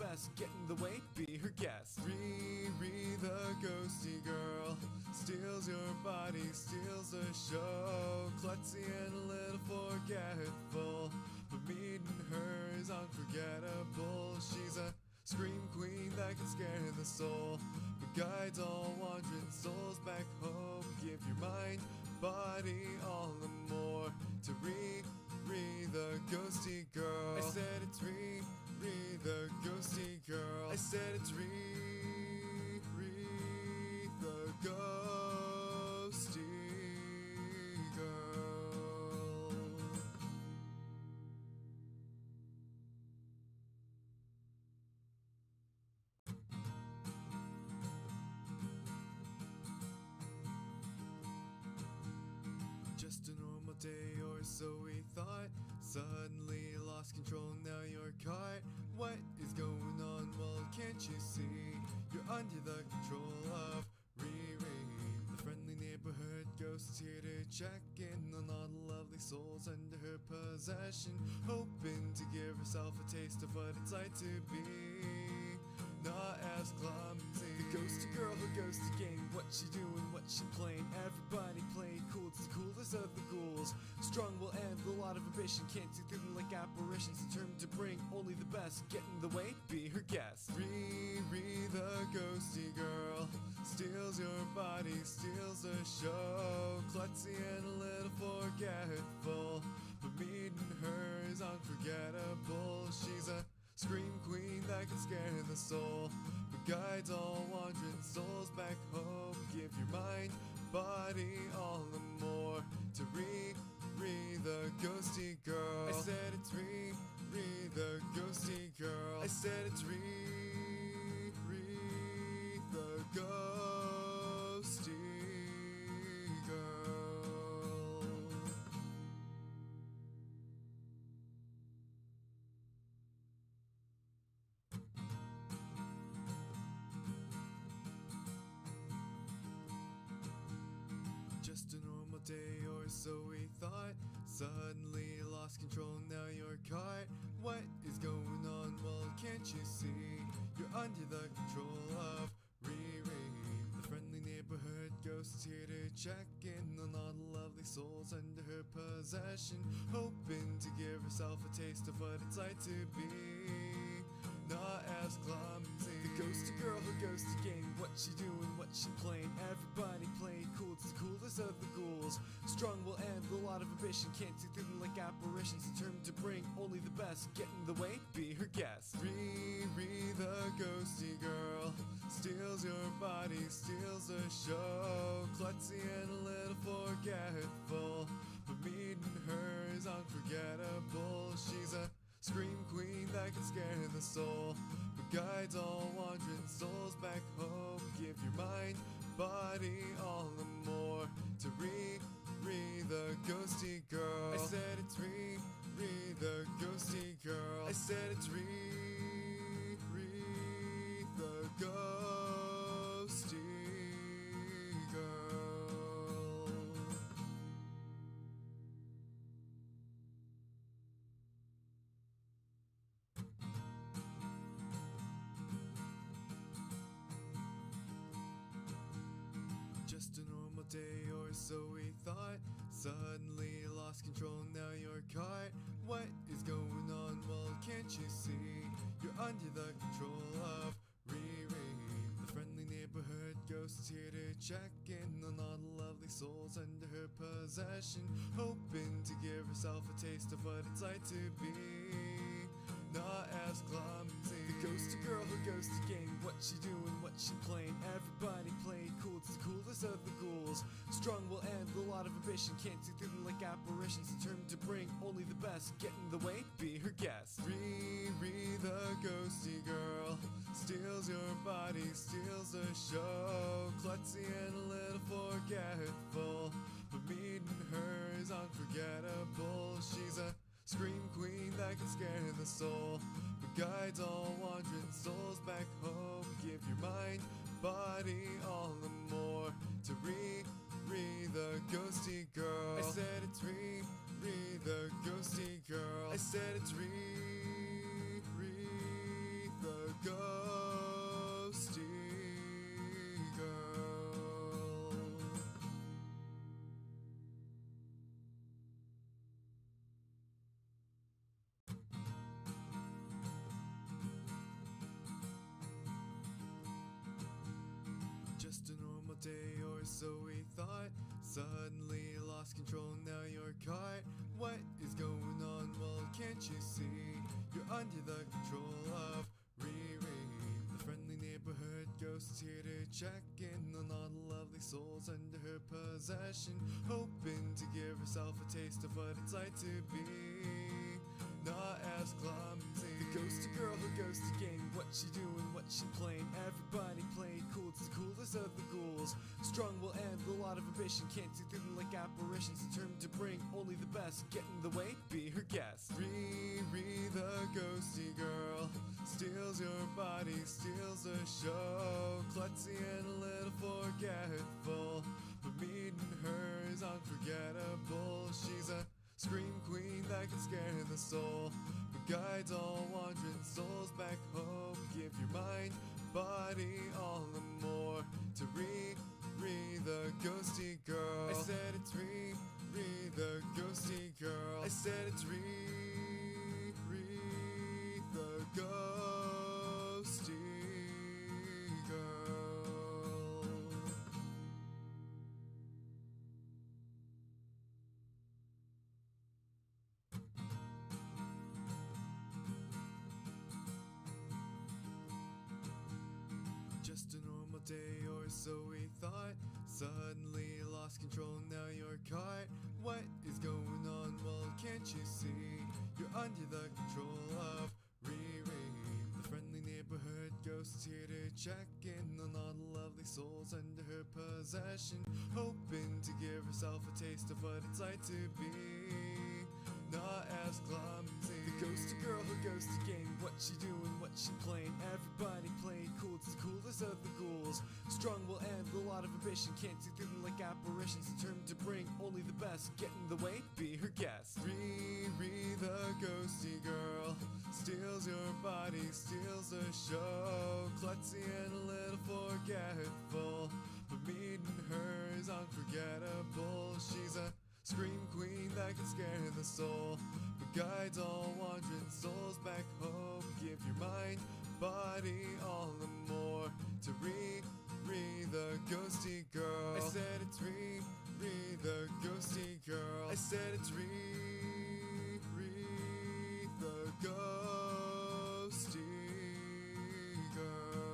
best, get in the way, be her guest. Riri the ghosty girl steals your body, steals the show. Klutzy and a little forgetful, but meeting her is unforgettable. She's a scream queen that can scare the soul, but guides all wandering souls back home. Give your mind, body, all and more to Riri the ghosty girl. I said it's Riri the ghosty girl. I said it's Riri the ghosty girl. Just a normal day or so we thought. Suddenly lost control, now you're caught. What is going on? Well, can't you see? You're under the control of Riri. The friendly neighborhood ghost is here to check in on all the lovely souls under her possession, hoping to give herself a taste of what it's like to be not as clumsy. The ghosty girl who goes to game. What she doing, what she playing. Everybody play cool, it's the coolest of the ghouls. Strong will end, a lot of ambition. Can't see through them like apparitions. Determined to bring only the best, get in the way, be her guest. Riri the ghosty girl steals your body, steals the show. Klutzy and a little forgetful, but meeting her is unforgettable. She's a scream queen that can scare the soul, but guides all wandering souls back home. Give your mind, body, all and more to Riri the ghosty girl. I said it's Riri the ghosty girl. I said it's Riri the ghosty girl. Just a normal day or so we thought. Suddenly lost control, now you're caught. What is going on? Well, can't you see? You're under the control of Riri. The friendly neighborhood ghost is here to check in on all the lovely souls under her possession, hoping to give herself a taste of what it's like to be not as clumsy. The ghosty girl who goes to game. What she doing, what she playing. Everybody play cool, it's the coolest of the ghouls. Strong will end, a lot of ambition. Can't see through them like apparitions. Determined to bring only the best, get in the way, be her guest. Riri the ghosty girl steals your body, steals the show. Klutzy and a little forgetful, but meeting her is unforgettable. She's a scream queen that can scare the soul, but guides all wandering souls back home. Give your mind, body, all and more to Riri the ghosty girl. I said it's Riri the ghosty girl. I said it's Riri the ghosty girl. Just a normal day or so we thought. Suddenly lost control, now you're caught. What is going on? Well, can't you see? You're under the control of Riri. The friendly neighborhood ghost is here to check in on all the lovely souls under her possession, hoping to give herself a taste of what it's like to be not as clumsy. The ghosty girl who goes to game. What she doing, what she playing. Everybody play cool, it's the coolest of the ghouls. Strong will end, a lot of ambition. Can't see through them like apparitions. Determined to bring only the best, get in the way, be her guest. Riri the ghosty girl steals your body, steals the show. Klutzy and a little forgetful, but meeting her is unforgettable. She's a scream queen that can scare the soul, but guides all wandering souls back home. Give your mind, body, all and more to Riri the ghosty girl. I said it's Riri the ghosty girl. I said it's Riri the day, or so we thought. Suddenly lost control, now you're caught. What is going on? Well, can't you see? You're under the control of Riri. The friendly neighborhood ghost is here to check in on all the lovely souls under her possession, hoping to give herself a taste of what it's like to be not as clumsy. The ghosty girl who goes to game, what she doing, what she playing. Everybody playing cool, it's the coolest of the ghouls. Strong will end, a lot of ambition, can't see through them like apparitions, determined to bring only the best. Get in the way, be her guest. Riri, the ghosty girl, steals your body, steals the show. Klutzy and a little forgetful, but meeting her is unforgettable. She's a scream queen that can scare the soul, but guides all wandering souls back home. Give your mind, body, all and more to Riri, the ghosty girl. I said it's Riri, the ghosty girl. I said it's Riri, the ghosty girl. Just a normal day, or so we thought. Suddenly lost control, now you're caught. What is going on? Well, can't you see? You're under the control of Riri. The friendly neighborhood ghost is here to check in on all the lovely souls under her possession, hoping to give herself a taste of what it's like to be not as clumsy. The ghosty girl who goes to game, what she doing, what she playing. Everybody playing cool, it's the coolest of the ghouls. Strong will end, a lot of ambition, can't see through them like apparitions, determined to bring only the best. Get in the way, be her guest. Riri, the ghosty girl, steals your body, steals the show. Klutzy and a little forgetful, but meeting her is unforgettable. She's a scream queen that can scare the soul, but guides all wandering souls back home. Give your mind, body, all and more to Riri, the ghosty girl. I said it's Riri, the ghosty girl. I said it's Riri, the ghosty girl.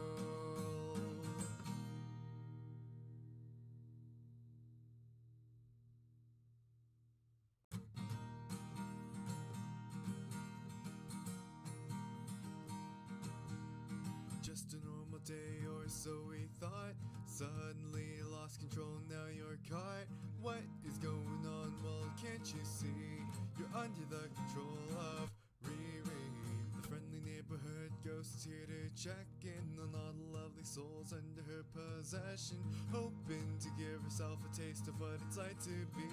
Just a normal day, or so we thought. Suddenly lost control, now you're caught. What is going on? Well, can't you see? You're under the control of Riri. The friendly neighborhood ghost is here to check in on all the lovely souls under her possession, hoping to give herself a taste of what it's like to be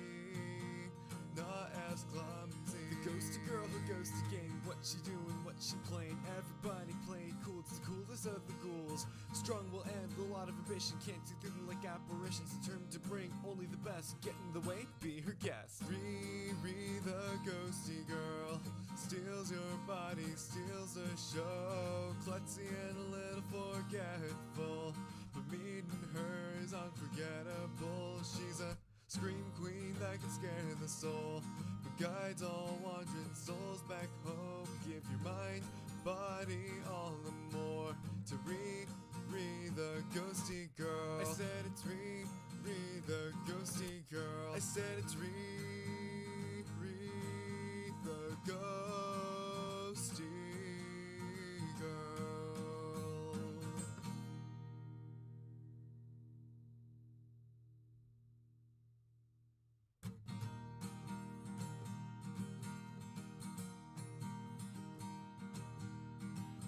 not as clumsy. The ghosty girl who goes to game, what she doing, what she playing. Everybody playing cool, it's the coolest of the ghouls. Strong will end, a lot of ambition, can't see through them like apparitions, determined to bring only the best. Get in the way, be her guest. Riri, the ghosty girl, steals your body, steals the show. Klutzy and a little forgetful, but meeting her is unforgettable. She's a scream queen that can scare the soul, but guides all wandering souls back home. Give your mind, body, all and more to Riri, the ghosty girl. I said it's Riri, the ghosty girl. I said it's Riri, the ghosty girl.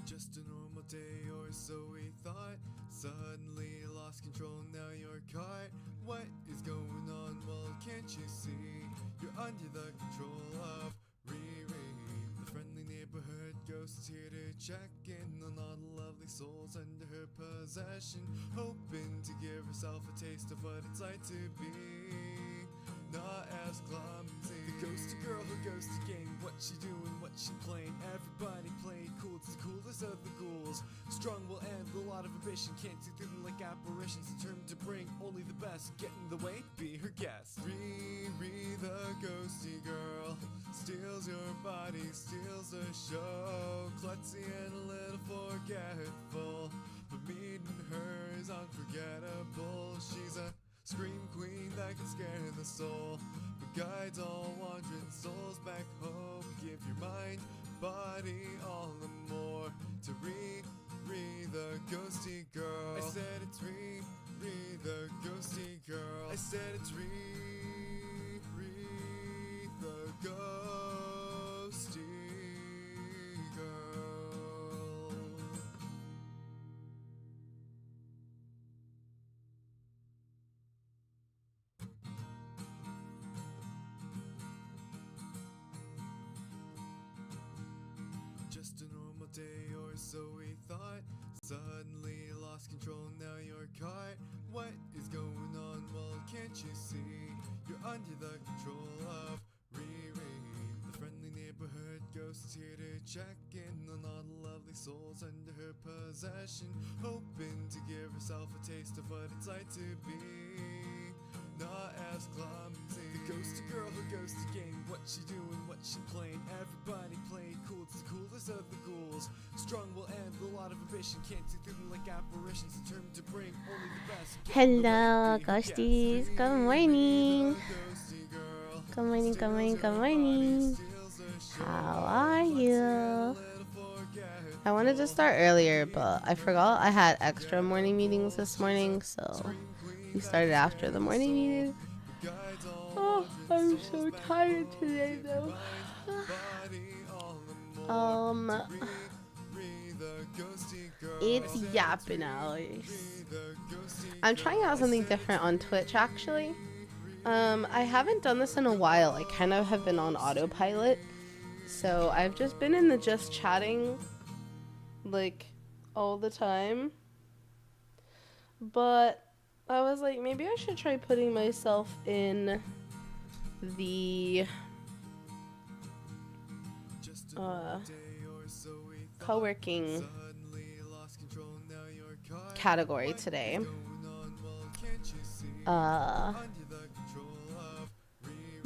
Just a normal day, or so we thought. Suddenly lost control, now you're caught. What is going on? Well, can't you see? You're under the control of Riri. The friendly neighborhood ghost is here to check in on all the lovely souls under her possession, hoping to give herself a taste of what it's like to be not as clumsy. The ghosty girl who goes to game, what she doing, what she playing. Everybody playing cool, it's the coolest of the ghouls. Strong will end, a lot lot of ambition, can't see through them like apparitions, determined to bring only the best, get in the way, be her guest. Riri, the ghosty girl, steals your body, steals the show, klutzy and a little forgetful, but meeting her is unforgettable. She's a scream queen that can scare the soul, but guides all wandering souls back home. Give your mind, body, all the more to Riri, the ghosty girl. I said it's Riri, the ghosty girl. I said it's Riri, the ghosty girl. Just a normal day or so we thought, suddenly lost control, now you're caught. What is going on? Well, can't you see? You're under the control of Riri. The friendly neighborhood ghost is here to check in on all the lovely souls under her possession, hoping to give herself a taste of what it's like to be not as clumsy. The ghosty girl who goes to game, what she doing, what she playing, everybody playing cool, it's the coolest of the ghouls. Strong will end, a lot of ambition, can't see through them like apparitions, determined to bring only the best. Hello, ghosties. Good morning. Good morning, good morning, good morning. How are you? I wanted to start earlier, but I forgot I had extra morning meetings this morning, so we started after the morning meeting. Oh, I'm so tired today, though. It's yapping hours. I'm trying out something different on Twitch, actually. I haven't done this in a while. I kind of have been on autopilot. So I've just been in the just chatting, like, all the time. But I was like, maybe I should try putting myself in the co-working category today.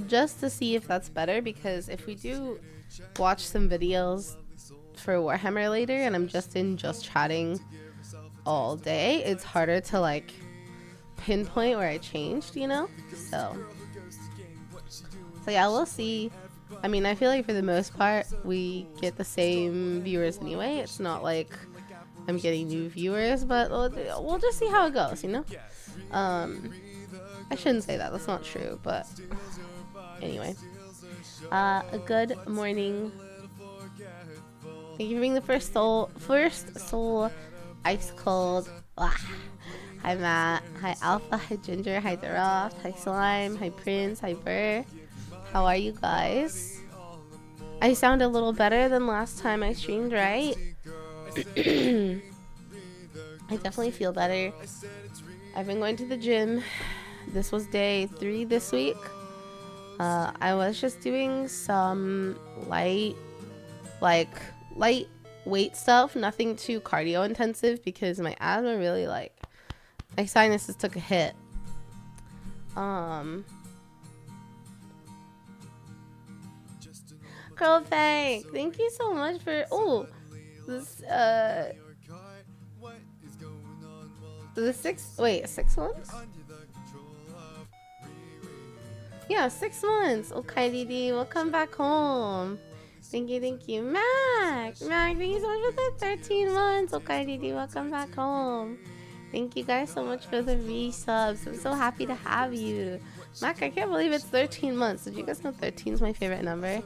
Just to see if that's better, because if we do watch some videos for Warhammer later and I'm just chatting all day, it's harder to like pinpoint where I changed, you know? So yeah, we'll see. I mean, I feel like for the most part we get the same viewers anyway. It's not like I'm getting new viewers, but we'll just see how it goes, you know? I shouldn't say that, that's not true, but anyway. A good morning. Thank you for being the first soul ice cold. Hi Matt, hi Alpha, hi Ginger, hi Daroft, hi Slime, hi Prince, hi Burr. How are you guys? I sound a little better than last time I streamed, right? I definitely feel better. I've been going to the gym. This was day 3 this week. I was just doing some light weight stuff, nothing too cardio intensive, because my asthma really, like, my sinuses took a hit. Girl Fang, thank you so much for this the 6 months? Yeah, 6 months. Okay, Didi, welcome back home. Thank you. Mac, thank you so much for the 13 months. Okay, Didi, welcome back home. Thank you guys so much for the resubs. I'm so happy to have you. Mac, I can't believe it's 13 months. Did you guys know 13 is my favorite number?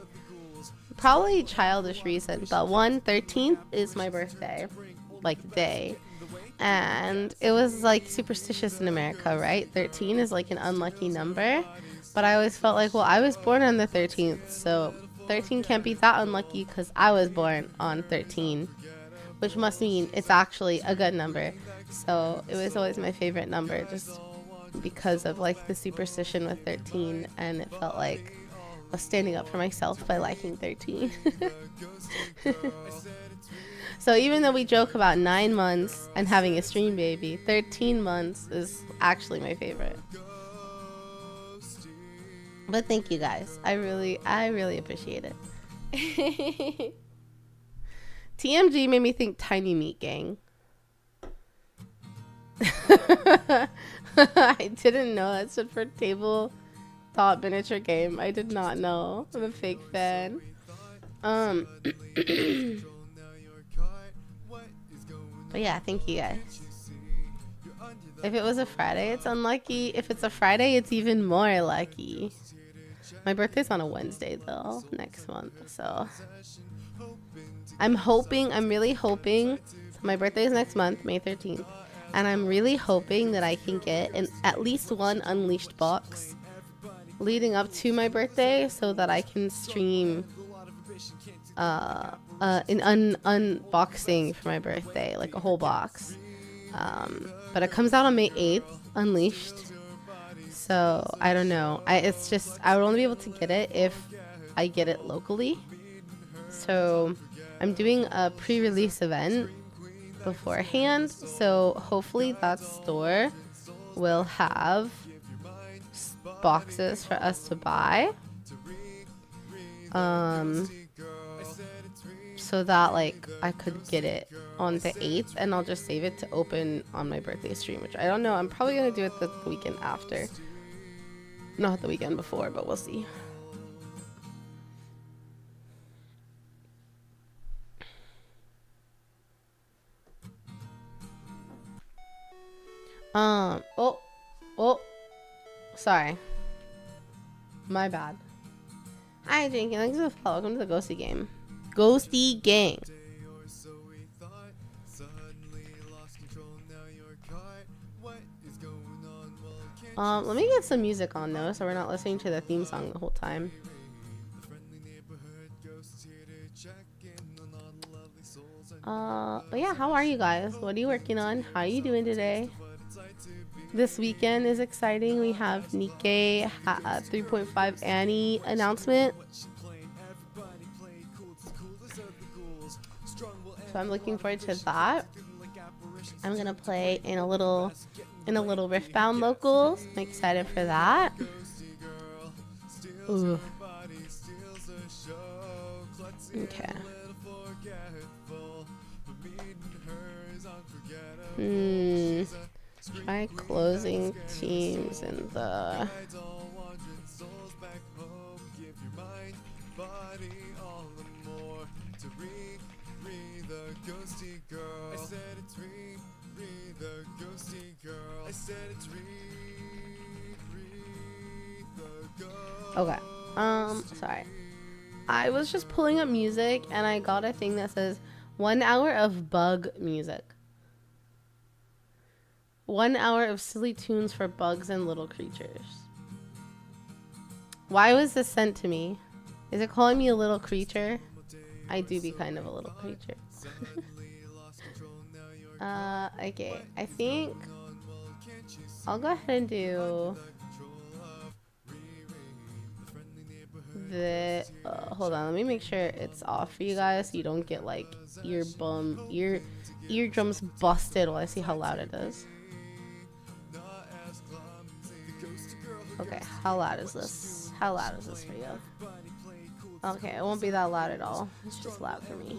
Probably childish reason, but 13th is my birthday, like day. And it was like superstitious in America, right? 13 is like an unlucky number. But I always felt like, well, I was born on the 13th, so 13 can't be that unlucky because I was born on 13, which must mean it's actually a good number. So it was always my favorite number, just because of like the superstition with 13, and it felt like I was standing up for myself by liking 13. So even though we joke about 9 months and having a stream baby, 13 months is actually my favorite. But thank you guys. I really appreciate it. TMG made me think Tiny Meat Gang. I didn't know that stood for tabletop miniature game. I did not know. I'm a fake fan. But yeah, thank you guys. If it was a Friday, it's unlucky. If it's a Friday, it's even more lucky. My birthday's on a Wednesday though, next month. So I'm really hoping. So my birthday is next month, May 13th. And I'm really hoping that I can get at least one Unleashed box leading up to my birthday so that I can stream an unboxing for my birthday, like a whole box. But it comes out on May 8th, Unleashed. So I don't know. It's just I would only be able to get it if I get it locally. So I'm doing a pre-release event beforehand. So hopefully that store will have boxes for us to buy. So that like I could get it on the 8th and I'll just save it to open on my birthday stream, which I don't know. I'm probably gonna do it the weekend after, not the weekend before, but we'll see. Oh, sorry, my bad. Hi Jinky, thanks for the follow. Welcome to the Ghosty game. Ghosty gang. Let me get some music on though, so we're not listening to the theme song the whole time. But yeah, how are you guys? What are you working on? How are you doing today? This weekend is exciting. We have Nikkei 3.5 Annie announcement. So I'm looking forward to that. I'm gonna play in a little Riftbound locals. I'm excited for that. Ooh. Okay. Try closing teams in the Okay. Sorry. I was just pulling up music and I got a thing that says 1 hour of bug music. 1 hour of silly tunes for bugs and little creatures. Why was this sent to me? Is it calling me a little creature? I do be kind of a little creature. Okay. I think I'll go ahead and do the hold on, let me make sure it's off for you guys so you don't get like eardrums busted while I see how loud it is. Okay, how loud is this? How loud is this for you? Okay, it won't be that loud at all. It's just loud for me.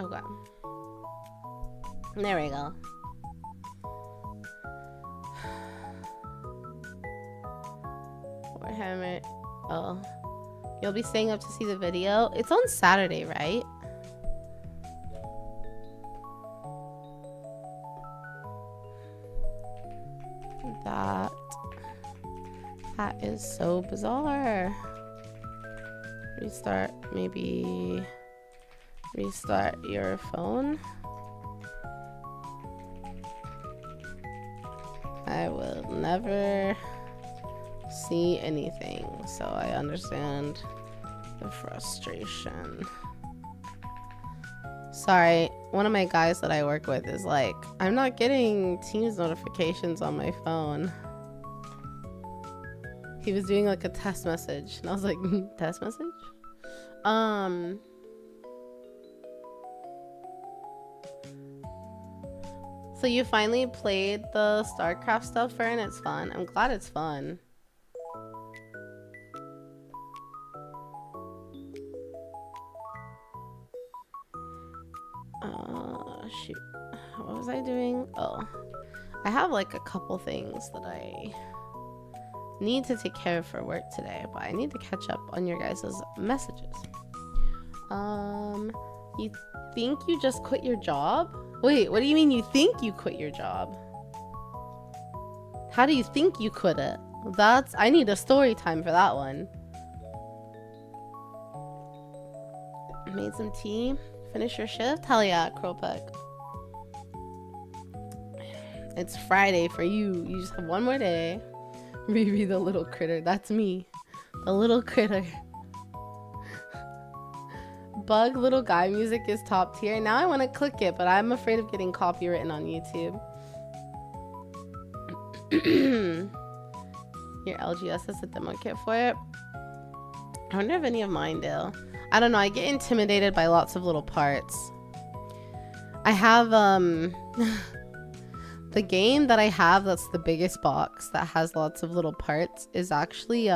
Okay. There we go. Warhammer. Oh. You'll be staying up to see the video? It's on Saturday, right? That is so bizarre. Maybe restart your phone. I will never see anything, so I understand the frustration. Sorry, one of my guys that I work with is like, I'm not getting Teams notifications on my phone. He was doing like a test message and I was like, test message? So you finally played the StarCraft stuff, Fern? It's fun. I'm glad it's fun. Shoot. What was I doing? Oh. I have like a couple things that I need to take care of for work today, but I need to catch up on your guys' messages. You think you just quit your job? Wait, what do you mean you think you quit your job? How do you think you quit it? I need a story time for that one. Made some tea. Finish your shift? Hell yeah, Crowpeck. It's Friday for you. You just have one more day. Riri the little critter. That's me. The little critter. Bug little guy music is top tier. Now I want to click it, but I'm afraid of getting copywritten on YouTube. Your LGS has a demo kit for it. I wonder if any of mine do. I don't know. I get intimidated by lots of little parts. I have the game that I have that's the biggest box that has lots of little parts is actually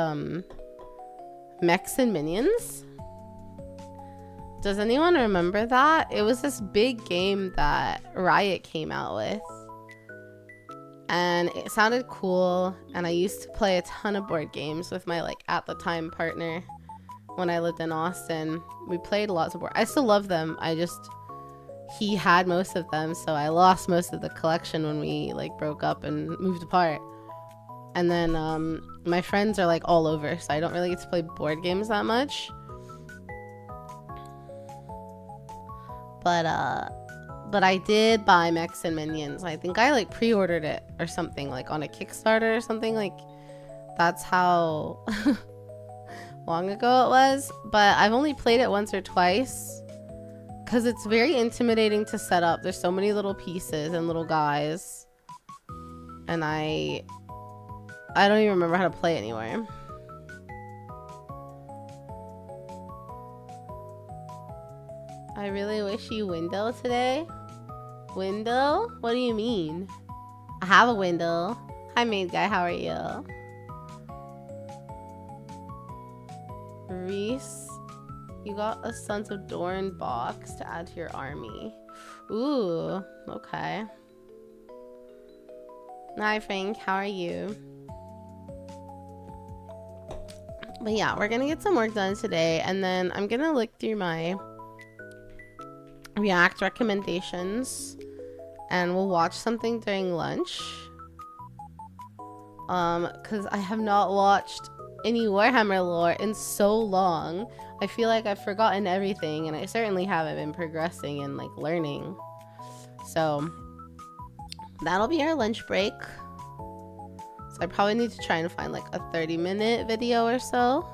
Mechs and Minions. Does anyone remember that? It was this big game that Riot came out with. And it sounded cool. And I used to play a ton of board games with my, like, at the time partner when I lived in Austin. We played lots of board. I still love them. He had most of them. So I lost most of the collection when we, like, broke up and moved apart. And then my friends are, like, all over. So I don't really get to play board games that much. But I did buy Mechs and Minions. I think I like pre-ordered it or something, like on a Kickstarter or something. Like that's how long ago it was. But I've only played it once or twice because it's very intimidating to set up. There's so many little pieces and little guys, and I don't even remember how to play it anymore. I really wish you window today. Window? What do you mean? I have a window. Hi, maid guy. How are you? Reese, you got a Sons of Dorn box to add to your army. Ooh, okay. Hi, Frank. How are you? But yeah, we're gonna get some work done today, and then I'm gonna look through my React recommendations and we'll watch something during lunch, because I have not watched any Warhammer lore in so long. I feel like I've forgotten everything, and I certainly haven't been progressing and like learning. So that'll be our lunch break. So I probably need to try and find like a 30-minute video or so.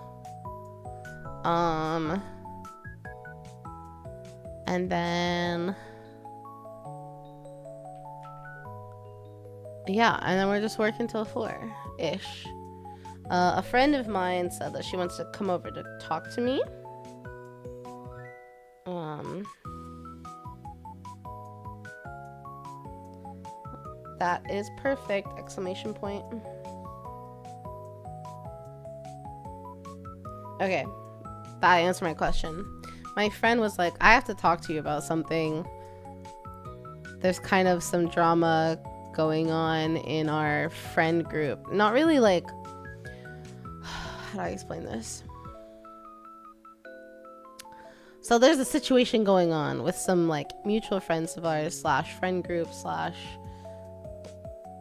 And then, yeah, and then we're just working till 4-ish. A friend of mine said that she wants to come over to talk to me. That is perfect! Exclamation point. Okay, that answered my question. My friend was like, I have to talk to you about something. There's kind of some drama going on in our friend group. Not really like, how do I explain this? So there's a situation going on with some like mutual friends of ours / friend group /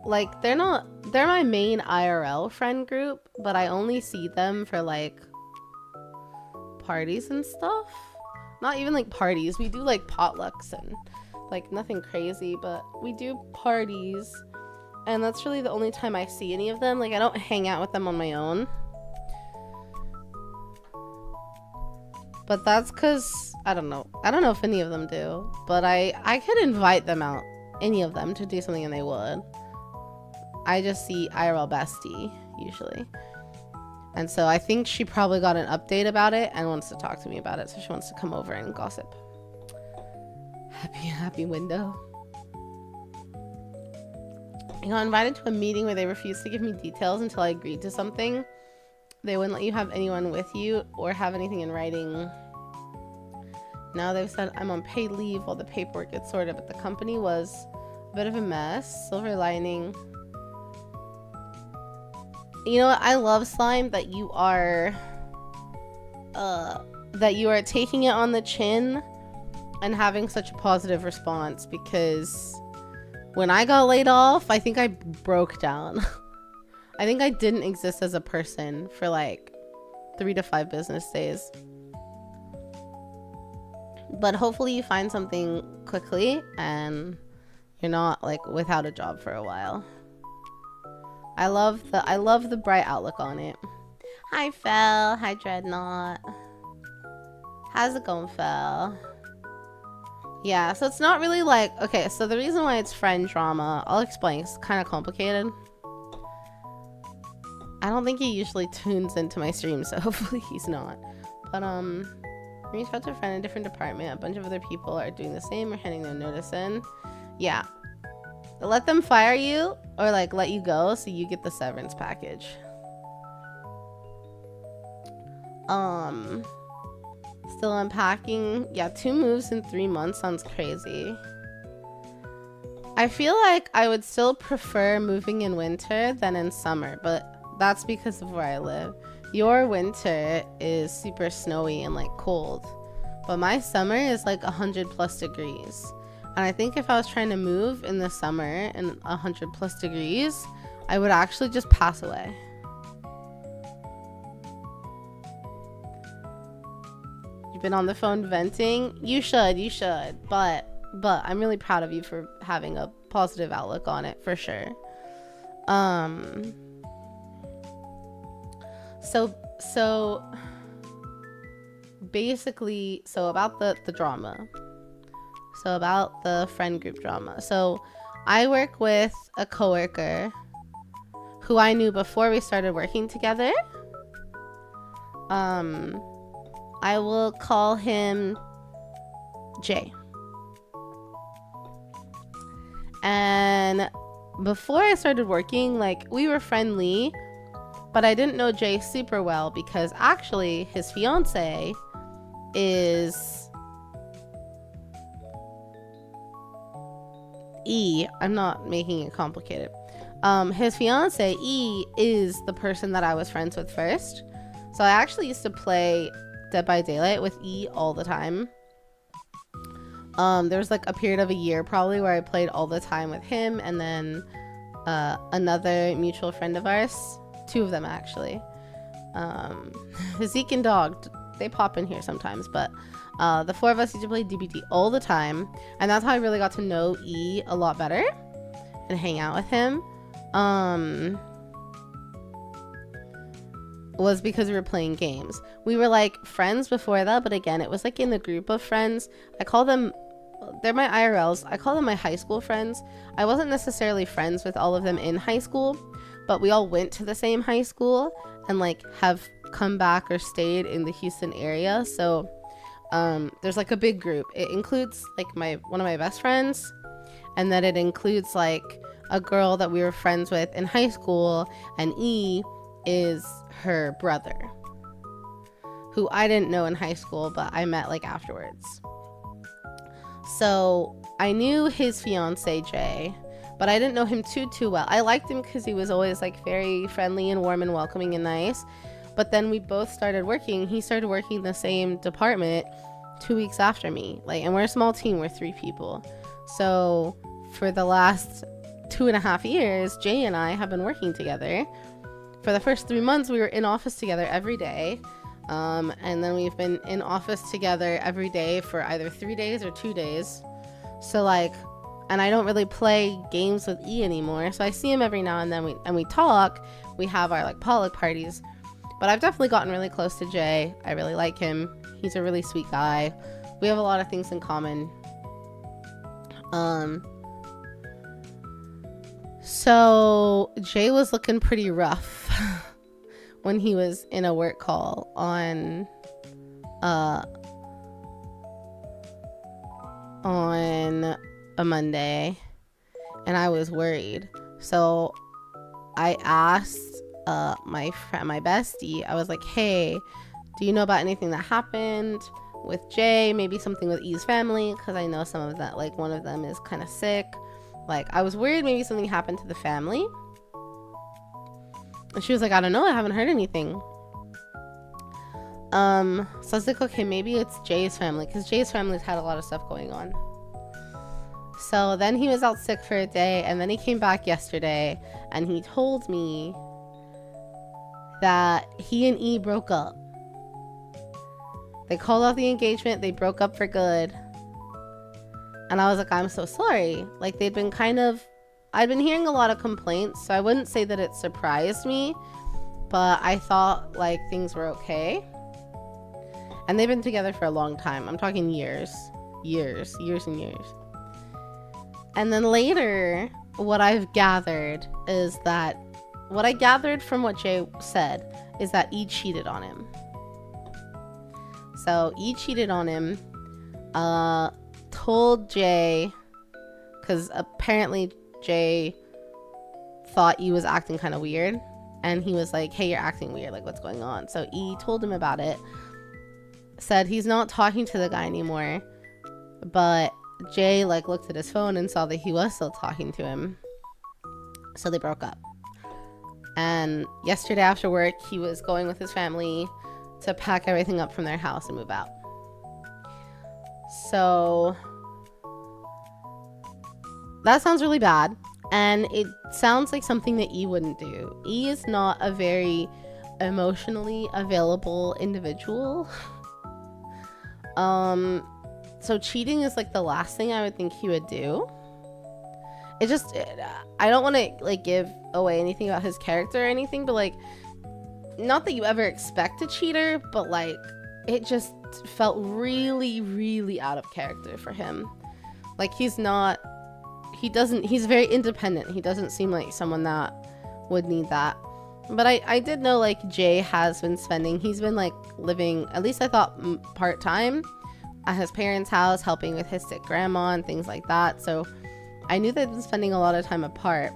like they're my main IRL friend group, but I only see them for like parties and stuff. Not even like parties. We do like potlucks and like nothing crazy, but we do parties, and that's really the only time I see any of them. Like I don't hang out with them on my own, but that's because I don't know if any of them do, but I could invite them out, any of them, to do something, and they would. I just see IRL bestie usually. And so I think she probably got an update about it and wants to talk to me about it. So she wants to come over and gossip. Happy window. I got invited to a meeting where they refused to give me details until I agreed to something. They wouldn't let you have anyone with you or have anything in writing. Now they've said I'm on paid leave while the paperwork gets sorted, but the company was a bit of a mess. Silver lining. You know what? I love, Slime, that you are taking it on the chin and having such a positive response, because when I got laid off, I think I broke down. I think I didn't exist as a person for like 3 to 5 business days. But hopefully you find something quickly and you're not like without a job for a while. I love the bright outlook on it. Hi, Fel. Hi, Dreadnought. How's it going, Fel? Yeah, so it's not really like... Okay, so the reason why it's friend drama, I'll explain. It's kind of complicated. I don't think he usually tunes into my stream, so hopefully he's not. But, reached out to a friend in a different department. A bunch of other people are doing the same or handing their notice in. Yeah. Let them fire you or, like, let you go so you get the severance package. Still unpacking. Yeah, 2 moves in 3 months sounds crazy. I feel like I would still prefer moving in winter than in summer, but that's because of where I live. Your winter is super snowy and like cold, but my summer is like 100+ degrees. And I think if I was trying to move in the summer and 100+ degrees, I would actually just pass away. You've been on the phone venting? You should, but I'm really proud of you for having a positive outlook on it, for sure. So basically, so about the drama. So about the friend group drama. So I work with a coworker who I knew before we started working together. I will call him Jay. And before I started working, like, we were friendly, but I didn't know Jay super well because actually his fiance is E. I'm not making it complicated. His fiance E is the person that I was friends with first. So I actually used to play Dead by Daylight with E all the time. There was like a period of a year probably where I played all the time with him and then another mutual friend of ours. 2 of them actually. Zeke and Dog, they pop in here sometimes, but the 4 of us used to play DBD all the time, and that's how I really got to know E a lot better and hang out with him. Was because we were playing games. We were like friends before that, but again, it was like in the group of friends. I call them, they're my IRLs. I call them my high school friends. I wasn't necessarily friends with all of them in high school, but we all went to the same high school and like have come back or stayed in the Houston area. So there's like a big group. It includes like one of my best friends, and then it includes like a girl that we were friends with in high school, and E is her brother, who I didn't know in high school, but I met like afterwards. So I knew his fiance Jay, but I didn't know him too well. I liked him because he was always like very friendly and warm and welcoming and nice. But then we both started working. He started working the same department 2 weeks after me. Like, and we're a small team. We're 3 people. So for the last 2.5 years, Jay and I have been working together. For the first 3 months, we were in office together every day. And then we've been in office together every day for either 3 days or 2 days. So like, and I don't really play games with E anymore. So I see him every now and then we talk. We have our like potluck parties. But I've definitely gotten really close to Jay. I really like him. He's a really sweet guy. We have a lot of things in common. So Jay was looking pretty rough when he was in a work call on a Monday, and I was worried. So I asked my bestie, I was like, hey, do you know about anything that happened with Jay? Maybe something with E's family, because I know some of that, like one of them is kind of sick. Like, I was worried maybe something happened to the family. And she was like, I don't know, I haven't heard anything. So I was like, okay, maybe it's Jay's family, because Jay's family's had a lot of stuff going on. So then he was out sick for a day, and then he came back yesterday, and he told me that he and E broke up. They called off the engagement, they broke up for good. And I was like, I'm so sorry. Like, I'd been hearing a lot of complaints, so I wouldn't say that it surprised me, but I thought like things were okay. And they've been together for a long time. I'm talking years and years. And then later, what I gathered from what Jay said is that E cheated on him. So E cheated on him, told Jay, because apparently Jay thought E was acting kind of weird, and he was like, hey, you're acting weird, like what's going on? So E told him about it, said he's not talking to the guy anymore, but Jay like looked at his phone and saw that he was still talking to him, so they broke up. And yesterday after work, he was going with his family to pack everything up from their house and move out. So that sounds really bad, and it sounds like something that E wouldn't do. E is not a very emotionally available individual. So cheating is like the last thing I would think he would do. I don't want to like give away anything about his character or anything, but like, not that you ever expect a cheater, but like, it just felt really, really out of character for him. Like, he's very independent. He doesn't seem like someone that would need that. But I did know like Jay has been he's been like living, at least I thought, part-time at his parents' house, helping with his sick grandma and things like that. So I knew they'd been spending a lot of time apart.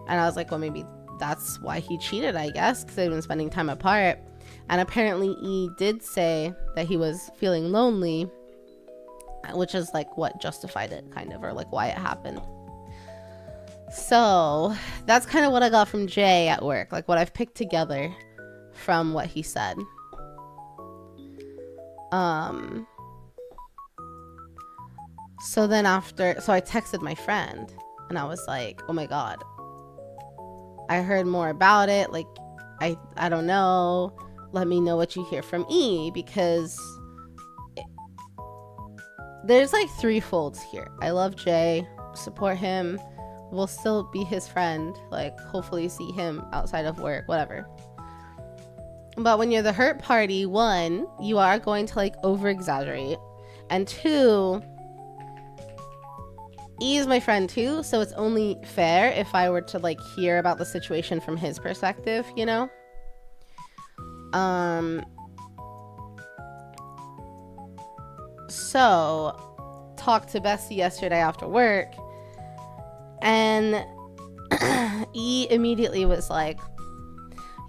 And I was like, well, maybe that's why he cheated, I guess, because they've been spending time apart. And apparently E did say that he was feeling lonely, which is like what justified it, kind of, or like why it happened. So that's kind of what I got from Jay at work, like what I've picked together from what he said. So then I texted my friend and I was like, oh my God, I heard more about it. Like, I don't know. Let me know what you hear from E, because there's like three folds here. I love Jay, support him, will still be his friend, like hopefully see him outside of work, whatever. But when you're the hurt party, one, you are going to like over exaggerate, and two, E is my friend too, so it's only fair if I were to like hear about the situation from his perspective, you know? So talked to Bessie yesterday after work, and E immediately was like,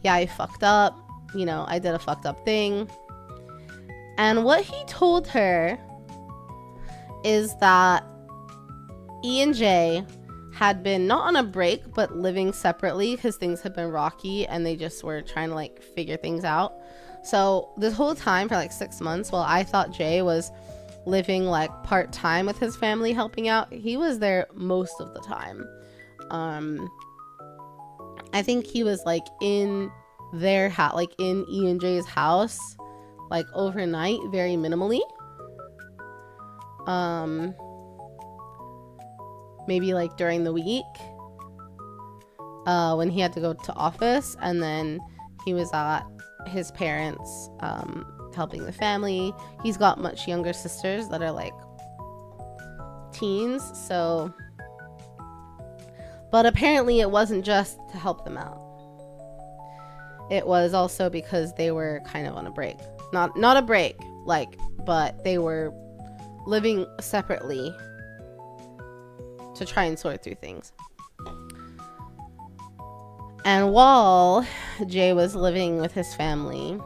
yeah, I fucked up, you know, I did a fucked up thing. And what he told her is that E and Jay had been not on a break, but living separately because things had been rocky and they just were trying to like figure things out. So this whole time for like 6 months, while I thought Jay was living like part-time with his family helping out, he was there most of the time. I think he was like in their house, like in E and Jay's house, like overnight, very minimally. Maybe like during the week, when he had to go to office, and then he was at his parents, helping the family. He's got much younger sisters that are like teens, so, but apparently it wasn't just to help them out. it was also because they were kind of on a break. Not a break, like, but they were living separately to try and sort through things. And while Jay was living with his family,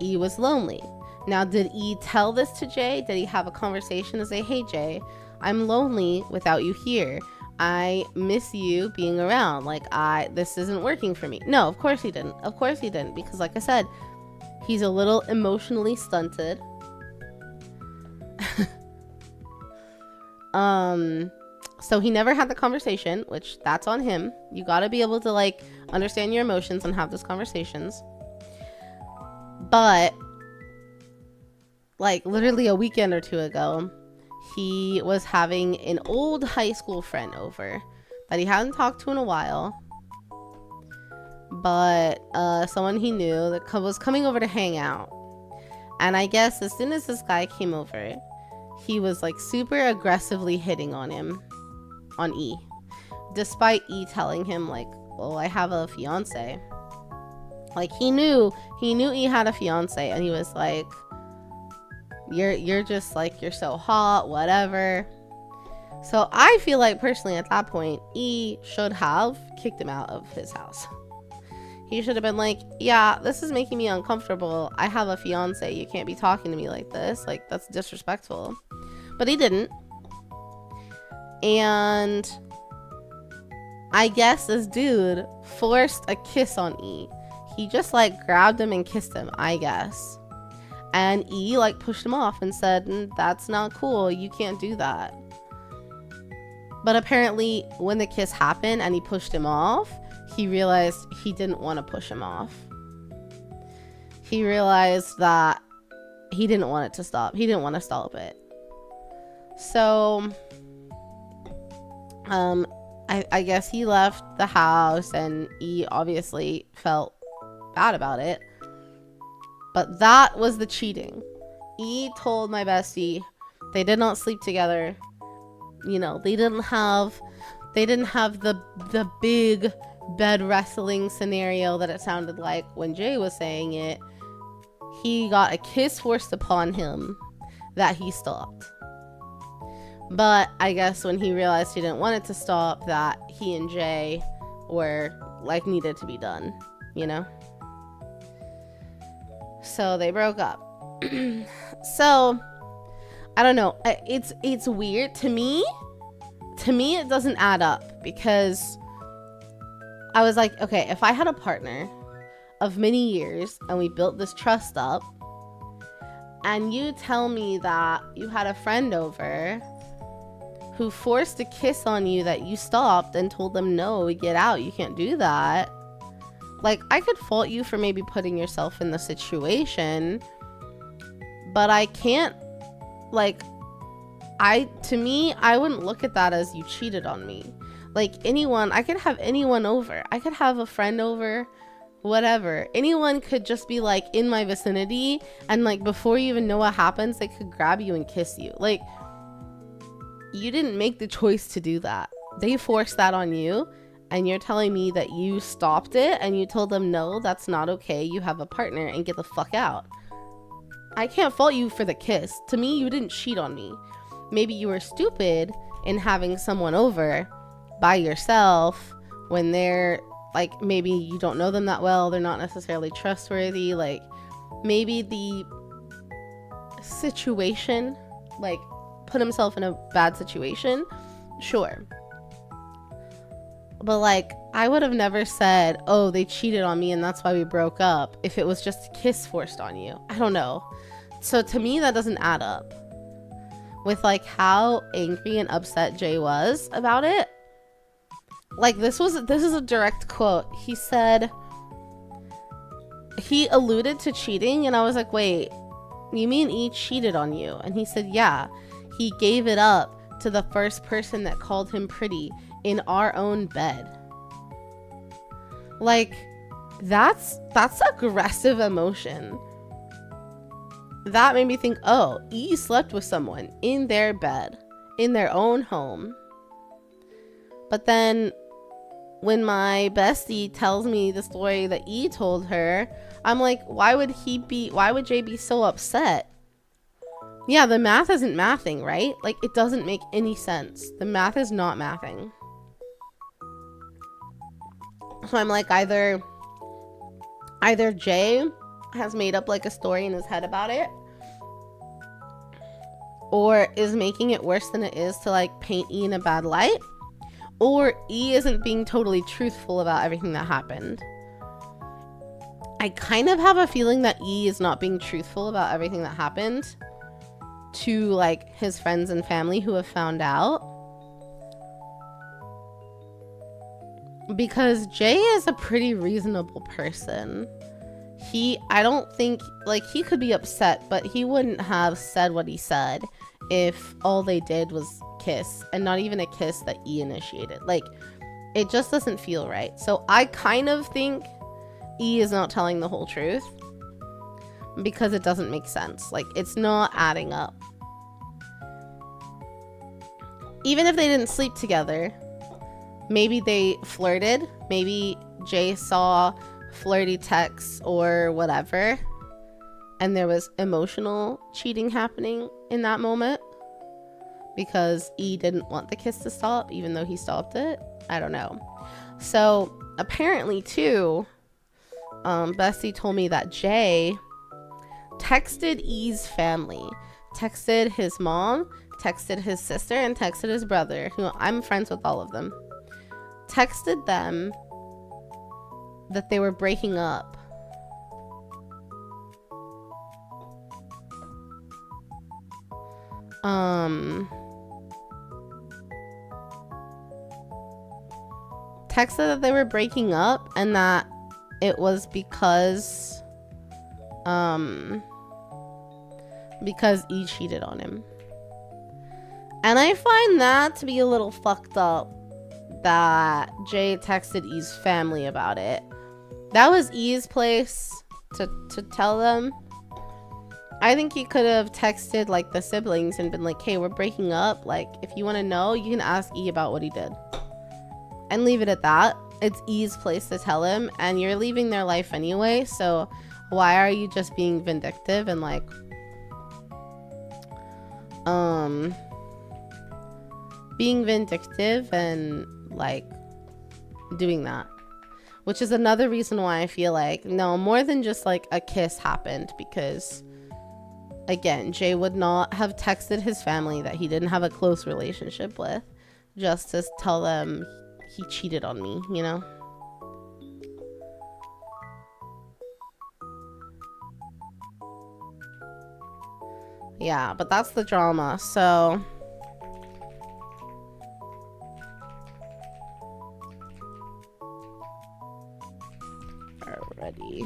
E was lonely. Now, did E tell this to Jay? Did he have a conversation and say, hey, Jay, I'm lonely without you here. I miss you being around. Like, this isn't working for me. No, of course he didn't. Of course he didn't. Because like I said, he's a little emotionally stunted. So he never had the conversation, which that's on him. You gotta be able to like understand your emotions and have those conversations. But like literally a weekend or two ago, he was having an old high school friend over that he hadn't talked to in a while. But someone he knew that was coming over to hang out. And I guess as soon as this guy came over, he was like super aggressively hitting on him, on E. Despite E telling him like, well, I have a fiance. Like he knew E had a fiance, and he was like, you're just like, you're so hot, whatever. So I feel like personally at that point, E should have kicked him out of his house. He should have been like, yeah, this is making me uncomfortable. I have a fiance. You can't be talking to me like this. Like, that's disrespectful. But he didn't. And I guess this dude forced a kiss on E. He just like grabbed him and kissed him, I guess. And E like pushed him off and said, that's not cool. You can't do that. But apparently when the kiss happened and he pushed him off, he realized he didn't want to push him off. He realized that he didn't want it to stop. He didn't want to stop it. So, I guess he left the house, and he obviously felt bad about it. But that was the cheating. E told my bestie they did not sleep together. You know, they didn't have the big bed wrestling scenario that it sounded like when Jay was saying it. He got a kiss forced upon him that he stopped. But I guess when he realized he didn't want it to stop, that he and Jay were like needed to be done, you know? So they broke up. So I don't know. It's weird to me. To me, it doesn't add up, because I was like, okay, if I had a partner of many years and we built this trust up, and you tell me that you had a friend over who forced a kiss on you that you stopped and told them, no, get out, you can't do that. Like, I could fault you for maybe putting yourself in the situation, but I can't, like, to me, I wouldn't look at that as you cheated on me. Like, anyone, I could have anyone over. I could have a friend over, whatever. Anyone could just be like in my vicinity, and like before you even know what happens, they could grab you and kiss you. Like, you didn't make the choice to do that. They forced that on you, and you're telling me that you stopped it and you told them, no, that's not okay. You have a partner and get the fuck out. I can't fault you for the kiss. To me, you didn't cheat on me. Maybe you were stupid in having someone over by yourself when they're like, maybe you don't know them that well, they're not necessarily trustworthy, like maybe the situation like put himself in a bad situation, sure, but like I would have never said, oh, they cheated on me and that's why we broke up, if it was just a kiss forced on you. I don't know. So to me, that doesn't add up with like how angry and upset Jay was about it. Like, this is a direct quote. He said, he alluded to cheating, and I was like, wait, you mean E cheated on you? And he said, yeah, he gave it up to the first person that called him pretty in our own bed. Like, that's aggressive emotion. That made me think, oh, E slept with someone in their bed, in their own home. But then when my bestie tells me the story that E told her, I'm like, why would Jay be so upset? Yeah, the math isn't mathing, right? Like, it doesn't make any sense. The math is not mathing. So I'm like, either Jay has made up like a story in his head about it, or is making it worse than it is to like paint E in a bad light, or E isn't being totally truthful about everything that happened. I kind of have a feeling that E is not being truthful about everything that happened to like his friends and family who have found out, because Jay is a pretty reasonable person. I don't think, like, he could be upset, but he wouldn't have said what he said if all they did was kiss, and not even a kiss that E initiated. Like, it just doesn't feel right. So I kind of think E is not telling the whole truth, because it doesn't make sense. Like, it's not adding up. Even if they didn't sleep together, maybe they flirted. Maybe Jay saw flirty texts or whatever, and there was emotional cheating happening in that moment because E didn't want the kiss to stop, even though he stopped it. I don't know. So apparently too, Bessie told me that Jay texted E's family, texted his mom, texted his sister, and texted his brother, who I'm friends with all of them, texted them that they were breaking up. Texted that they were breaking up, and that it was because E cheated on him. And I find that to be a little fucked up, that Jay texted E's family about it. That was E's place to tell them. I think he could have texted like the siblings and been like, hey, we're breaking up. Like, if you want to know, you can ask E about what he did. And leave it at that. It's E's place to tell him, and you're leaving their life anyway, so why are you just being vindictive and like being vindictive and like doing that? Which is another reason why I feel like, no, more than just like a kiss happened, because again, Jay would not have texted his family that he didn't have a close relationship with just to tell them he cheated on me, you know? Yeah, but that's the drama, so already.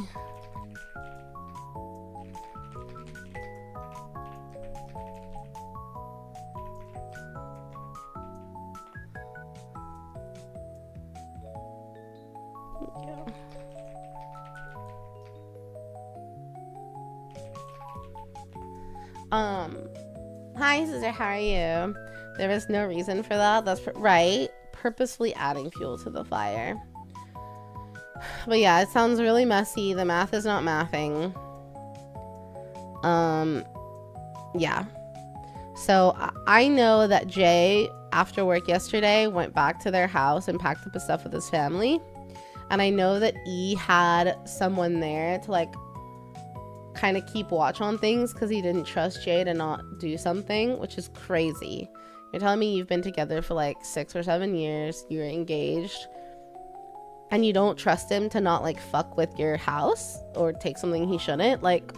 Hi Sister, how are you? There is no reason for that. That's right. Purposefully adding fuel to the fire. But yeah, it sounds really messy. The math is not mathing. Yeah. So I know that Jay, after work yesterday, went back to their house and packed up his stuff with his family. And I know that E had someone there to like kind of keep watch on things because he didn't trust Jay to not do something, which is crazy. You're telling me you've been together for like 6 or 7 years, you're engaged, and you don't trust him to not like fuck with your house or take something he shouldn't? Like,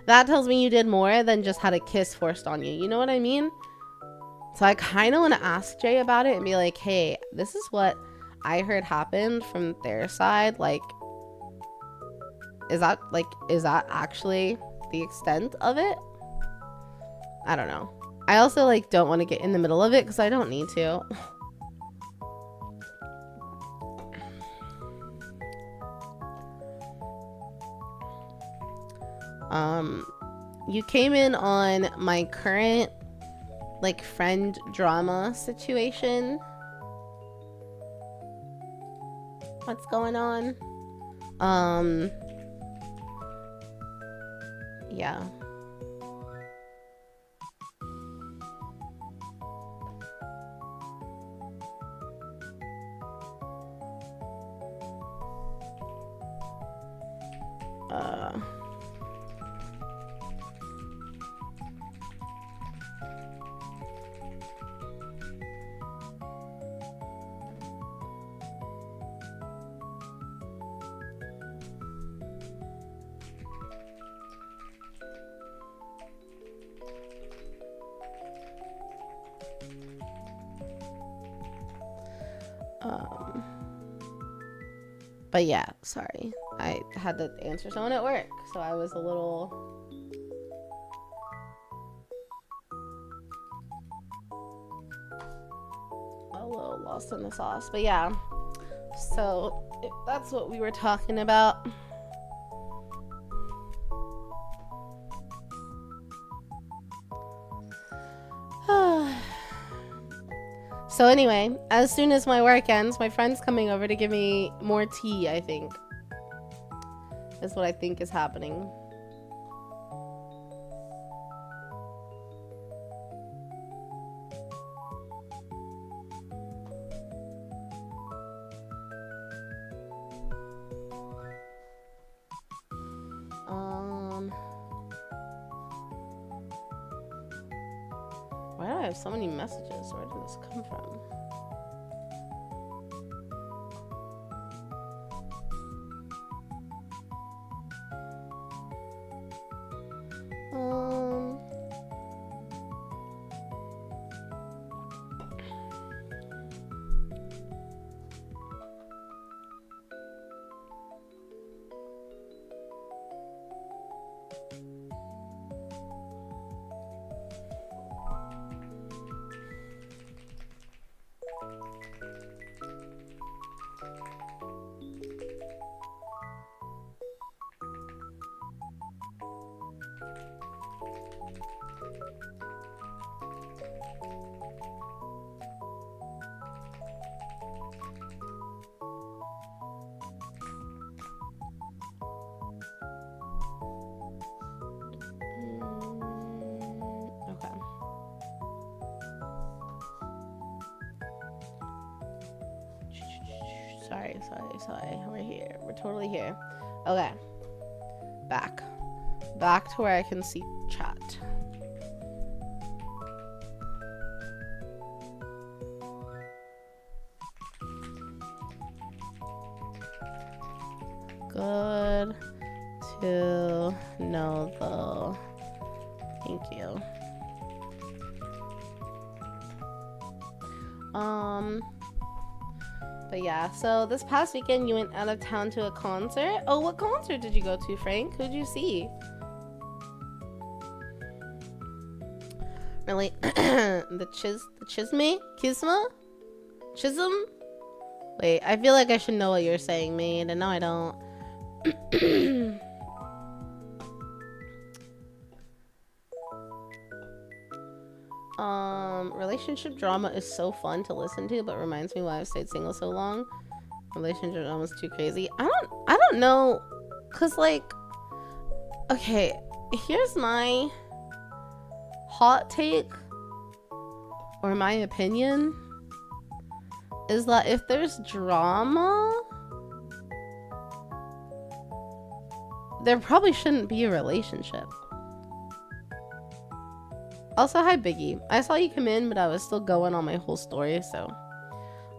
that tells me you did more than just had a kiss forced on you. You know what I mean? So I kind of want to ask Jay about it and be like, hey, this is what I heard happened from their side. Like, is that actually the extent of it? I don't know. I also like don't want to get in the middle of it because I don't need to. You came in on my current like friend drama situation. What's going on? Yeah. But yeah, sorry. I had to answer someone at work, so I was a little lost in the sauce. But yeah, so if that's what we were talking about. So anyway, as soon as my work ends, my friend's coming over to give me more tea, I think. Is what I think is happening. Why do I have so many messages? Where did this come from? Sorry. We're here. We're totally here. Okay. Back to where I can see chat. Good to know though. Thank you. But yeah, so this past weekend you went out of town to a concert. Oh, what concert did you go to, Frank? Who'd you see? Really? the Chisholm? Wait, I feel like I should know what you're saying, maid, and no, I don't. Relationship drama is so fun to listen to, but reminds me why I've stayed single so long. Relationship drama is too crazy. I don't know, cause like, okay, here's my hot take or my opinion is that if there's drama, there probably shouldn't be a relationship. Also, hi Biggie. I saw you come in, but I was still going on my whole story, so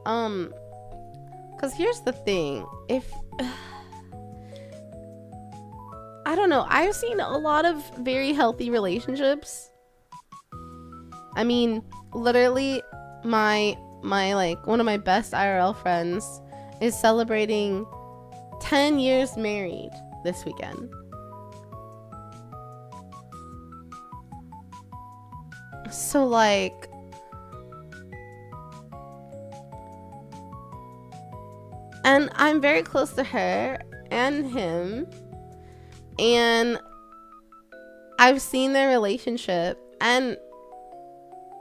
cause here's the thing, if I don't know, I've seen a lot of very healthy relationships. I mean, literally my like one of my best IRL friends is celebrating 10 years married this weekend. So like, and I'm very close to her and him, and I've seen their relationship, and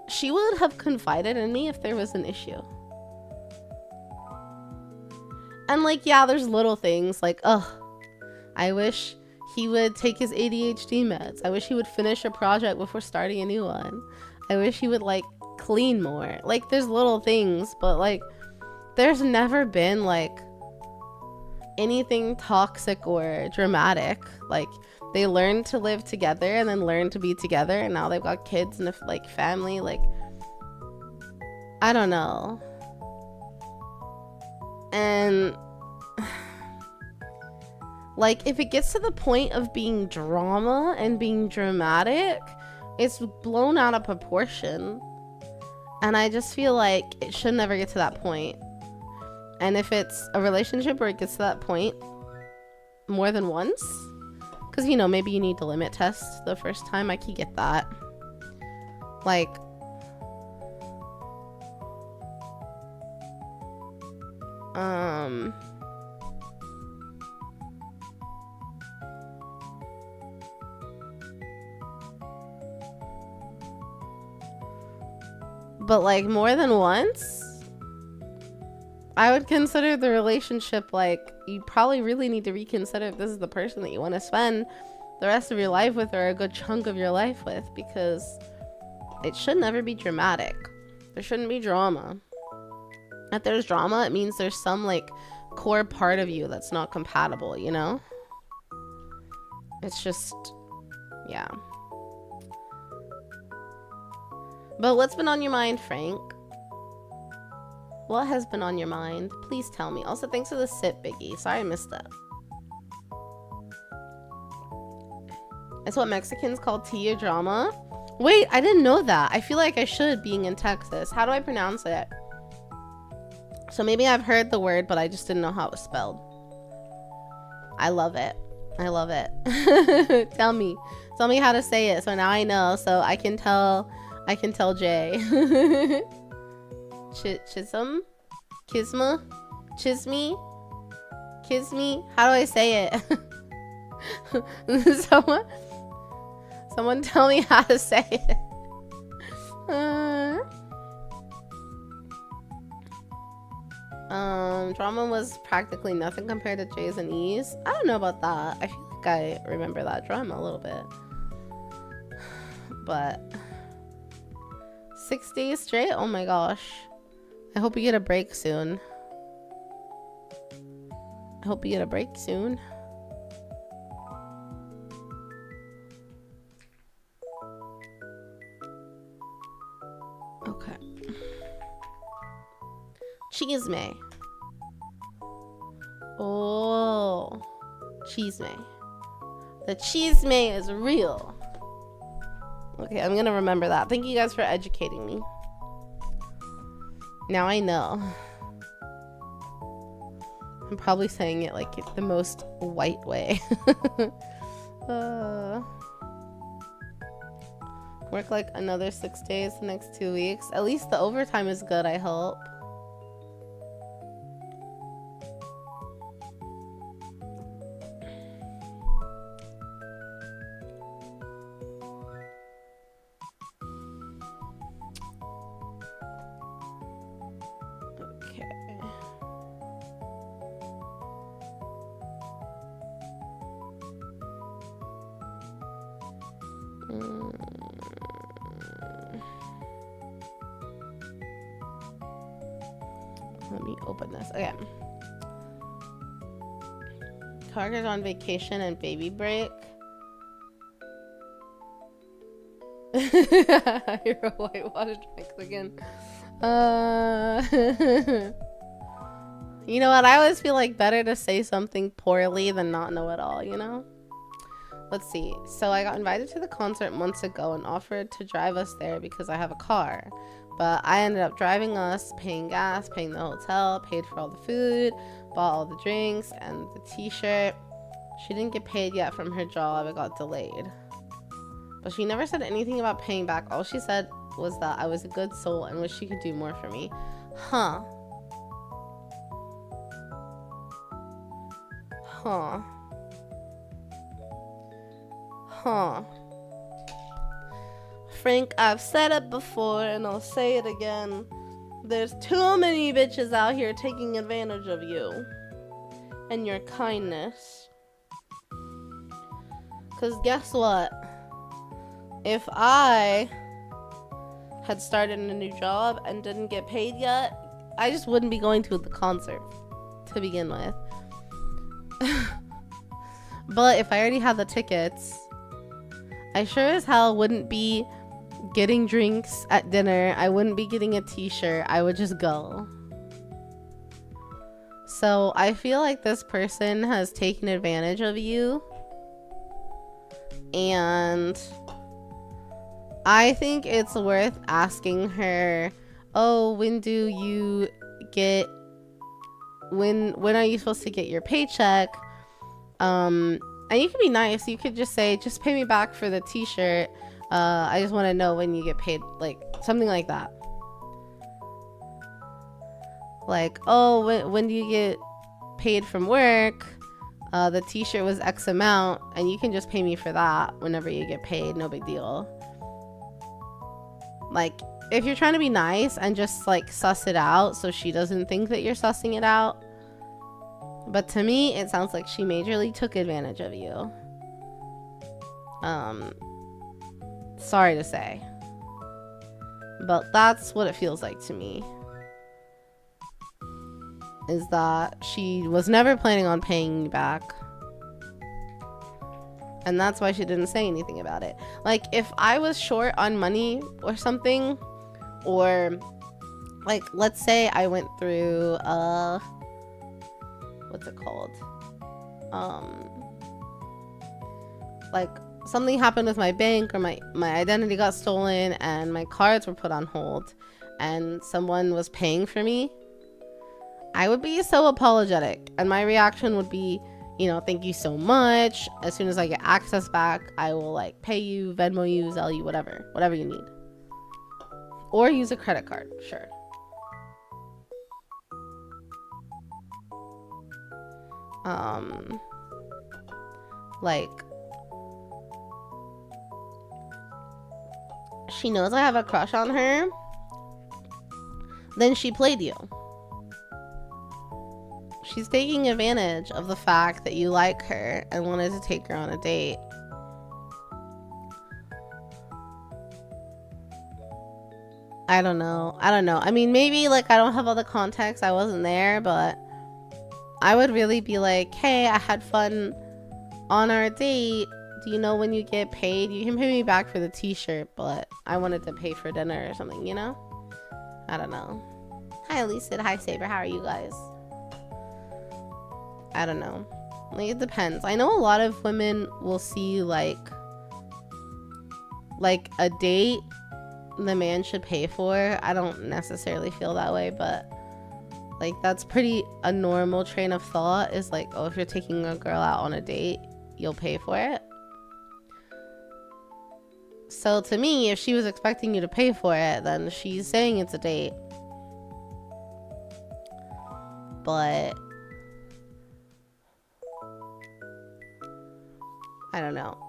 she would have confided in me if there was an issue. And like, yeah, there's little things like, ugh, I wish he would take his ADHD meds. I wish he would finish a project before starting a new one. I wish he would like clean more. Like, there's little things, but like, there's never been like anything toxic or dramatic. Like, they learned to live together and then learned to be together, and now they've got kids and a like family. Like, I don't know. And like, if it gets to the point of being drama and being dramatic, it's blown out of proportion. And I just feel like it should never get to that point. And if it's a relationship where it gets to that point more than once, because, you know, maybe you need to limit test the first time, I could get that. Like, but like more than once, I would consider the relationship like, you probably really need to reconsider if this is the person that you want to spend the rest of your life with, or a good chunk of your life with, because it should never be dramatic. There shouldn't be drama. If there's drama, it means there's some like core part of you that's not compatible, you know? It's just, yeah. But what's been on your mind, Frank? What has been on your mind? Please tell me. Also, thanks for the sip, Biggie. Sorry I missed that. It's what Mexicans call tea or drama. Wait, I didn't know that. I feel like I should, being in Texas. How do I pronounce it? So maybe I've heard the word, but I just didn't know how it was spelled. I love it. I love it. Tell me how to say it, so now I know, so I can tell Jay. Chisholm? Kisma? Chisme? Kisme? How do I say it? Someone tell me how to say it. Drama was practically nothing compared to J's and E's. I don't know about that. I feel like I remember that drama a little bit. But 6 days straight? Oh my gosh. I hope you get a break soon. Okay. Cheese me. Oh. Cheese me. The cheese me is real. Okay, I'm gonna remember that. Thank you guys for educating me. Now I know. I'm probably saying it like the most white way. Work like another 6 days the next 2 weeks. At least the overtime is good, I hope. Let me open this. Okay. Carter's on vacation and baby break. You're a whitewater drinks again. You know what? I always feel like better to say something poorly than not know it all, you know? Let's see. So I got invited to the concert months ago and offered to drive us there because I have a car. But I ended up driving us, paying gas, paying the hotel, paid for all the food, bought all the drinks and the t-shirt. She didn't get paid yet from her job. It got delayed. But she never said anything about paying back. All she said was that I was a good soul and wished she could do more for me. Huh. Frank, I've said it before and I'll say it again. There's too many bitches out here taking advantage of you. and your kindness. Because guess what? If I had started a new job and didn't get paid yet, I just wouldn't be going to the concert to begin with. But if I already had the tickets, I sure as hell wouldn't be getting drinks at dinner. I wouldn't be getting a t-shirt. I would just go. So I feel like this person has taken advantage of you. And I think it's worth asking her, oh, when are you supposed to get your paycheck? And you can be nice. You could just say, just pay me back for the t-shirt. I just want to know when you get paid, like something like that. Like, oh, when do you get paid from work? The t-shirt was X amount, and you can just pay me for that whenever you get paid. No big deal. Like, if you're trying to be nice and just like suss it out so she doesn't think that you're sussing it out. But to me, it sounds like she majorly took advantage of you. Sorry to say, but that's what it feels like to me. Is that she was never planning on paying you back. And that's why she didn't say anything about it. Like, if I was short on money or something, or like, let's say I went through, what's it called? Like, something happened with my bank, or my identity got stolen and my cards were put on hold and someone was paying for me, I would be so apologetic. And my reaction would be, you know, thank you so much. As soon as I get access back, I will like pay you, Venmo you, Zelle you, whatever you need. Or use a credit card, sure. Like, she knows I have a crush on her, then she played you. She's taking advantage of the fact that you like her and wanted to take her on a date. I don't know. I mean, maybe like I don't have all the context. I wasn't there, but I would really be like, hey, I had fun on our date. Do you know when you get paid? You can pay me back for the t-shirt, but I wanted to pay for dinner or something, you know? I don't know. Hi, Lisa. Hi, Saber. How are you guys? I don't know. Like, it depends. I know a lot of women will see like a date the man should pay for. I don't necessarily feel that way, but like that's pretty a normal train of thought, is like, oh, if you're taking a girl out on a date, you'll pay for it. So to me, if she was expecting you to pay for it, then she's saying it's a date. But I don't know.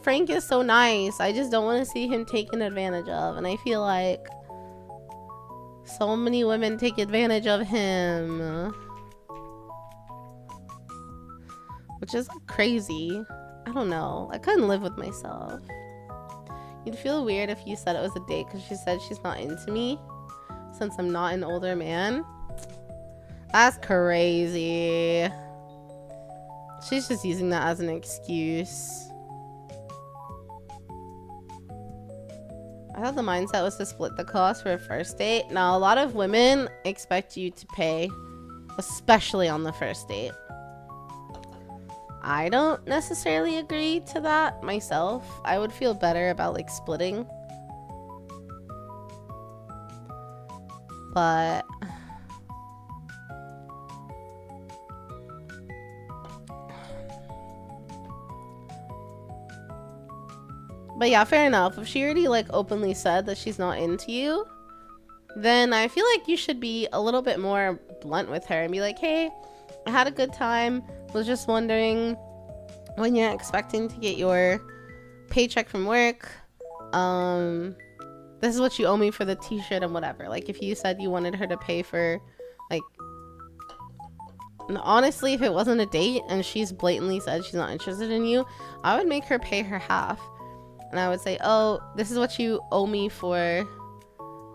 Frank is so nice. I just don't want to see him taken advantage of. And I feel like so many women take advantage of him. Which is crazy. I don't know. I couldn't live with myself. You'd feel weird if you said it was a date because she said she's not into me since I'm not an older man. That's crazy. She's just using that as an excuse. I thought the mindset was to split the cost for a first date. Now, a lot of women expect you to pay, especially on the first date. I don't necessarily agree to that myself. I would feel better about like splitting. But yeah, fair enough. If she already like openly said that she's not into you, then I feel like you should be a little bit more blunt with her and be like, hey, I had a good time. Was just wondering when you're expecting to get your paycheck from work. this is what you owe me for the t-shirt and whatever. Like, if you said you wanted her to pay for, like, honestly, if it wasn't a date and she's blatantly said she's not interested in you, I would make her pay her half. And I would say, oh, this is what you owe me for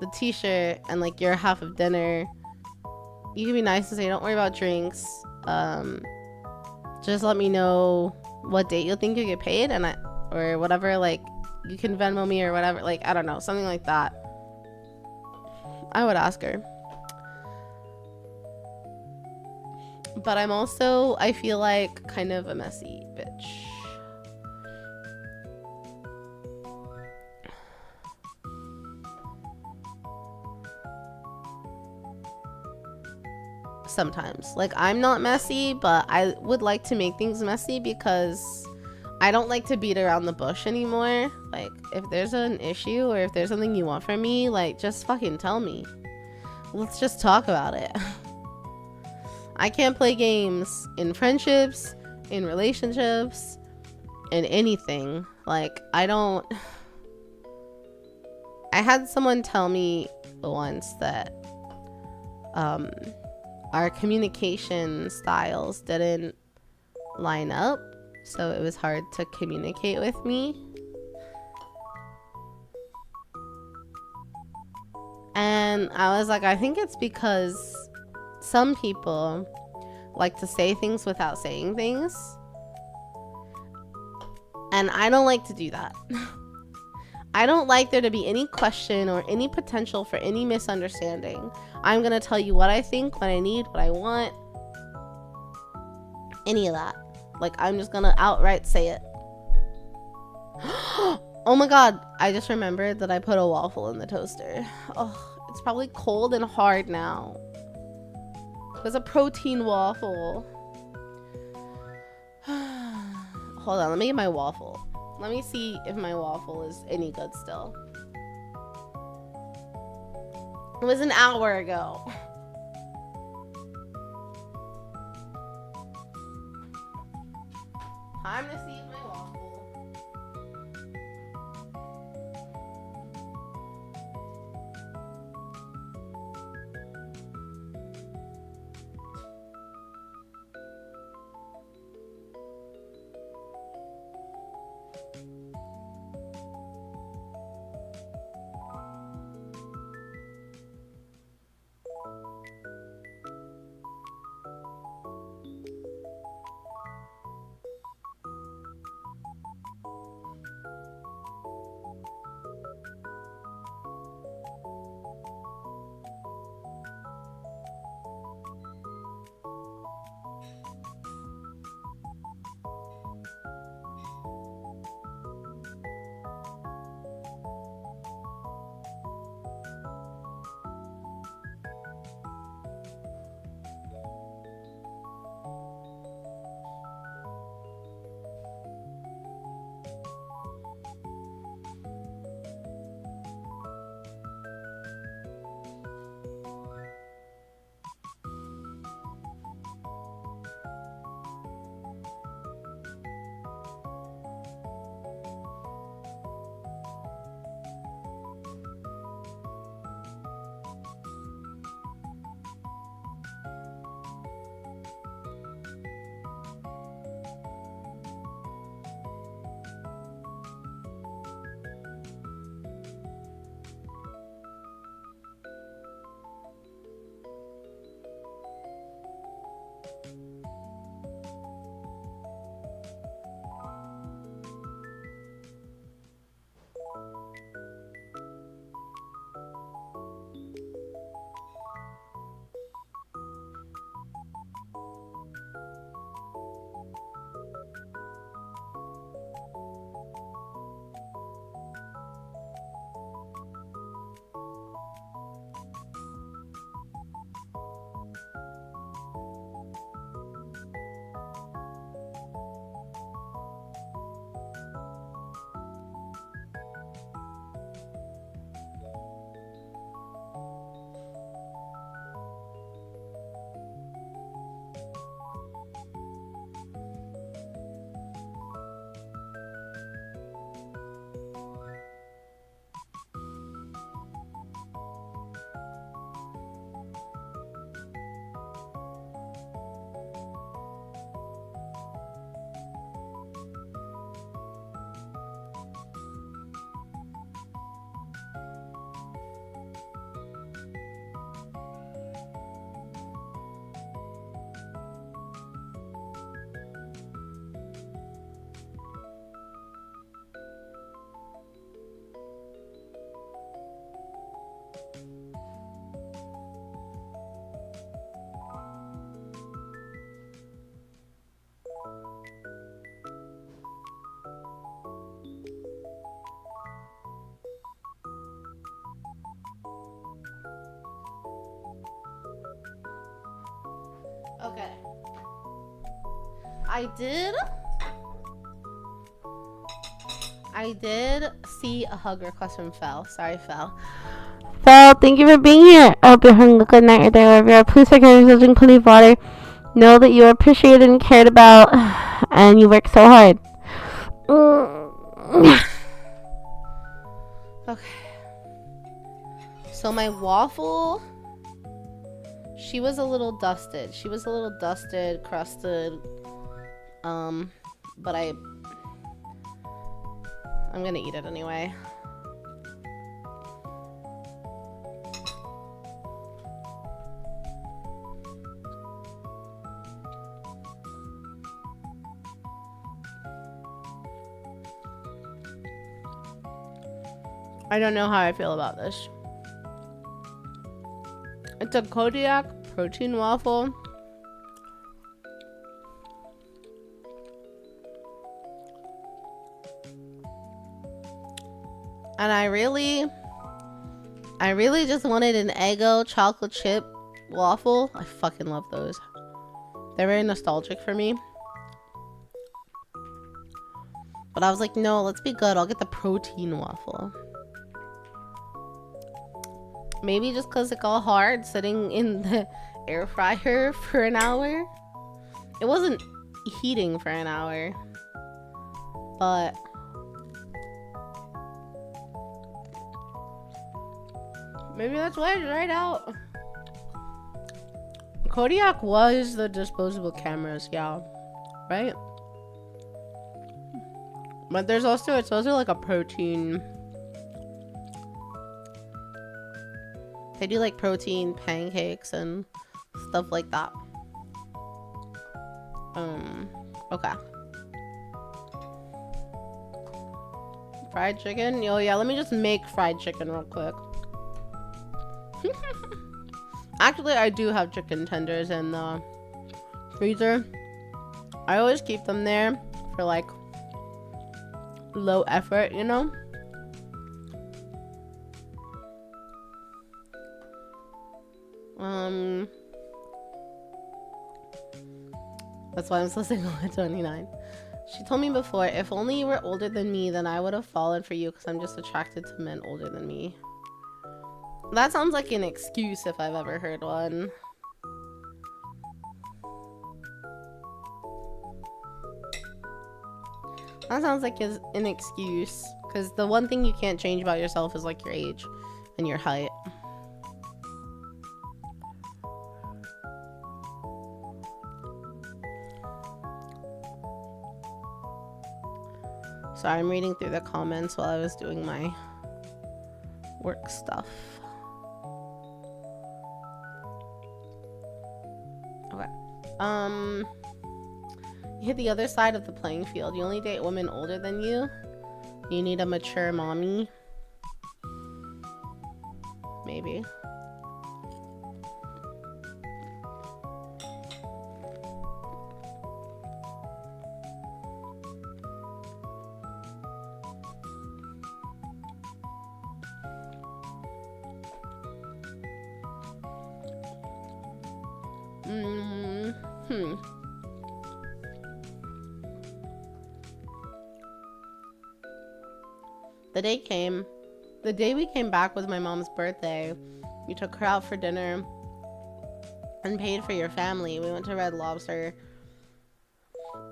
the t-shirt and, like, your half of dinner. You can be nice and say, don't worry about drinks. Just let me know what date you'll think you get paid, and or whatever, like, you can Venmo me or whatever, like, I don't know, something like that. I would ask her. But I'm also, I feel like, kind of a messy bitch. Sometimes. Like, I'm not messy, but I would like to make things messy because I don't like to beat around the bush anymore. Like, if there's an issue or if there's something you want from me, like, just fucking tell me. Let's just talk about it. I can't play games in friendships, in relationships, in anything. Like, I had someone tell me once that our communication styles didn't line up, so it was hard to communicate with me. And I was like, I think it's because some people like to say things without saying things, and I don't like to do that. I don't like there to be any question or any potential for any misunderstanding. I'm gonna tell you what I think, what I need, what I want. Any of that. Like, I'm just gonna outright say it. Oh my god, I just remembered that I put a waffle in the toaster. Oh, it's probably cold and hard now. It was a protein waffle. Hold on, let me get my waffle. Let me see if my waffle is any good still. It was an hour ago. Time to see if my waffle. Okay. I did see a hug request from Fel. Sorry, Fel. Fel, thank you for being here. I hope you're having a good night right there, wherever you are. Please take care of yourself, drink plenty of water. Know that you are appreciated and cared about, and you work so hard. Okay. So my waffle, she was a little dusted. Crusted. But I'm gonna eat it anyway. I don't know how I feel about this. It's a Kodiak protein waffle. And I really just wanted an Eggo chocolate chip waffle. I fucking love those. They're very nostalgic for me. But I was like, no, let's be good. I'll get the protein waffle. Maybe just because it got hard sitting in the air fryer for an hour. It wasn't heating for an hour. But maybe that's why I dried out. Kodiak was the disposable cameras, yeah. Right? But it's also like a protein. They do like protein pancakes and stuff like that. Okay. Fried chicken? Oh yeah, let me just make fried chicken real quick. Actually, I do have chicken tenders in the freezer. I always keep them there for like low effort, you know? That's why I'm so single at 29. She told me before, if only you were older than me, then I would have fallen for you because I'm just attracted to men older than me. That sounds like an excuse if I've ever heard one. That sounds like an excuse because the one thing you can't change about yourself is like your age and your height. Sorry, I'm reading through the comments while I was doing my work stuff. Okay. You hit the other side of the playing field. You only date women older than you. You need a mature mommy. Maybe. The day we came back was my mom's birthday. You took her out for dinner and paid for your family. We went to Red Lobster.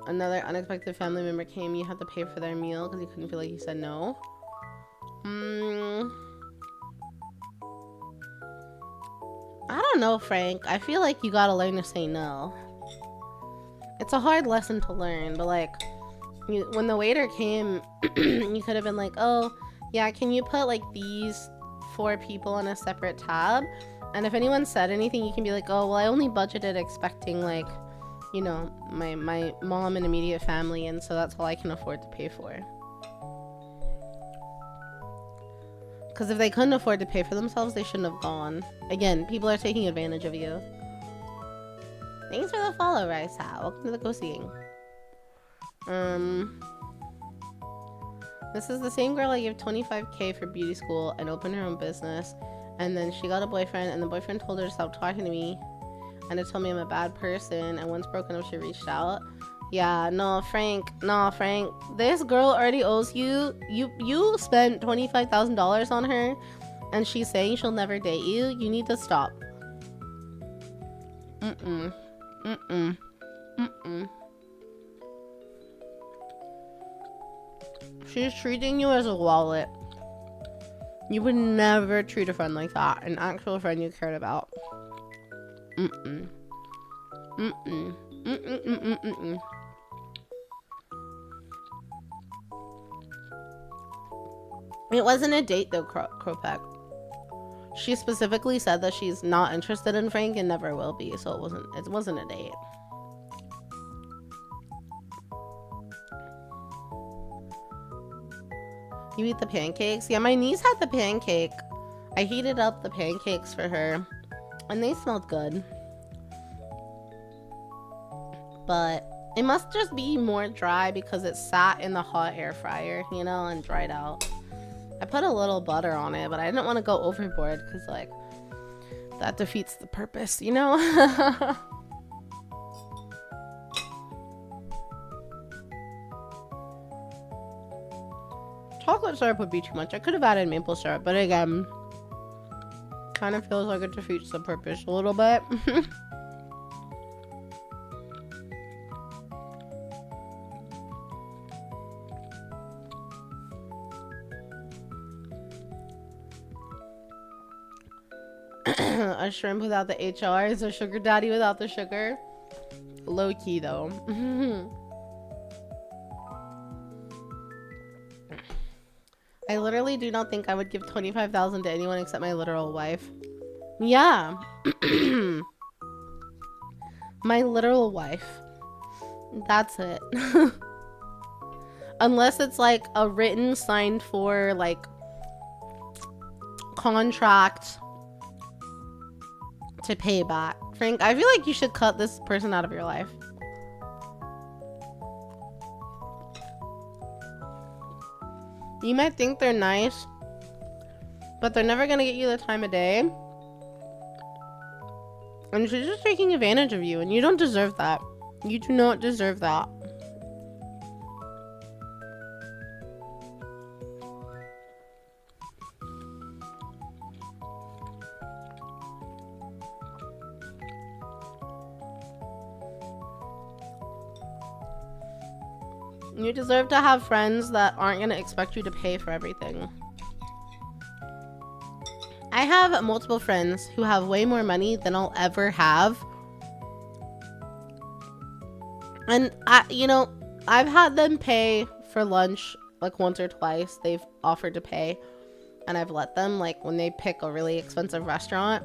Another unexpected family member came. You had to pay for their meal because you couldn't feel like you said no. I don't know, Frank. I feel like you gotta learn to say no. It's a hard lesson to learn, but like, when the waiter came, you could have been like, oh, yeah, can you put like these 4 people on a separate tab? And if anyone said anything, you can be like, oh, well, I only budgeted expecting like, you know, my mom and immediate family, and so that's all I can afford to pay for. Because if they couldn't afford to pay for themselves, they shouldn't have gone. Again, people are taking advantage of you. Thanks for the follow, Raisa. Welcome to the go-seeing. This is the same girl I gave 25k for beauty school and opened her own business. And then she got a boyfriend, and the boyfriend told her to stop talking to me. and to tell me I'm a bad person, and once broken up she reached out. Yeah, no, Frank. This girl already owes you. You spent $25,000 on her, and she's saying she'll never date you. You need to stop. She's treating you as a wallet. You would never treat a friend like that. An actual friend you cared about. It wasn't a date though, Kropek. She specifically said that she's not interested in Frank and never will be, so it wasn't a date. You eat the pancakes? Yeah, my niece had the pancake. I heated up the pancakes for her, and they smelled good. But it must just be more dry because it sat in the hot air fryer, you know, and dried out. I put a little butter on it, but I didn't want to go overboard because, like, that defeats the purpose, you know? Chocolate syrup would be too much. I could have added maple syrup, but again, kind of feels like it defeats the purpose a little bit. A shrimp without the HR is a sugar daddy without the sugar. Low key though. I literally do not think I would give $25,000 to anyone except my literal wife. Yeah. My literal wife. That's it. Unless it's like a written signed for like contract to pay back. Frank, I feel like you should cut this person out of your life. You might think they're nice, but they're never gonna get you the time of day. And she's just taking advantage of you, and you don't deserve that. You do not deserve that. You deserve to have friends that aren't gonna expect you to pay for everything. I have multiple friends who have way more money than I'll ever have. And I've had them pay for lunch like once or twice. They've offered to pay, and I've let them, like when they pick a really expensive restaurant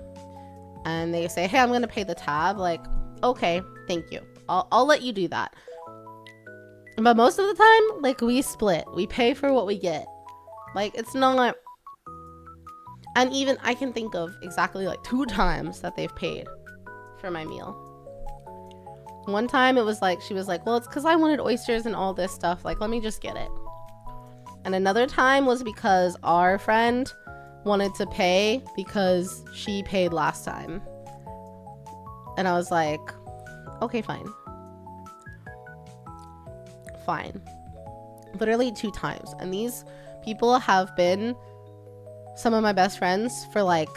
and they say, hey, I'm gonna pay the tab, like, okay, thank you. I'll let you do that. But most of the time, like, we split. We pay for what we get. Like, it's not... And even I can think of exactly like 2 times that they've paid for my meal. One time it was like, she was like, well, it's because I wanted oysters and all this stuff. Like, let me just get it. And another time was because our friend wanted to pay because she paid last time. And I was like, okay, fine. Fine. Literally 2 times. And these people have been some of my best friends for like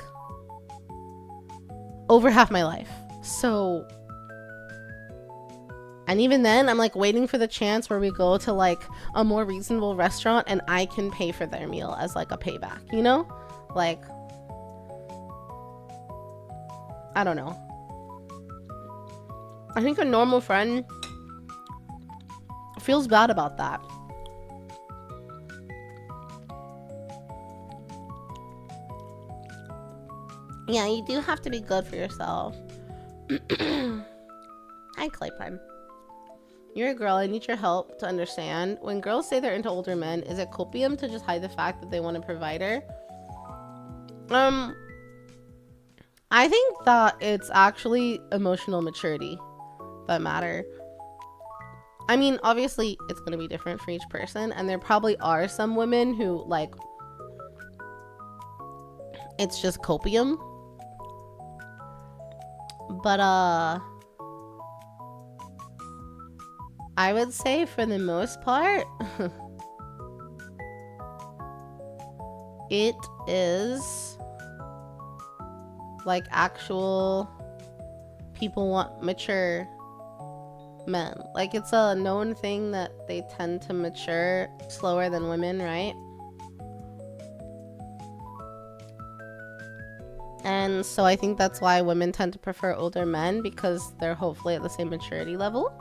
over half my life. So, and even then I'm like waiting for the chance where we go to like a more reasonable restaurant and I can pay for their meal as like a payback, you know? Like, I don't know. I think a normal friend feels bad about that. Yeah, you do have to be good for yourself. Hi, Claypine. You're a girl. I need your help to understand. When girls say they're into older men, is it copium to just hide the fact that they want a provider? I think that it's actually emotional maturity that matter. I mean, obviously, it's going to be different for each person, and there probably are some women who, like, it's just copium. But I would say for the most part, it is like actual people want mature men. Like, it's a known thing that they tend to mature slower than women, right? And so I think that's why women tend to prefer older men, because they're hopefully at the same maturity level.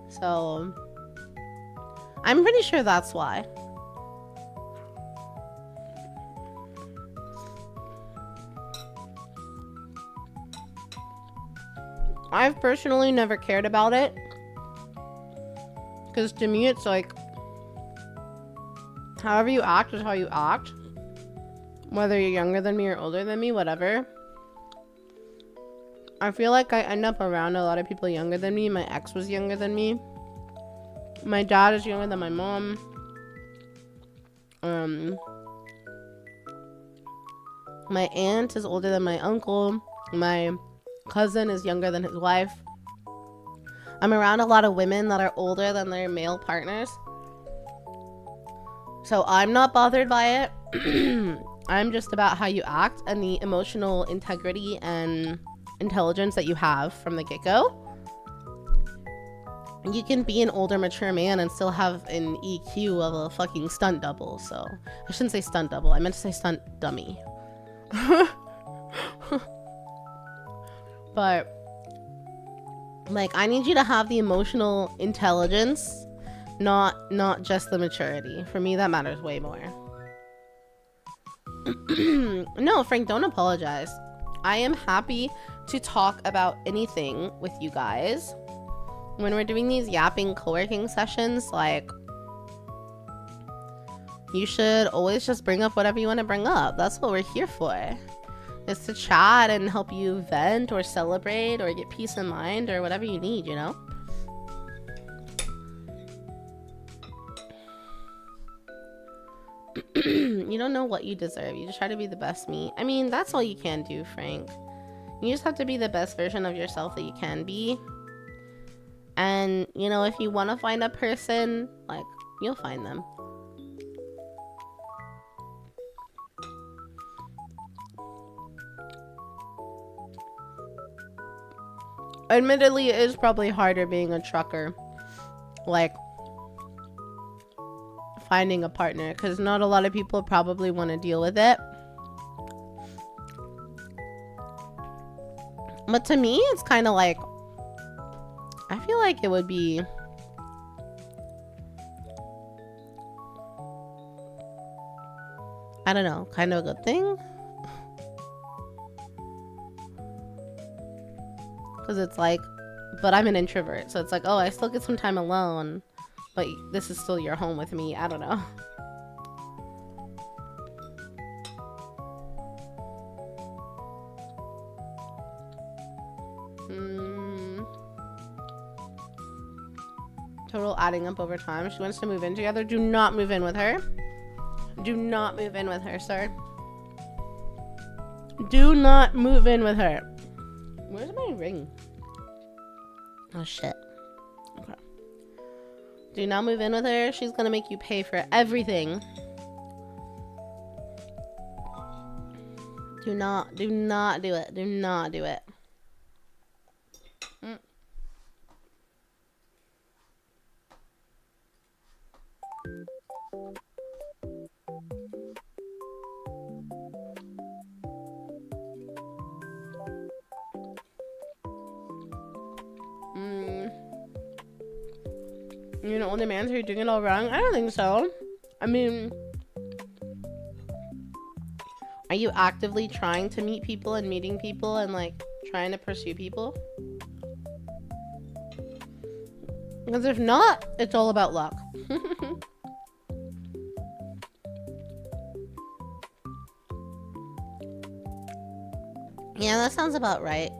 So I'm pretty sure that's why. I've personally never cared about it, because to me it's like, however you act is how you act. Whether you're younger than me or older than me, whatever. I feel like I end up around a lot of people younger than me. My ex was younger than me. My dad is younger than my mom. My aunt is older than my uncle. My cousin is younger than his wife. I'm around a lot of women that are older than their male partners. So I'm not bothered by it. I'm just about how you act and the emotional integrity and intelligence that you have from the get-go. You can be an older, mature man and still have an EQ of a fucking stunt double. So I shouldn't say stunt double. I meant to say stunt dummy. But like, I need you to have the emotional intelligence, not just the maturity. For me, that matters way more. No, Frank, don't apologize. I am happy to talk about anything with you guys. When we're doing these yapping co-working sessions, like, you should always just bring up whatever you want to bring up. That's what we're here for. Is to chat and help you vent or celebrate or get peace of mind or whatever you need, you know? You don't know what you deserve. You just try to be the best me. I mean, that's all you can do, Frank. You just have to be the best version of yourself that you can be. And, you know, if you want to find a person, like, you'll find them. Admittedly, it is probably harder being a trucker. Like, finding a partner, because not a lot of people probably want to deal with it. But to me, it's kind of like, I feel like it would be I don't know, kind of a good thing, because it's like, but I'm an introvert, so it's like, oh, I still get some time alone, but this is still your home with me. I don't know. Total adding up over time. She wants to move in together. Do not move in with her. Do not move in with her, sir. Do not move in with her. Where's my ring? Oh, shit. Okay. Do not move in with her. She's gonna make you pay for everything. Do not do it. Do not do it. You know, older man, so you're doing it all wrong? I don't think so. I mean, are you actively trying to meet people and meeting people and like trying to pursue people? Because if not, it's all about luck. Yeah, that sounds about right,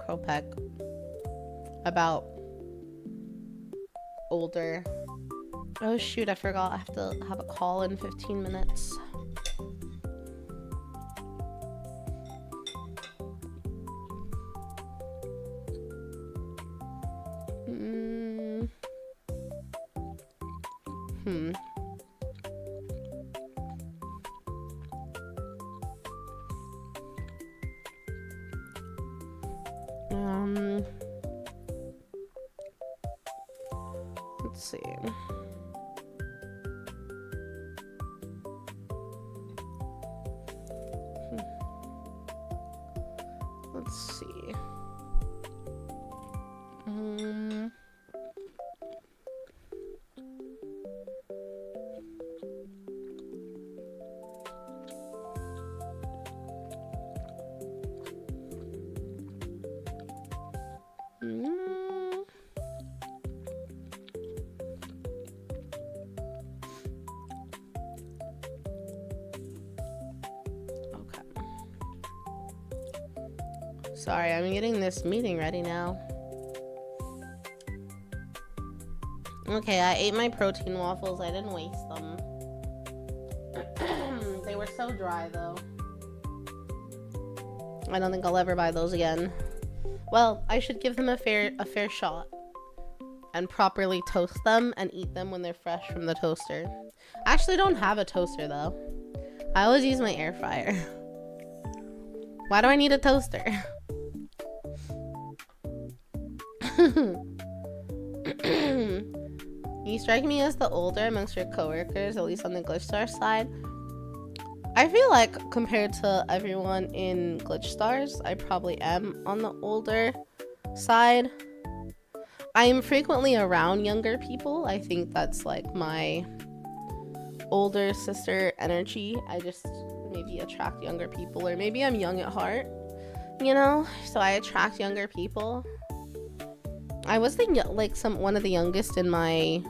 Kropek. About older. Oh shoot, I forgot I have to have a call in 15 minutes. Let's see. Let's see. Sorry, I'm getting this meeting ready now. Okay, I ate my protein waffles. I didn't waste them. They were so dry, though. I don't think I'll ever buy those again. Well, I should give them a fair shot and properly toast them and eat them when they're fresh from the toaster. I actually don't have a toaster, though. I always use my air fryer. Why do I need a toaster? You strike me as the older amongst your coworkers, at least on the Glitch Star side. I feel like compared to everyone in Glitch Stars, I probably am on the older side. I am frequently around younger people. I think that's like my older sister energy. I just maybe attract younger people, or maybe I'm young at heart, you know, so I attract younger people. I was one of the youngest in my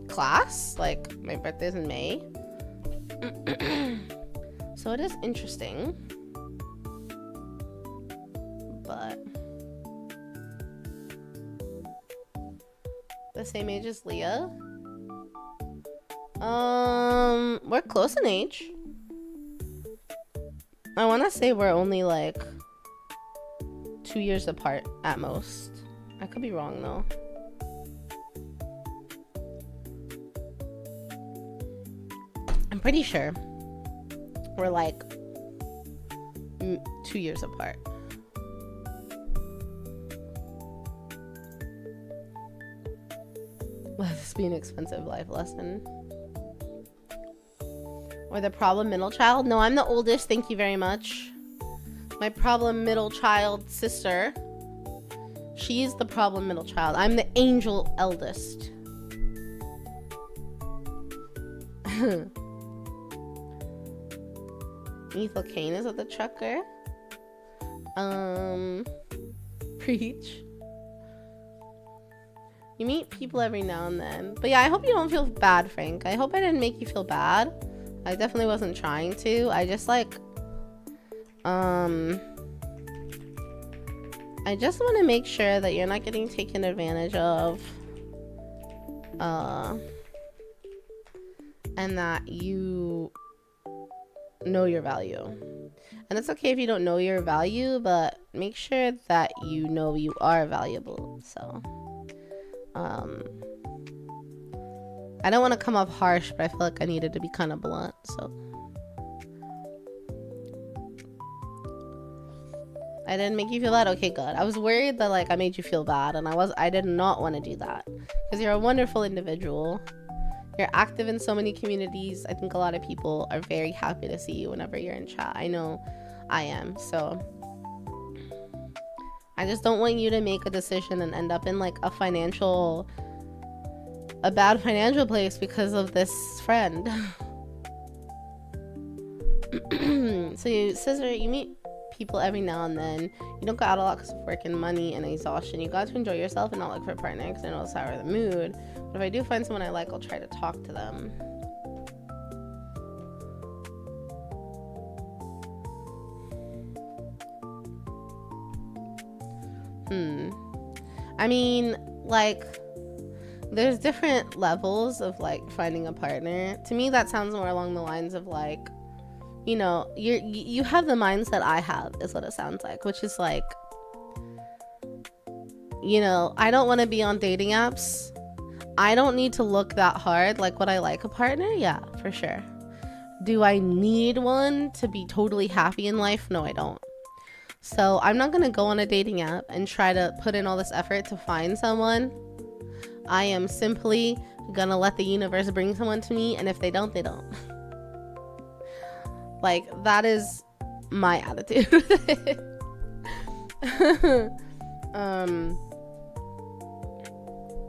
class. Like, my birthday's in May. So it is interesting. But the same age as Leah. We're close in age. I want to say we're only like 2 years apart at most. I could be wrong though. I'm pretty sure we're like 2 years apart. Let this be an expensive life lesson. Or the problem middle child? No, I'm the oldest, thank you very much. My problem middle child sister. She's the problem middle child. I'm the angel eldest. Ethel Kane is at the trucker. Preach. You meet people every now and then. But yeah, I hope you don't feel bad, Frank. I hope I didn't make you feel bad. I definitely wasn't trying to. I just like... I just want to make sure that you're not getting taken advantage of. And that you know your value. And it's okay if you don't know your value, but make sure that you know you are valuable. So, I don't want to come off harsh, but I feel like I needed to be kind of blunt, so. I didn't make you feel bad? Okay, good. I was worried that like I made you feel bad, and I did not want to do that. Because you're a wonderful individual. You're active in so many communities. I think a lot of people are very happy to see you whenever you're in chat. I know I am. So I just don't want you to make a decision and end up in like a bad financial place because of this friend. So you meet people every now and then. You don't go out a lot because of work and money and exhaustion. You got to enjoy yourself and not look for a partner because I know it's sour the mood. But if I do find someone I like, I'll try to talk to them. I mean, like, there's different levels of like finding a partner. To me, that sounds more along the lines of like, you know, you have the mindset I have, is what it sounds like, which is like, you know, I don't want to be on dating apps. I don't need to look that hard. Like, would I like a partner? Yeah, for sure. Do I need one to be totally happy in life? No, I don't. So I'm not gonna go on a dating app and try to put in all this effort to find someone. I am simply gonna let the universe bring someone to me, and if they don't, they don't. Like, that is my attitude.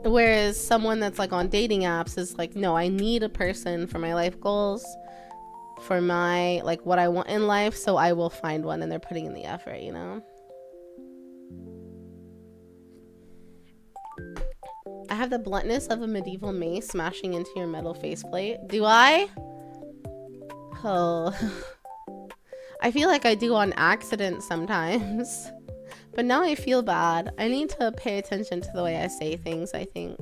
Whereas someone that's like on dating apps is like, no, I need a person for my life goals, for my like what I want in life, so I will find one, and they're putting in the effort, you know. I have the bluntness of a medieval mace smashing into your metal faceplate. Do I? Oh. I feel like I do on accident sometimes. But now I feel bad. I need to pay attention to the way I say things, I think.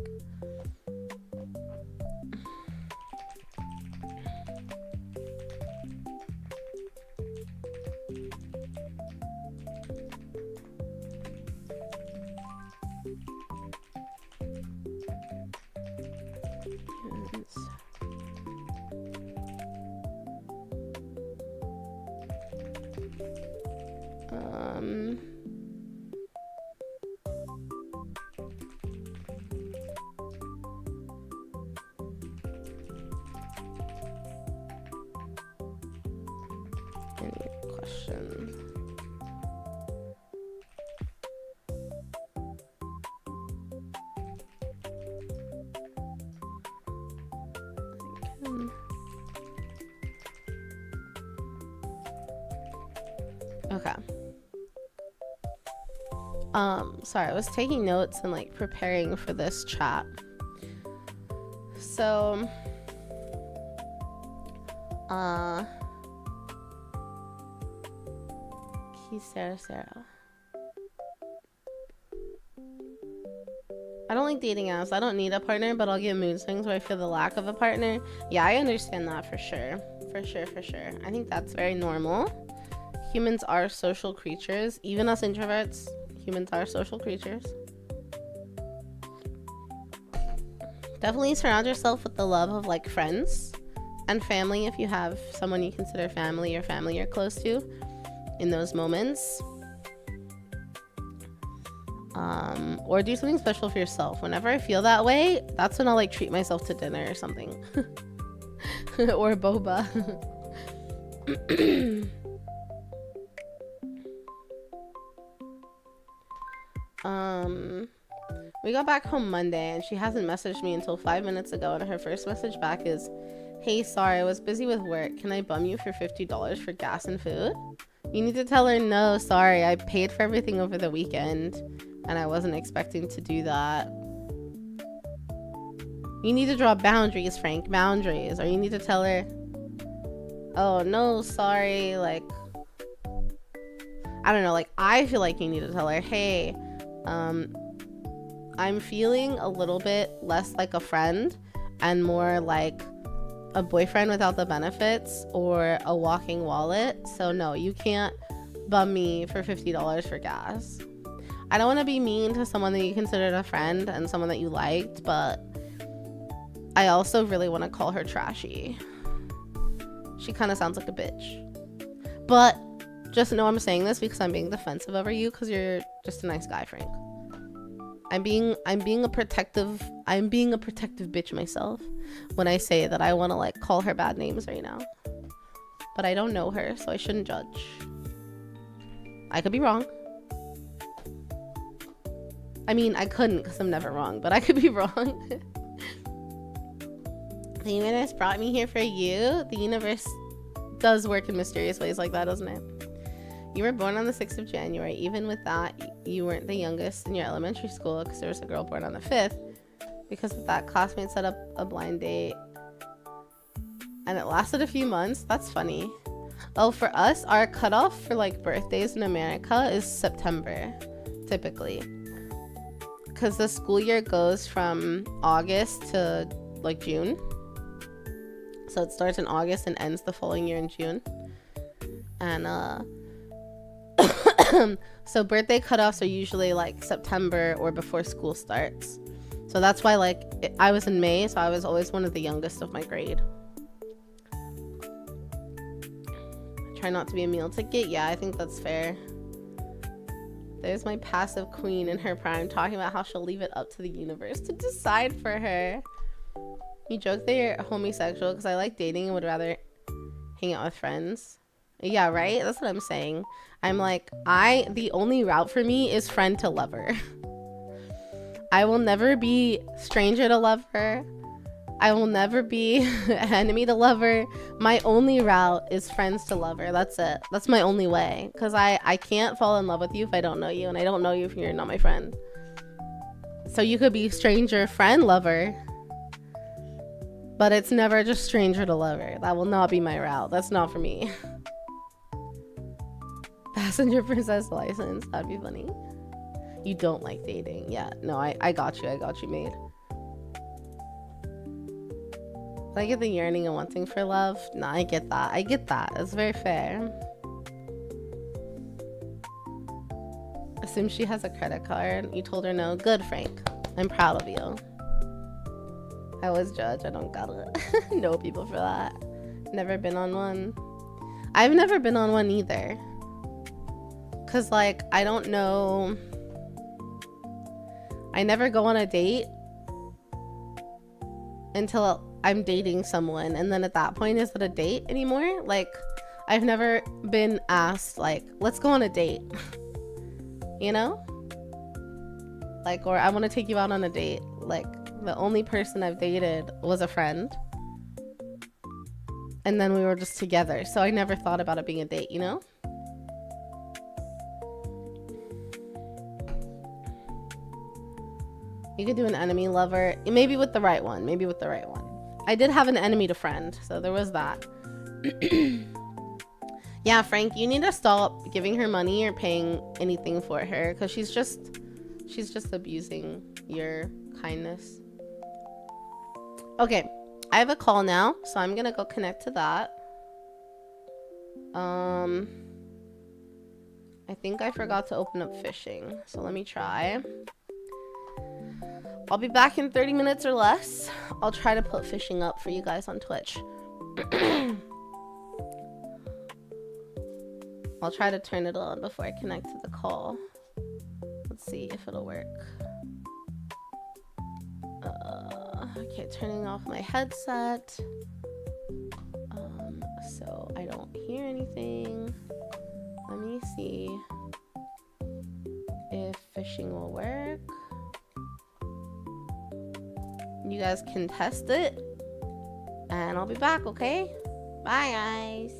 Any questions? Okay. Sorry, I was taking notes and like preparing for this chat. So, Sarah. I don't like dating apps. I don't need a partner, but I'll get mood swings where I feel the lack of a partner. Yeah, I understand that for sure. For sure. I think that's very normal. Humans are social creatures. Even us introverts, humans are social creatures. Definitely surround yourself with the love of like friends and family if you have someone you consider family or family you're close to in those moments. Or do something special for yourself. Whenever I feel that way, that's when I'll like treat myself to dinner or something. Or boba. We got back home Monday and she hasn't messaged me until 5 minutes ago, and her first message back is, "Hey, sorry, I was busy with work. Can I bum you for $50 for gas and food?" You need to tell her, no, sorry, I paid for everything over the weekend and I wasn't expecting to do that. You need to draw boundaries, Frank, boundaries. Or you need to tell her, oh, no, sorry, like, I don't know, like, I feel like you need to tell her, hey, I'm feeling a little bit less like a friend and more like a boyfriend without the benefits or a walking wallet. So no, you can't bum me for $50 for gas. I don't want to be mean to someone that you considered a friend and someone that you liked, but I also really want to call her trashy. She kind of sounds like a bitch. But just know I'm saying this because I'm being defensive over you because you're just a nice guy, Frank. I'm being a protective bitch myself when I say that I want to like call her bad names right now. But I don't know her, so I shouldn't judge. I could be wrong. I mean, I couldn't because I'm never wrong, but I could be wrong. The universe brought me here for you. The universe does work in mysterious ways like that, doesn't it? You were born on the 6th of January. Even with that, you weren't the youngest in your elementary school because there was a girl born on the 5th. Because of that, classmates set up a blind date. And it lasted a few months. That's funny. Oh, for us, our cutoff for like birthdays in America is September, typically. Because the school year goes from August to like June. So it starts in August and ends the following year in June. And so birthday cutoffs are usually like September or before school starts. So that's why like I was in May, so I was always one of the youngest of my grade. Try not to be a meal ticket. Yeah, I think that's fair. There's my passive queen in her prime talking about how she'll leave it up to the universe to decide for her. You joke that you're homosexual because I like dating and would rather hang out with friends. Yeah, right? That's what I'm saying. I'm like, the only route for me is friend to lover. I will never be stranger to lover. I will never be enemy to lover. My only route is friends to lover. That's it. That's my only way. Because I can't fall in love with you if I don't know you. And I don't know you if you're not my friend. So you could be stranger, friend, lover. But it's never just stranger to lover. That will not be my route. That's not for me. Passenger princess license. That'd be funny. You don't like dating. Yeah. No, I got you. I got you made. I get the yearning and wanting for love. No, I get that. I get that. It's very fair. Assume she has a credit card. You told her no. Good, Frank. I'm proud of you. I was judged. I don't gotta know people for that. Never been on one. I've never been on one either. Cause like, I don't know. I never go on a date until I'm dating someone, and then at that point, is it a date anymore? Like, I've never been asked like, let's go on a date. You know? Like, or I want to take you out on a date. Like, the only person I've dated was a friend, and then we were just together, so I never thought about it being a date, you know? You could do an enemy lover, maybe with the right one. Maybe with the right one. I did have an enemy to friend, so there was that. Yeah, Frank, you need to stop giving her money or paying anything for her, because she's just abusing your kindness. Okay, I have a call now, so I'm gonna go connect to that. I think I forgot to open up fishing, so let me try. I'll be back in 30 minutes or less. I'll try to put fishing up for you guys on Twitch. I'll try to turn it on before I connect to the call. Let's see if it'll work. Okay, turning off my headset. So I don't hear anything. Let me see if fishing will work. You guys can test it, and I'll be back, okay? Bye, guys.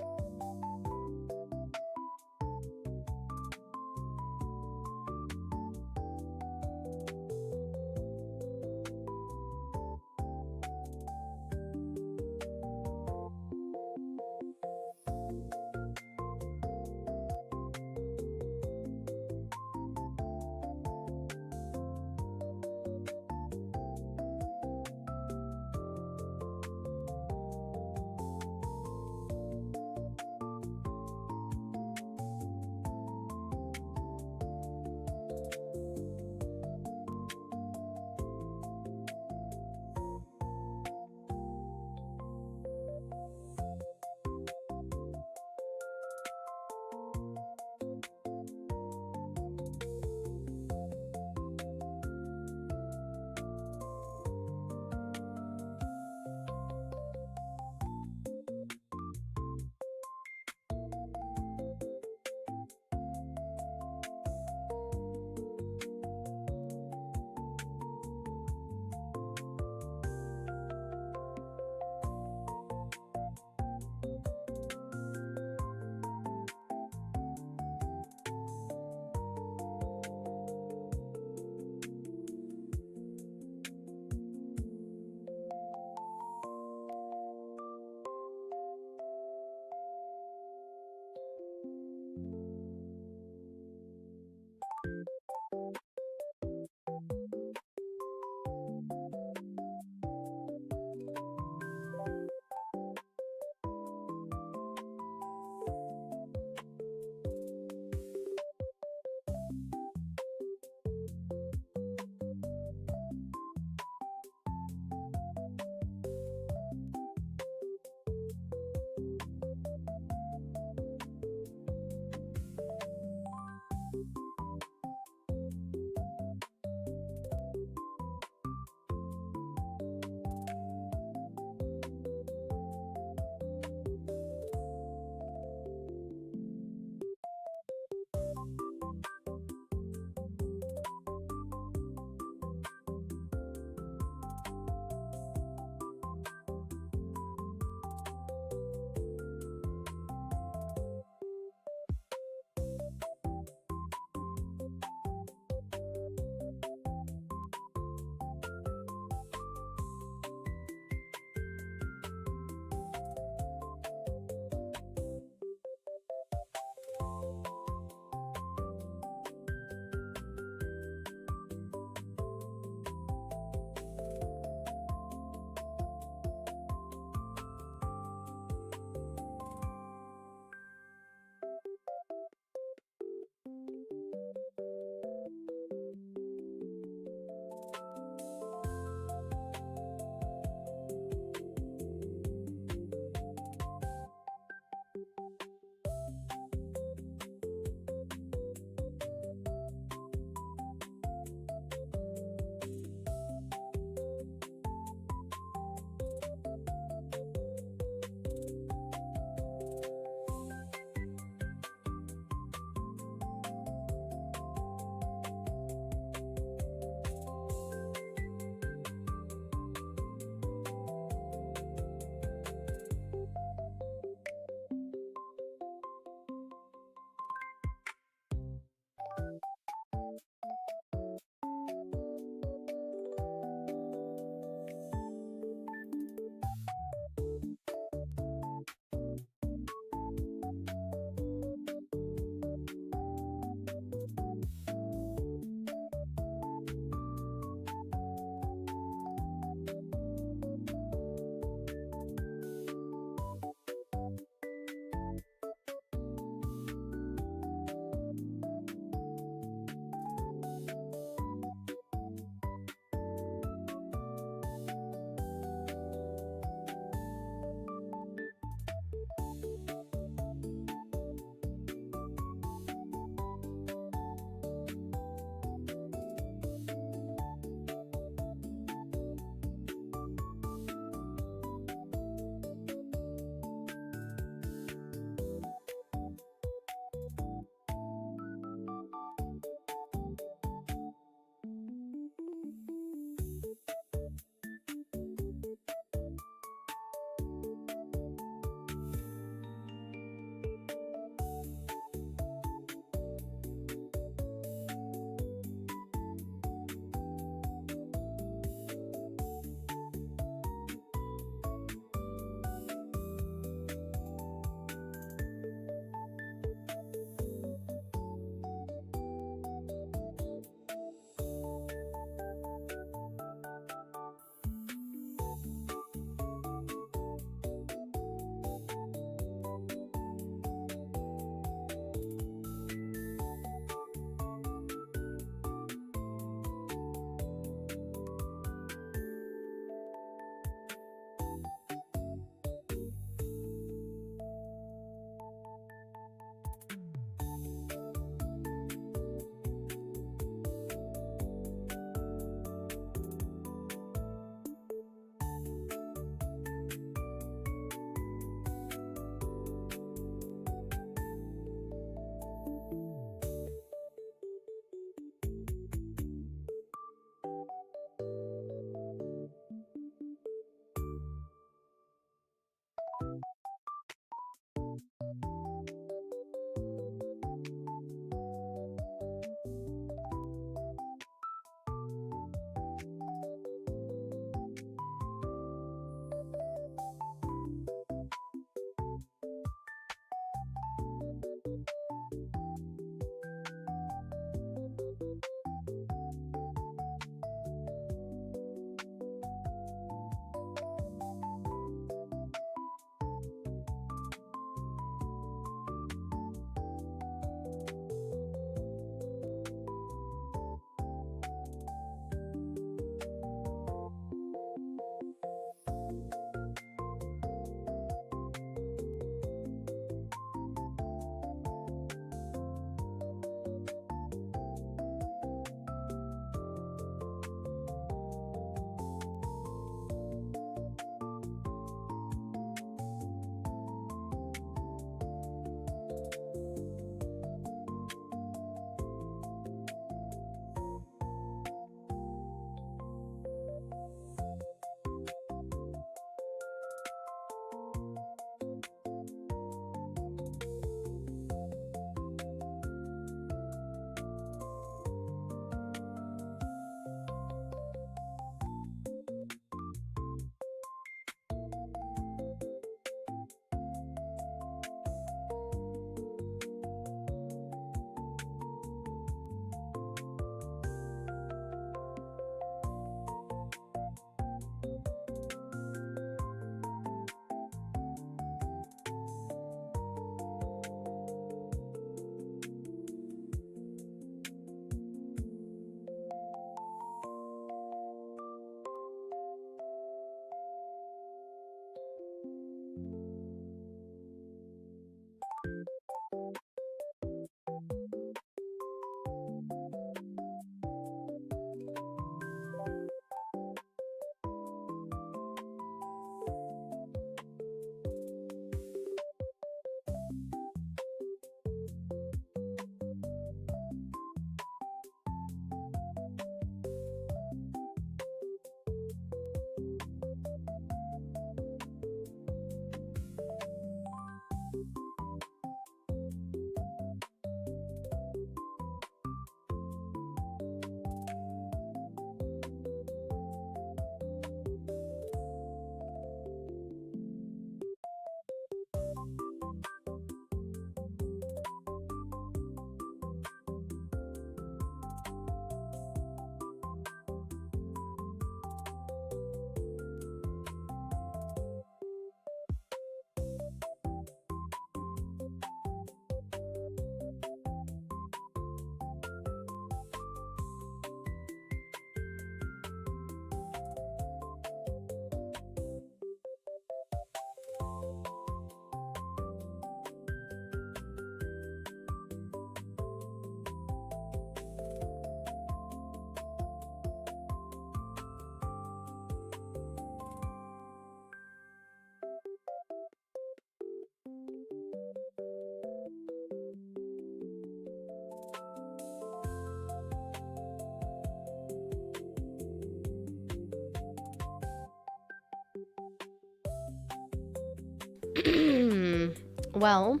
Well,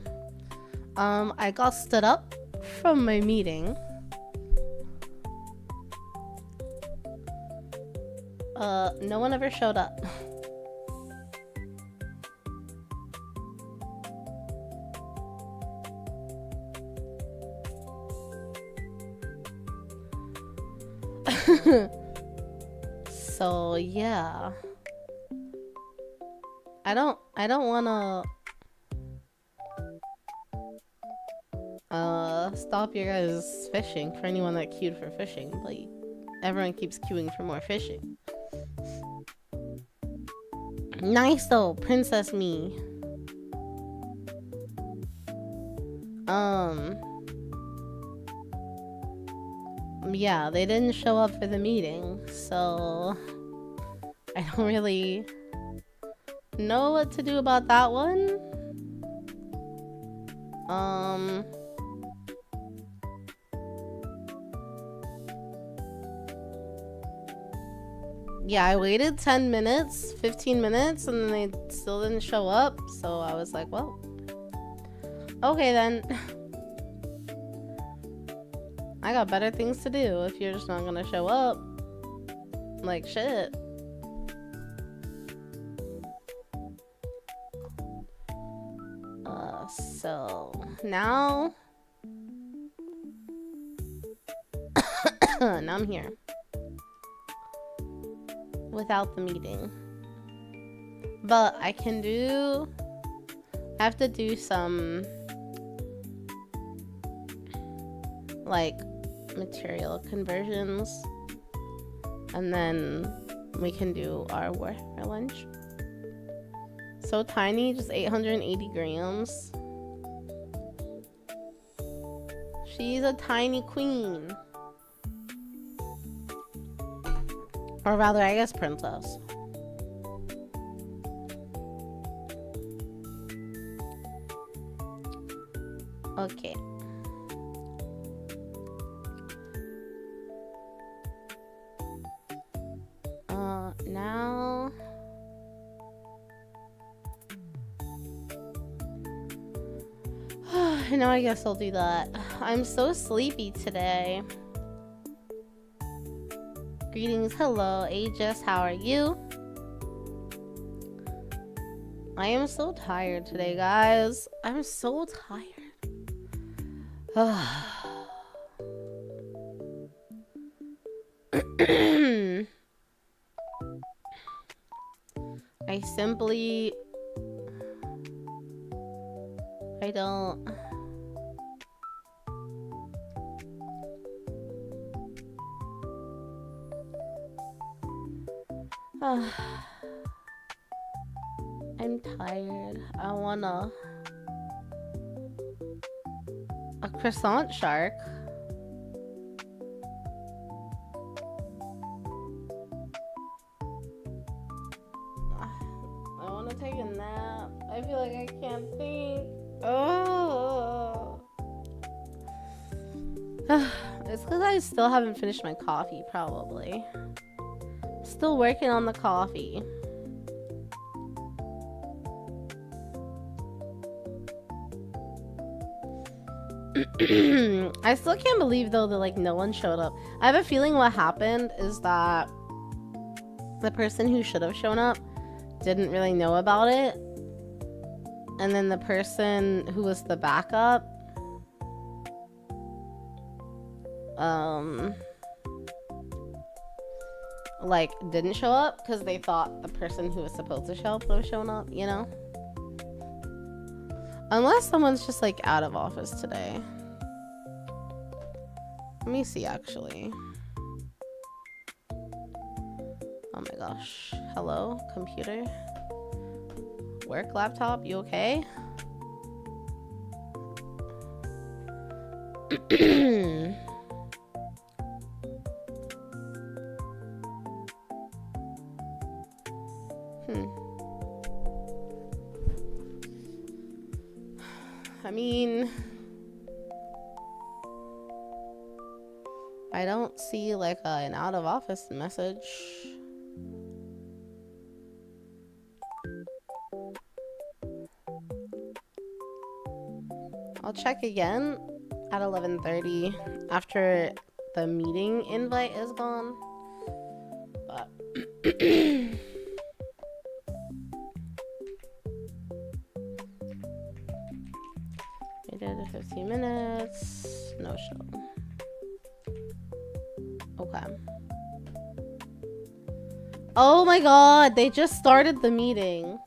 I got stood up from my meeting. No one ever showed up. So yeah, I don't wanna stop your guys fishing for anyone that queued for fishing. Like, everyone keeps queuing for more fishing. Nice though, princess me. Yeah, they didn't show up for the meeting, so I don't really know what to do about that one. Yeah, I waited 10 minutes, 15 minutes, and then they still didn't show up, so I was like, well, okay then. I got better things to do if you're just not gonna show up. Like, shit. So now now I'm here without the meeting, but I have to do some like material conversions, and then we can do our lunch. So tiny, just 880 grams. She's a tiny queen. Or rather, I guess princess. Okay. Now now I guess I'll do that. I'm so sleepy today. Greetings, hello, Aegis, how are you? I am so tired today, guys. I'm so tired. I don't. I'm tired. I want a croissant shark. I want to take a nap. I feel like I can't think. Oh. It's because I still haven't finished my coffee, probably. Still working on the coffee. I still can't believe though that like no one showed up. I have a feeling what happened is that the person who should have shown up didn't really know about it, and then the person who was the backup like didn't show up because they thought the person who was supposed to show up would have shown up, you know? Unless someone's just like out of office today. Let me see actually. Oh my gosh. Hello, computer. Work laptop, you okay? I mean, I don't see like an out of office message. I'll check again at 11:30 after the meeting invite is gone. But we did 15 minutes. No show. Okay. Oh my god, they just started the meeting.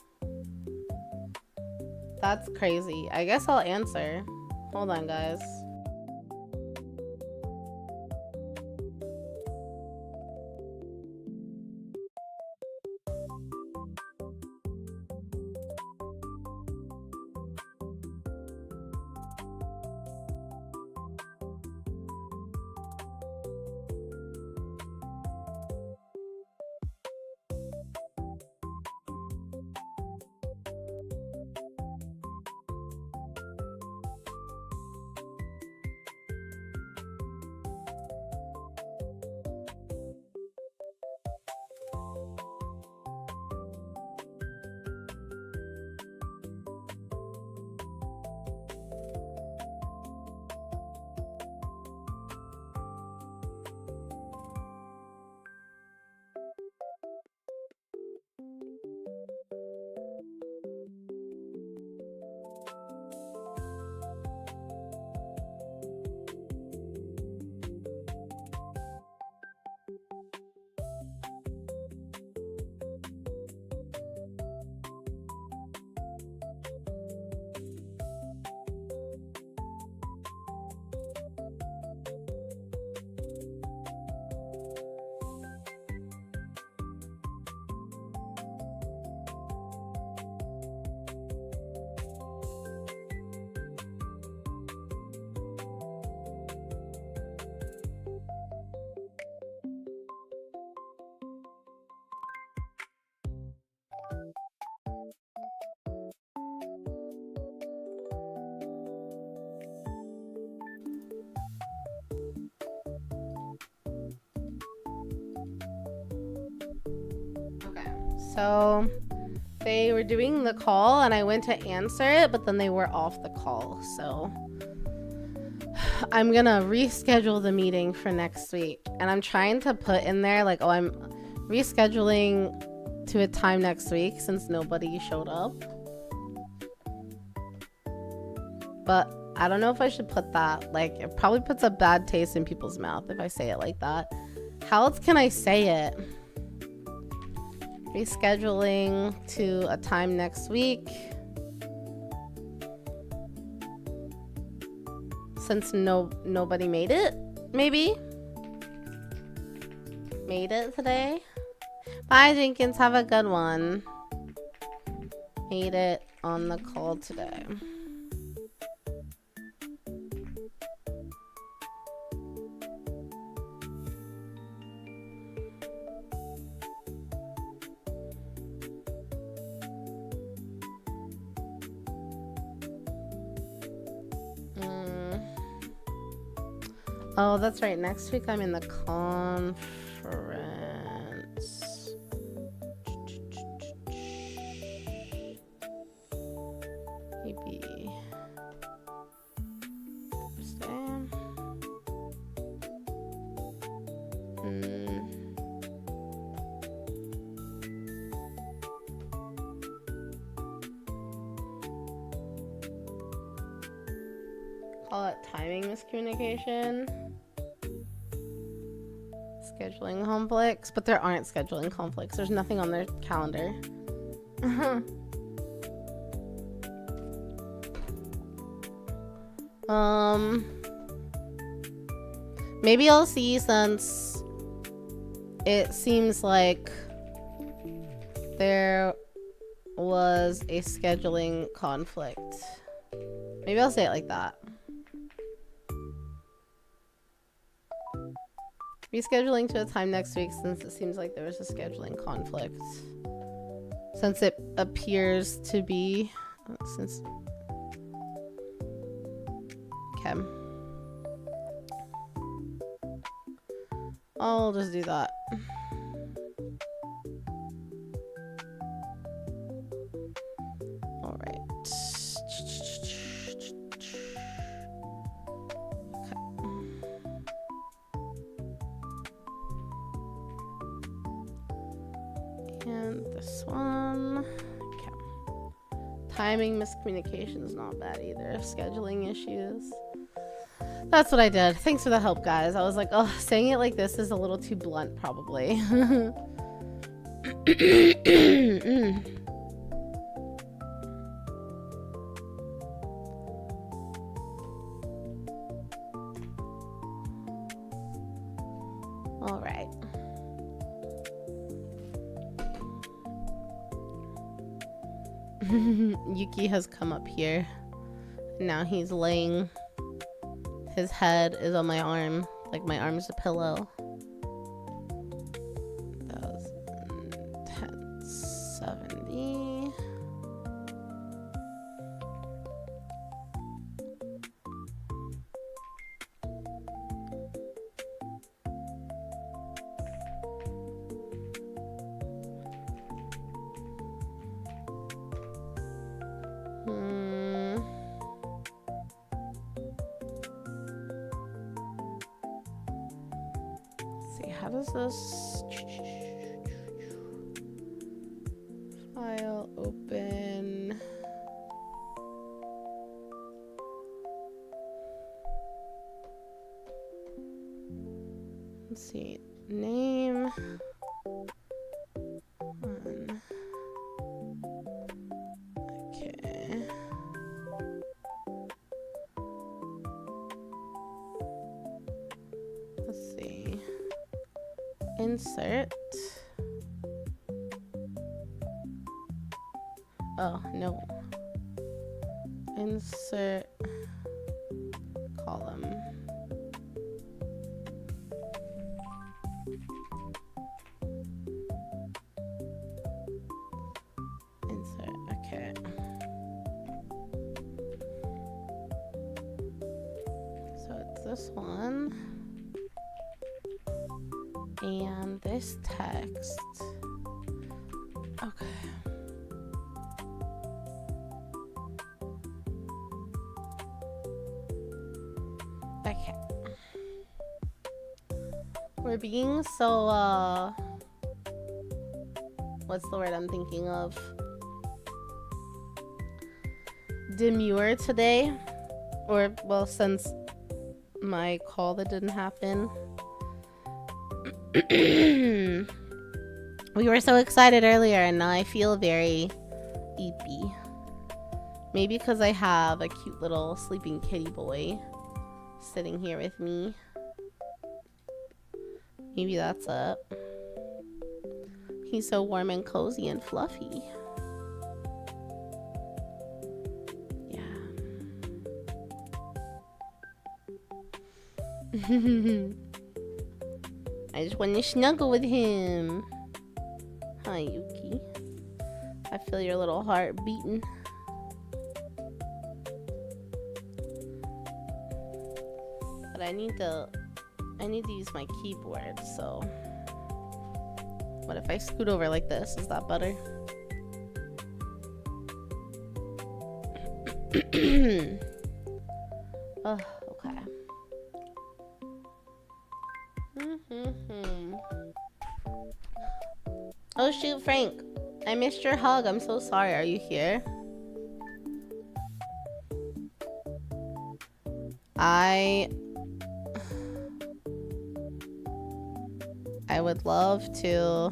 That's crazy. I guess I'll answer. Hold on, guys. So they were doing the call and I went to answer it, but then they were off the call. So I'm gonna reschedule the meeting for next week. And I'm trying to put in there like, oh, I'm rescheduling to a time next week since nobody showed up. But I don't know if I should put that. Like, it probably puts a bad taste in people's mouth if I say it like that. How else can I say it? Rescheduling to a time next week. Since nobody made it, maybe. Made it today. Bye, Jenkins. Have a good one. Made it on the call today. Oh, that's right. Next week I'm in the conference. Maybe Thursday. Call it timing miscommunication. Scheduling conflicts, but there aren't scheduling conflicts. There's nothing on their calendar. Maybe I'll see, since it seems like there was a scheduling conflict. Maybe I'll say it like that. Rescheduling to a time next week since it seems like there was a scheduling conflict. Since it appears to be... Okay. I'll just do that. Alright. And this one. Okay. Timing miscommunication is not bad either. Scheduling issues. That's what I did. Thanks for the help, guys. I was like, oh, saying it like this is a little too blunt, probably. All right. Yuki has come up here. Now he's laying. His head is on my arm. Like my arm's a pillow. 1070. How does this file open? Let's see. Name. One. Okay. Let's see. Insert. Oh, no. Insert column. Insert, okay. So it's this one. And this text. Okay. Okay. We're being so, what's the word I'm thinking of? Demure today. Or, well, since my call that didn't happen. We were so excited earlier and now I feel very eepy. Maybe because I have a cute little sleeping kitty boy sitting here with me. Maybe that's it. He's so warm and cozy and fluffy. Yeah. I just want to snuggle with him. Hi, Yuki. I feel your little heart beating. But I need to use my keyboard, so what if I scoot over like this? Is that better? Oh, okay. Oh shoot, Frank, I missed your hug. I'm so sorry. Are you here? I would love to.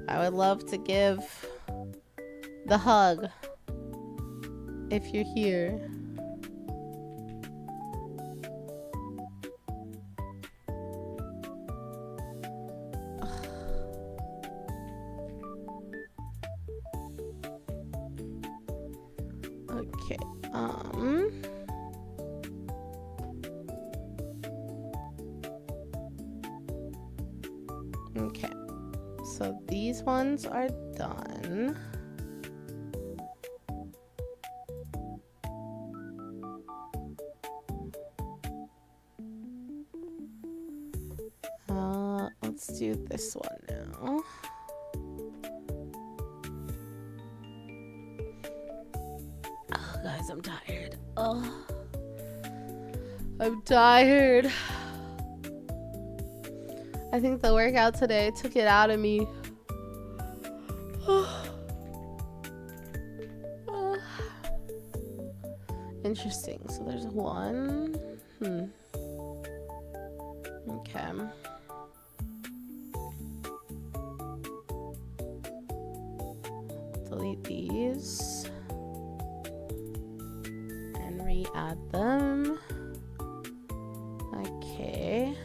I would love to give the hug if you're here. Okay, okay, so these ones are done. Let's do this one now. Oh, guys, I'm tired. Oh. I'm tired. I think the workout today took it out of me. Interesting. So there's one. Okay. Delete these and re-add them. Okay.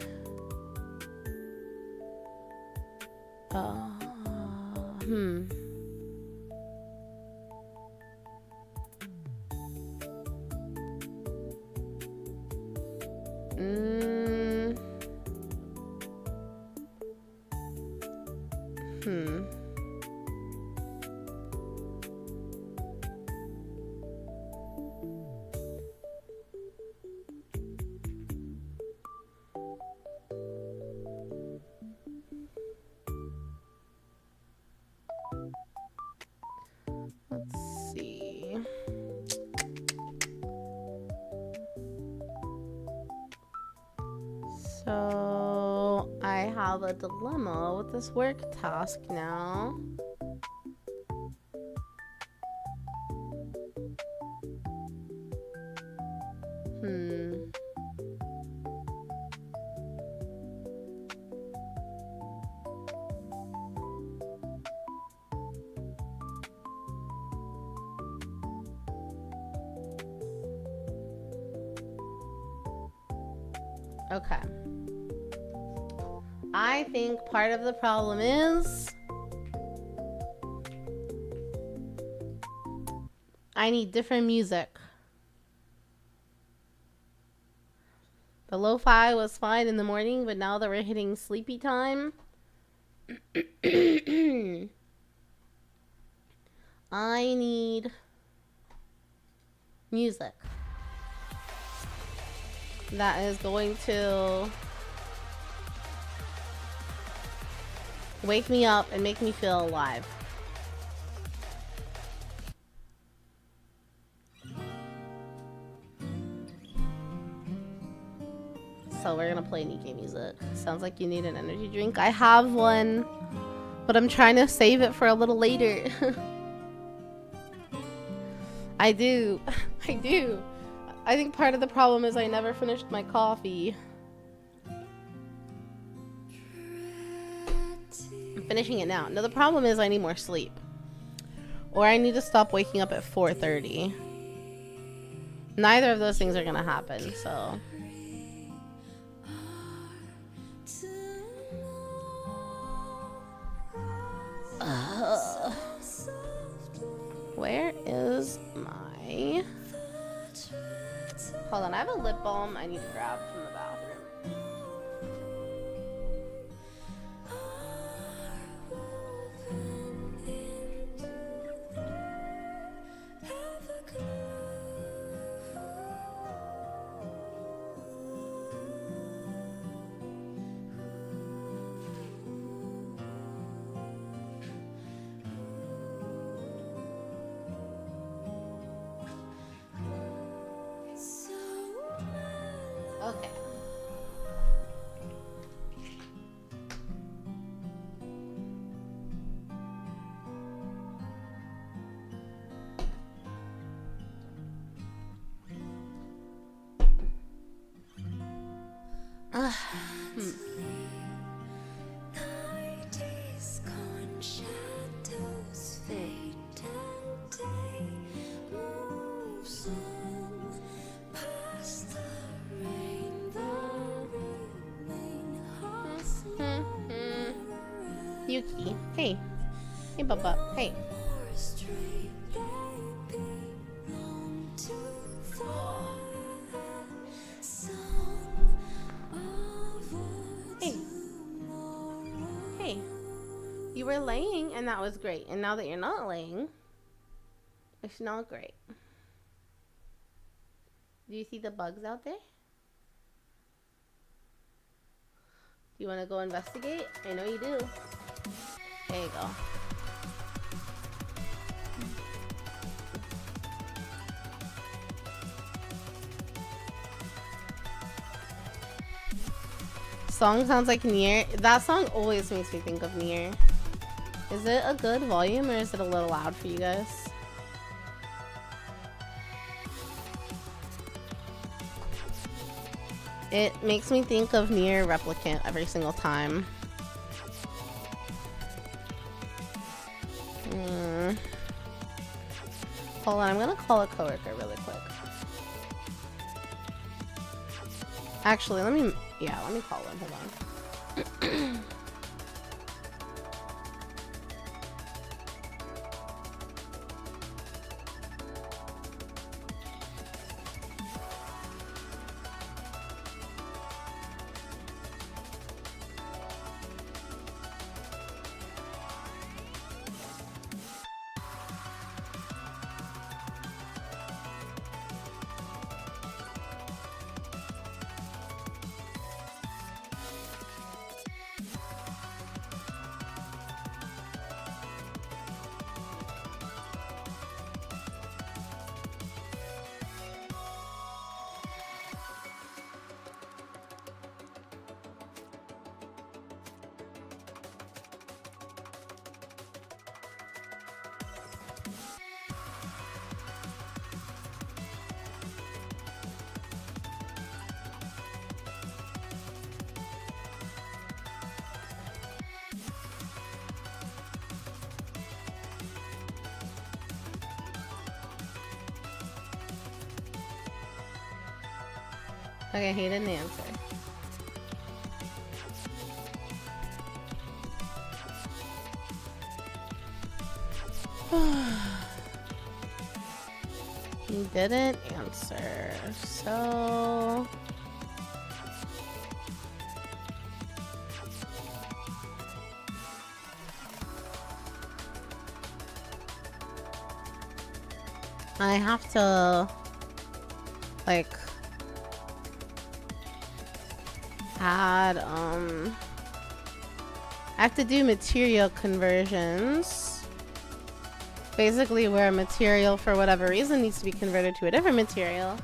Let's see. So I have a dilemma with this work task now. Okay. I think part of the problem is I need different music. The lo-fi was fine in the morning, but now that we're hitting sleepy time, I need music that is going to wake me up and make me feel alive. So we're gonna play Nikkei music. Sounds like you need an energy drink. I have one, but I'm trying to save it for a little later. I do. I do. I think part of the problem is I never finished my coffee. I'm finishing it now. No, the problem is I need more sleep. Or I need to stop waking up at 4:30. Neither of those things are gonna happen, so. Where is my... Hold on, I have a lip balm I need to grab from the bathroom. Okay. Yuki. Hey. Hey, Bubba. Hey. Hey. Hey. You were laying and that was great. And now that you're not laying, it's not great. Do you see the bugs out there? Do you want to go investigate? I know you do. There you go. Song sounds like Nier. That song always makes me think of Nier. Is it a good volume or is it a little loud for you guys? It makes me think of Nier Replicant every single time. Hold on, I'm gonna call a coworker really quick. Actually, let me call him. Hold on. Okay, he didn't answer. He didn't answer, so... I have to, like... I have to do material conversions. Basically where a material for whatever reason needs to be converted to a different material.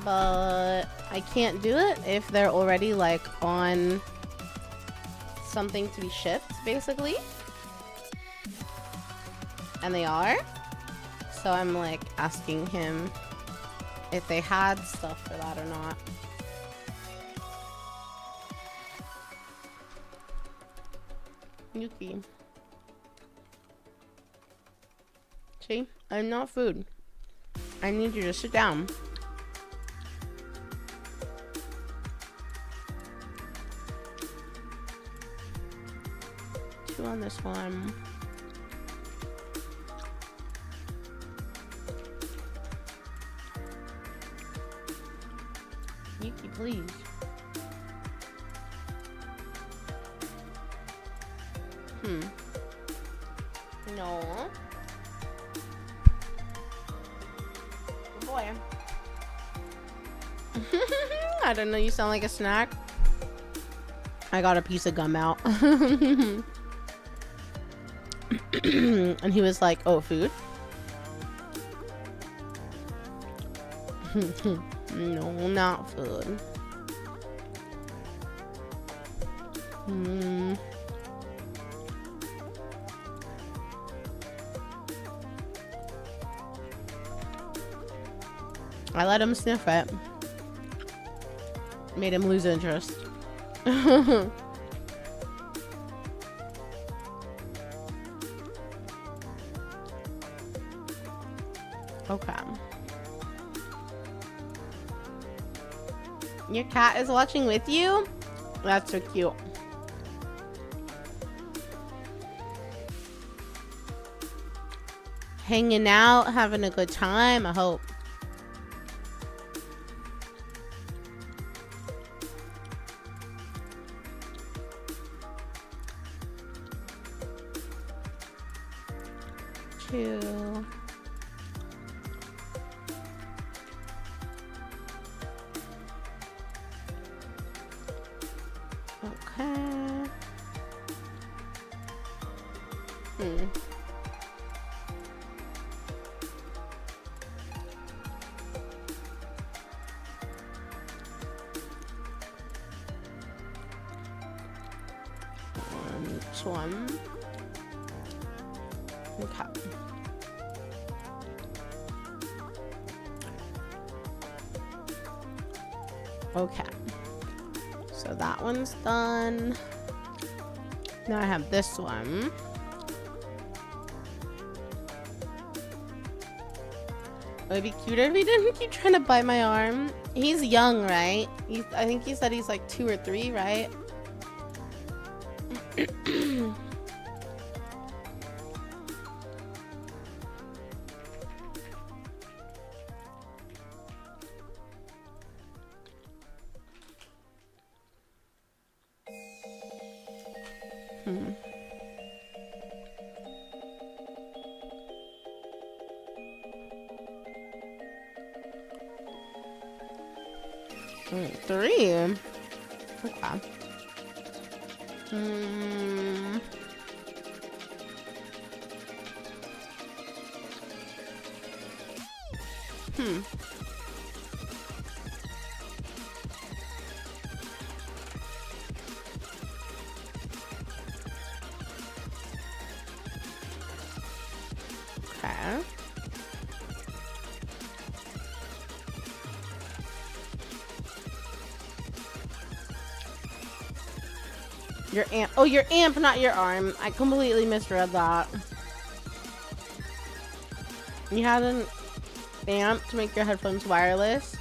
But I can't do it if they're already like on something to be shipped, basically. And they are. So I'm like asking him if they had stuff for that or not. Yuki. See? I'm not food. I need you to sit down. Two on this one. Yuki, please. No. Good boy. I don't know, you sound like a snack. I got a piece of gum out. And he was like, oh, food? No, not food. I let him sniff it. Made him lose interest. Okay. Your cat is watching with you? That's so cute. Hanging out, having a good time, I hope. Two. Okay. next one. Okay. Okay. So that one's done. Now I have this one. It would be cuter if he didn't keep trying to bite my arm. He's young, right? I think he said he's like 2 or 3, right? Three. Okay. Okay. Your amp. Oh, your amp, not your arm. I completely misread that. You had an amp to make your headphones wireless.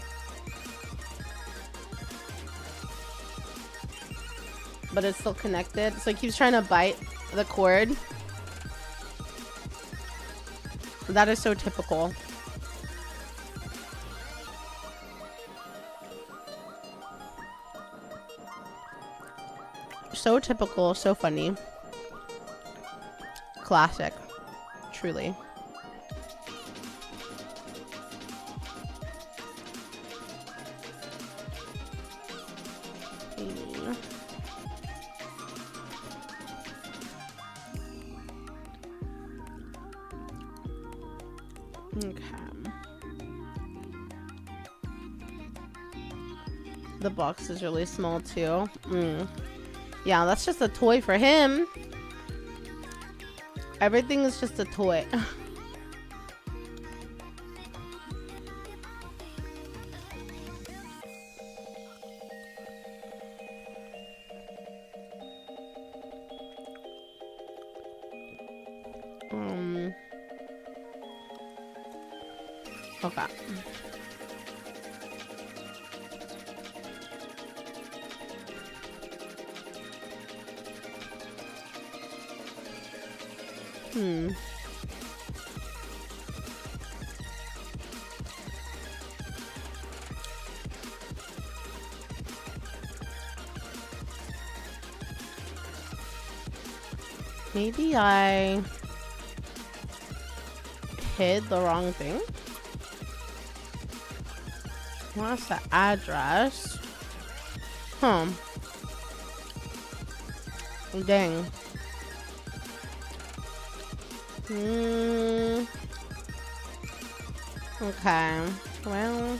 But it's still connected. So it keeps trying to bite the cord. That is so typical. So typical, so funny. Classic. Truly. Okay. The box is really small too. Yeah, that's just a toy for him. Everything is just a toy. Okay. Maybe I hid the wrong thing. What's the address? Huh. Dang. Okay. Well.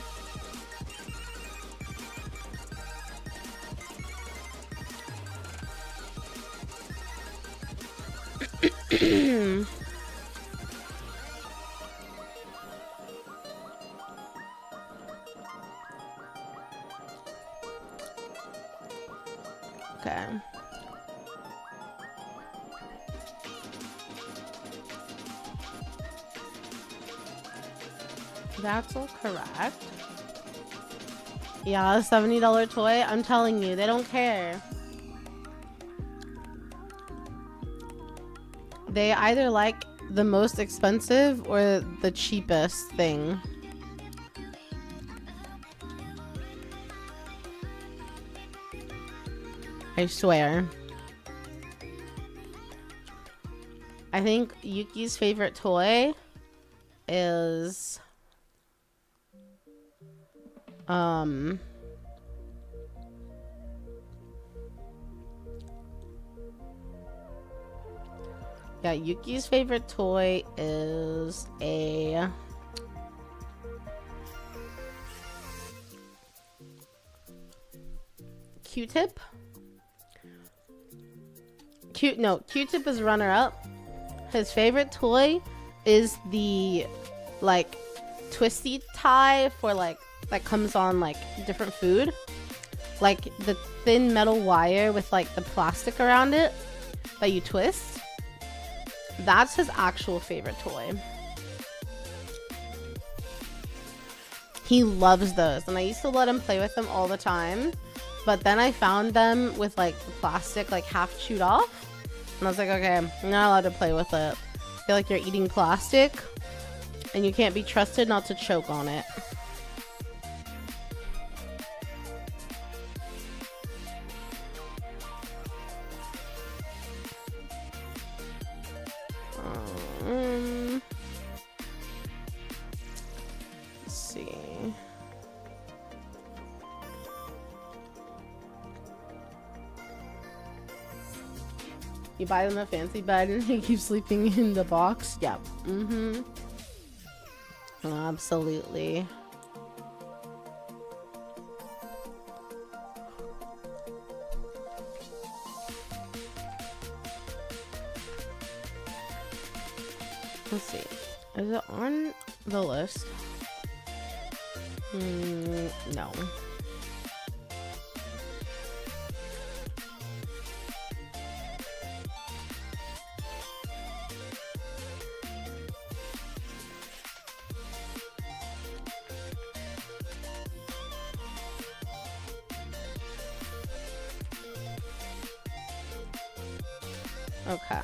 Okay. That's all correct. Yeah, a $70 toy. I'm telling you, they don't care. They either like the most expensive or the cheapest thing. I swear. I think Yuki's favorite toy is yeah, Yuki's favorite toy is a Q-tip. Q-Tip is runner up. His favorite toy is the like twisty tie for like that comes on like different food, like the thin metal wire with like the plastic around it that you twist. That's his actual favorite toy. He loves those, and I used to let him play with them all the time, but then I found them with like the plastic like half chewed off, and I was like, okay, I'm not allowed to play with it. I feel like you're eating plastic and you can't be trusted not to choke on it. Let's see. You buy them a fancy bed and he keeps sleeping in the box? Yep. Mm-hmm. Absolutely. Let's see. Is it on the list? No. Okay.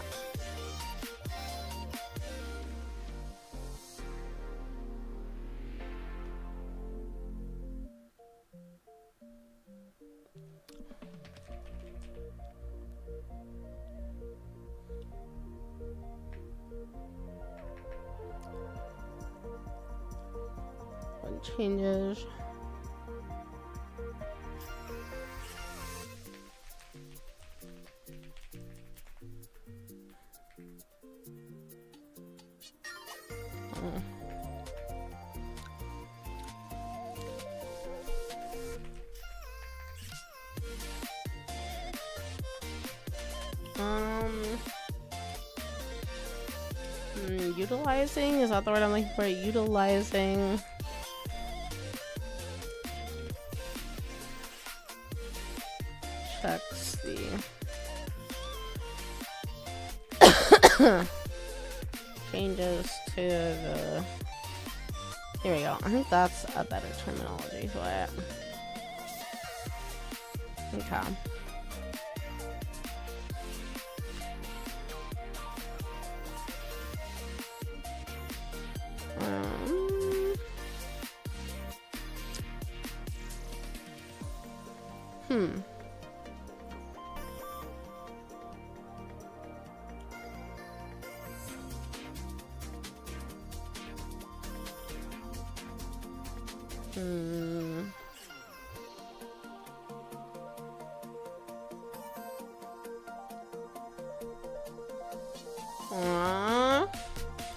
What changes? Utilizing? Is that the word I'm looking for? Utilizing. Checks the changes to the. Here we go. I think that's a better terminology for it. Okay.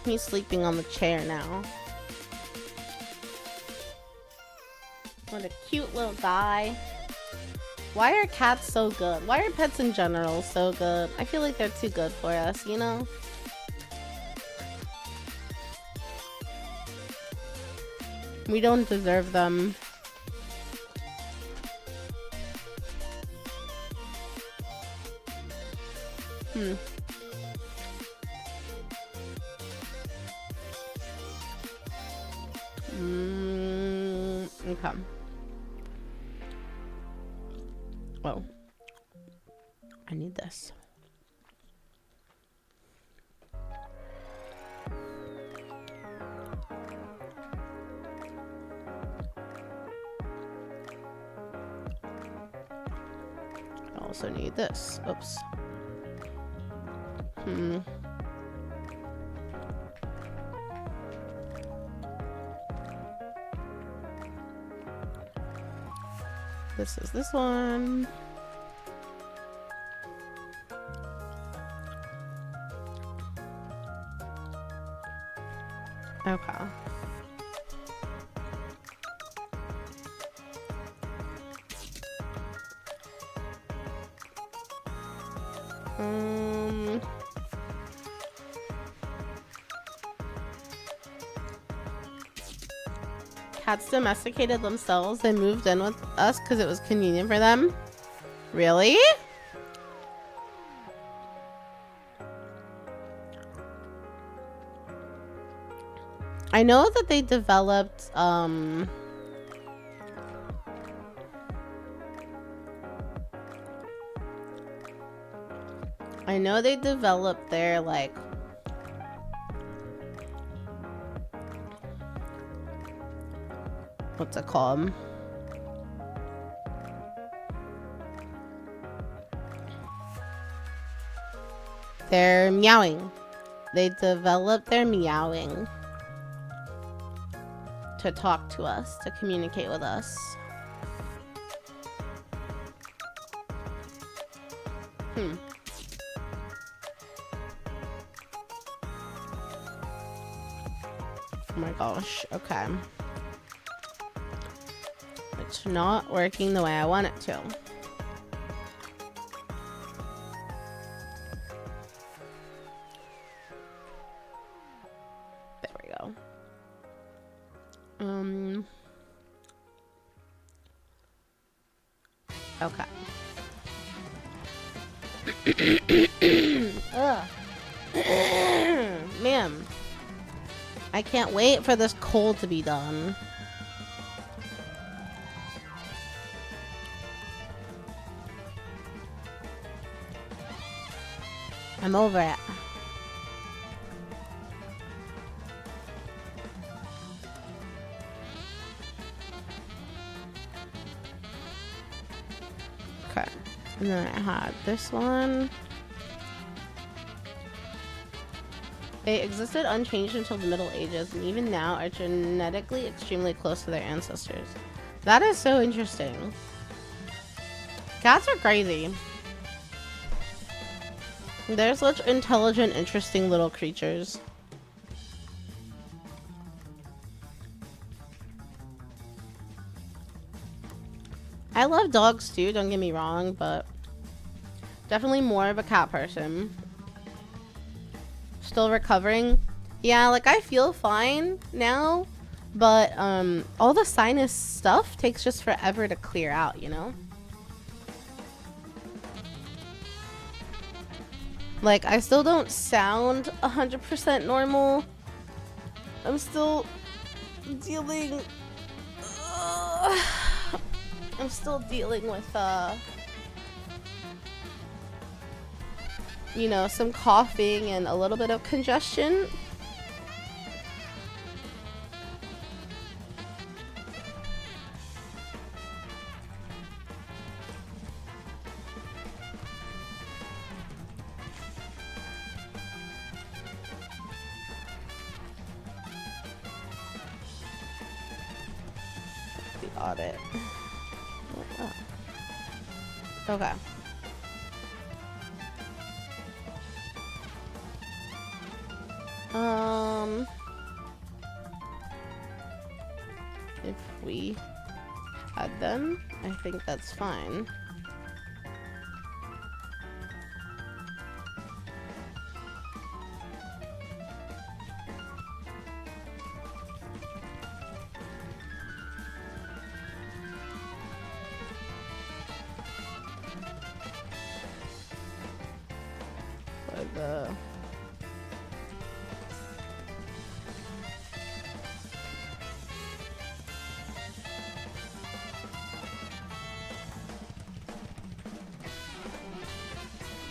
He's sleeping on the chair now. What a cute little guy. Why are cats so good? Why are pets in general so good? I feel like they're too good for us, you know? We don't deserve them. Okay. Oh. I need this. I also need this. Oops. This is this one. Okay. Cats domesticated themselves. They moved in with us because it was convenient for them. Really? I know that they developed, I know they developed their, like, what's it called? Their meowing. They developed their meowing to talk to us, to communicate with us. Oh my gosh, okay. It's not working the way I want it to. There we go. Okay. Ugh. Man, I can't wait for this cold to be done. I'm over it. Okay. And then I had this one. They existed unchanged until the Middle Ages, and even now are genetically extremely close to their ancestors. That is so interesting. Cats are crazy. They're such intelligent, interesting little creatures. I love dogs too, don't get me wrong, but definitely more of a cat person. Still recovering. Yeah, like I feel fine now, but all the sinus stuff takes just forever to clear out, you know? Like, I still don't sound 100% normal. I'm still dealing... I'm still dealing with, you know, some coughing and a little bit of congestion. The audit. Oh. Okay. If we had them, I think that's fine.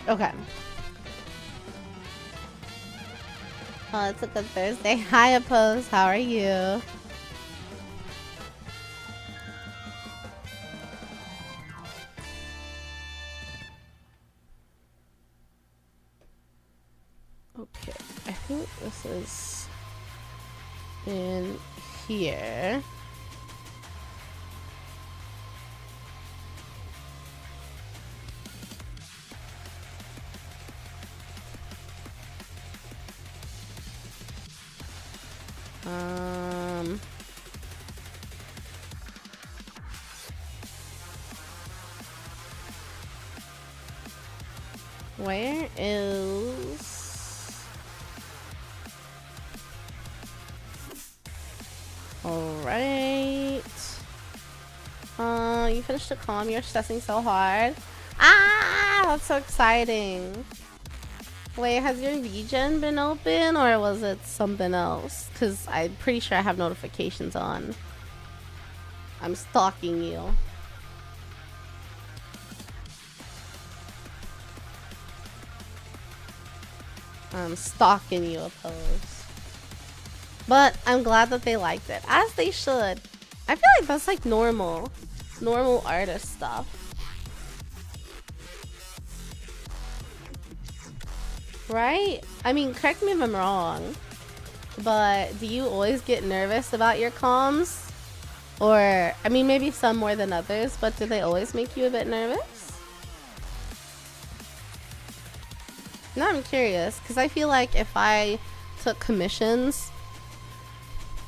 Okay. Oh, it's a good Thursday. Hi, Oppose. How are you? Okay. I think this is in here. Where is... Alright. You finished the comm. You're stressing so hard. Ah! That's so exciting. Wait, has your regen been open or was it something else? Because I'm pretty sure I have notifications on. I'm stalking you. I'm stalking you, Oppose. But I'm glad that they liked it, as they should. I feel like that's like normal artist stuff. Right? I mean, correct me if I'm wrong, but do you always get nervous about your comms? Or, I mean, maybe some more than others, but do they always make you a bit nervous? No, I'm curious, because I feel like if I took commissions,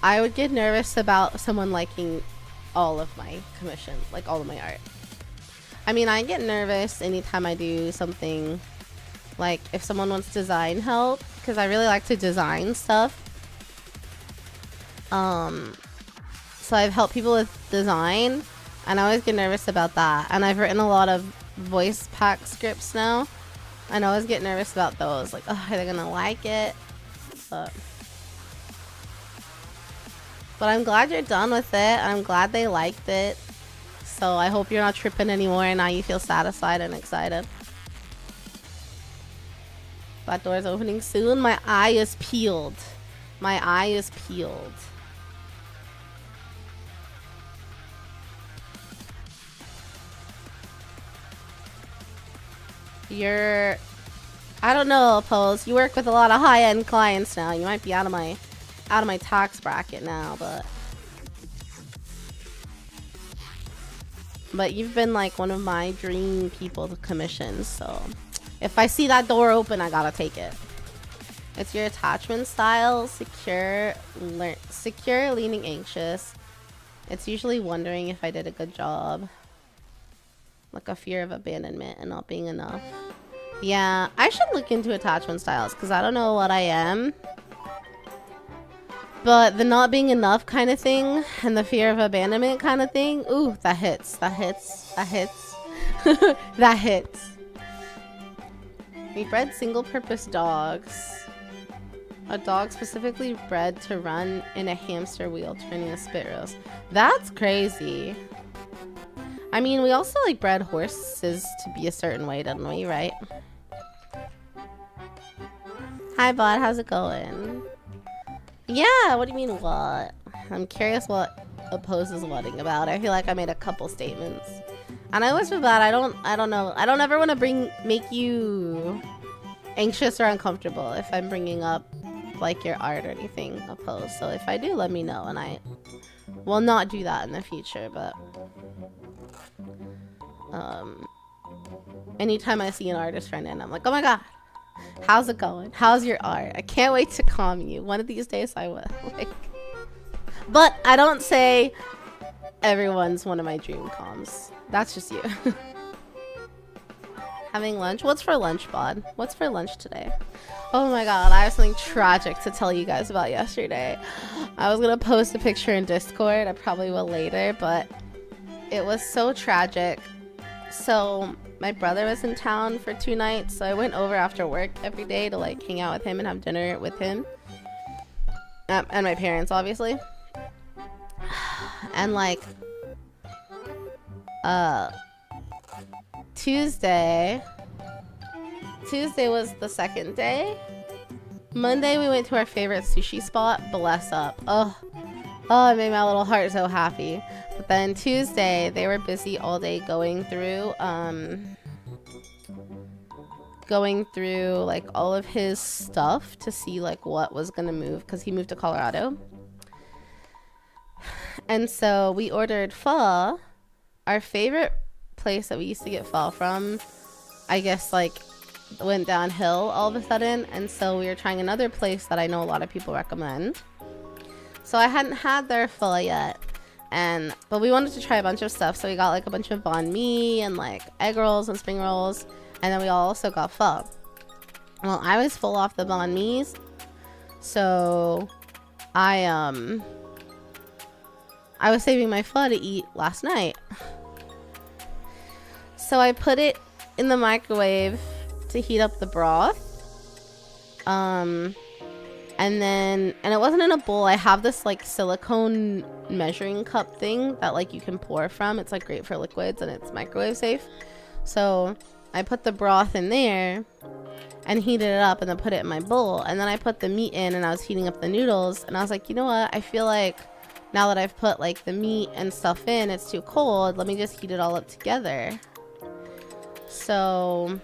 I would get nervous about someone liking all of my commission, like all of my art. I mean, I get nervous anytime I do something, like if someone wants design help, because I really like to design stuff. So I've helped people with design, and I always get nervous about that. And I've written a lot of voice pack scripts now, and I always get nervous about those. Like, oh, are they gonna like it? But I'm glad you're done with it, and I'm glad they liked it. So I hope you're not tripping anymore, and now you feel satisfied and excited. That door's opening soon. My eye is peeled. My eye is peeled. You're... I don't know, Pose. You work with a lot of high-end clients now. You might be out of my tax bracket now, but you've been like one of my dream people to commission, so if I see that door open, I gotta take it. It's your attachment style: secure, leaning anxious. It's usually wondering if I did a good job. Like a fear of abandonment and not being enough. Yeah, I should look into attachment styles because I don't know what I am. But the not being enough kind of thing and the fear of abandonment kind of thing, ooh, that hits. That hits. That hits. That hits. We bred single-purpose dogs. A dog specifically bred to run in a hamster wheel, turning a spit roast. That's crazy. I mean, we also like bred horses to be a certain way, didn't we? Right? Hi, bud. How's it going? Yeah. What do you mean, what? I'm curious what Oppose is whatting about. I feel like I made a couple statements, and I always feel bad. I don't know. I don't ever want to make you anxious or uncomfortable if I'm bringing up like your art or anything, Oppose. So if I do, let me know, and I will not do that in the future. But anytime I see an artist friend and I'm like, oh my god, how's it going? How's your art? I can't wait to calm you. One of these days I will. Like, but I don't say everyone's one of my dream comms. That's just you. Having lunch? What's for lunch, bod? What's for lunch today? Oh my god, I have something tragic to tell you guys about yesterday. I was gonna post a picture in Discord. I probably will later, but it was so tragic. So my brother was in town for 2 nights, so I went over after work every day to like hang out with him and have dinner with him. And my parents, obviously. And like Tuesday was the second day. Monday we went to our favorite sushi spot, bless up. Oh, it made my little heart so happy. But then Tuesday they were busy all day going through like all of his stuff to see like what was gonna move, because he moved to Colorado. And so we ordered pho. Our favorite place that we used to get pho from, I guess, like went downhill all of a sudden, and so we were trying another place that I know a lot of people recommend. So I hadn't had their pho yet, but we wanted to try a bunch of stuff, so we got like a bunch of banh mi and like egg rolls and spring rolls. And then we also got pho. Well, I was full off the banh mi's, so I was saving my pho to eat last night. So I put it in the microwave to heat up the broth. And it wasn't in a bowl. I have this like silicone measuring cup thing that like you can pour from. It's like great for liquids and it's microwave safe. So I put the broth in there and heated it up and then put it in my bowl. And then I put the meat in and I was heating up the noodles. And I was like, you know what? I feel like now that I've put like the meat and stuff in, it's too cold. Let me just heat it all up together. So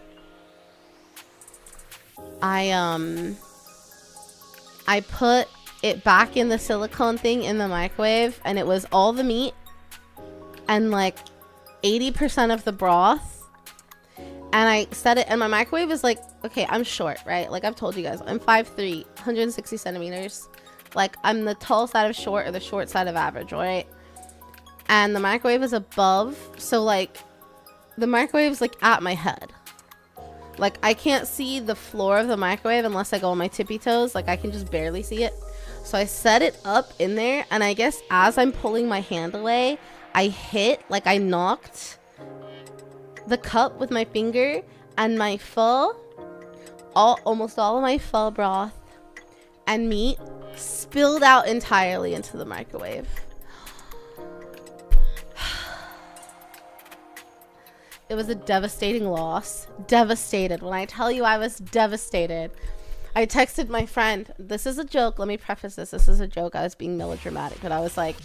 I put it back in the silicone thing in the microwave, and it was all the meat and like 80% of the broth. And I set it, and my microwave is like, okay, I'm short, right? Like I've told you guys, I'm 5'3", 160 centimeters. Like I'm the tall side of short or the short side of average, right? And the microwave is above, so like the microwave's like at my head. Like I can't see the floor of the microwave unless I go on my tippy toes. Like I can just barely see it. So I set it up in there, and I guess as I'm pulling my hand away, I knocked the cup with my finger, and my pho, almost all of my pho broth and meat spilled out entirely into the microwave. It was a devastating loss. Devastated. When I tell you I was devastated, I texted my friend. This is a joke. Let me preface this. This is a joke. I was being melodramatic, but I was like,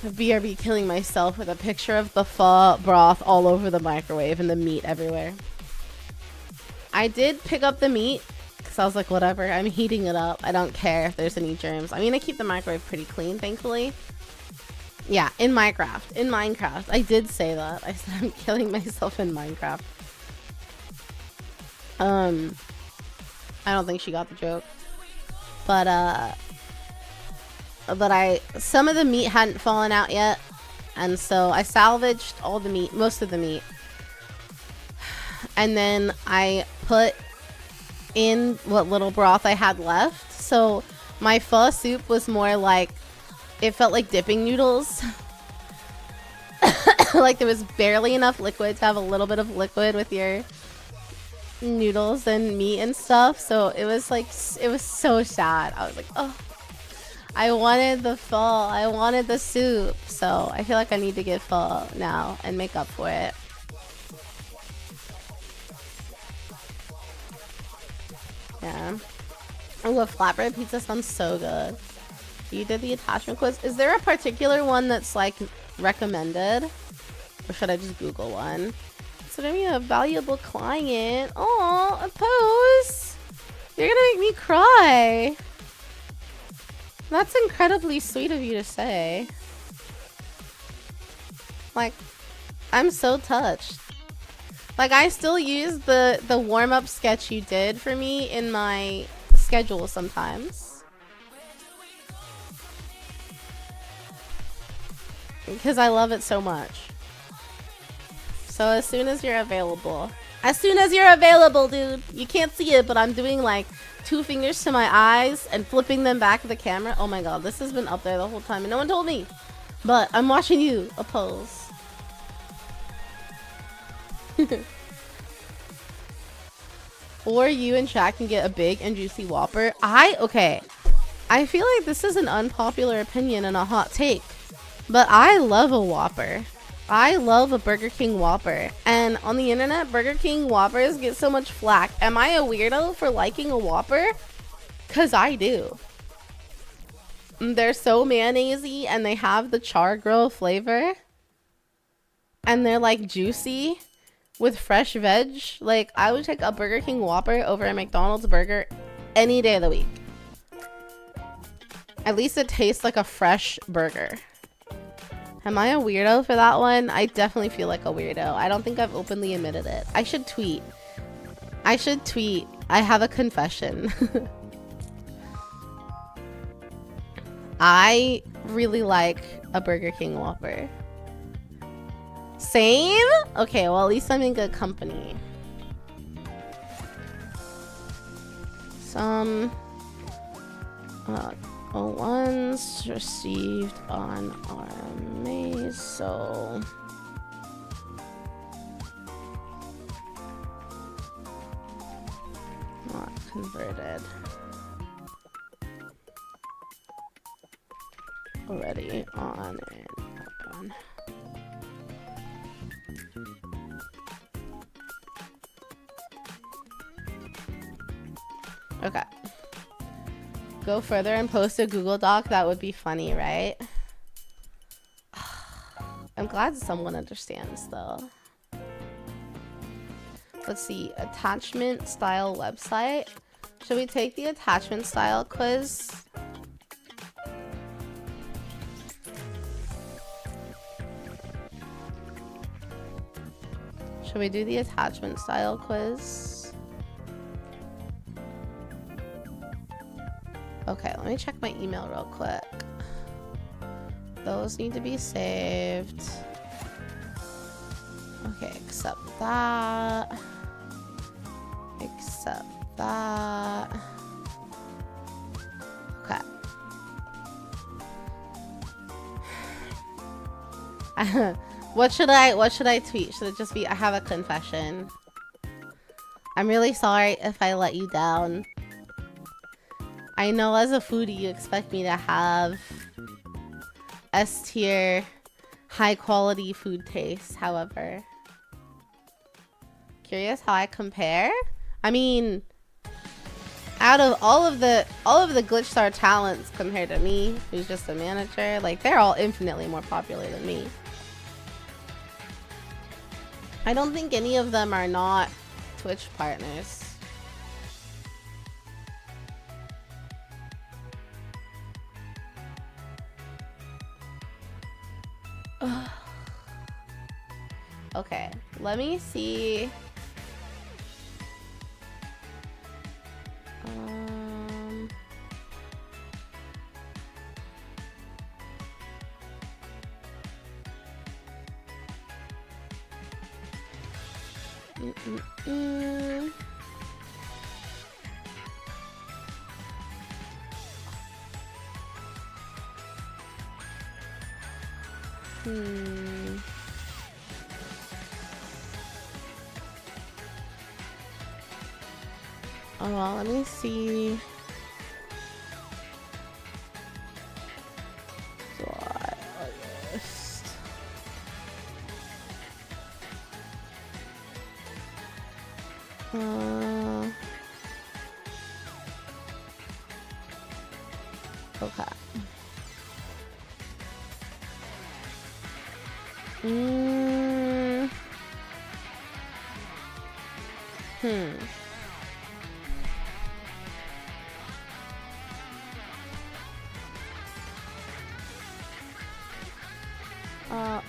BRB killing myself with a picture of the pho broth all over the microwave and the meat everywhere. I did pick up the meat because I was like, whatever. I'm heating it up. I don't care if there's any germs. I mean, I keep the microwave pretty clean, thankfully. Yeah, in Minecraft. I did say that. I said I'm killing myself in Minecraft. I don't think she got the joke. But some of the meat hadn't fallen out yet, and so I salvaged all the meat, most of the meat. And then I put in what little broth I had left. So my pho soup was more like, it felt like dipping noodles. Like there was barely enough liquid to have a little bit of liquid with your noodles and meat and stuff. So it was like, it was so sad. I was like, oh, I wanted the pho. I wanted the soup. So I feel like I need to get pho now and make up for it. Yeah. Oh, a flatbread pizza sounds so good. You did the attachment quiz. Is there a particular one that's like recommended, or should I just Google one? So to be a valuable client. Oh, a pose. You're gonna make me cry. That's incredibly sweet of you to say. Like, I'm so touched. Like, I still use the warm-up sketch you did for me in my schedule sometimes. Because I love it so much. So as soon as you're available. As soon as you're available, dude. You can't see it, but I'm doing like 2 fingers to my eyes and flipping them back to the camera. Oh my god, this has been up there the whole time and no one told me. But I'm watching you oppose. Or you and Shaq can get a big and juicy Whopper. Okay. I feel like this is an unpopular opinion and a hot take. But I love a Whopper. I love a Burger King Whopper. And on the internet, Burger King Whoppers get so much flack. Am I a weirdo for liking a Whopper? Because I do. They're so mayonnaisey and they have the char grill flavor. And they're like juicy with fresh veg. Like, I would take a Burger King Whopper over a McDonald's burger any day of the week. At least it tastes like a fresh burger. Am I a weirdo for that one? I definitely feel like a weirdo. I don't think I've openly admitted it. I should tweet. I have a confession. I really like a Burger King Whopper. Same? Okay, well at least I'm in good company. some ones received on RMA, so not converted. Already on and on. Okay. Go further and post a Google Doc. That would be funny, right? I'm glad someone understands, though. Let's see. Attachment style website. Should we take the attachment style quiz? Should we do the attachment style quiz? Okay, let me check my email real quick. Those need to be saved. Okay, accept that. Accept that. Okay. What should I tweet? Should it just be I have a confession? I'm really sorry if I let you down. I know as a foodie you expect me to have S tier high quality food taste, however. Curious how I compare? I mean, out of all of the glitch star talents compared to me, who's just a manager, like they're all infinitely more popular than me. I don't think any of them are not Twitch partners. Okay, let me see. Oh, well, let me see. August. Okay.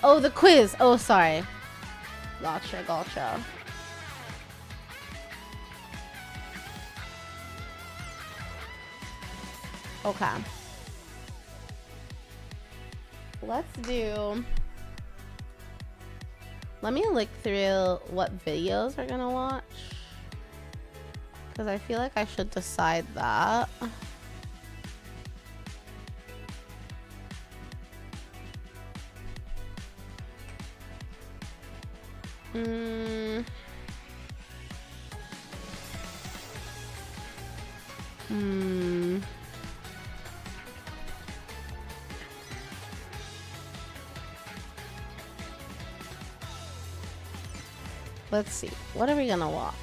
Oh, the quiz. Oh, sorry. Gotcha. Okay. Let me look through what videos we're gonna watch, because I feel like I should decide that. Let's see. What are we gonna watch?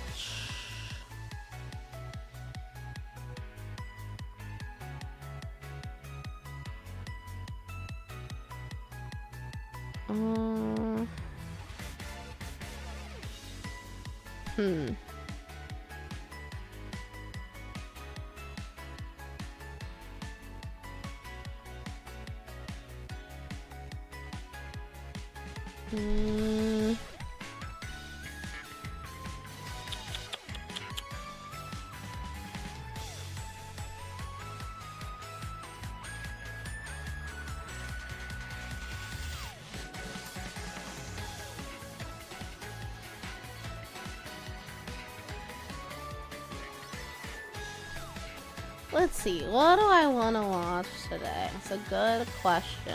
Let's see, what do I want to watch today? It's a good question.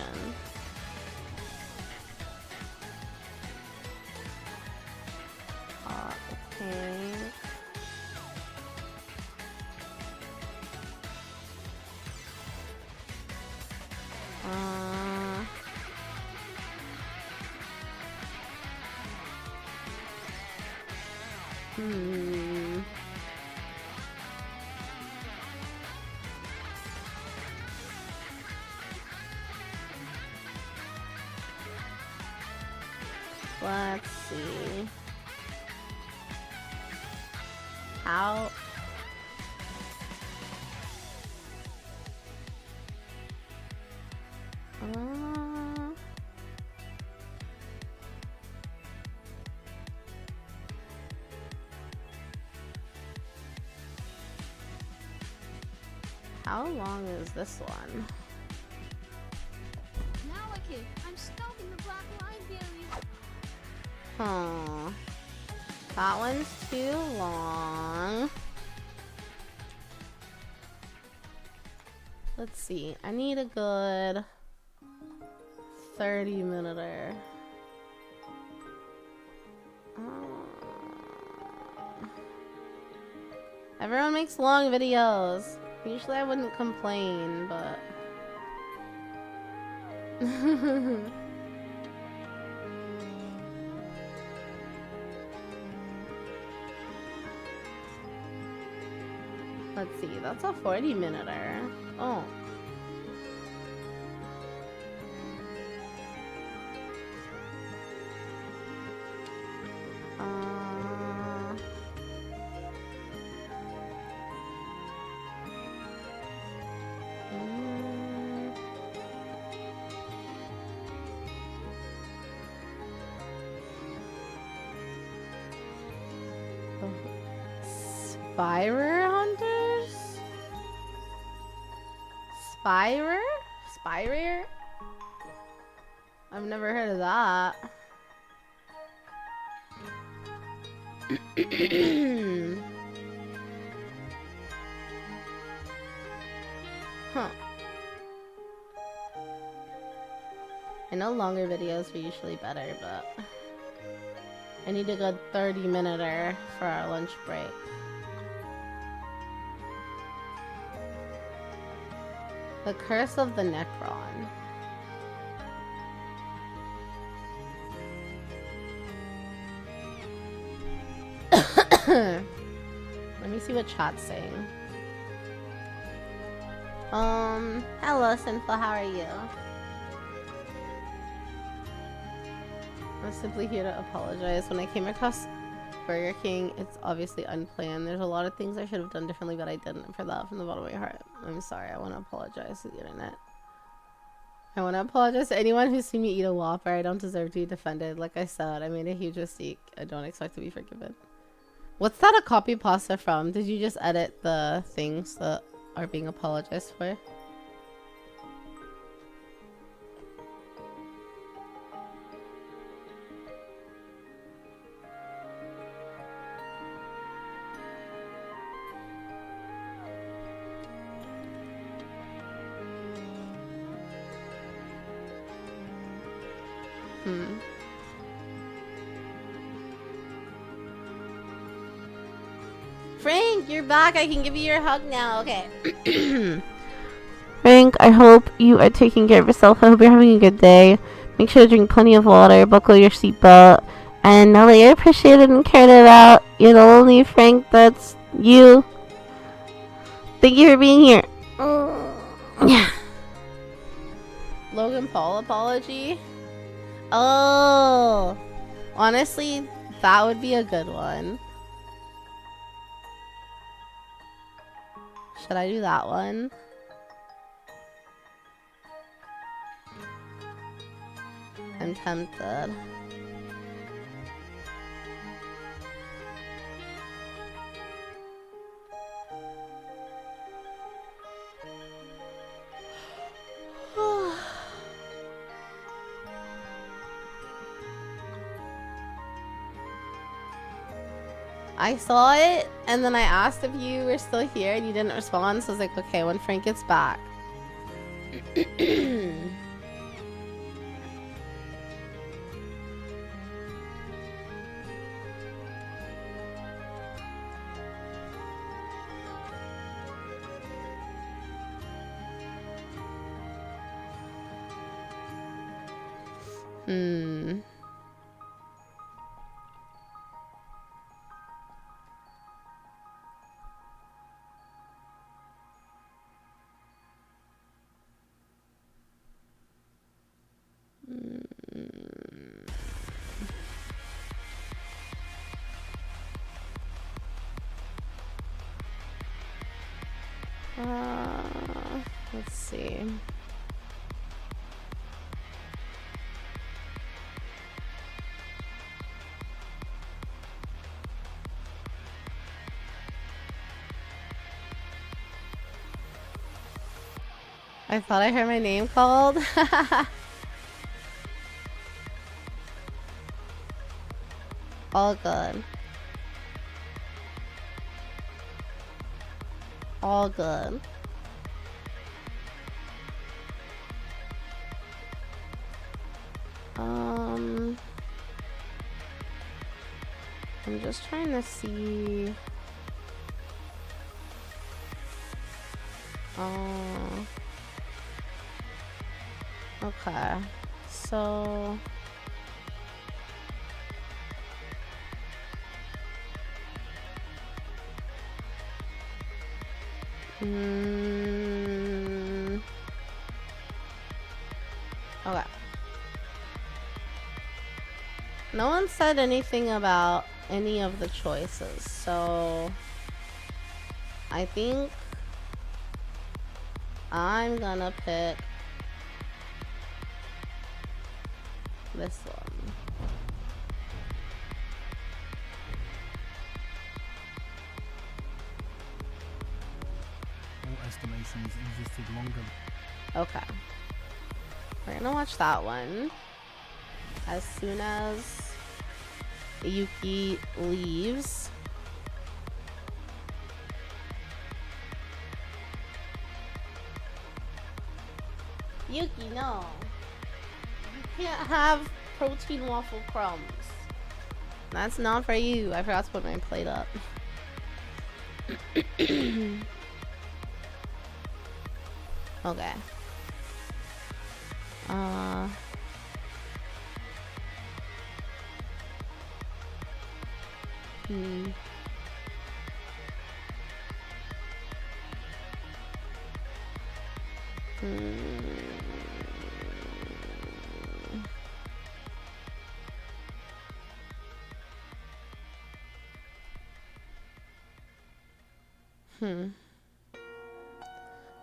Okay. Let's see. How long is this one? Now I can. I'm stuck in the black line barrier. Huh. That one's too long. Let's see. I need a good 30-minute. Everyone makes long videos. Usually I wouldn't complain, but... Let's see, that's a 40-minute. Oh. Spire Hunters? Spire? I've never heard of that. Huh. I know longer videos are usually better, but I need a good 30-minute for our lunch break. The Curse of the Necron. Let me see what chat's saying. Hello, Sinful, how are you? I'm simply here to apologize. When I came across Burger King, it's obviously unplanned. There's a lot of things I should have done differently, but I didn't. For that, from the bottom of my heart, I'm sorry. I want to apologize to the internet. I want to apologize to anyone who's seen me eat a Whopper. I don't deserve to be defended. Like I said, I made a huge mistake. I don't expect to be forgiven. What's that a copy pasta from? Did you just edit the things that are being apologized for? Frank, you're back. I can give you your hug now. Okay. Frank, I hope you are taking care of yourself. I hope you're having a good day. Make sure to drink plenty of water, buckle your seatbelt, and know that you're appreciated and cared about. You're the only Frank that's you. Thank you for being here. Yeah. Logan Paul apology? Oh. Honestly, that would be a good one. Should I do that one? I'm tempted. I saw it, and then I asked if you were still here, and you didn't respond, so I was like, okay, when Frank gets back. Hmm. Let's see. I thought I heard my name called. All good. All good. I'm just trying to see. Okay. So okay. No one said anything about any of the choices, so I think I'm gonna pick this one. All estimations existed longer. Okay. We're gonna watch that one as soon as Yuki leaves. Yuki, no. You can't have protein waffle crumbs. That's not for you. I forgot to put my plate up. Okay.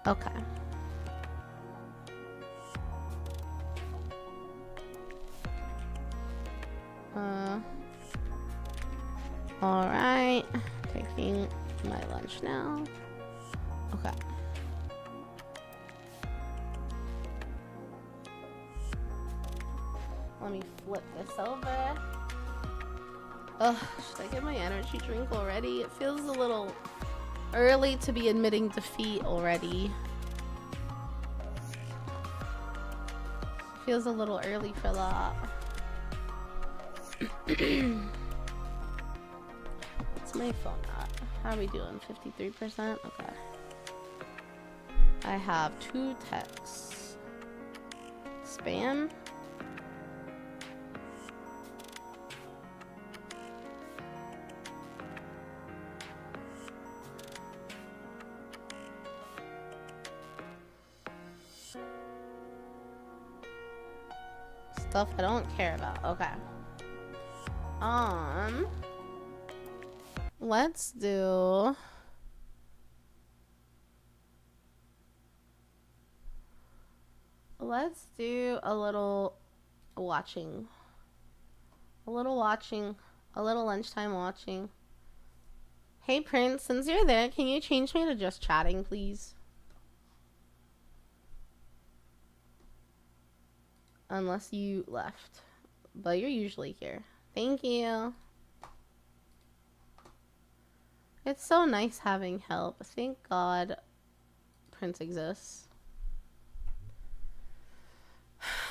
Okay. All right. Taking my lunch now. Okay. Let me flip this over. Ugh, should I get my energy drink already? It feels a little early to be admitting defeat already. Feels a little early for that. What's my phone at? How are we doing? 53%? Okay. I have 2 texts. Spam? Stuff I don't care about. Okay. Let's do a little watching. A little lunchtime watching. Hey Prince, since you're there, can you change me to just chatting, please? Unless you left. But you're usually here. Thank you. It's so nice having help. Thank God Prince exists.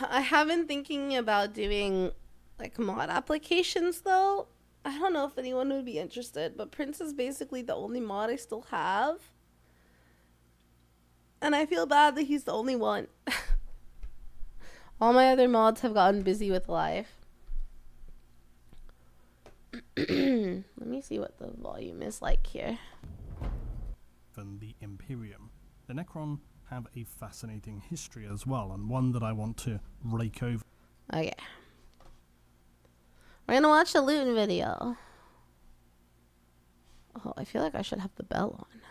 I have been thinking about doing like mod applications though. I don't know if anyone would be interested, but Prince is basically the only mod I still have. And I feel bad that he's the only one. All my other mods have gotten busy with life. Let me see what the volume is like here. And the Imperium. The Necron have a fascinating history as well, and one that I want to rake over. Okay. We're gonna watch a looting video. Oh, I feel like I should have the bell on.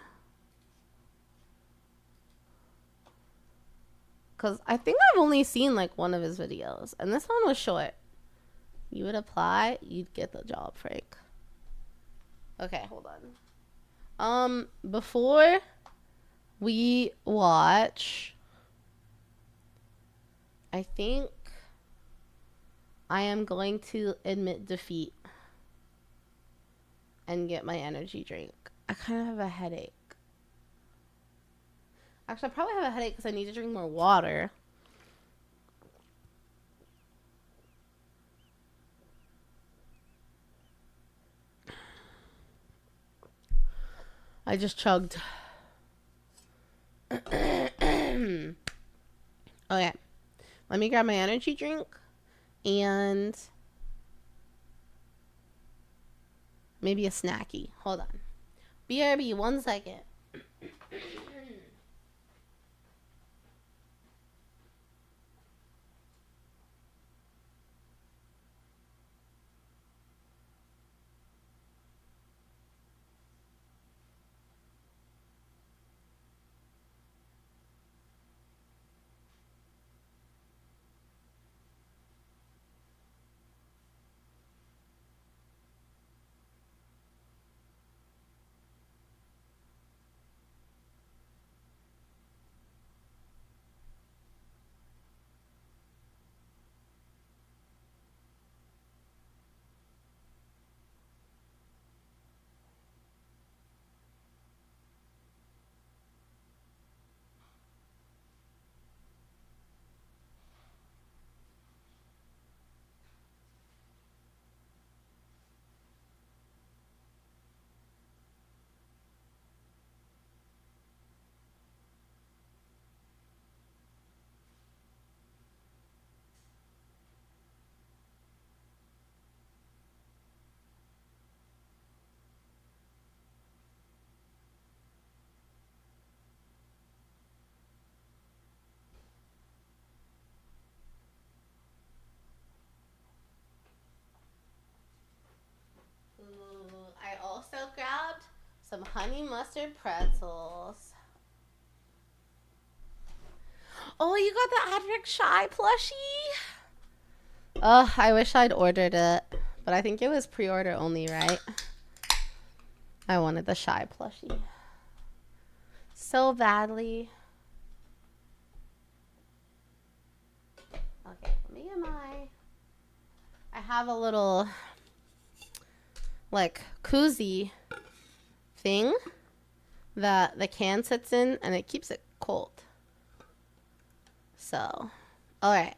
Because I think I've only seen like one of his videos. And this one was short. You would apply, you'd get the job, Frank. Okay, hold on. Before we watch, I think I am going to admit defeat and get my energy drink. I kind of have a headache. Actually, I probably have a headache because I need to drink more water. I just chugged. Okay. Let me grab my energy drink and maybe a snacky. Hold on. BRB, 1 second. I also grabbed some honey mustard pretzels. Oh, you got the Adric Shy plushie? Oh, I wish I'd ordered it. But I think it was pre-order only, right? I wanted the Shy plushie so badly. Okay, let me get my... I have a little... like koozie thing that the can sits in and it keeps it cold. So, alright.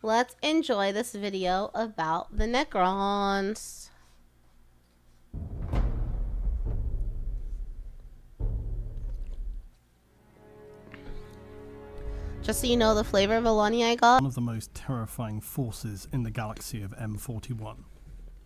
Let's enjoy this video about the Necrons. Just so you know the flavor of Alani I got. One of the most terrifying forces in the galaxy of M41.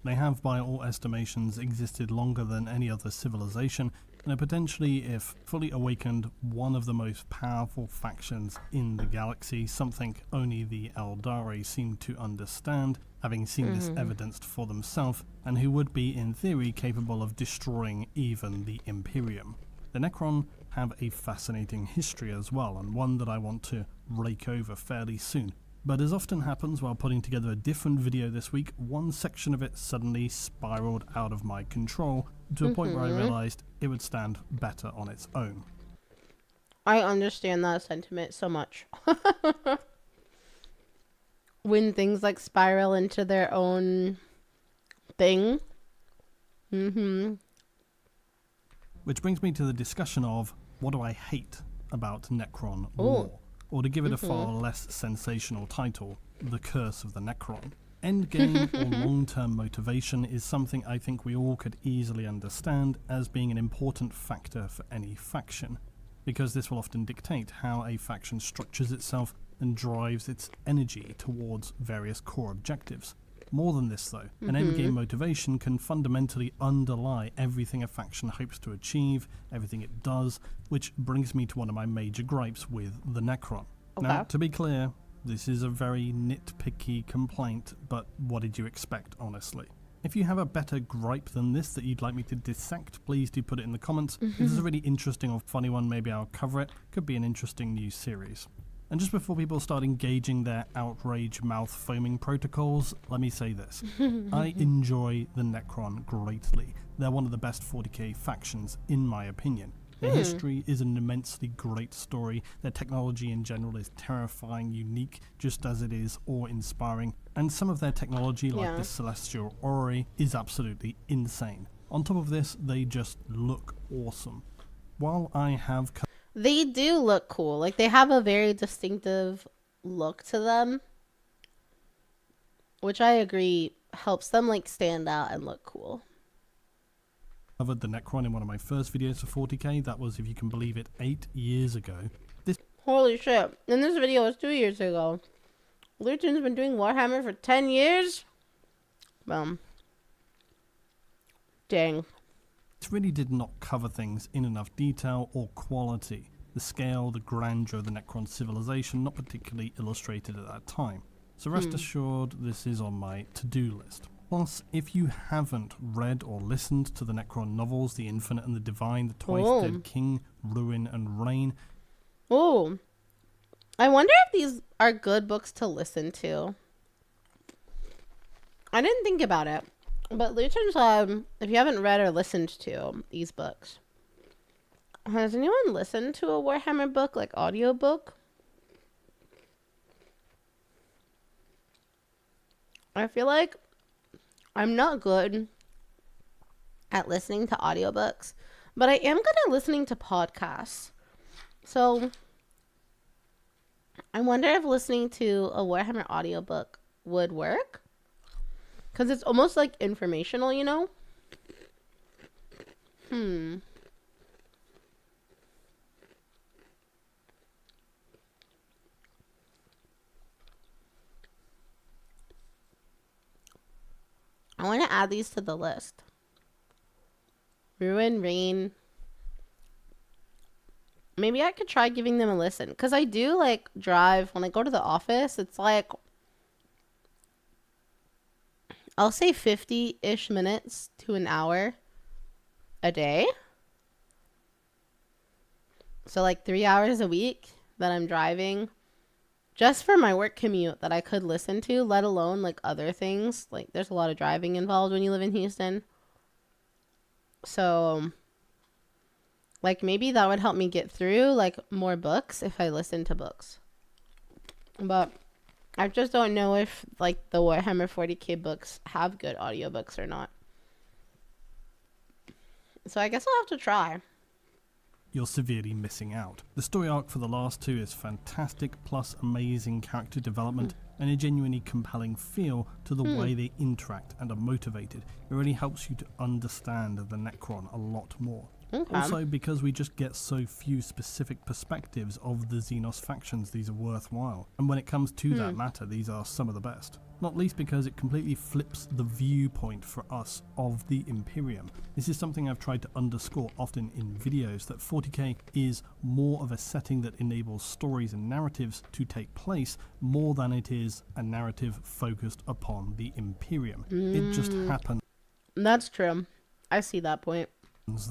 They have, by all estimations, existed longer than any other civilization, and are potentially, if fully awakened, one of the most powerful factions in the galaxy, something only the Eldari seem to understand, having seen this evidenced for themselves, and who would be, in theory, capable of destroying even the Imperium. The Necron have a fascinating history as well, and one that I want to rake over fairly soon. But as often happens while putting together a different video this week, one section of it suddenly spiraled out of my control to a point where I realized it would stand better on its own. I understand that sentiment so much. When things like spiral into their own thing. Which brings me to the discussion of what do I hate about Necron War? Or to give it a far less sensational title, The Curse of the Necron. Endgame or long-term motivation is something I think we all could easily understand as being an important factor for any faction, because this will often dictate how a faction structures itself and drives its energy towards various core objectives. More than this though, an endgame motivation can fundamentally underlie everything a faction hopes to achieve, everything it does, which brings me to one of my major gripes with the Necron. Okay. Now, to be clear, this is a very nitpicky complaint, but what did you expect, honestly? If you have a better gripe than this that you'd like me to dissect, please do put it in the comments. If this is a really interesting or funny one, maybe I'll cover it. Could be an interesting new series. And just before people start engaging their outrage mouth foaming protocols, let me say this. I enjoy the Necron greatly. They're one of the best 40k factions, in my opinion. Their history is an immensely great story. Their technology in general is terrifying, unique, just as it is awe-inspiring. And some of their technology, like the Celestial Orrery, is absolutely insane. On top of this, they just look awesome. While I have... They do look cool. Like, they have a very distinctive look to them, which I agree helps them, like, stand out and look cool. Covered the Necron in one of my first videos for 40k. That was, if you can believe it, 8 years ago. Holy shit. And this video was 2 years ago. Luton's been doing Warhammer for 10 years? Boom. Dang. It really did not cover things in enough detail or quality. The scale, the grandeur of the Necron civilization, not particularly illustrated at that time. So rest assured, this is on my to-do list. Plus, if you haven't read or listened to the Necron novels, The Infinite and the Divine, The Twice Dead King, Ruin and Reign... Oh. I wonder if these are good books to listen to. I didn't think about it. But Luton's, if you haven't read or listened to these books, has anyone listened to a Warhammer book, like audiobook? I feel like I'm not good at listening to audiobooks, but I am good at listening to podcasts. So I wonder if listening to a Warhammer audiobook would work. Because it's almost like informational, you know? I want to add these to the list. Ruin, Reign. Maybe I could try giving them a listen. Because I do, like, drive. When I go to the office, it's like... I'll say 50-ish minutes to an hour a day. So like 3 hours a week that I'm driving just for my work commute that I could listen to, let alone like other things. Like there's a lot of driving involved when you live in Houston. So like maybe that would help me get through like more books if I listen to books. But I just don't know if, like, the Warhammer 40k books have good audiobooks or not. So I guess I'll have to try. You're severely missing out. The story arc for the last two is fantastic, plus amazing character development and a genuinely compelling feel to the way they interact and are motivated. It really helps you to understand the Necron a lot more. Okay. Also, because we just get so few specific perspectives of the Xenos factions, these are worthwhile. And when it comes to that matter, these are some of the best. Not least because it completely flips the viewpoint for us of the Imperium. This is something I've tried to underscore often in videos, that 40k is more of a setting that enables stories and narratives to take place more than it is a narrative focused upon the Imperium. It just happens. That's true. I see that point.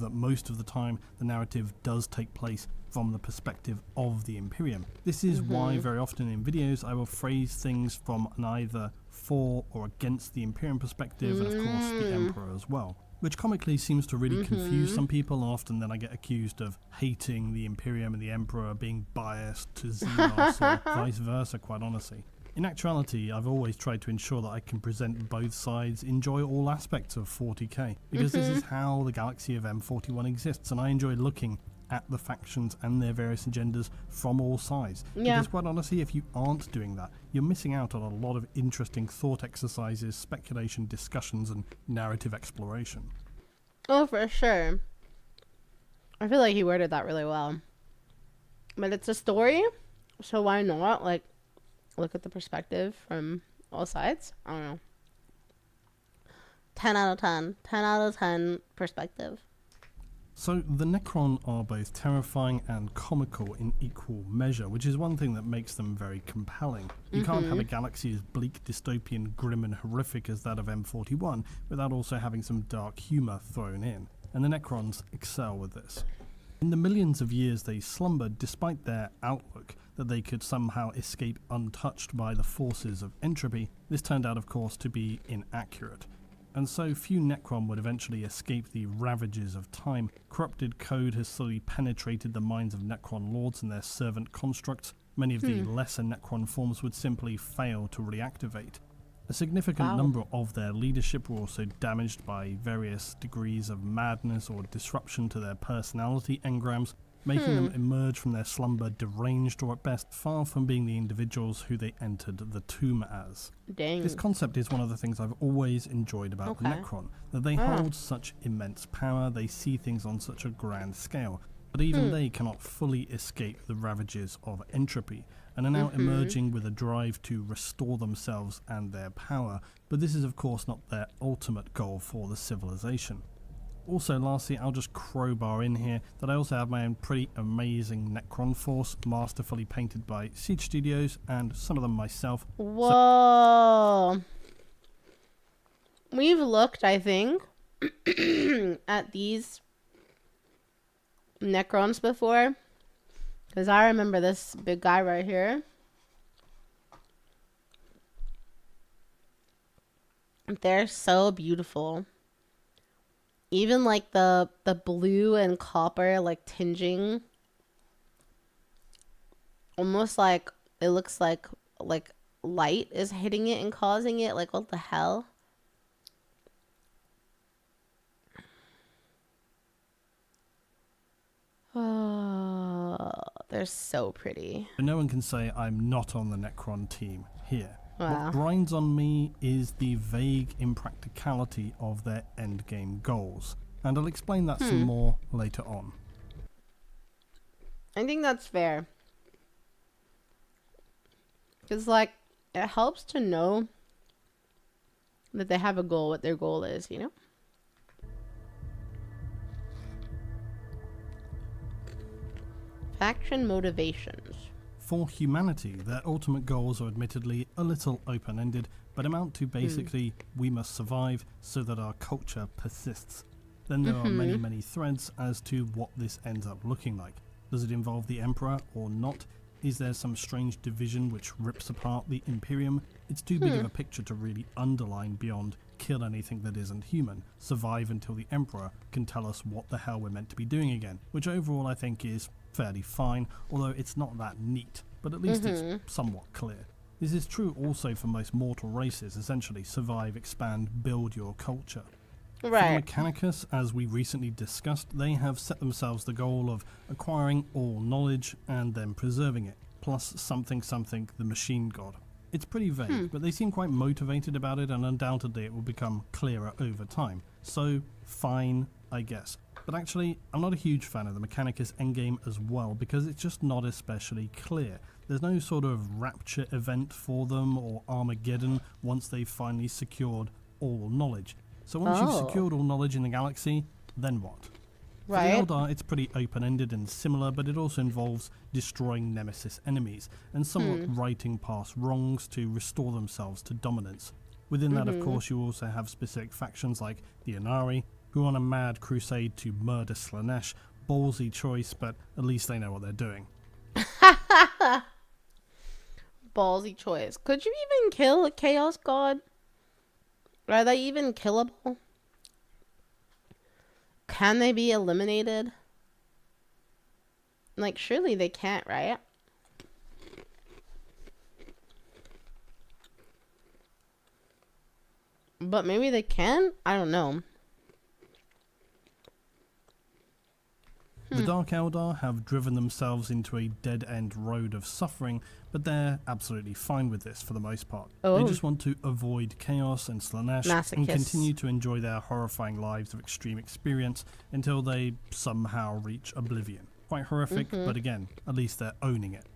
That most of the time the narrative does take place from the perspective of the Imperium. This is why very often in videos I will phrase things from an either for or against the Imperium perspective, and of course the Emperor as well, which comically seems to really confuse some people. Often then I get accused of hating the Imperium and the Emperor, being biased to Xenos or vice versa, quite honestly. In actuality, I've always tried to ensure that I can present both sides, enjoy all aspects of 40k, because this is how the galaxy of M41 exists, and I enjoy looking at the factions and their various agendas from all sides. Yeah. Because quite honestly, if you aren't doing that, you're missing out on a lot of interesting thought exercises, speculation, discussions, and narrative exploration. Oh, for sure. I feel like he worded that really well. But it's a story, so why not, like, look at the perspective from all sides? I don't know. 10 out of 10. 10 out of 10 perspective. So the Necron are both terrifying and comical in equal measure, which is one thing that makes them very compelling. You can't have a galaxy as bleak, dystopian, grim and horrific as that of M41 without also having some dark humour thrown in, and the Necrons excel with this. In the millions of years they slumbered, despite their outlook that they could somehow escape untouched by the forces of entropy, this turned out of course to be inaccurate. And so few Necron would eventually escape the ravages of time. Corrupted code has slowly penetrated the minds of Necron lords and their servant constructs. Many of the lesser Necron forms would simply fail to reactivate. A significant number of their leadership were also damaged by various degrees of madness or disruption to their personality engrams, making them emerge from their slumber deranged or at best far from being the individuals who they entered the tomb as. Dang. This concept is one of the things I've always enjoyed about the Necron, that they hold such immense power, they see things on such a grand scale, but even they cannot fully escape the ravages of entropy, and are now emerging with a drive to restore themselves and their power, but this is of course not their ultimate goal for the civilization. Also, lastly, I'll just crowbar in here that I also have my own pretty amazing Necron force, masterfully painted by Siege Studios, and some of them myself. Whoa. We've looked, I think, at these Necrons before. Because I remember this big guy right here. They're so beautiful. Even like the blue and copper like tinging, almost like it looks like light is hitting it and causing it. Like, what the hell? Oh, they're so pretty. But no one can say I'm not on the Necron team here. Wow. What grinds on me is the vague impracticality of their endgame goals, and I'll explain that some more later on. I think that's fair. Because, like, it helps to know that they have a goal, what their goal is, you know? Faction motivations. For humanity, their ultimate goals are admittedly a little open-ended, but amount to basically, we must survive so that our culture persists. Then there are many, many threads as to what this ends up looking like. Does it involve the Emperor or not? Is there some strange division which rips apart the Imperium? It's too big of a picture to really underline beyond kill anything that isn't human, survive until the Emperor can tell us what the hell we're meant to be doing again, which overall I think is fairly fine, although it's not that neat, but at least it's somewhat clear. This is true also for most mortal races, essentially survive, expand, build your culture. Right. For the Mechanicus, as we recently discussed, they have set themselves the goal of acquiring all knowledge and then preserving it, plus something the machine god. It's pretty vague, but they seem quite motivated about it, and undoubtedly it will become clearer over time. So, fine, I guess. But actually, I'm not a huge fan of the Mechanicus endgame as well, because it's just not especially clear. There's no sort of rapture event for them, or Armageddon, once they've finally secured all knowledge. So once you've secured all knowledge in the galaxy, then what? Right. For the Eldar, it's pretty open-ended and similar, but it also involves destroying Nemesis enemies, and somewhat righting past wrongs to restore themselves to dominance. Within that, of course, you also have specific factions like the Inari, who are on a mad crusade to murder Slanesh. Ballsy choice, but at least they know what they're doing. Ballsy choice. Could you even kill a Chaos God? Are they even killable? Can they be eliminated? Like, surely they can't, right? But maybe they can? I don't know. The Dark Eldar have driven themselves into a dead-end road of suffering, but they're absolutely fine with this for the most part. Oh. They just want to avoid chaos and Slanesh and Masochists. continue to enjoy their horrifying lives of extreme experience until they somehow reach oblivion. Quite horrific, but again, at least they're owning it.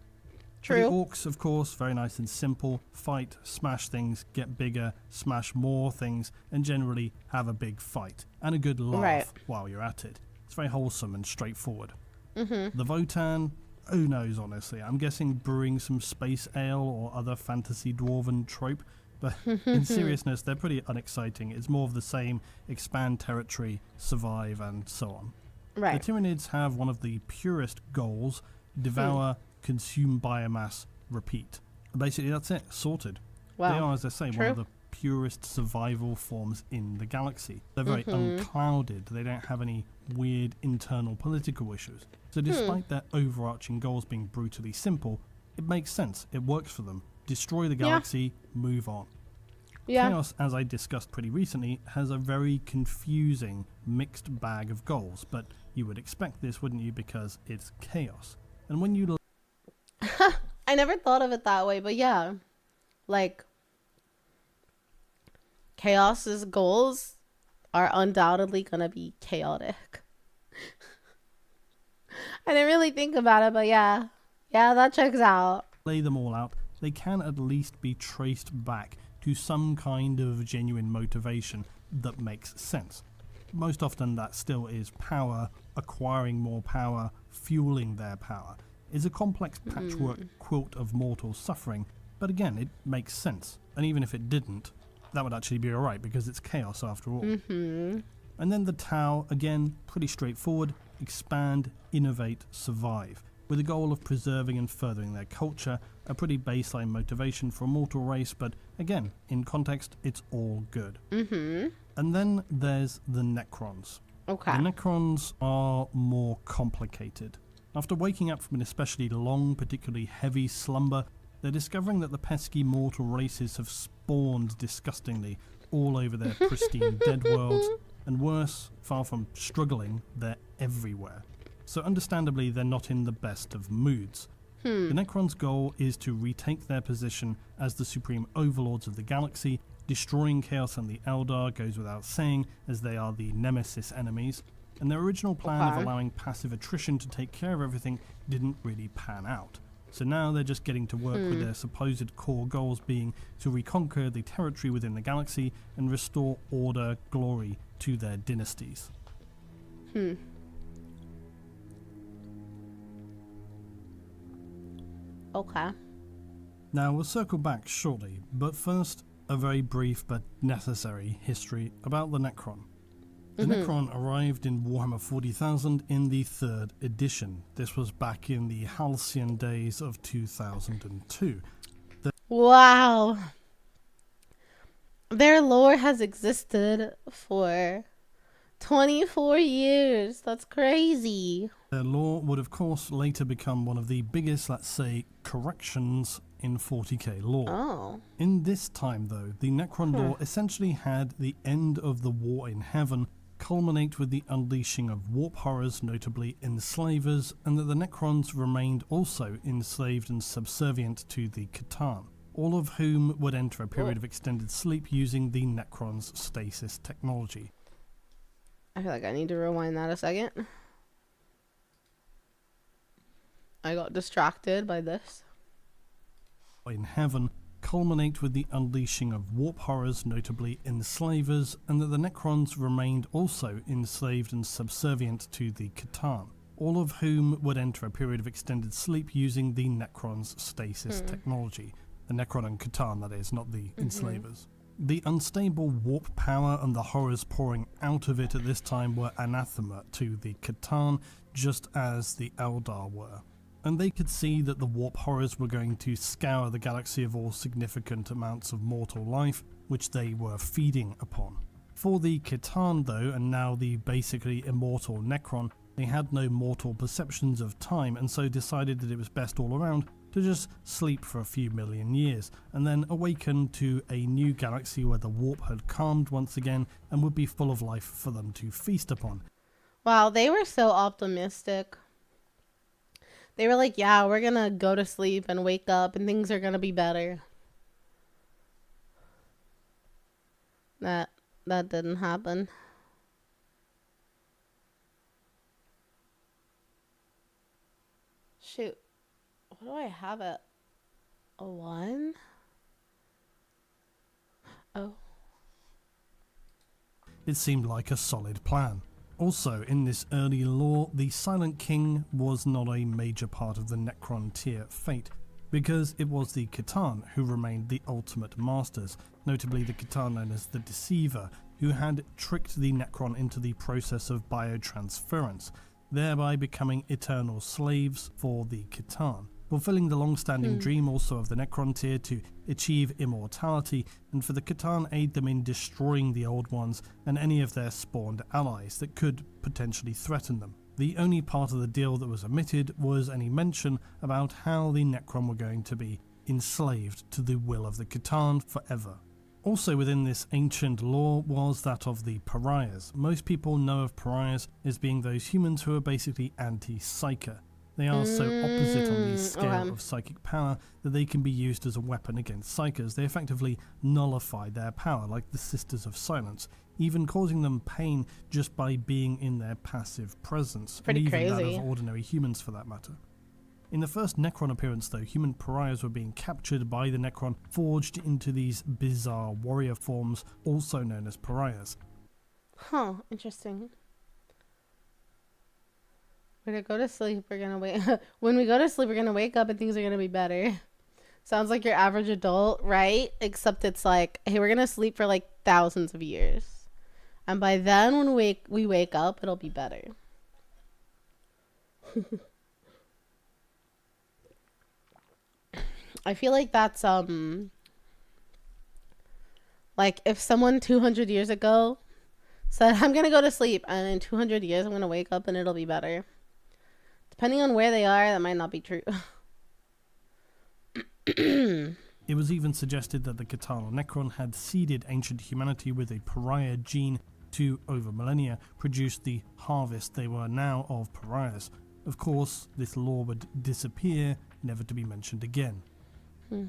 For the True. orcs, of course, very nice and simple. Fight, smash things, get bigger, smash more things, and generally have a big fight and a good laugh Right. while you're at it. It's very wholesome and straightforward. Mm-hmm. The Votan, who knows, honestly. I'm guessing brewing some space ale or other fantasy dwarven trope, but in seriousness, they're pretty unexciting. It's more of the same: expand territory, survive, and so on. Right. The Tyranids have one of the purest goals: devour, consume biomass, repeat. Basically, that's it. Sorted. They Wow. are, as I say, one True. of the purest survival forms in the galaxy. They're very unclouded. They don't have any weird internal political issues. So despite their overarching goals being brutally simple, it makes sense. It works for them. Destroy the galaxy, move on. Yeah. Chaos, as I discussed pretty recently, has a very confusing mixed bag of goals, but you would expect this, wouldn't you, because it's chaos. And when you I never thought of it that way, but yeah. Like, Chaos's goals are undoubtedly gonna be chaotic. I didn't really think about it, but yeah. Yeah, that checks out. lay them all out, they can at least be traced back to some kind of genuine motivation that makes sense. Most often that still is power, acquiring more power, fueling their power. It's a complex patchwork quilt of mortal suffering, but again, it makes sense. And even if it didn't, that would actually be alright because it's chaos after all. And then the Tau, again, pretty straightforward: expand, innovate, survive, with the goal of preserving and furthering their culture, a pretty baseline motivation for a mortal race, but again, in context, it's all good. And then there's the Necrons. Okay. The Necrons are more complicated. After waking up from an especially long, particularly heavy slumber, they're discovering that the pesky mortal races have spawned disgustingly all over their pristine dead worlds, and worse, far from struggling, they're everywhere. So understandably, they're not in the best of moods. The Necrons' goal is to retake their position as the supreme overlords of the galaxy. Destroying Chaos and the Eldar goes without saying, as they are the nemesis enemies, and their original plan of allowing passive attrition to take care of everything didn't really pan out. So now they're just getting to work with their supposed core goals being to reconquer the territory within the galaxy and restore order, glory to their dynasties. Okay. Now we'll circle back shortly, but first a very brief but necessary history about the Necron. The Necron arrived in Warhammer 40,000 in the 3rd edition. This was back in the halcyon days of 2002. Wow. Their lore has existed for 24 years. That's crazy. Their lore would of course later become one of the biggest, let's say, corrections in 40k lore. Oh. In this time though, the Necron lore essentially had the end of the war in heaven culminate with the unleashing of warp horrors, notably enslavers, and that the Necrons remained also enslaved and subservient to the Catan, all of whom would enter a period of extended sleep using the Necrons' stasis technology. I feel like I need to rewind that a second. I got distracted by this. In heaven culminate with the unleashing of warp horrors, notably enslavers, and that the Necrons remained also enslaved and subservient to the Catan, all of whom would enter a period of extended sleep using the Necrons' stasis technology. The Necron and Catan, that is, not the enslavers. The unstable warp power and the horrors pouring out of it at this time were anathema to the Catan, just as the Eldar were. And they could see that the warp horrors were going to scour the galaxy of all significant amounts of mortal life, which they were feeding upon. For the Catan though, and now the basically immortal Necron, they had no mortal perceptions of time, and so decided that it was best all around to just sleep for a few million years, and then awaken to a new galaxy where the warp had calmed once again and would be full of life for them to feast upon. Wow, they were so optimistic. They were like, yeah, we're gonna go to sleep and wake up and things are gonna be better. That didn't happen. Shoot. What do I have it? A 1? Oh. It seemed like a solid plan. Also, in this early lore, the Silent King was not a major part of the Necron tier fate, because it was the C'tan who remained the ultimate masters, notably the C'tan known as the Deceiver, who had tricked the Necron into the process of biotransference, thereby becoming eternal slaves for the C'tan, fulfilling the long-standing dream also of the Necron tier to achieve immortality, and for the C'tan aid them in destroying the Old Ones and any of their spawned allies that could potentially threaten them. The only part of the deal that was omitted was any mention about how the Necron were going to be enslaved to the will of the C'tan forever. Also within this ancient lore was that of the pariahs. Most people know of pariahs as being those humans who are basically anti-psyker. They are so opposite on the scale of psychic power that they can be used as a weapon against psykers. They effectively nullify their power, like the Sisters of Silence, even causing them pain just by being in their passive presence, Pretty and even crazy. that of ordinary humans for that matter. In the first Necron appearance though, human pariahs were being captured by the Necron, forged into these bizarre warrior forms, also known as pariahs. Huh, interesting. When we go to sleep, we're gonna wake. When we go to sleep, we're gonna wake up and things are gonna be better. Sounds like your average adult, right? Except it's like, hey, we're gonna sleep for like thousands of years, and by then, when we wake up, it'll be better. I feel like that's like if someone 200 years ago said, I'm gonna go to sleep, and in 200 years I'm gonna wake up and it'll be better. Depending on where they are, that might not be true. It was even suggested that the C'tan or Necron had seeded ancient humanity with a pariah gene to, over millennia, produce the harvest they were now of pariahs. Of course, this lore would disappear, never to be mentioned again.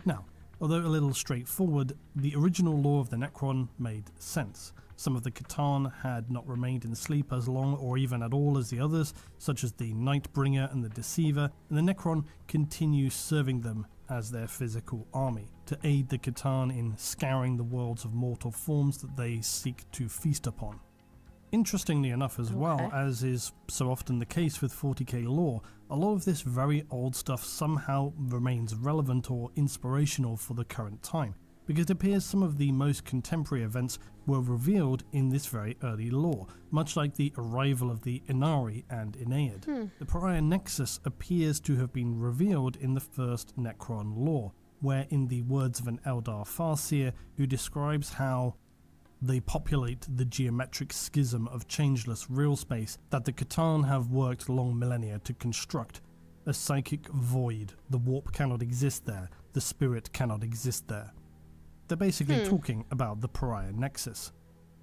Now, although a little straightforward, the original lore of the Necron made sense. Some of the C'tan had not remained in sleep as long or even at all as the others, such as the Nightbringer and the Deceiver, and the Necron continue serving them as their physical army, to aid the C'tan in scouring the worlds of mortal forms that they seek to feast upon. Interestingly enough as well, as is so often the case with 40k lore, a lot of this very old stuff somehow remains relevant or inspirational for the current time, because it appears some of the most contemporary events were revealed in this very early lore, much like the arrival of the Inari and Aeneid. The Pariah Nexus appears to have been revealed in the first Necron lore, where in the words of an Eldar Farseer who describes how they populate the geometric schism of changeless real space that the C'tan have worked long millennia to construct. A psychic void. The warp cannot exist there. The spirit cannot exist there. They're basically talking about the Pariah Nexus.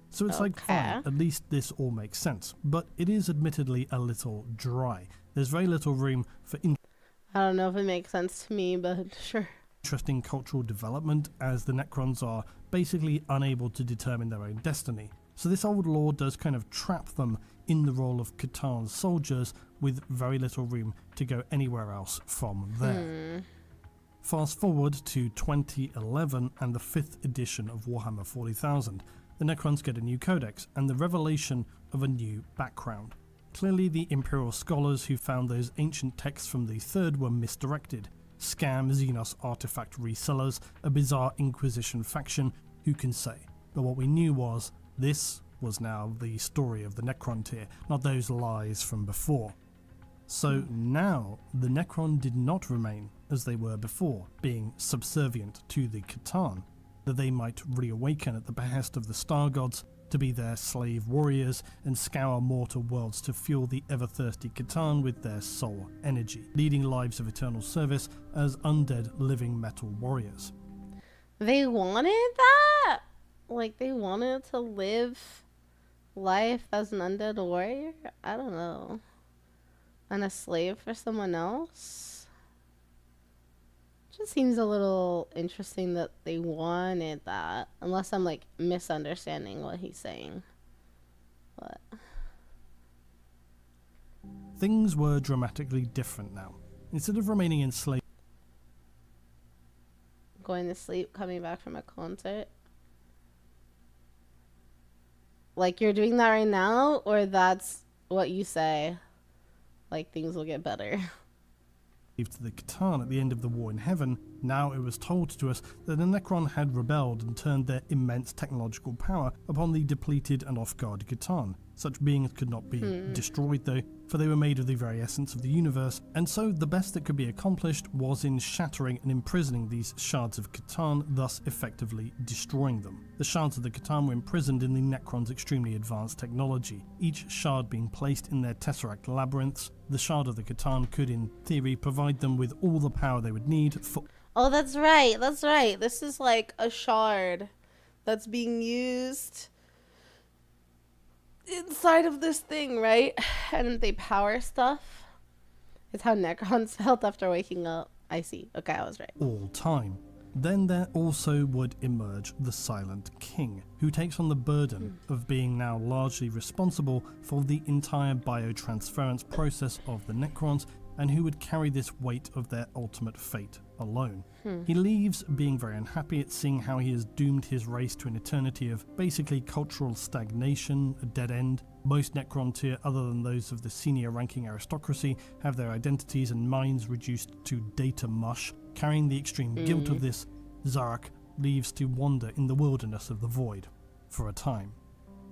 So it's like, fine, at least this all makes sense. But it is admittedly a little dry. There's very little room for I don't know if it makes sense to me, but sure. interesting cultural development, as the Necrons are basically unable to determine their own destiny. So this old lore does kind of trap them in the role of C'tan soldiers with very little room to go anywhere else from there. Fast forward to 2011 and the 5th edition of Warhammer 40,000. The Necrons get a new codex and the revelation of a new background. Clearly the Imperial scholars who found those ancient texts from the 3rd were misdirected. Scam Xenos artifact resellers, a bizarre Inquisition faction, who can say? But what we knew was, this was now the story of the Necron tier, not those lies from before. So now, the Necron did not remain as they were before, being subservient to the C'tan, that they might reawaken at the behest of the Star Gods, to be their slave warriors and scour mortal worlds to fuel the ever-thirsty Catan with their soul energy, leading lives of eternal service as undead living metal warriors. They wanted that? Like, they wanted to live life as an undead warrior? I don't know. And a slave for someone else? Just seems a little interesting that they wanted that. Unless I'm, like, misunderstanding what he's saying. But Things were dramatically different now. Instead of remaining enslaved, going to sleep, coming back from a concert. Like, you're doing that right now? Or that's what you say? Like, things will get better. to the Catan at the end of the War in Heaven, now it was told to us that the Necron had rebelled and turned their immense technological power upon the depleted and off-guard Catan. Such beings could not be destroyed though, for they were made of the very essence of the universe, and so the best that could be accomplished was in shattering and imprisoning these shards of Catan, thus effectively destroying them. The shards of the Catan were imprisoned in the Necron's extremely advanced technology, each shard being placed in their tesseract labyrinths. The shard of the Catan could, in theory, provide them with all the power they would need for... Oh, that's right. That's right. This is like a shard that's being used inside of this thing, right? And they power stuff. It's how Necrons felt after waking up. I see. Okay, I was right. all time. Then there also would emerge the Silent King, who takes on the burden of being now largely responsible for the entire biotransference process of the Necrons, and who would carry this weight of their ultimate fate alone. He leaves being very unhappy at seeing how he has doomed his race to an eternity of basically cultural stagnation, a dead end. Most Necron tier, other than those of the senior ranking aristocracy, have their identities and minds reduced to data mush. Carrying the extreme guilt of this, Zarak leaves to wander in the wilderness of the void for a time.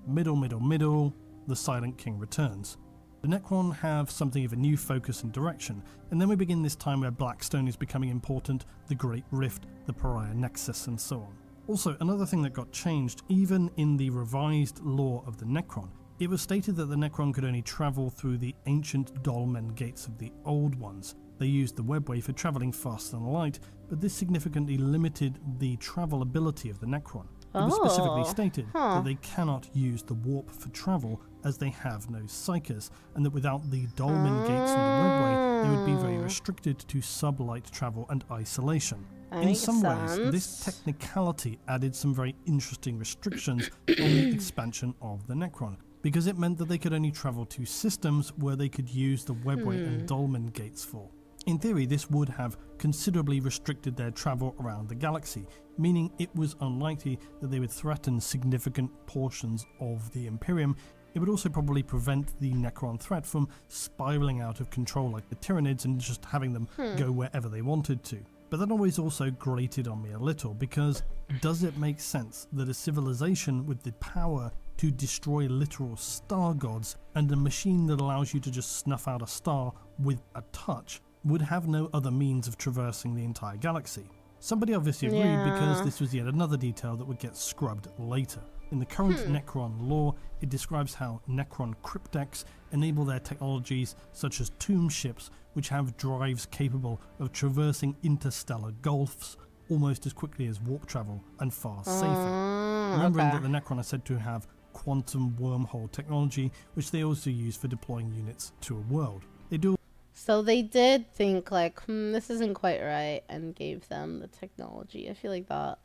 Middle, the Silent King returns. The Necron have something of a new focus and direction, and then we begin this time where Blackstone is becoming important, the Great Rift, the Pariah Nexus, and so on. Also, another thing that got changed, even in the revised lore of the Necron, it was stated that the Necron could only travel through the ancient dolmen gates of the old ones. They used the webway for travelling faster than light, but this significantly limited the travel ability of the Necron. It was specifically stated that they cannot use the warp for travel as they have no psychers, and that without the dolmen gates and the webway, they would be very restricted to sublight travel and isolation. In some ways, this technicality added some very interesting restrictions on the expansion of the Necron, because it meant that they could only travel to systems where they could use the webway and dolmen gates for. In theory, this would have considerably restricted their travel around the galaxy, meaning it was unlikely that they would threaten significant portions of the Imperium. It would also probably prevent the Necron threat from spiraling out of control like the Tyranids and just having them go wherever they wanted to. But that always also grated on me a little, because does it make sense that a civilization with the power to destroy literal star gods and a machine that allows you to just snuff out a star with a touch would have no other means of traversing the entire galaxy? Somebody obviously agreed, because this was yet another detail that would get scrubbed later. In the current Necron lore, it describes how Necron cryptechs enable their technologies such as tomb ships, which have drives capable of traversing interstellar gulfs almost as quickly as warp travel and far safer. Remembering that the Necron are said to have quantum wormhole technology, which they also use for deploying units to a world. They do. So they did think like, this isn't quite right, and gave them the technology. I feel like that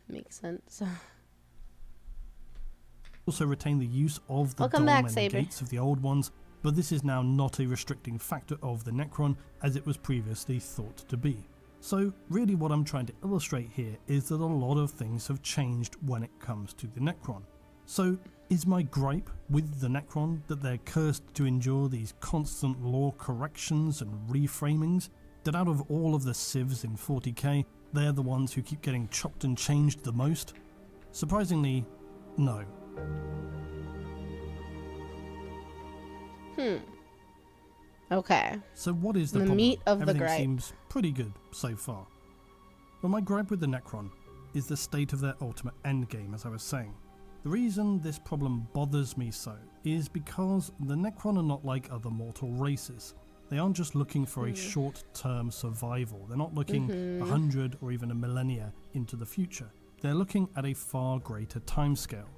makes sense. Also retain the use of the dolmen gates of the old ones, but this is now not a restricting factor of the Necron as it was previously thought to be. So really what I'm trying to illustrate here is that a lot of things have changed when it comes to the Necron. So is my gripe with the Necron that they're cursed to endure these constant lore corrections and reframings? That out of all of the civs in 40k, they're the ones who keep getting chopped and changed the most? Surprisingly, no. Okay. So what is the problem? Meat of the Everything gripe. seems pretty good so far. Well, my gripe with the Necron is the state of their ultimate endgame, as I was saying. The reason this problem bothers me so is because the Necron are not like other mortal races. They aren't just looking for a short-term survival. They're not looking 100 or even a millennia into the future. They're looking at a far greater timescale.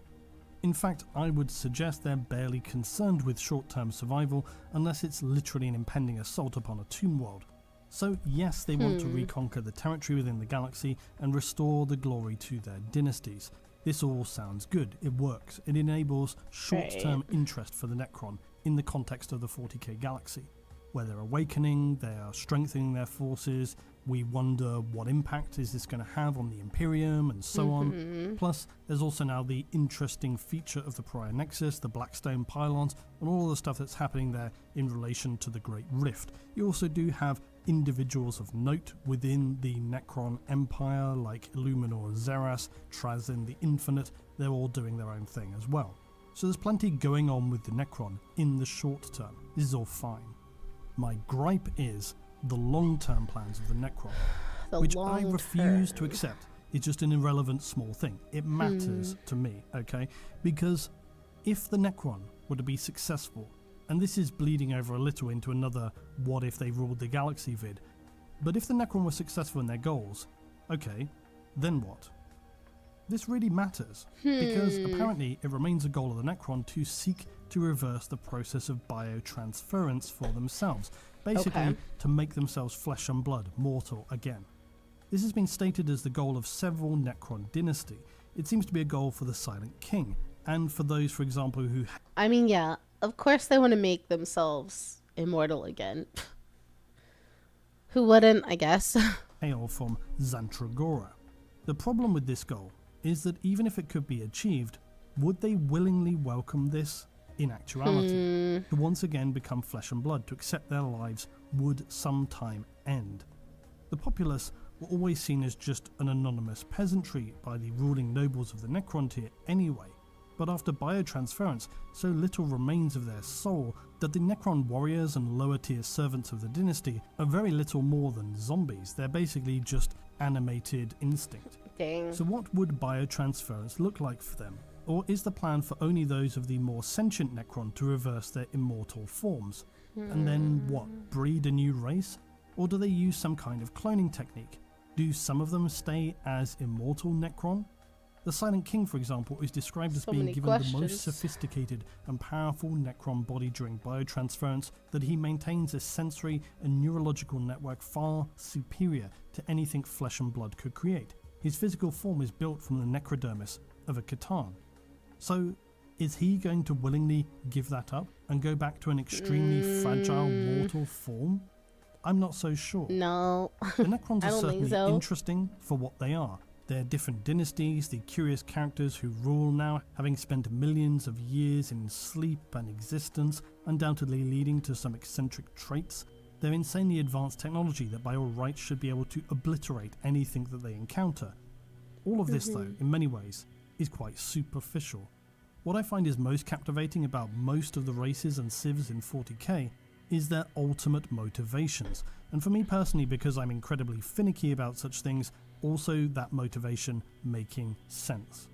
In fact, I would suggest they're barely concerned with short-term survival unless it's literally an impending assault upon a tomb world. So yes, they want to reconquer the territory within the galaxy and restore the glory to their dynasties. This all sounds good, it works, it enables short-term interest for the Necron in the context of the 40k galaxy. Where they're awakening, they are strengthening their forces, we wonder what impact is this going to have on the Imperium and so on. Plus, there's also now the interesting feature of the Pariah Nexus, the Blackstone pylons, and all the stuff that's happening there in relation to the Great Rift. You also do have individuals of note within the Necron Empire, like Illuminor Xeras, Trazyn the Infinite. They're all doing their own thing as well. So there's plenty going on with the Necron in the short term. This is all fine. My gripe is the long-term plans of the Necron, which I refuse to accept. It's just an irrelevant small thing. It matters to me, okay? Because if the Necron were to be successful, and this is bleeding over a little into another what if they ruled the galaxy vid, but if the Necron were successful in their goals, okay, then what? This really matters, because apparently it remains a goal of the Necron to seek to reverse the process of biotransference for themselves, basically to make themselves flesh and blood, mortal again. This has been stated as the goal of several Necron dynasty. It seems to be a goal for the Silent King, and for those, for example, who... I mean, yeah, of course they want to make themselves immortal again. Who wouldn't, I guess? hail from Zantragora. The problem with this goal is that even if it could be achieved, would they willingly welcome this in actuality? To once again become flesh and blood, to accept their lives would sometime end. The populace were always seen as just an anonymous peasantry by the ruling nobles of the Necron tier anyway, but after biotransference, so little remains of their soul that the Necron warriors and lower tier servants of the dynasty are very little more than zombies. They're basically just animated instinct. Dang. So what would biotransference look like for them? Or is the plan for only those of the more sentient Necron to reverse their immortal forms? And then what, breed a new race? Or do they use some kind of cloning technique? Do some of them stay as immortal Necron? The Silent King, for example, is described as being given the most sophisticated and powerful Necron body during biotransference, that he maintains a sensory and neurological network far superior to anything flesh and blood could create. His physical form is built from the necrodermis of a Catan. So, is he going to willingly give that up and go back to an extremely fragile mortal form? I'm not so sure. No. The Necrons are certainly interesting for what they are. They're different dynasties, the curious characters who rule now, having spent millions of years in sleep and existence, undoubtedly leading to some eccentric traits. They're insanely advanced technology that by all rights should be able to obliterate anything that they encounter. All of this, though, in many ways, is quite superficial. What I find is most captivating about most of the races and civs in 40k is their ultimate motivations. And for me personally, because I'm incredibly finicky about such things, also that motivation making sense.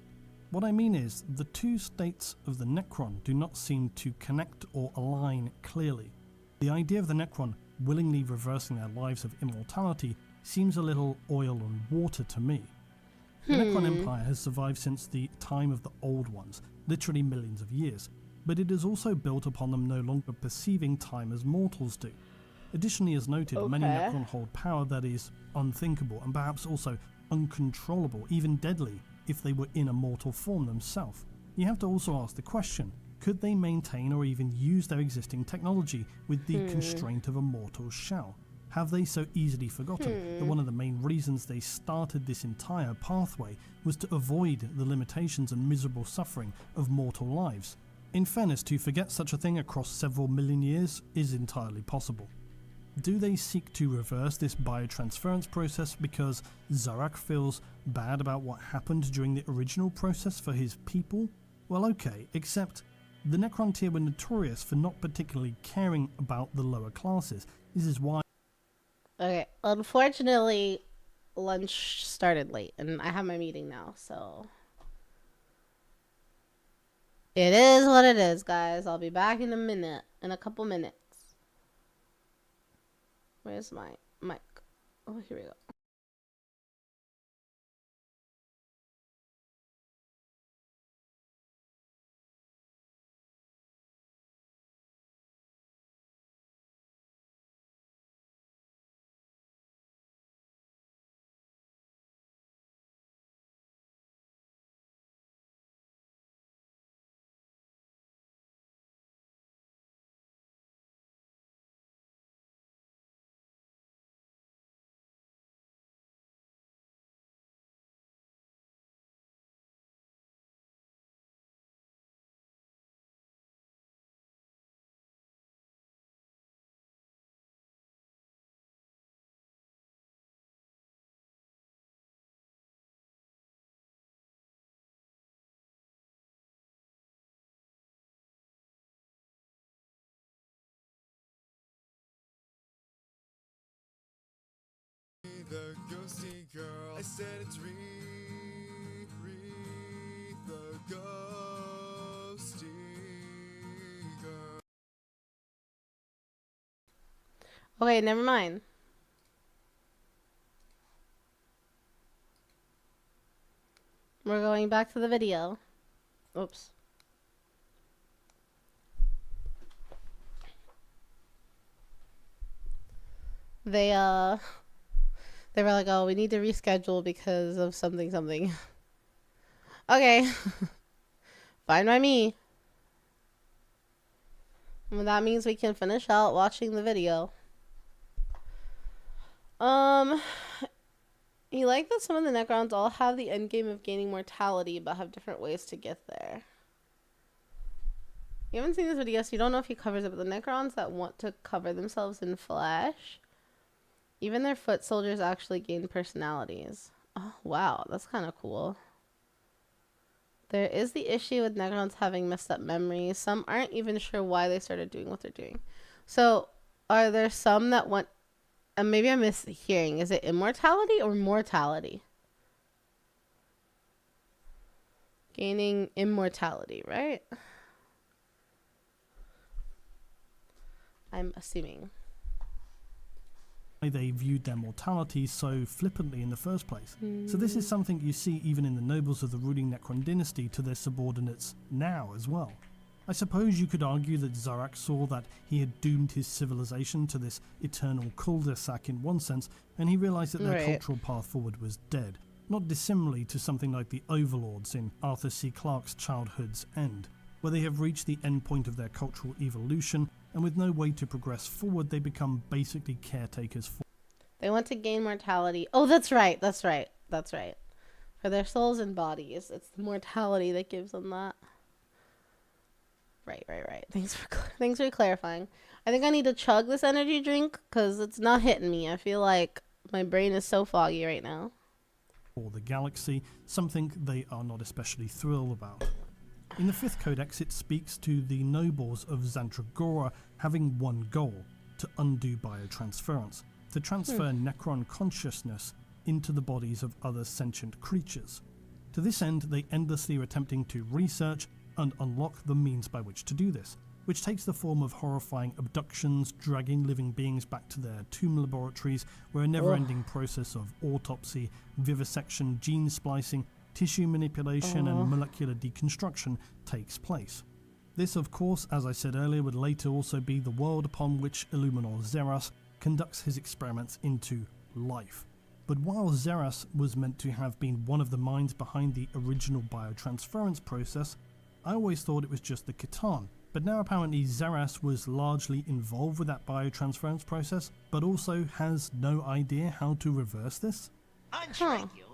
What I mean is, the two states of the Necron do not seem to connect or align clearly. The idea of the Necron willingly reversing their lives of immortality seems a little oil and water to me. The Necron Empire has survived since the time of the Old Ones, literally millions of years, but it is also built upon them no longer perceiving time as mortals do. Additionally, as noted, many Necron hold power that is unthinkable and perhaps also uncontrollable, even deadly, if they were in a mortal form themselves. You have to also ask the question, could they maintain or even use their existing technology with the constraint of a mortal shell? Have they so easily forgotten that one of the main reasons they started this entire pathway was to avoid the limitations and miserable suffering of mortal lives? In fairness, to forget such a thing across several million years is entirely possible. Do they seek to reverse this biotransference process because Zarak feels bad about what happened during the original process for his people? Well, okay, except the Necron tier were notorious for not particularly caring about the lower classes. This is why... Okay, unfortunately, lunch started late, and I have my meeting now, so... It is what it is, guys. I'll be back in a minute. In a couple minutes. Where's my mic? Oh, here we go. The ghosty girl. I said it's the ghosty girl. Okay, never mind. We're going back to the video. Oops. They were like, oh, we need to reschedule because of something. Okay. Fine by me. Well, that means we can finish out watching the video. You like that some of the Necrons all have the endgame of gaining mortality, but have different ways to get there. You haven't seen this video, so you don't know if he covers it, but the Necrons that want to cover themselves in flesh, even their foot soldiers actually gain personalities. Oh, wow. That's kind of cool. There is the issue with Necrons having messed up memories. Some aren't even sure why they started doing what they're doing. So, are there some that want... And maybe I'm mishearing. Is it immortality or mortality? Gaining immortality, right? I'm assuming. They viewed their mortality so flippantly in the first place. So this is something you see even in the nobles of the ruling Necron dynasty to their subordinates now as well. I suppose you could argue that Zarak saw that he had doomed his civilization to this eternal cul-de-sac in one sense, and he realised that their cultural path forward was dead, not dissimilarly to something like the Overlords in Arthur C. Clarke's Childhood's End, where they have reached the end point of their cultural evolution, and with no way to progress forward, they become basically caretakers for. They want to gain mortality. Oh, that's right. For their souls and bodies. It's the mortality that gives them that. Right. Thanks for clarifying. I think I need to chug this energy drink because it's not hitting me. I feel like my brain is so foggy right now. For the galaxy, something they are not especially thrilled about. In the 5th Codex, it speaks to the nobles of Zandragora having one goal: to undo biotransference, to transfer Necron consciousness into the bodies of other sentient creatures. To this end, they endlessly are attempting to research and unlock the means by which to do this, which takes the form of horrifying abductions, dragging living beings back to their tomb laboratories, where a never-ending process of autopsy, vivisection, gene splicing, tissue manipulation and molecular deconstruction takes place. This, of course, as I said earlier, would later also be the world upon which Illuminor Xeras conducts his experiments into life. But while Xeras was meant to have been one of the minds behind the original biotransference process, I always thought it was just the Khitan. But now apparently Xeras was largely involved with that biotransference process, but also has no idea how to reverse this? Unshrink you?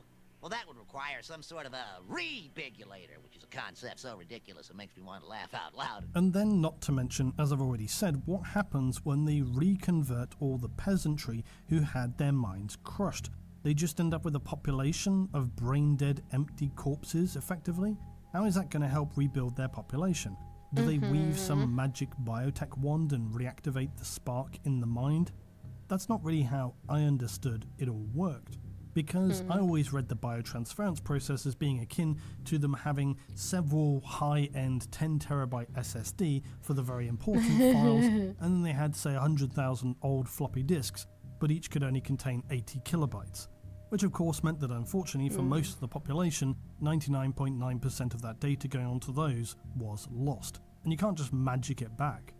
Well, that would require some sort of a rebigulator, which is a concept so ridiculous it makes me want to laugh out loud. And then, not to mention, as I've already said, what happens when they reconvert all the peasantry who had their minds crushed? They just end up with a population of brain-dead, empty corpses, effectively? How is that going to help rebuild their population? Do they weave some magic biotech wand and reactivate the spark in the mind? That's not really how I understood it all worked. because I always read the biotransference process as being akin to them having several high-end 10 terabyte SSD for the very important files, and then they had, say, 100,000 old floppy disks, but each could only contain 80 kilobytes. Which of course meant that unfortunately for most of the population, 99.9% of that data going onto those was lost. And you can't just magic it back.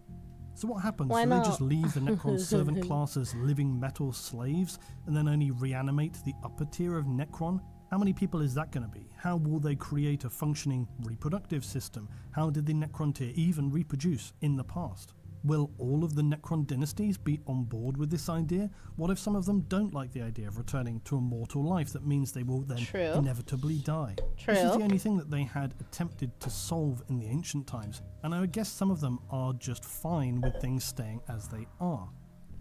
So what happens? Why Do not? they just leave the Necron servant class as living metal slaves and then only reanimate the upper tier of Necron? How many people is that going to be? How will they create a functioning reproductive system? How did the Necron tier even reproduce in the past? Will all of the Necron dynasties be on board with this idea? What if some of them don't like the idea of returning to a mortal life that means they will then inevitably die? This is the only thing that they had attempted to solve in the ancient times, and I would guess some of them are just fine with things staying as they are.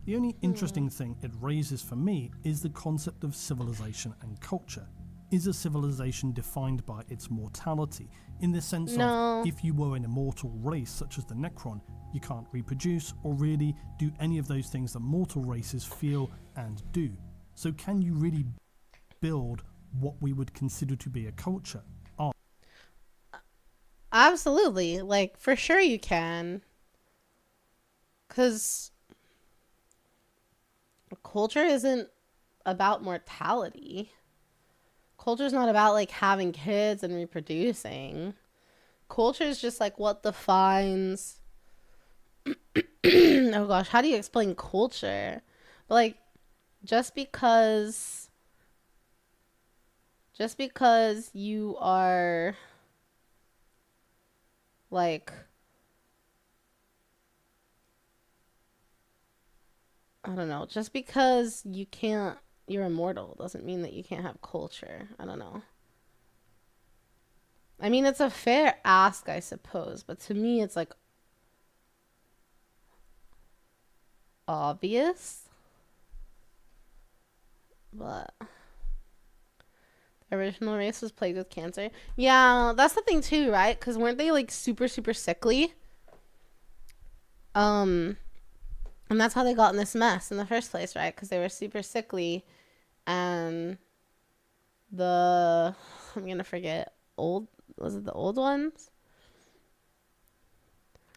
The only interesting thing it raises for me is the concept of civilization and culture. Is a civilization defined by its mortality, in the sense of if you were an immortal race such as the Necron, you can't reproduce or really do any of those things that mortal races feel and do. So can you really build what we would consider to be a culture? Absolutely. Like, for sure you can. Because culture isn't about mortality. Culture is not about, like, having kids and reproducing. Culture is just, like, what defines... oh gosh, how do you explain culture? But, like, just because you are, like, I don't know, just because you're immortal doesn't mean that you can't have culture. I don't know. I mean, it's a fair ask, I suppose, but to me it's like obvious. But the original race was plagued with cancer. Yeah, that's the thing too, right? Because weren't they like super sickly? And that's how they got in this mess in the first place, right? Because they were super sickly, and I'm gonna forget, was it the old ones?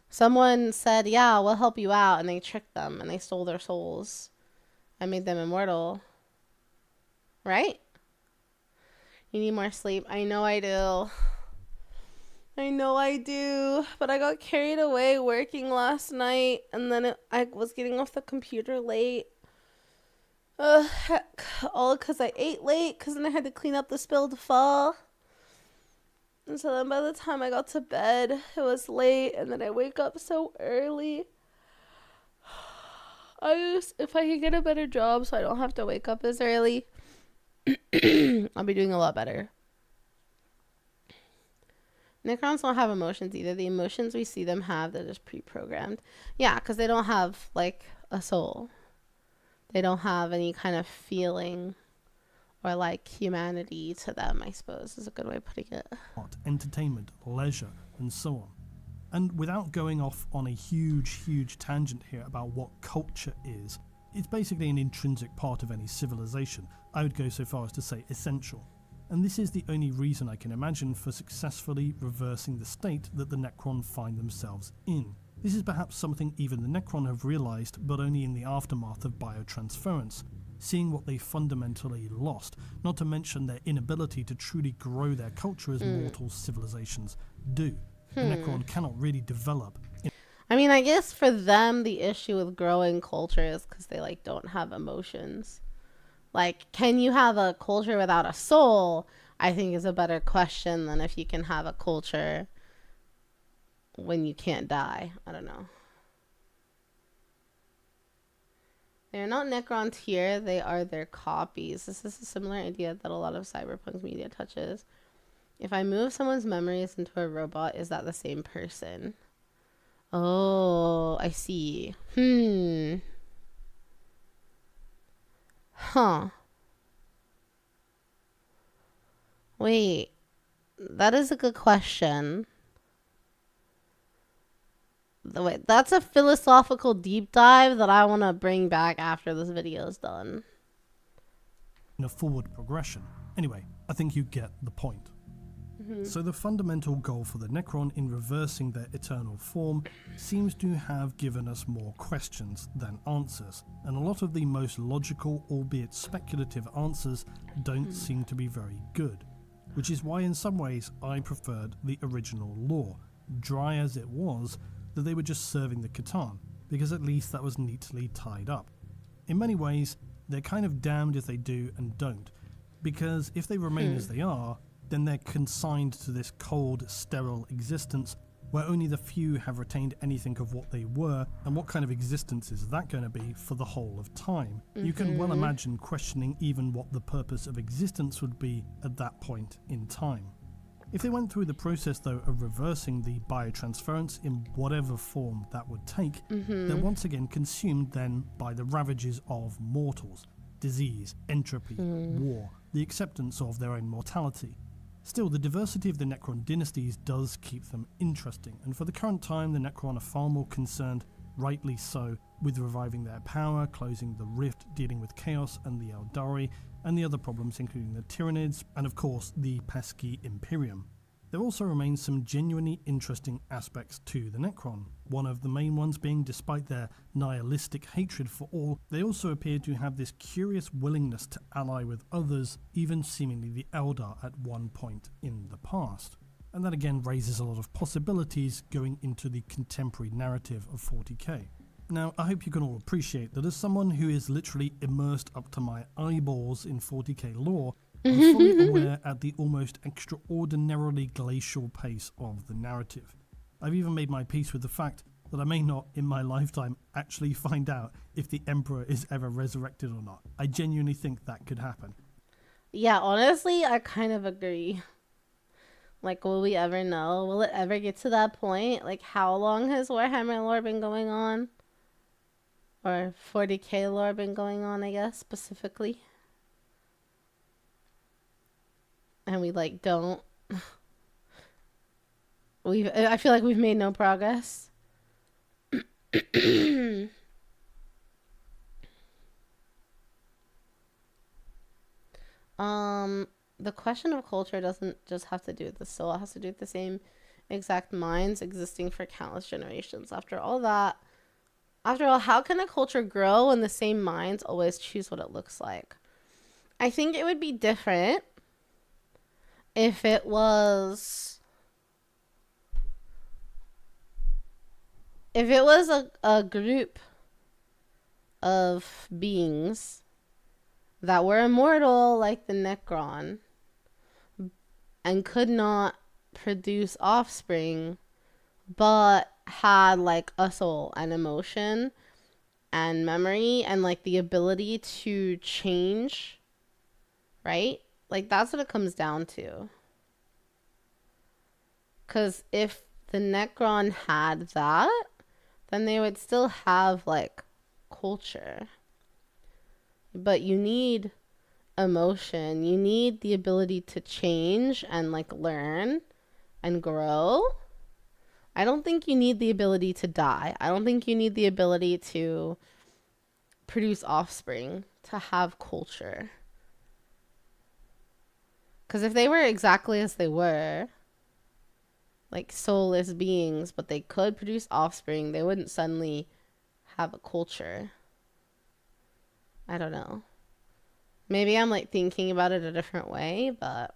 Someone said, yeah, we'll help you out, and they tricked them, and they stole their souls and made them immortal. Right? You need more sleep. I know I do. But I got carried away working last night, and then I was getting off the computer late. Heck. All because I ate late, because then I had to clean up the spilled pho. And so then by the time I got to bed, it was late, and then I wake up so early. If I could get a better job so I don't have to wake up as early, I'll be doing a lot better. Necrons don't have emotions either. The emotions we see them have, they're just pre-programmed. Yeah, because they don't have, like, a soul. They don't have any kind of feeling or, like, humanity to them, I suppose, is a good way of putting it. Entertainment, leisure, and so on. And without going off on a huge tangent here about what culture is, it's basically an intrinsic part of any civilization. I would go so far as to say essential. And this is the only reason I can imagine for successfully reversing the state that the Necron find themselves in. This is perhaps something even the Necron have realised, but only in the aftermath of biotransference, seeing what they fundamentally lost, not to mention their inability to truly grow their culture as mortal civilizations do. The Necron cannot really develop. I mean, I guess for them, the issue with growing culture is because they, like, don't have emotions. Like, can you have a culture without a soul? I think is a better question than if you can have a culture when you can't die. I don't know. They're not Necrons here. They are their copies. This is a similar idea that a lot of cyberpunk media touches. If I move someone's memories into a robot, is that the same person? Oh, I see. Huh. Wait. That is a good question. Wait, that's a philosophical deep dive that I want to bring back after this video is done. in a forward progression. Anyway, I think you get the point. So the fundamental goal for the Necron in reversing their eternal form seems to have given us more questions than answers, and a lot of the most logical, albeit speculative answers don't seem to be very good, which is why in some ways I preferred the original lore, dry as it was, that they were just serving the Catan, because at least that was neatly tied up. In many ways, they're kind of damned if they do and don't, because if they remain as they are, then they're consigned to this cold, sterile existence where only the few have retained anything of what they were, and what kind of existence is that going to be for the whole of time? You can well imagine questioning even what the purpose of existence would be at that point in time. If they went through the process, though, of reversing the biotransference in whatever form that would take, they're once again consumed then by the ravages of mortals, disease, entropy, war, the acceptance of their own mortality. Still, the diversity of the Necron dynasties does keep them interesting, and for the current time, the Necron are far more concerned, rightly so, with reviving their power, closing the rift, dealing with chaos and the Eldari, and the other problems including the Tyranids, and of course the pesky Imperium. There also remains some genuinely interesting aspects to the Necron, one of the main ones being, despite their nihilistic hatred for all, they also appear to have this curious willingness to ally with others, even seemingly the Eldar at one point in the past. And that again raises a lot of possibilities going into the contemporary narrative of 40k. Now, I hope you can all appreciate that as someone who is literally immersed up to my eyeballs in 40k lore, I'm fully aware at the almost extraordinarily glacial pace of the narrative. I've even made my peace with the fact that I may not, in my lifetime, actually find out if the Emperor is ever resurrected or not. I genuinely think that could happen. Yeah, honestly, I kind of agree. Like, will we ever know? Will it ever get to that point? Like, how long has Warhammer lore been going on? Or 40k lore been going on, I guess, specifically? And we, like, don't... I feel like we've made no progress. The question of culture doesn't just have to do with the soul. It has to do with the same exact minds existing for countless generations. After all, how can a culture grow when the same minds always choose what it looks like? I think it would be different if it was a group of beings that were immortal like the Necron and could not produce offspring, but had like a soul and emotion and memory and like the ability to change, right? Like, that's what it comes down to. Because if the Necron had that, then they would still have like culture. But you need emotion. You need the ability to change and like learn and grow. I don't think you need the ability to die. I don't think you need the ability to produce offspring to have culture. Because if they were exactly as they were, like soulless beings, but they could produce offspring, they wouldn't suddenly have a culture. I don't know. Maybe I'm like thinking about it a different way, but...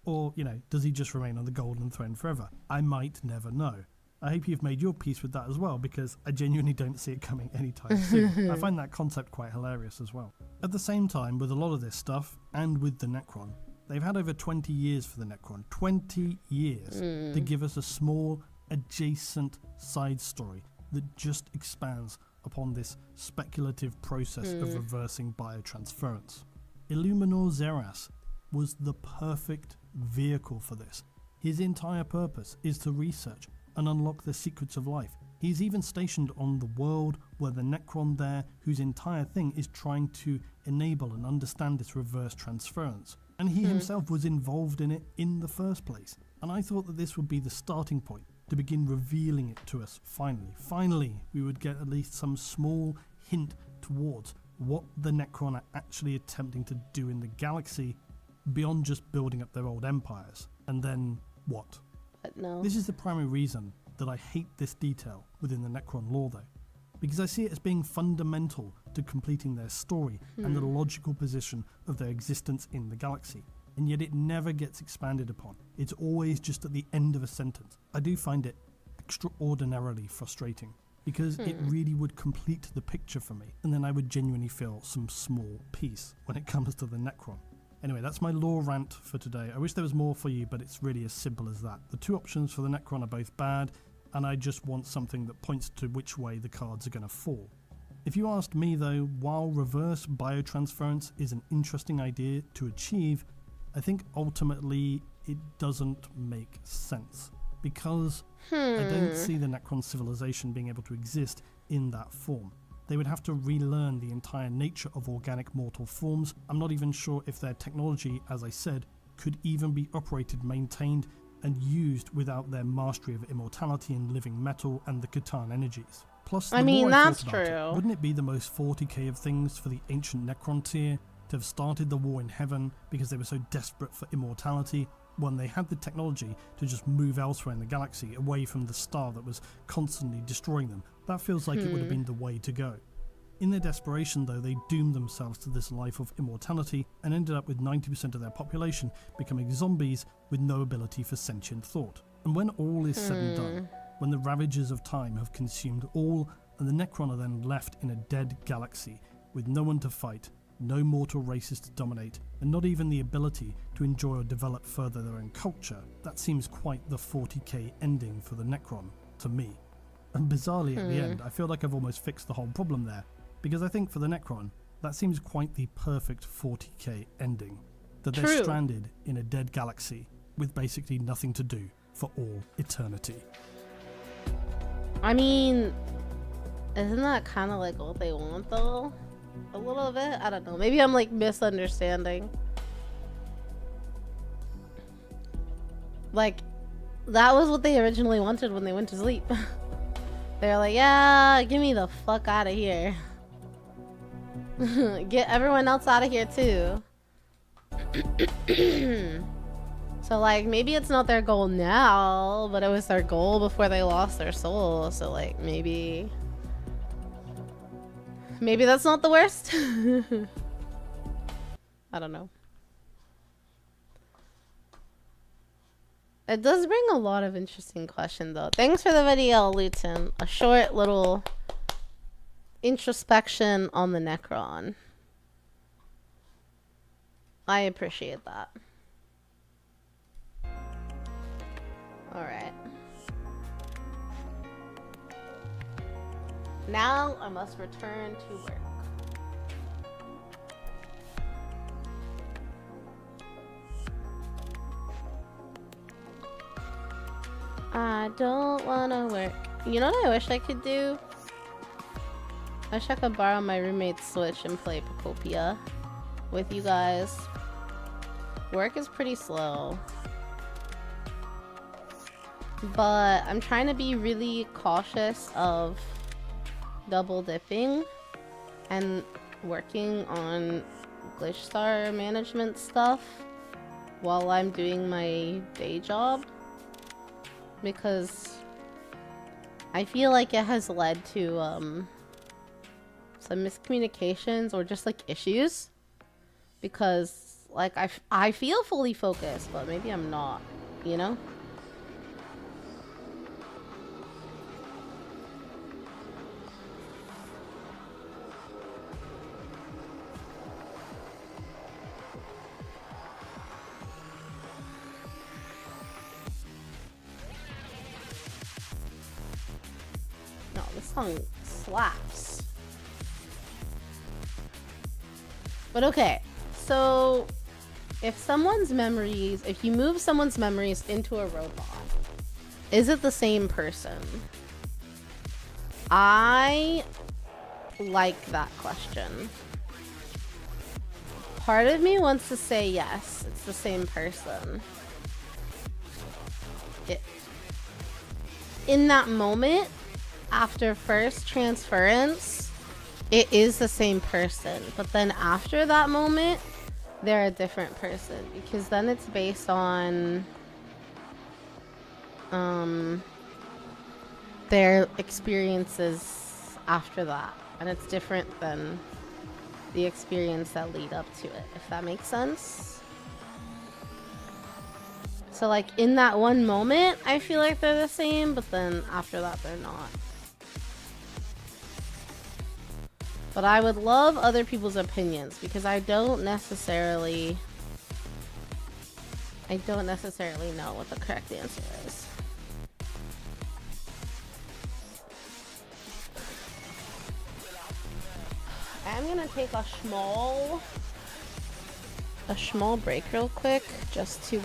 Or, you know, does he just remain on the golden throne forever? I might never know. I hope you've made your peace with that as well, because I genuinely don't see it coming anytime soon. I find that concept quite hilarious as well. At the same time, with a lot of this stuff, and with the Necron, they've had over 20 years for the Necron. 20 years to give us a small, adjacent side story that just expands upon this speculative process of reversing biotransference. Illuminor Xerath was the perfect vehicle for this. His entire purpose is to research and unlock the secrets of life. He's even stationed on the world where the Necron there, whose entire thing is trying to enable and understand this reverse transference. And he himself was involved in it in the first place. And I thought that this would be the starting point to begin revealing it to us finally. Finally, we would get at least some small hint towards what the Necron are actually attempting to do in the galaxy beyond just building up their old empires. And then what? But no. This is the primary reason that I hate this detail within the Necron lore though, because I see it as being fundamental to completing their story and the logical position of their existence in the galaxy, and yet it never gets expanded upon. It's always just at the end of a sentence. I do find it extraordinarily frustrating, because it really would complete the picture for me, and then I would genuinely feel some small peace when it comes to the Necron. Anyway, that's my lore rant for today. I wish there was more for you, but it's really as simple as that. The two options for the Necron are both bad, and I just want something that points to which way the cards are going to fall. If you asked me though, while reverse biotransference is an interesting idea to achieve, I think ultimately it doesn't make sense, because I don't see the Necron civilization being able to exist in that form. They would have to relearn the entire nature of organic mortal forms. I'm not even sure if their technology, as I said, could even be operated, maintained, and used without their mastery of immortality and living metal and the Catan energies. Plus, the more I thought about it, wouldn't it be the most 40k of things for the ancient Necron tier to have started the war in heaven because they were so desperate for immortality, when they had the technology to just move elsewhere in the galaxy, away from the star that was constantly destroying them? That feels like it would have been the way to go. In their desperation though, they doomed themselves to this life of immortality and ended up with 90% of their population becoming zombies with no ability for sentient thought. And when all is said and done, when the ravages of time have consumed all, and the Necron are then left in a dead galaxy with no one to fight, no mortal races to dominate, and not even the ability to enjoy or develop further their own culture, that seems quite the 40k ending for the Necron to me. And bizarrely at the end, I feel like I've almost fixed the whole problem there, because I think for the Necron, that seems quite the perfect 40k ending. That they're stranded in a dead galaxy with basically nothing to do for all eternity. I mean, isn't that kind of like what they want though? A little bit? I don't know. Maybe I'm like misunderstanding. Like, that was what they originally wanted when they went to sleep. They're like, yeah, get me the fuck out of here. Get everyone else out of here too. So like, maybe it's not their goal now, but it was their goal before they lost their soul. So like, maybe that's not the worst. I don't know. It does bring a lot of interesting questions though. Thanks for the video, Luton. A short little introspection on the Necron. I appreciate that. Alright. Now I must return to work. I don't wanna work. You know what I wish I could do? I wish I could borrow my roommate's Switch and play Pocopia with you guys. Work is pretty slow. But I'm trying to be really cautious of double dipping and working on glitch star management stuff while I'm doing my day job, because I feel like it has led to some miscommunications or just like issues, because like I feel fully focused, but maybe I'm not, you know? No, this song slaps. But okay, so if you move someone's memories into a robot, is it the same person? I like that question. Part of me wants to say yes, it's the same person. In that moment, after first transference, it is the same person, but then after that moment, they're a different person because then it's based on their experiences after that, and it's different than the experience that lead up to it, if that makes sense. So like in that one moment I feel like they're the same, but then after that they're not. But I would love other people's opinions because I don't necessarily know what the correct answer is. I'm gonna take a small break real quick just to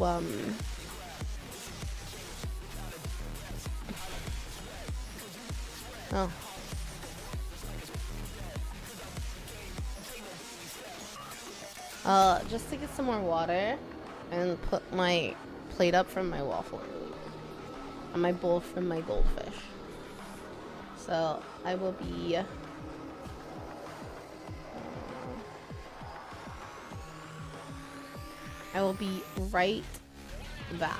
just to get some more water and put my plate up from my waffle and my bowl from my goldfish. So I will be right back.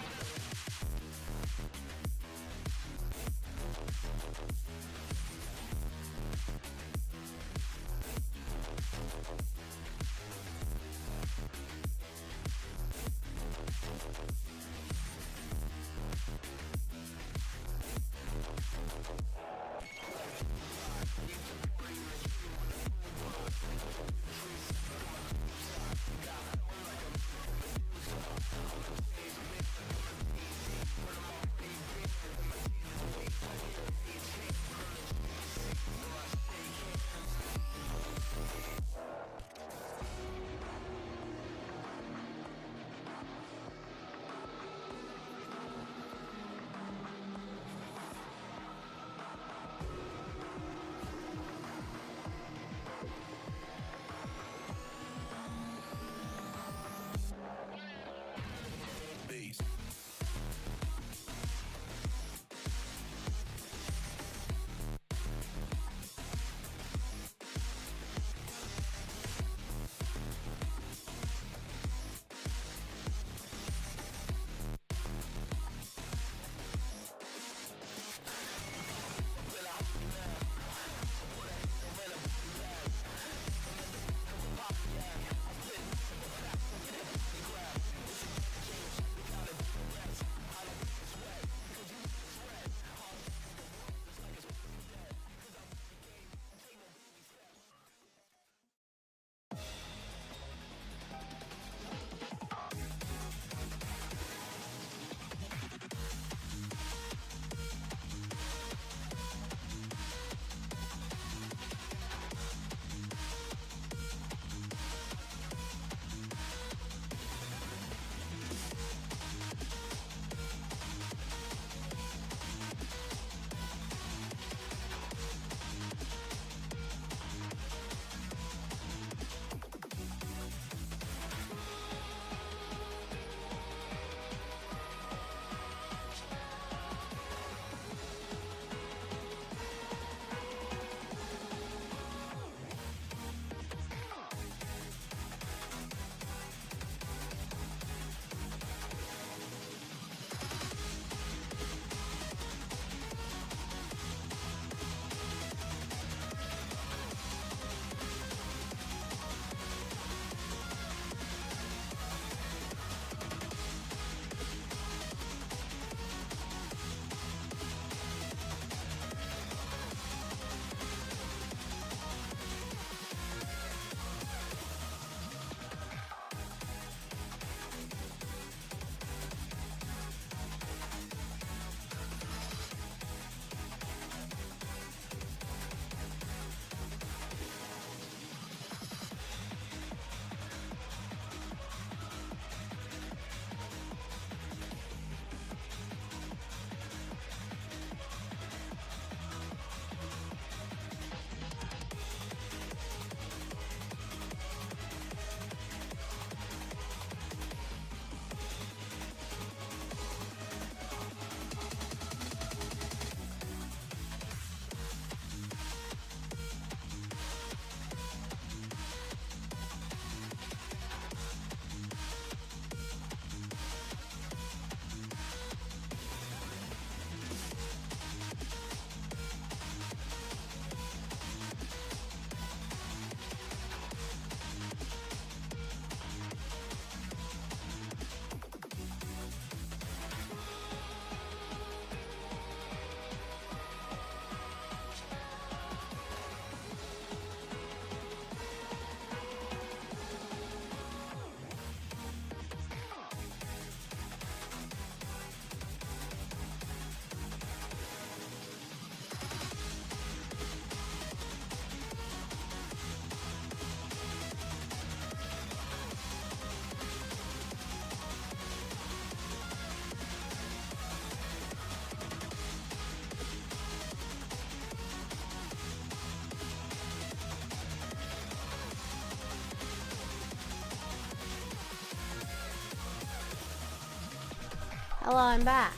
Hello, I'm back.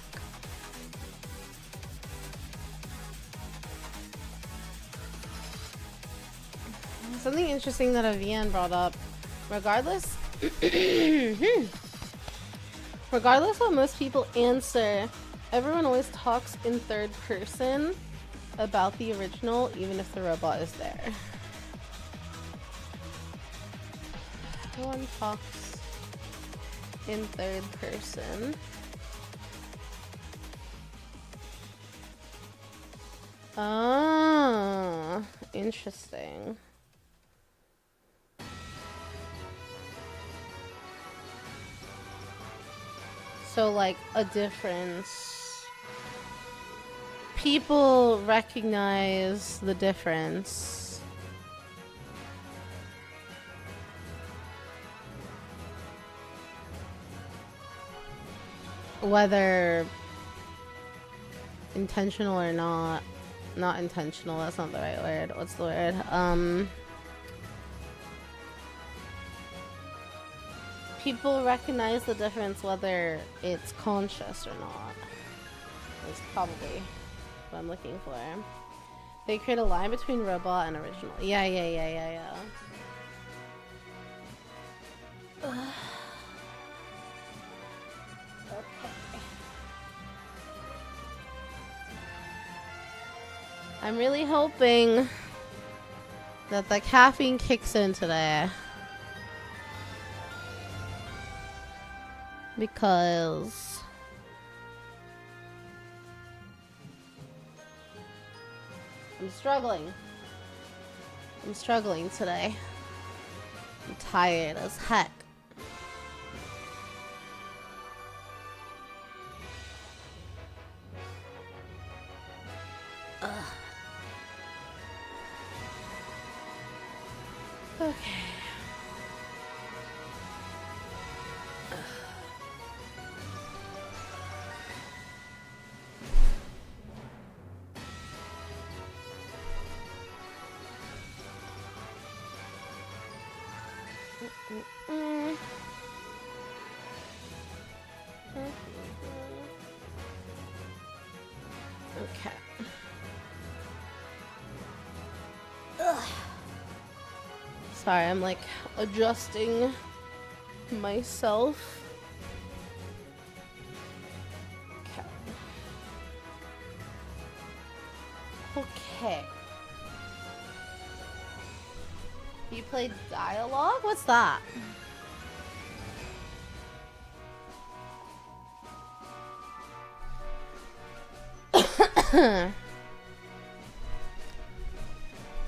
Something interesting that Avian brought up. Regardless, regardless what most people answer, everyone always talks in third person about the original, even if the robot is there. Everyone talks in third person. Oh, interesting. So, like, a difference. People recognize the difference. Whether intentional or not. Not intentional, that's not the right word. What's the word? People recognize the difference whether it's conscious or not. Is probably what I'm looking for. They create a line between robot and original. Yeah. Okay. I'm really hoping that the caffeine kicks in today. Because I'm struggling. I'm struggling today. I'm tired as heck. Ugh. Okay. Okay. Ugh. Sorry, I'm like adjusting myself. Okay. You played dialogue? What's that?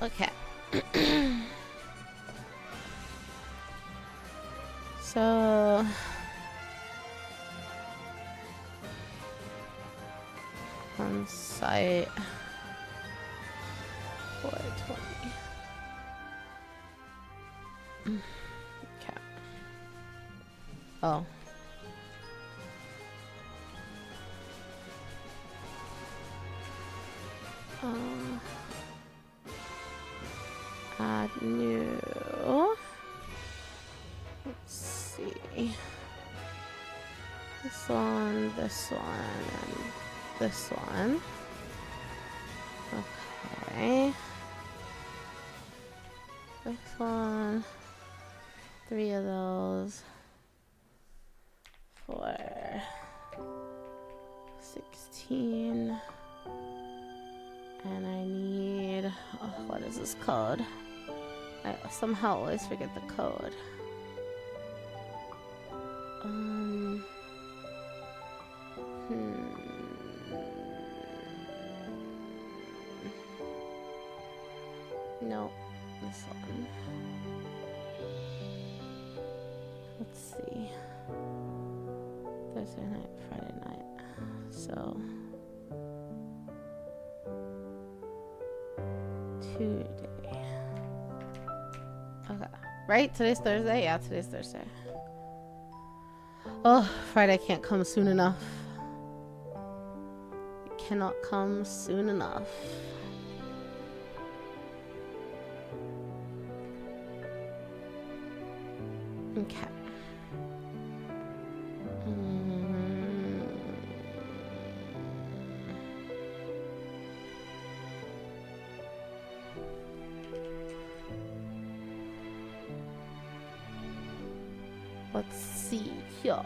Okay. So on site 420. Okay. Oh. Add new. Let's see. This one, and this one. Okay. This one. 3 of those. For 16. And I need, oh, what is this code? I somehow always forget the code. No, this one. Let's see. Thursday night, Friday night. So 2 day. Okay. Right? Today's Thursday? Yeah, today's Thursday. Oh, Friday can't come soon enough. It cannot come soon enough. Okay. Let's see. Yeah.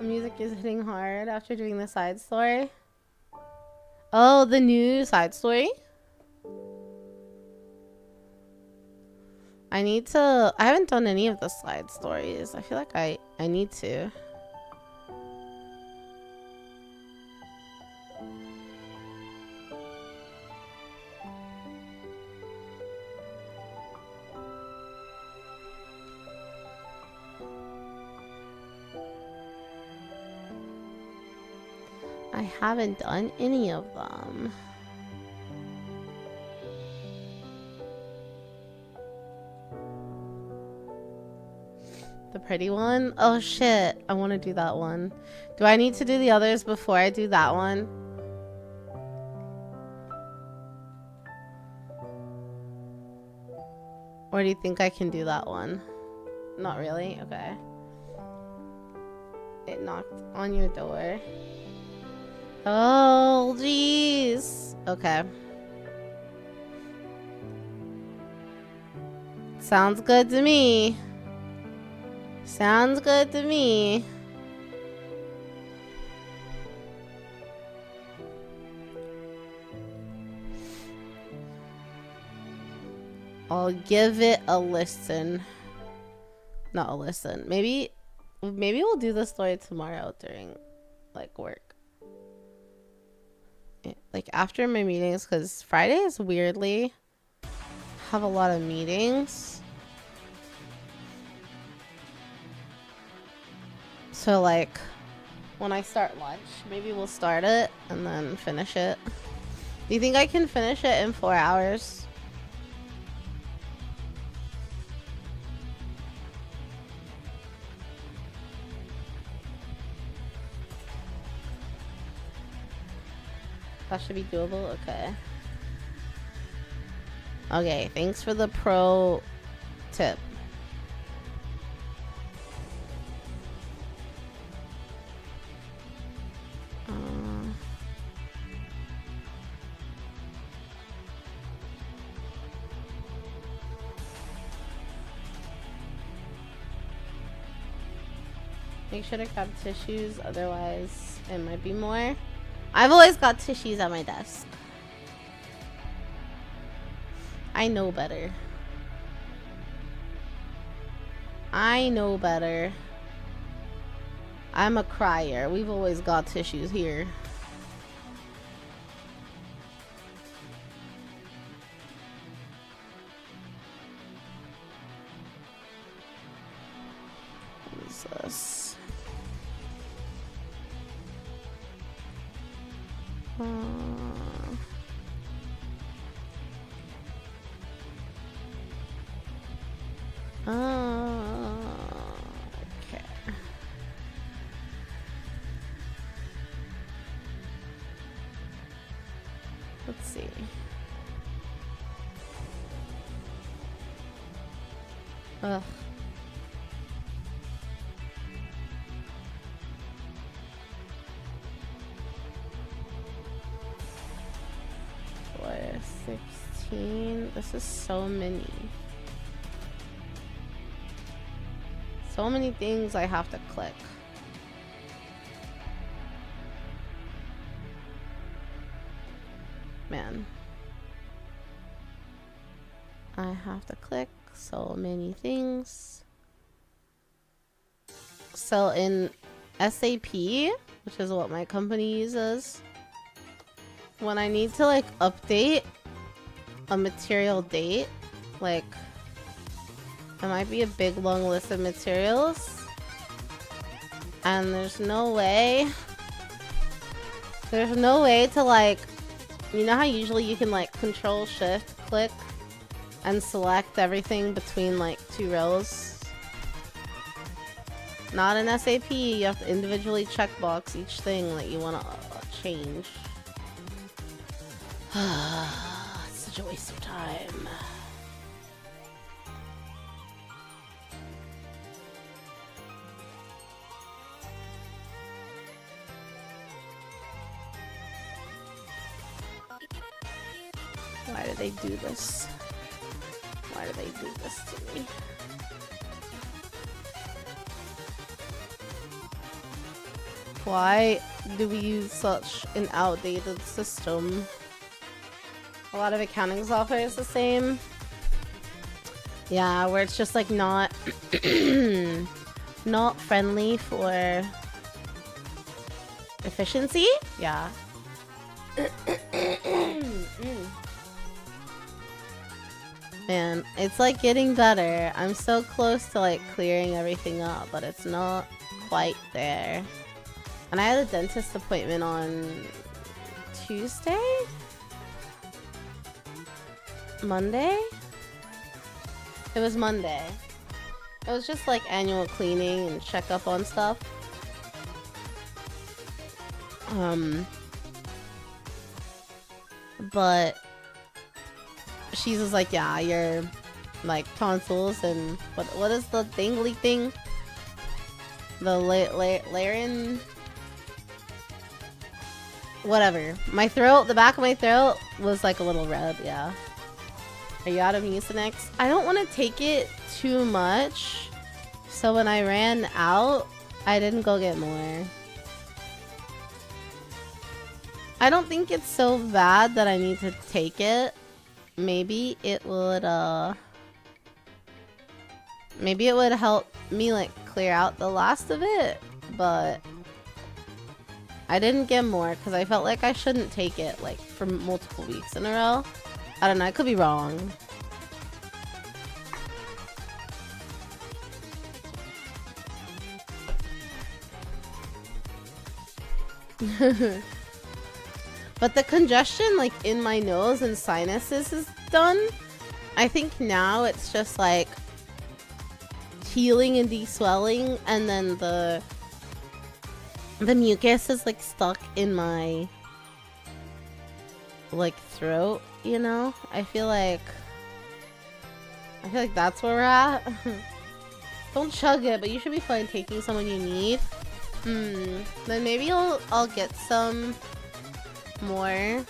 Music is hitting hard after doing the side story. Oh, the new side story? I haven't done any of the side stories. I feel like I need to. I haven't done any of them. The pretty one? Oh shit, I want to do that one. Do I need to do the others before I do that one? Or do you think I can do that one? Not really? Okay. It knocked on your door. Oh, jeez. Okay. Sounds good to me. Sounds good to me. I'll give it a listen. Not a listen. Maybe we'll do the story tomorrow during like work. Like after my meetings, because Fridays weirdly have a lot of meetings. So like when I start lunch, maybe we'll start it and then finish it. Do you think I can finish it in 4 hours? That should be doable. Okay. Okay, thanks for the pro tip. Make sure to grab tissues, otherwise it might be more. I've always got tissues at my desk. I know better. I know better. I'm a crier. We've always got tissues here. What is this? Okay. Let's see. Ugh. Four, 16. This is so many. So many things I have to click. Man. I have to click so many things. So in SAP, which is what my company uses, when I need to like update a material date, like it might be a big long list of materials, and there's no way to like, you know how usually you can like control shift click and select everything between like 2 rows? Not in SAP, you have to individually checkbox each thing that you want to change. It's such a waste of time. Why do they do this? Why do they do this to me? Why do we use such an outdated system? A lot of accounting software is the same. Yeah, where it's just like not not friendly for efficiency. Yeah. Man, it's like getting better. I'm so close to like clearing everything up, but it's not quite there. And I had a dentist appointment on Tuesday? Monday? It was Monday. It was just like annual cleaning and check up on stuff. But she was like, yeah, your like tonsils and what is the dangly thing? The Laren, whatever. My throat, the back of my throat was like a little red. Yeah. Are you out of Mucinex? I don't want to take it too much, so when I ran out, I didn't go get more. I don't think it's so bad that I need to take it. Maybe it would help me like clear out the last of it, but I didn't get more because I felt like I shouldn't take it like for multiple weeks in a row. I don't know, I could be wrong. But the congestion like in my nose and sinuses is done. I think now it's just like healing and de-swelling, and then the mucus is like stuck in my like throat, you know? I feel like that's where we're at. Don't chug it, but you should be fine taking someone you need. Then maybe I'll get some more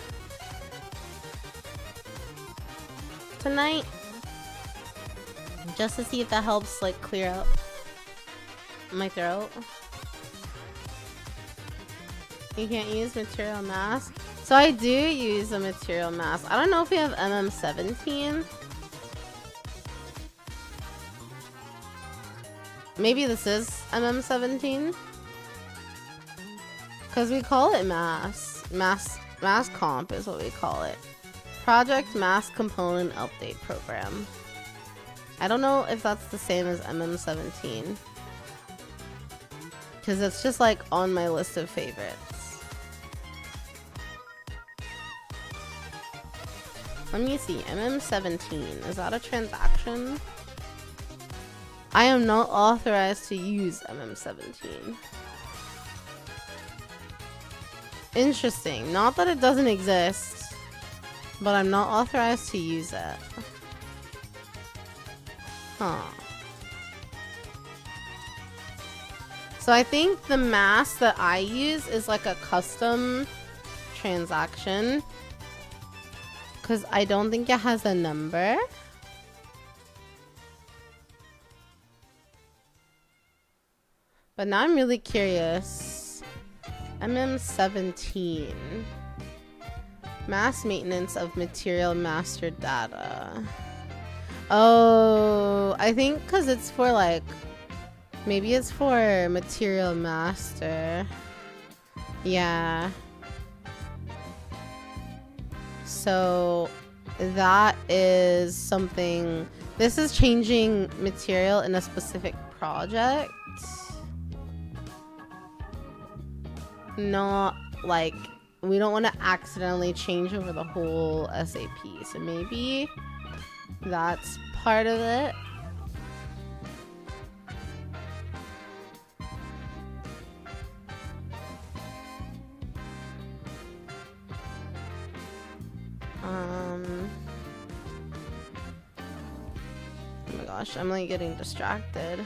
tonight just to see if that helps like clear up my throat. You can't use material mask. So I do use a material mask. I don't know if we have MM17. Maybe this is MM17. Because we call it mass comp is what we call it. Project Mass Component Update Program. I don't know if that's the same as MM17. Because it's just like on my list of favorites. Let me see. MM17. Is that a transaction? I am not authorized to use MM17. Interesting. Not that it doesn't exist, but I'm not authorized to use it. Huh. So I think the mask that I use is like a custom transaction, because I don't think it has a number. But now I'm really curious. MM17. Mass maintenance of material master data. Oh, I think because it's for like, maybe it's for material master. Yeah. So that is something. This is changing material in a specific project. Not like, we don't want to accidentally change over the whole SAP. So maybe that's part of it. Oh my gosh, I'm like getting distracted.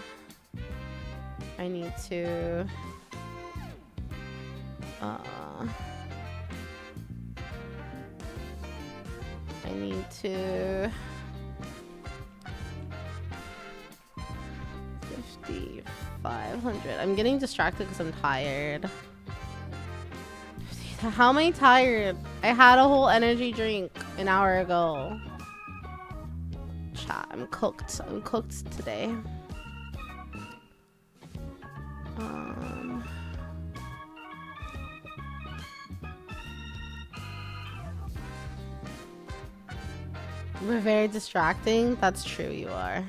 I need to I need to 5,500. I'm getting distracted because I'm tired. How am I tired? I had a whole energy drink an hour ago. Chat, I'm cooked. I'm cooked today. We're very distracting. That's true, you are.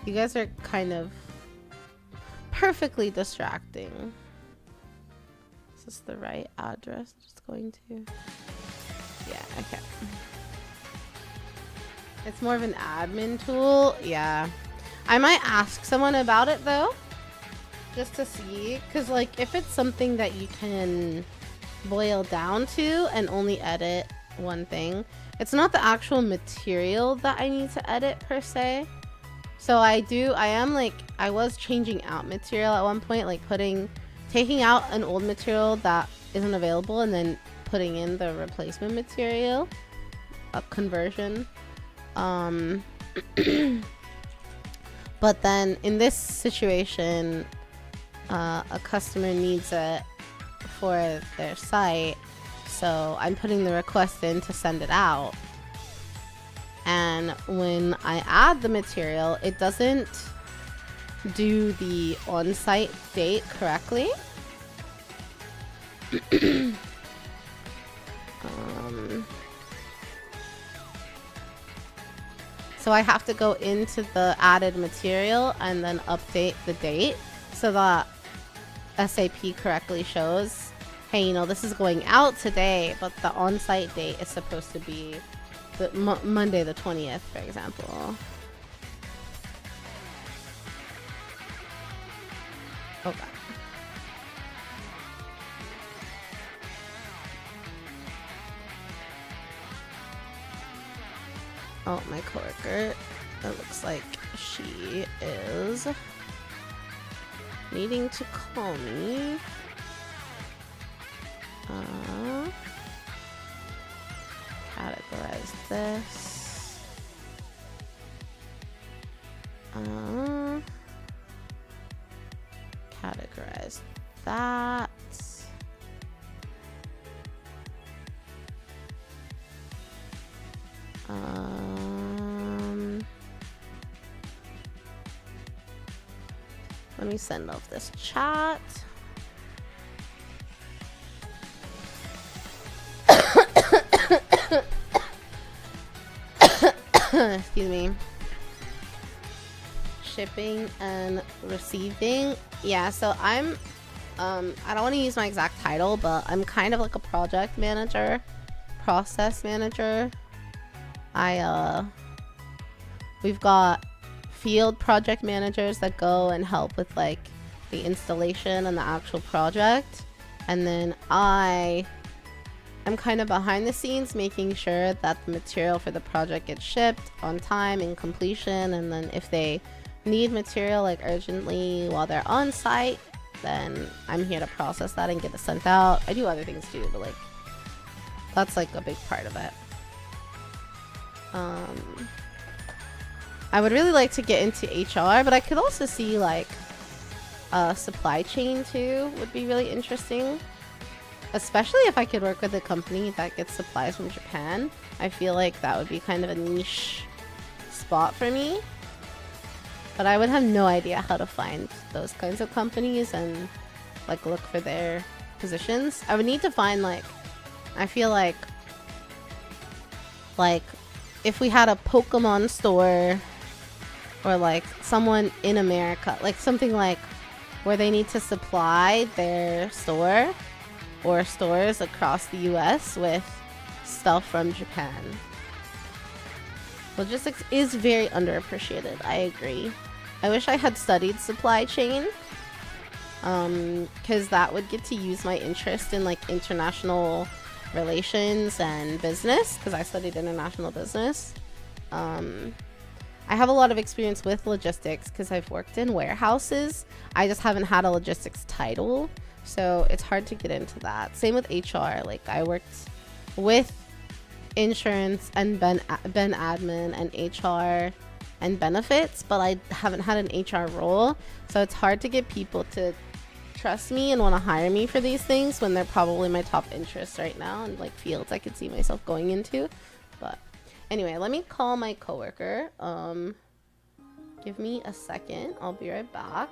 You guys are kind of perfectly distracting. Is this the right address? Just going to... Yeah, okay. It's more of an admin tool. Yeah. I might ask someone about it though. Just to see. Because like if it's something that you can boil down to and only edit one thing, it's not the actual material that I need to edit per se. So I was changing out material at one point, like taking out an old material that isn't available and then putting in the replacement material, a conversion. But then in this situation, a customer needs it for their site, so I'm putting the request in to send it out. And when I add the material, it doesn't do the on-site date correctly. So I have to go into the added material and then update the date so that SAP correctly shows, hey, you know, this is going out today, but the on-site date is supposed to be the Monday the 20th, for example. Okay. Oh, my coworker. It looks like she is needing to call me. Categorize this. Categorize that. Let me send off this chat. Excuse me. Shipping and receiving. Yeah, so I don't want to use my exact title, but I'm kind of like a project manager, process manager. We've got field project managers that go and help with like the installation and the actual project, and then I'm kind of behind the scenes making sure that the material for the project gets shipped on time and completion. And then if they need material like urgently while they're on site, then I'm here to process that and get it sent out. I do other things too, but like that's like a big part of it. I would really like to get into HR, but I could also see like supply chain too would be really interesting, especially if I could work with a company that gets supplies from Japan. I feel like that would be kind of a niche spot for me, but I would have no idea how to find those kinds of companies and like look for their positions. I would need to find like, I feel like if we had a Pokemon store or like someone in America, like something like where they need to supply their store or stores across the US with stuff from Japan. Logistics is very underappreciated, I agree. I wish I had studied supply chain, because that would get to use my interest in like international relations and business, because I studied international business. I have a lot of experience with logistics because I've worked in warehouses. I just haven't had a logistics title, so it's hard to get into that. Same with HR. Like I worked with insurance and ben admin and HR and benefits, but I haven't had an HR role, so it's hard to get people to trust me and want to hire me for these things when they're probably my top interests right now and like fields I could see myself going into. But anyway, let me call my coworker. Give me a second. I'll be right back.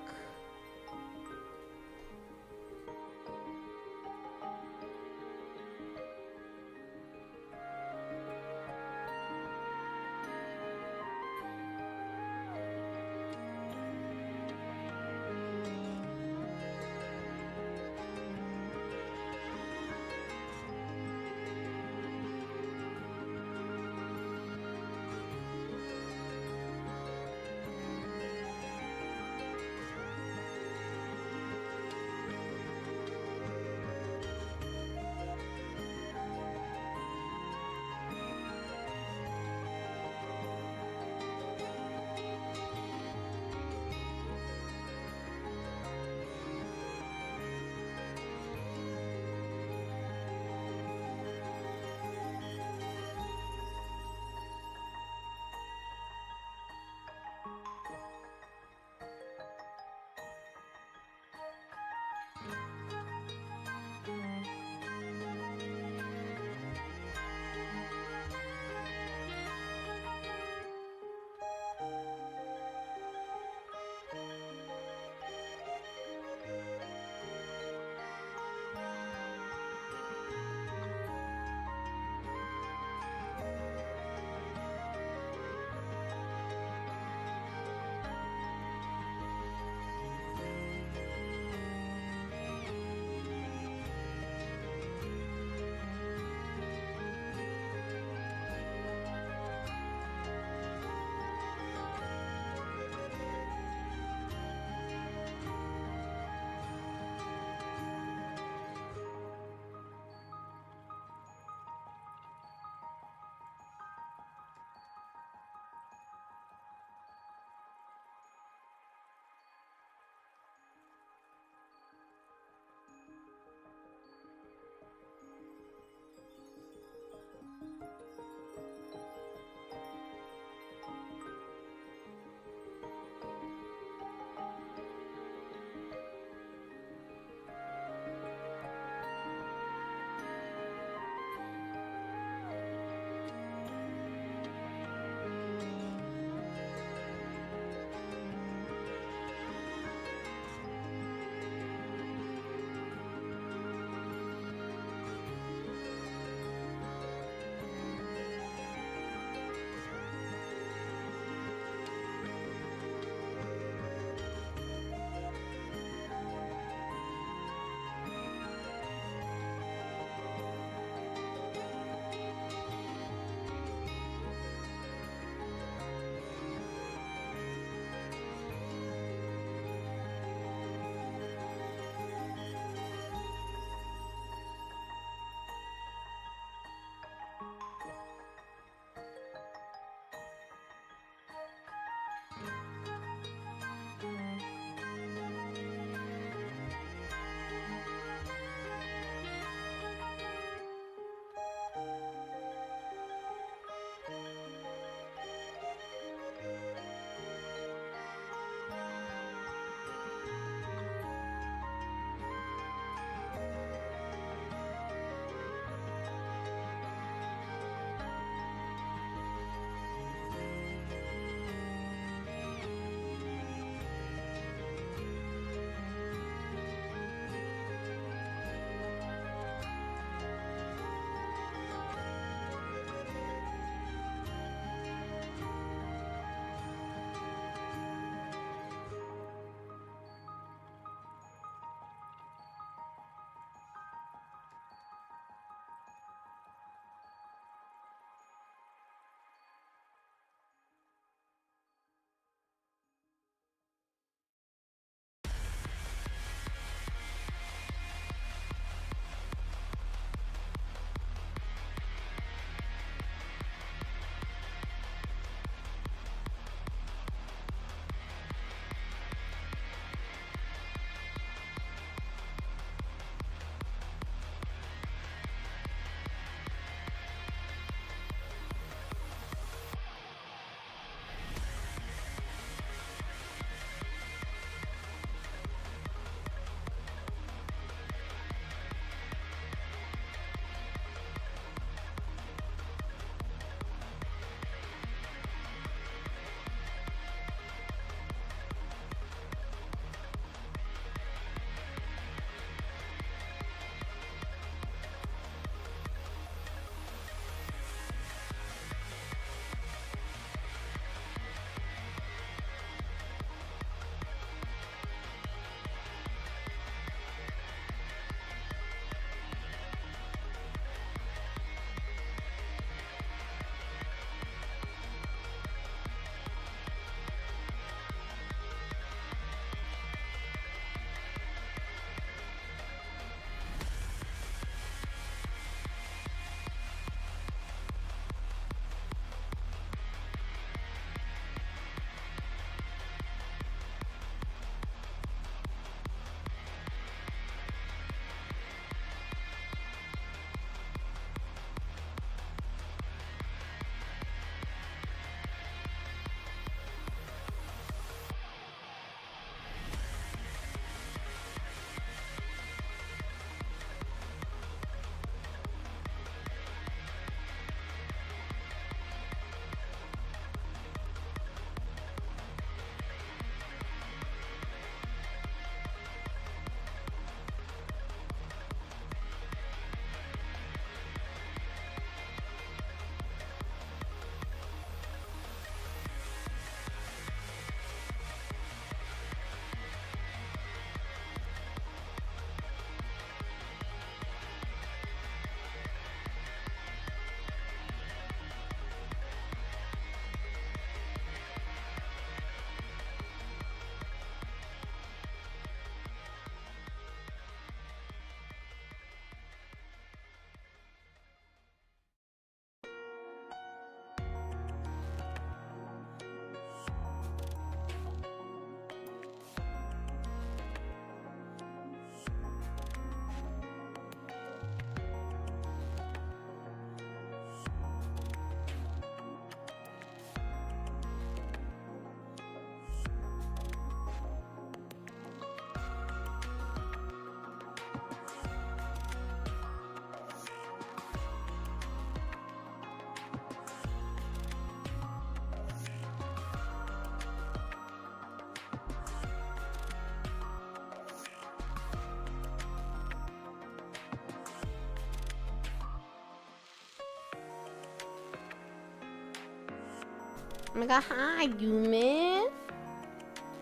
Oh my god, hi, Yumi.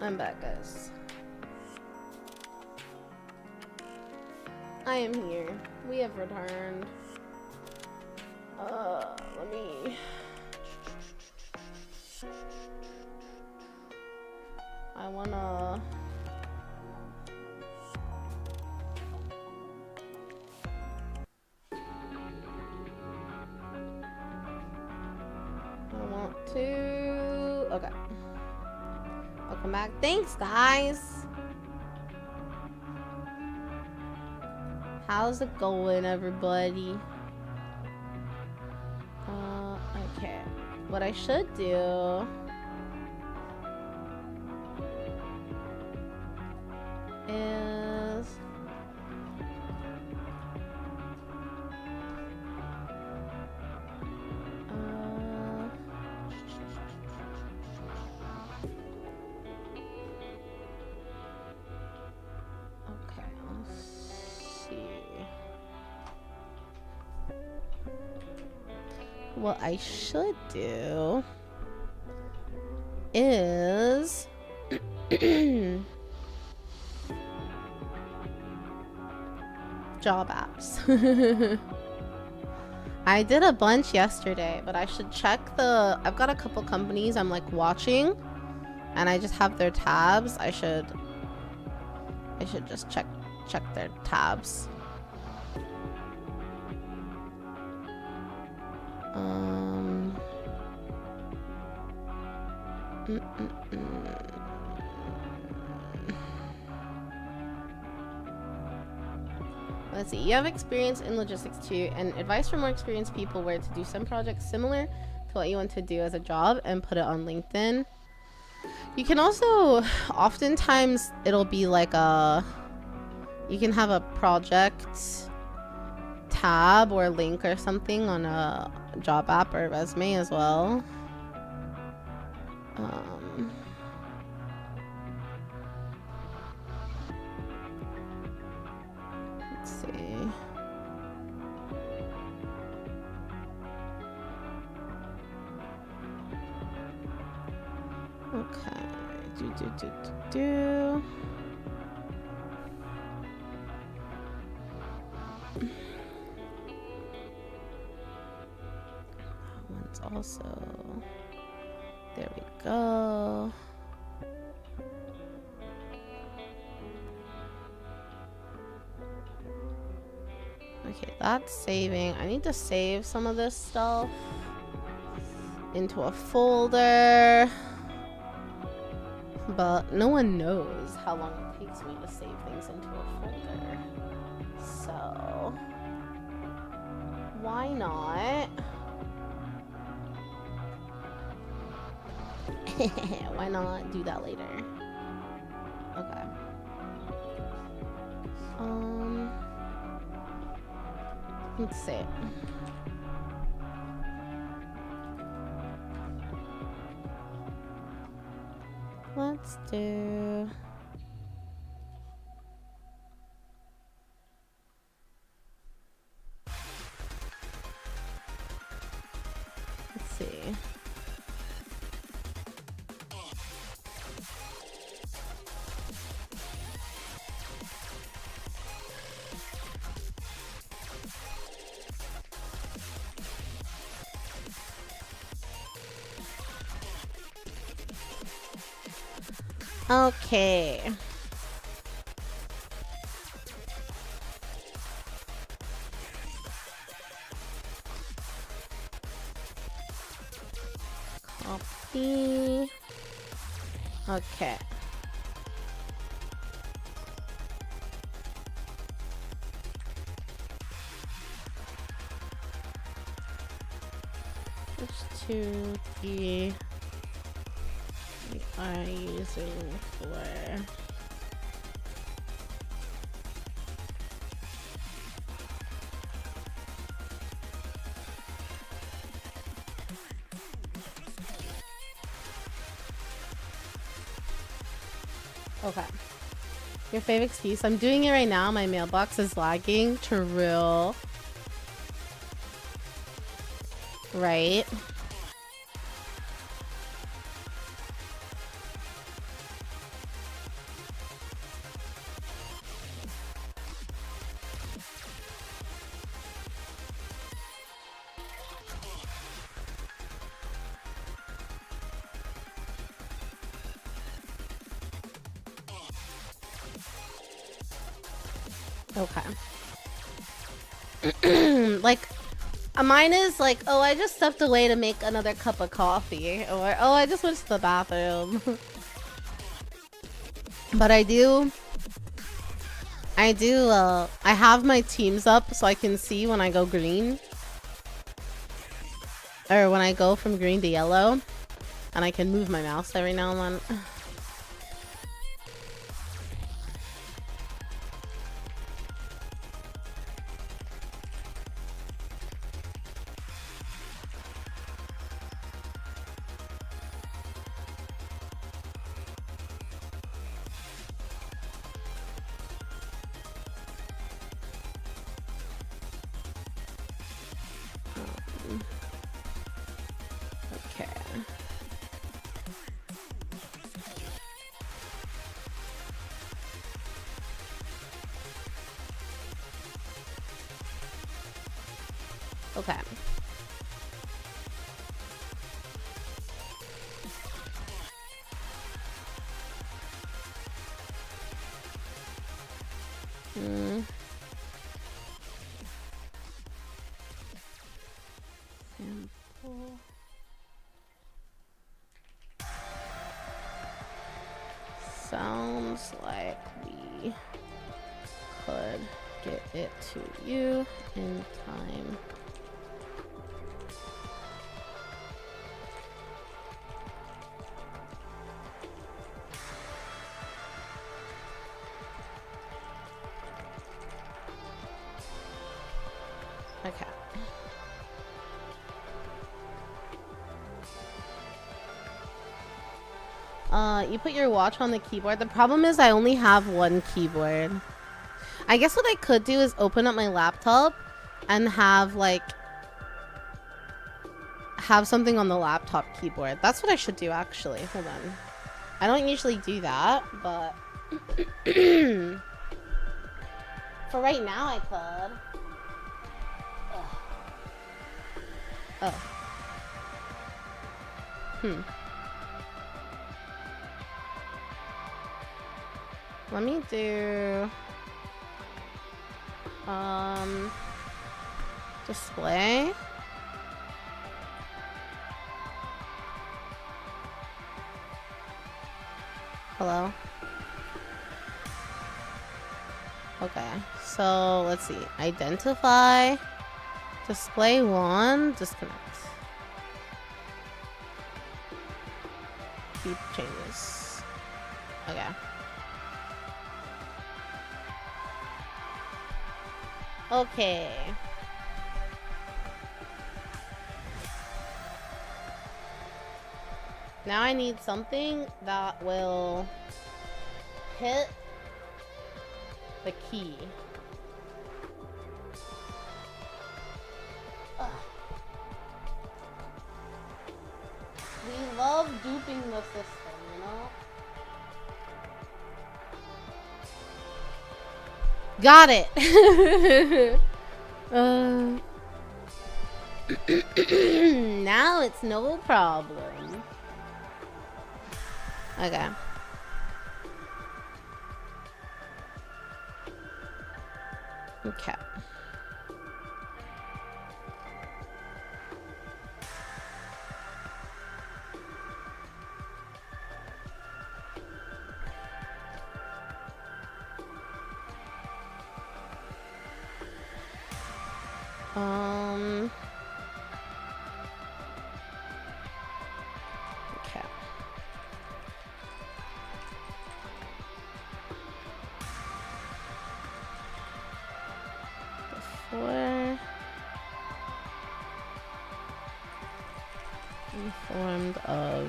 I'm back, guys. I am here. We have returned. Let me... I wanna... Okay. Welcome back. Thanks, guys. How's it going, everybody? Okay. What I should do is okay, let's see. What I should do is job apps. I did a bunch yesterday, but I should check the... I've got a couple companies I'm like watching and I just have their tabs. I should just check their tabs. Let's see. You have experience in logistics too, and advice from more experienced people where to do some projects similar to what you want to do as a job and put it on LinkedIn. You can also, oftentimes it'll be like you can have a project tab or link or something on a job app or resume as well. Let's see. Okay. Do. That one's also... There we go. Okay, that's saving. I need to save some of this stuff into a folder. But no one knows how long it takes me to save things into a folder. So, why not? Why not do that later? Okay. Let's see. Let's do... Let's see. Okay. Copy. Okay. Switch to the we are using for okay. Your favorite excuse? I'm doing it right now. My mailbox is lagging. True. Right. Okay. Like, mine is like, oh, I just stepped away to make another cup of coffee, or oh, I just went to the bathroom. But I have my teams up so I can see when I go green, or when I go from green to yellow, and I can move my mouse every now and then. Okay. Okay. Sample. Sounds like we could get it to you in time. Okay. You put your watch on the keyboard. The problem is I only have one keyboard. I guess what I could do is open up my laptop and have something on the laptop keyboard. That's what I should do, actually. Hold on. I don't usually do that, but for right now I could. Ugh. Oh. Let me do display. Hello. Okay, so let's see. Identify, display one, disconnect. Keep changes. Okay. Okay. Now I need something that will hit the key. Ugh. We love duping the system, you know? Got it. Now it's no problem. Okay. Okay. Okay. Before informed of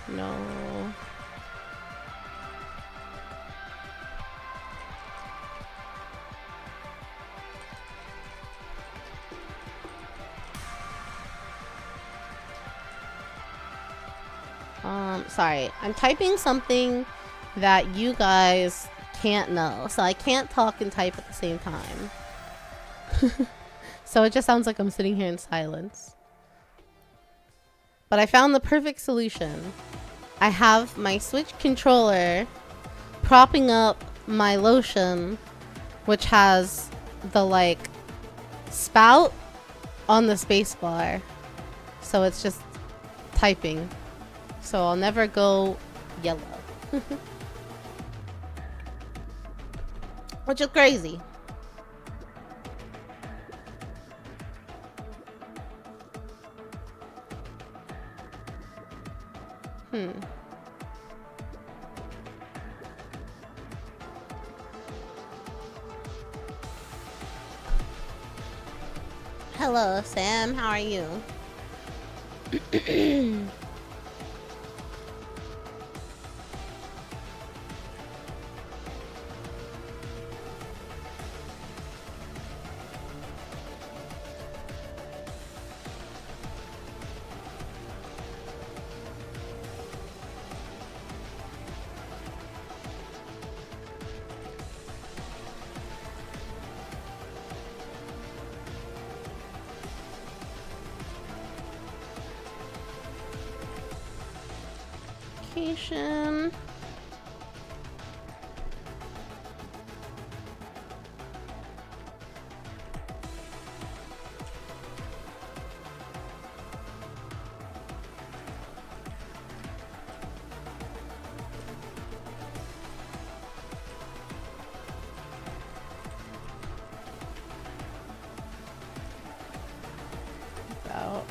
no. Sorry, I'm typing something that you guys can't know, so I can't talk and type at the same time. So it just sounds like I'm sitting here in silence. But I found the perfect solution. I have my Switch controller propping up my lotion, which has the like spout on the space bar, so it's just typing, so I'll never go yellow. Which is crazy. Hello, Sam. How are you? Vacation. About.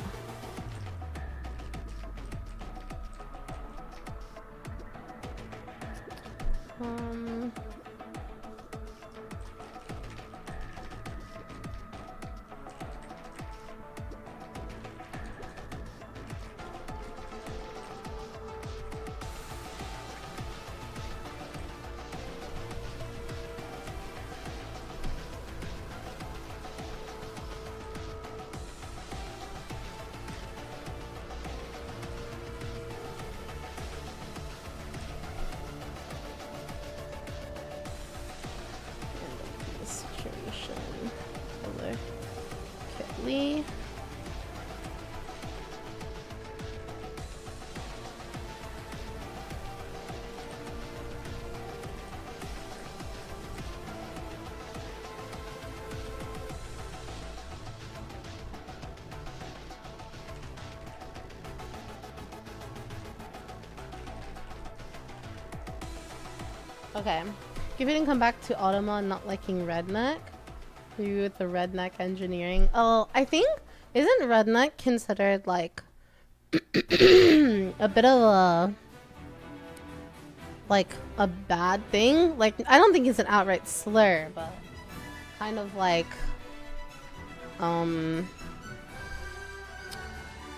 Lee. Okay. If you didn't come back to Automa not liking redneck, maybe with the redneck engineering. Oh, I think, isn't redneck considered like a bit of a bad thing? Like, I don't think it's an outright slur, but kind of like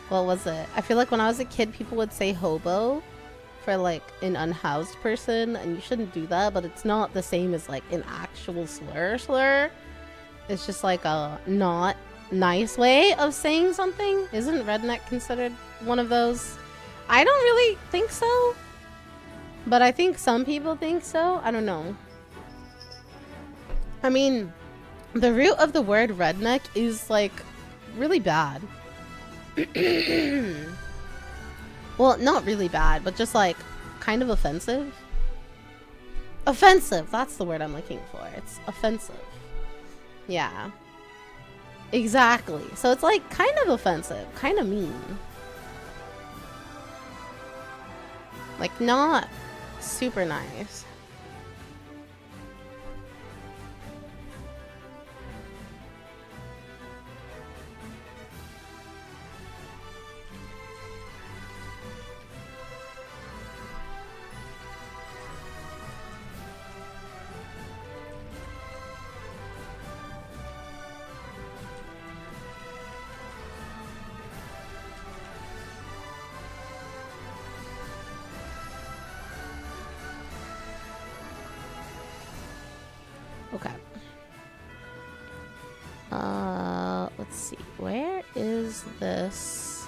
what was it? I feel like when I was a kid, people would say hobo for like an unhoused person, and you shouldn't do that, but it's not the same as like an actual slur. It's just like a not nice way of saying something. Isn't redneck considered one of those? I don't really think so, but I think some people think so. I don't know. I mean, the root of the word redneck is like really bad. Well, not really bad, but just like kind of offensive. Offensive, that's the word I'm looking for. It's offensive. Yeah. Exactly. So it's like kind of offensive, kind of mean. Like not super nice. Okay. Let's see. Where is this?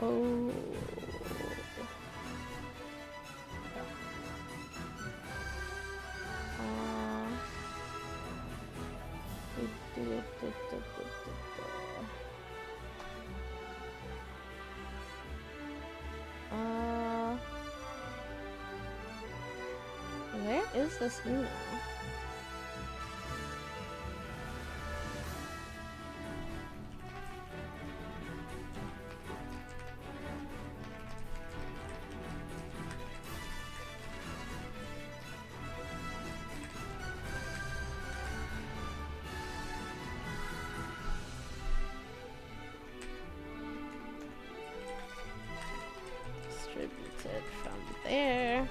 Oh. is this email? Distributed from there.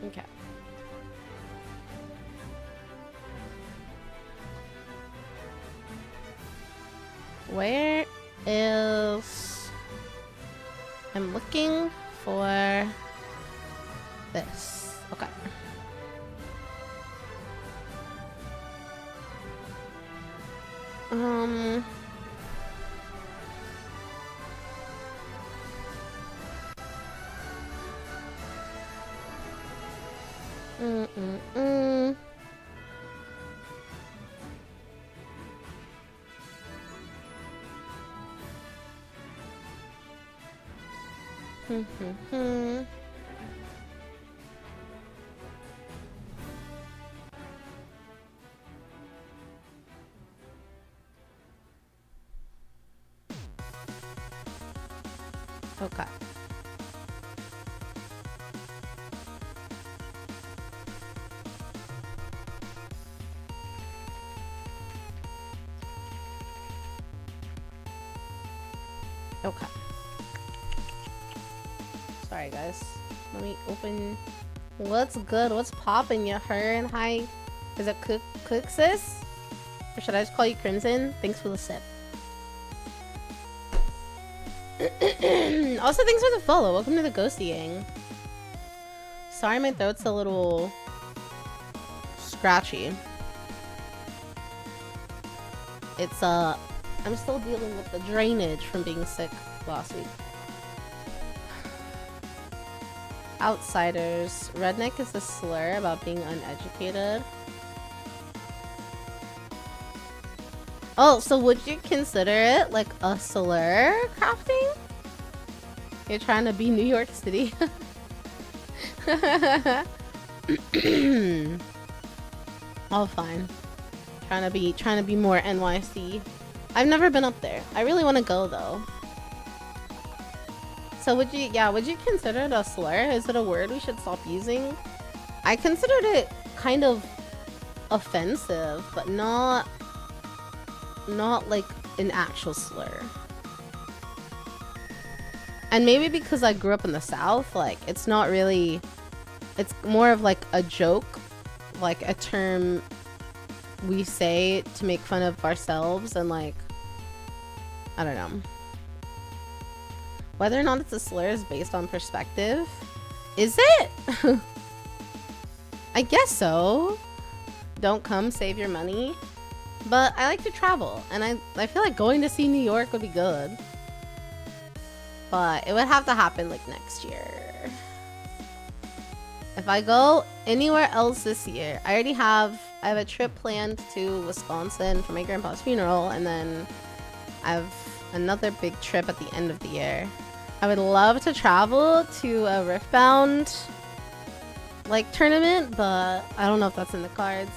Okay. Where is... I'm looking for this. Okay. Mm. Okay. Okay. Sorry, guys. Let me open. What's good? What's poppin', you her and hi? Is it cook sis? Or should I just call you Crimson? Thanks for the sip. Also, thanks for the follow. Welcome to the Ghosty Gang. Sorry, my throat's a little scratchy. It's I'm still dealing with the drainage from being sick last week. Outsiders. Redneck is the slur about being uneducated. Oh, so would you consider it like a slur, crafting? You're trying to be New York City. All fine. Trying to be more NYC. I've never been up there. I really want to go though. So would you consider it a slur? Is it a word we should stop using? I considered it kind of offensive, but not like an actual slur. And maybe because I grew up in the South, like it's not really, it's more of like a joke, like a term we say to make fun of ourselves, and like, I don't know. Whether or not it's a slur is based on perspective. Is it? I guess so. Don't come, save your money. But I like to travel, and I feel like going to see New York would be good. But it would have to happen like next year. If I go anywhere else this year, I have a trip planned to Wisconsin for my grandpa's funeral, and then I have another big trip at the end of the year. I would love to travel to a Riftbound like tournament, but I don't know if that's in the cards.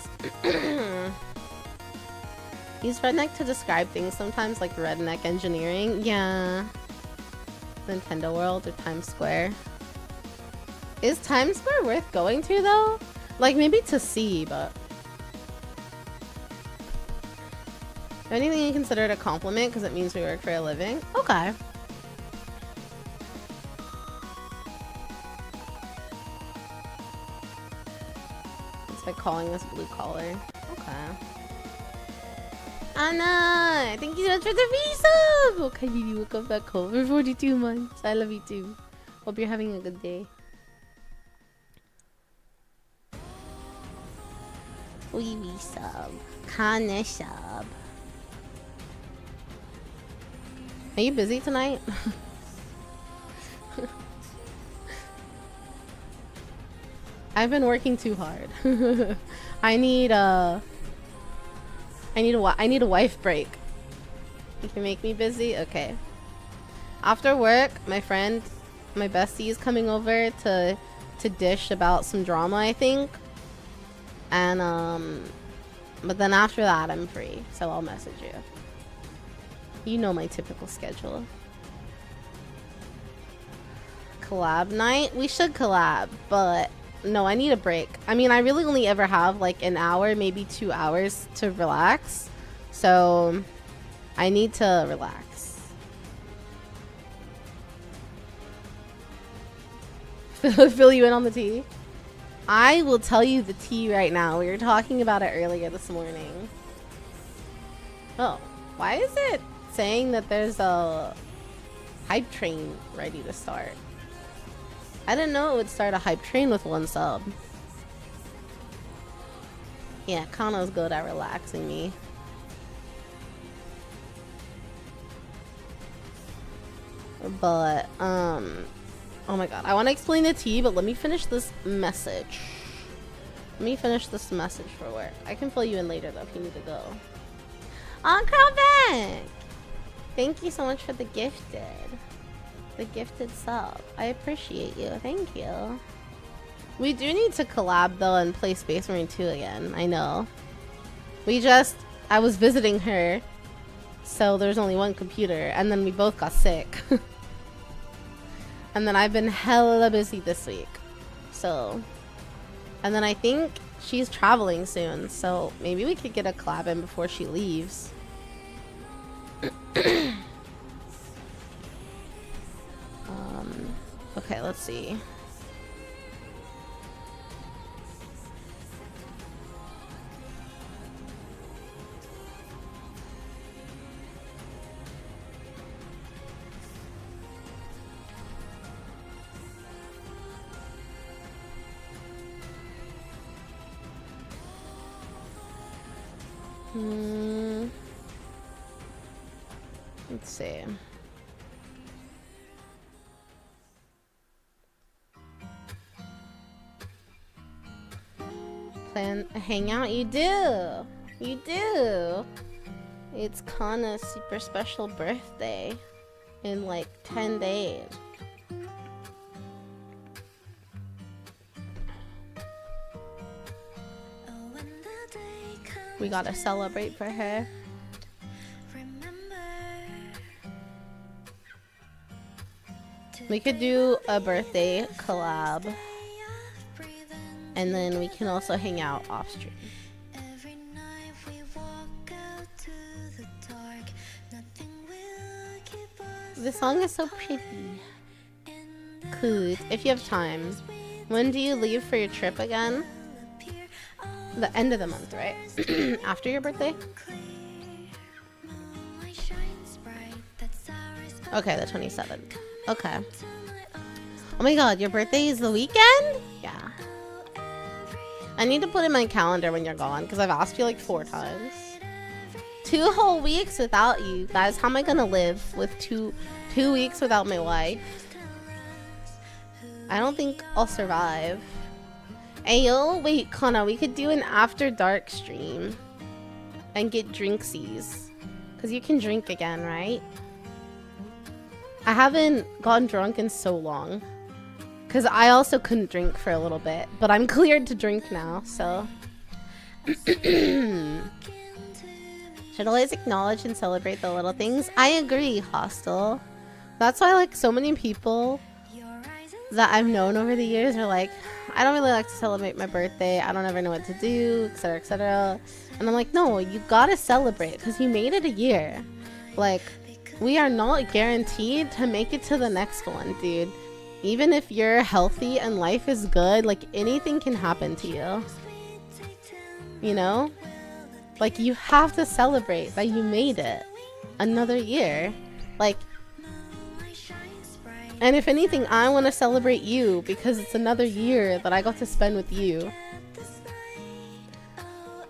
Use redneck to describe things sometimes, like redneck engineering. Yeah. Nintendo World or Times Square. Is Times Square worth going to though? Like maybe to see, but anything you consider it a compliment because it means we work for a living? Okay. It's like calling this blue collar. Okay. Anna, thank you so much for the visa. Okay, you will come back home for 42 months. I love you too. Hope you're having a good day. We sub. Kana sub. Are you busy tonight? I've been working too hard. I need a wife break. You can make me busy? Okay. After work, my friend, my bestie is coming over to dish about some drama, I think. And, but then after that, I'm free. So I'll message you. You know my typical schedule. Collab night? We should collab, but no, I need a break. I mean, I really only ever have like an hour, maybe 2 hours to relax. So I need to relax. Fill you in on the tea? I will tell you the tea right now. We were talking about it earlier this morning. Oh, why is it saying that there's a hype train ready to start? I didn't know it would start a hype train with 1 sub. Yeah, Kano's good at relaxing me. But, oh my god. I want to explain the tea, but let me finish this message. Let me finish this message for work. I can fill you in later, though, if you need to go. Oh, Crowback! Thank you so much for the gifted. The gifted sub. I appreciate you. Thank you. We do need to collab, though, and play Space Marine 2 again. I know. I was visiting her, so there's only 1 computer, and then we both got sick. And then I've been hella busy this week. So, and then I think she's traveling soon, so maybe we could get a collab in before she leaves. Okay, let's see. Let's see. Plan a hangout? You do! You do! It's Kana's super special birthday in like 10 days. We gotta celebrate for her. We could do a birthday collab. And then we can also hang out off stream. The song is so pretty. Cool. If you have time. When do you leave for your trip again? The end of the month, right? After your birthday? Okay, the 27th. Okay. Oh my god, your birthday is the weekend? Yeah. I need to put in my calendar when you're gone, because I've asked you like 4 times. 2 whole weeks without you. Guys, how am I gonna live with two weeks without my wife? I don't think I'll survive. Ayo, wait, Kana, we could do an after dark stream and get drinksies. Because you can drink again, right? I haven't gotten drunk in so long. Because I also couldn't drink for a little bit. But I'm cleared to drink now, so. Should always acknowledge and celebrate the little things. I agree, Hostel. That's why like so many people that I've known over the years are like, I don't really like to celebrate my birthday. I don't ever know what to do, etc, etc. And I'm like, no, you gotta celebrate because you made it a year. Like, we are not guaranteed to make it to the next one, dude. Even if you're healthy and life is good, like anything can happen to you. You know? Like, you have to celebrate that you made it another year. Like, and if anything, I want to celebrate you because it's another year that I got to spend with you.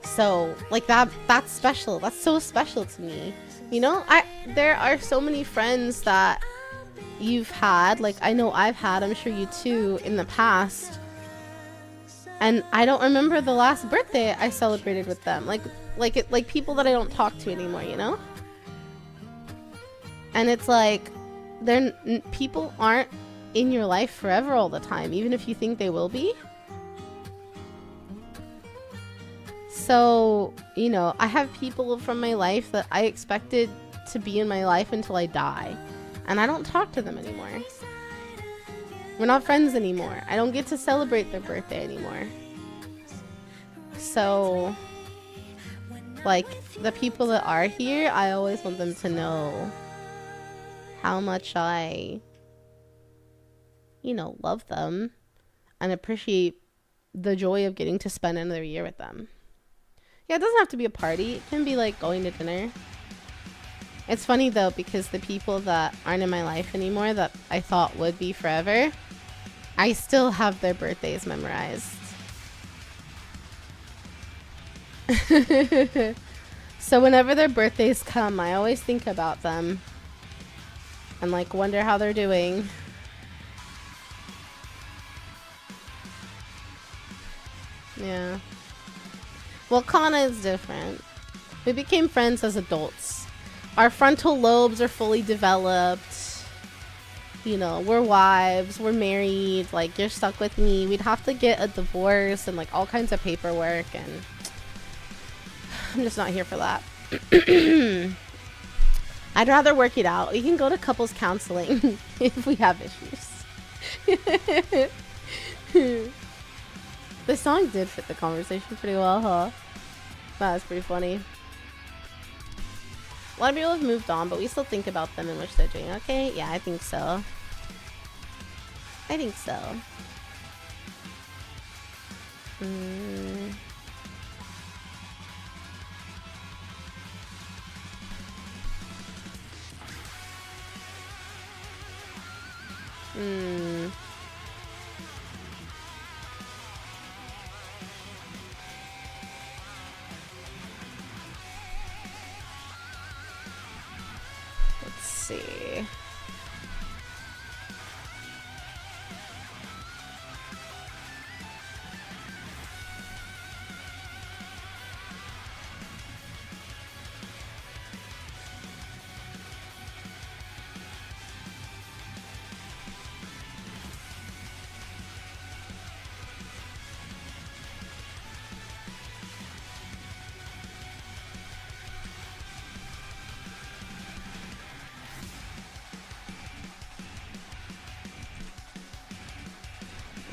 So, like, that's special. That's so special to me. You know, there are so many friends that you've had, like I know I've had, I'm sure you too, in the past. And I don't remember the last birthday I celebrated with them. Like people that I don't talk to anymore, you know? And it's like, people aren't in your life forever all the time, even if you think they will be. So, you know, I have people from my life that I expected to be in my life until I die. And I don't talk to them anymore. We're not friends anymore. I don't get to celebrate their birthday anymore. So, like, the people that are here, I always want them to know how much I, you know, love them and appreciate the joy of getting to spend another year with them. Yeah, it doesn't have to be a party. It can be like going to dinner. It's funny though, because the people that aren't in my life anymore that I thought would be forever, I still have their birthdays memorized. So whenever their birthdays come, I always think about them and like wonder how they're doing. Yeah. Well, Kana is different. We became friends as adults. Our frontal lobes are fully developed. You know, we're wives, we're married, like, you're stuck with me. We'd have to get a divorce and, like, all kinds of paperwork, and I'm just not here for that. I'd rather work it out. We can go to couples counseling if we have issues. The song did fit the conversation pretty well, huh? That was pretty funny. A lot of people have moved on, but we still think about them and wish they're doing okay. Yeah, I think so. I think so. Let's see.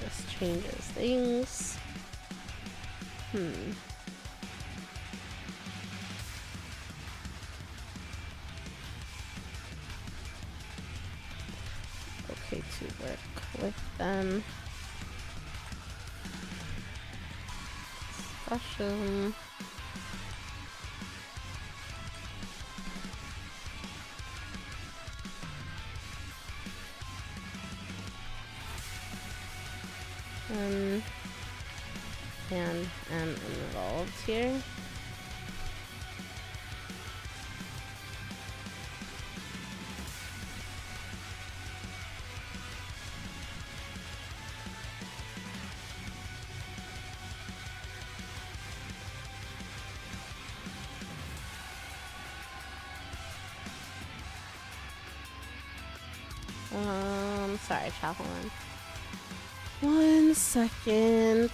This changes things. Okay, to work with them. Discussion. And am involved here. Sorry, chat, hold on. 1 second.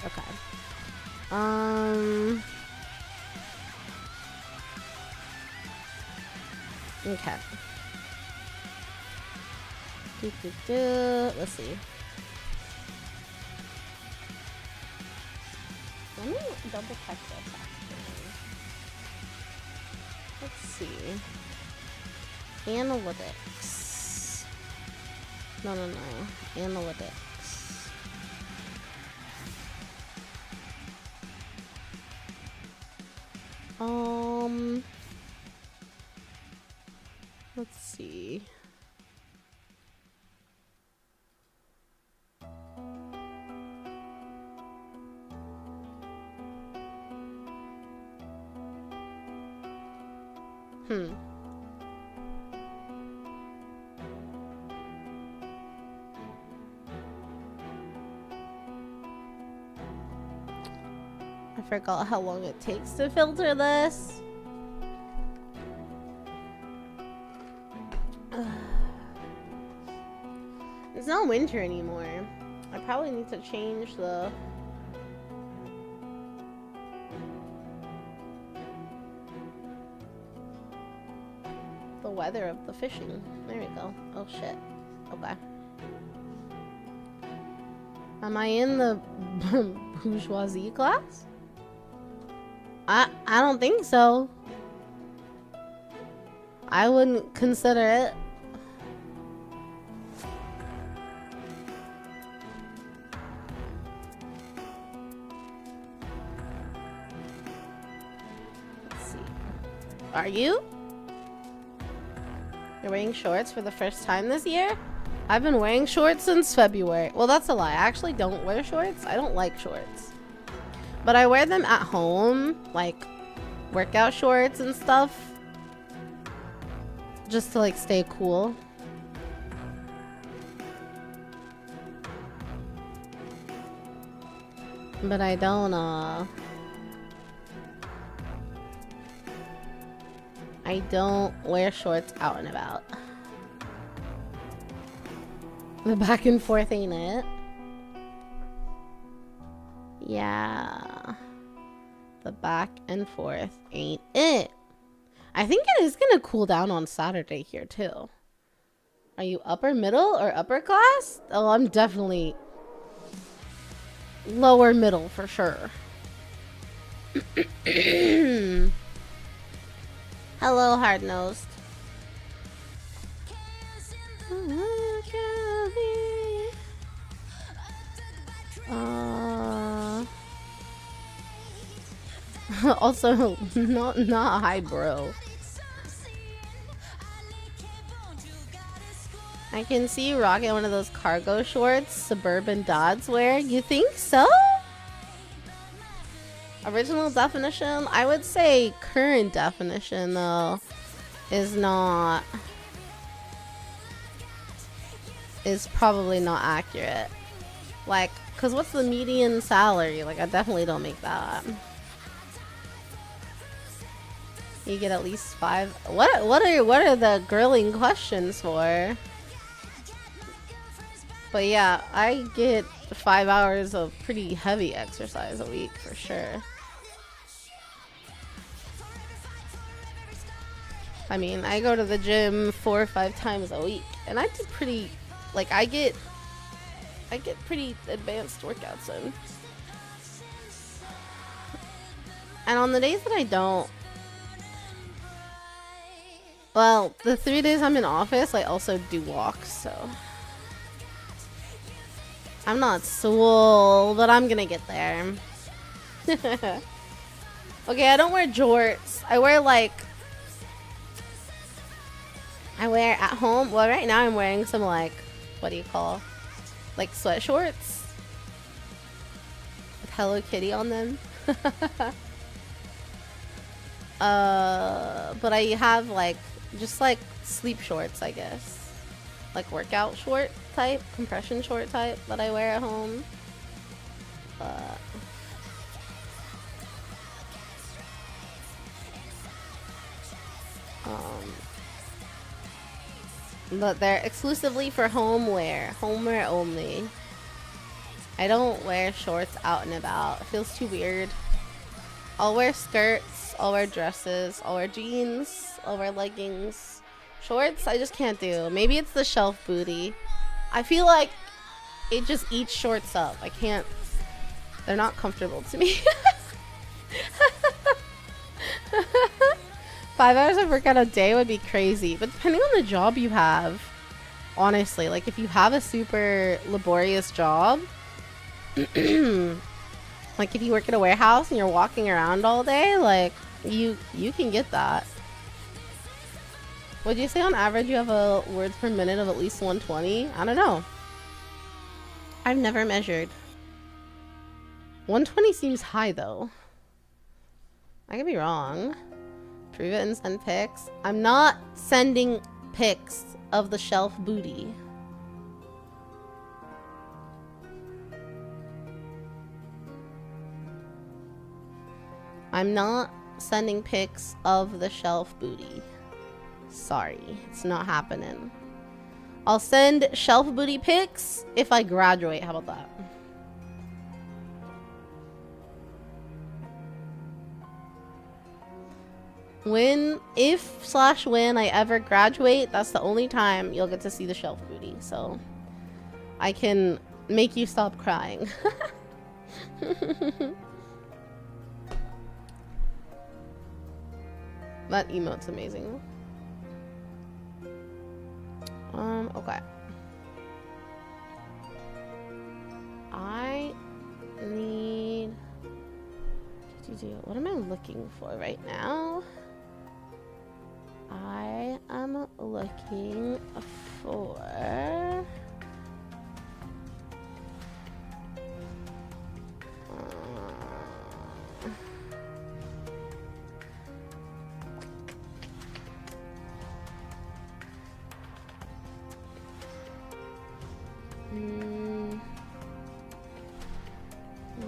Okay. Okay. Let's see. Let me double check this actually. Let's see. Analytics. No. Analytics. Let's see. I forgot how long it takes to filter this. It's not winter anymore. I probably need to change the weather of the fishing. There we go. Oh shit. Okay. Am I in the bourgeoisie class? I don't think so. I wouldn't consider it. Let's see. Are you? You're wearing shorts for the first time this year? I've been wearing shorts since February. Well, that's a lie. I actually don't wear shorts. I don't like shorts. But I wear them at home, like workout shorts and stuff. Just to like stay cool. But I don't wear shorts out and about. The back and forth, ain't it? Yeah. The back and forth ain't it. I think it is gonna cool down on Saturday here too. Are you upper middle or upper class? Oh, I'm definitely lower middle for sure. Hello, hard-nosed. Also, not high bro. I can see you rocking one of those cargo shorts suburban dads wear. You think so? Original definition? I would say current definition though is probably not accurate. Like, cause what's the median salary? Like, I definitely don't make that. You get at least 5. What are the grilling questions for? But yeah, I get 5 hours of pretty heavy exercise a week for sure. I mean, I go to the gym 4 or 5 times a week, and I do pretty, like, I get pretty advanced workouts in. And on the days that I don't, well, the 3 days I'm in office, I also do walks, so I'm not swole, but I'm gonna get there. Okay, I don't wear jorts. I wear at home. Well, right now I'm wearing some, like, what do you call, like, sweat shorts with Hello Kitty on them. But I have, like, just like sleep shorts, I guess, like workout short type, compression short type that I wear at home. But they're exclusively for homeware only. I don't wear shorts out and about. It feels too weird. I'll wear skirts, I'll wear dresses, I'll wear jeans, I'll wear leggings. Shorts, I just can't do. Maybe it's the shelf booty. I feel like it just eats shorts up. I can't. They're not comfortable to me. 5 hours of workout a day would be crazy. But depending on the job you have, honestly, like if you have a super laborious job, like if you work at a warehouse and you're walking around all day, like you can get that. Would you say on average you have a words per minute of at least 120? I don't know. I've never measured. 120 seems high though. I could be wrong. Prove it and send pics. I'm not sending pics of the shelf booty. I'm not sending pics of the shelf booty. Sorry, it's not happening. I'll send shelf booty pics if I graduate. How about that? If/when I ever graduate, that's the only time you'll get to see the shelf booty. So I can make you stop crying. That emote's amazing. Okay. I need... What am I looking for right now? I am looking for...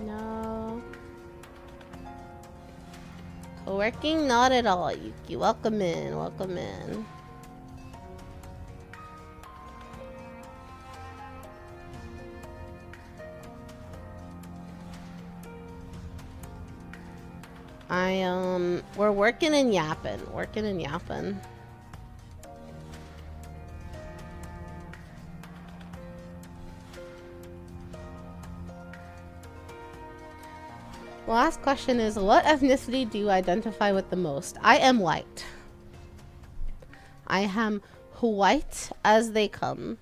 No. Coworking? Not at all, Yuki. Welcome in. Welcome in. We're working and yapping. Working and yapping. Last question is, what ethnicity do you identify with the most? I am white. I am white as they come.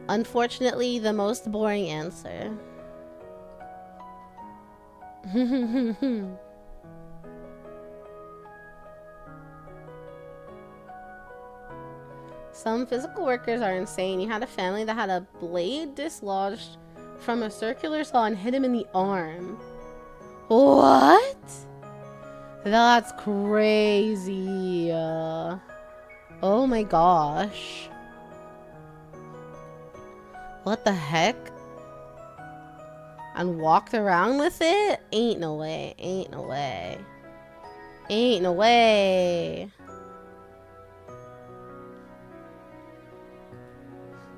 Unfortunately, the most boring answer. Some physical workers are insane. You had a family that had a blade dislodged from a circular saw and hit him in the arm. What? That's crazy. Oh my gosh. What the heck? And walked around with it? Ain't no way. Ain't no way. Ain't no way.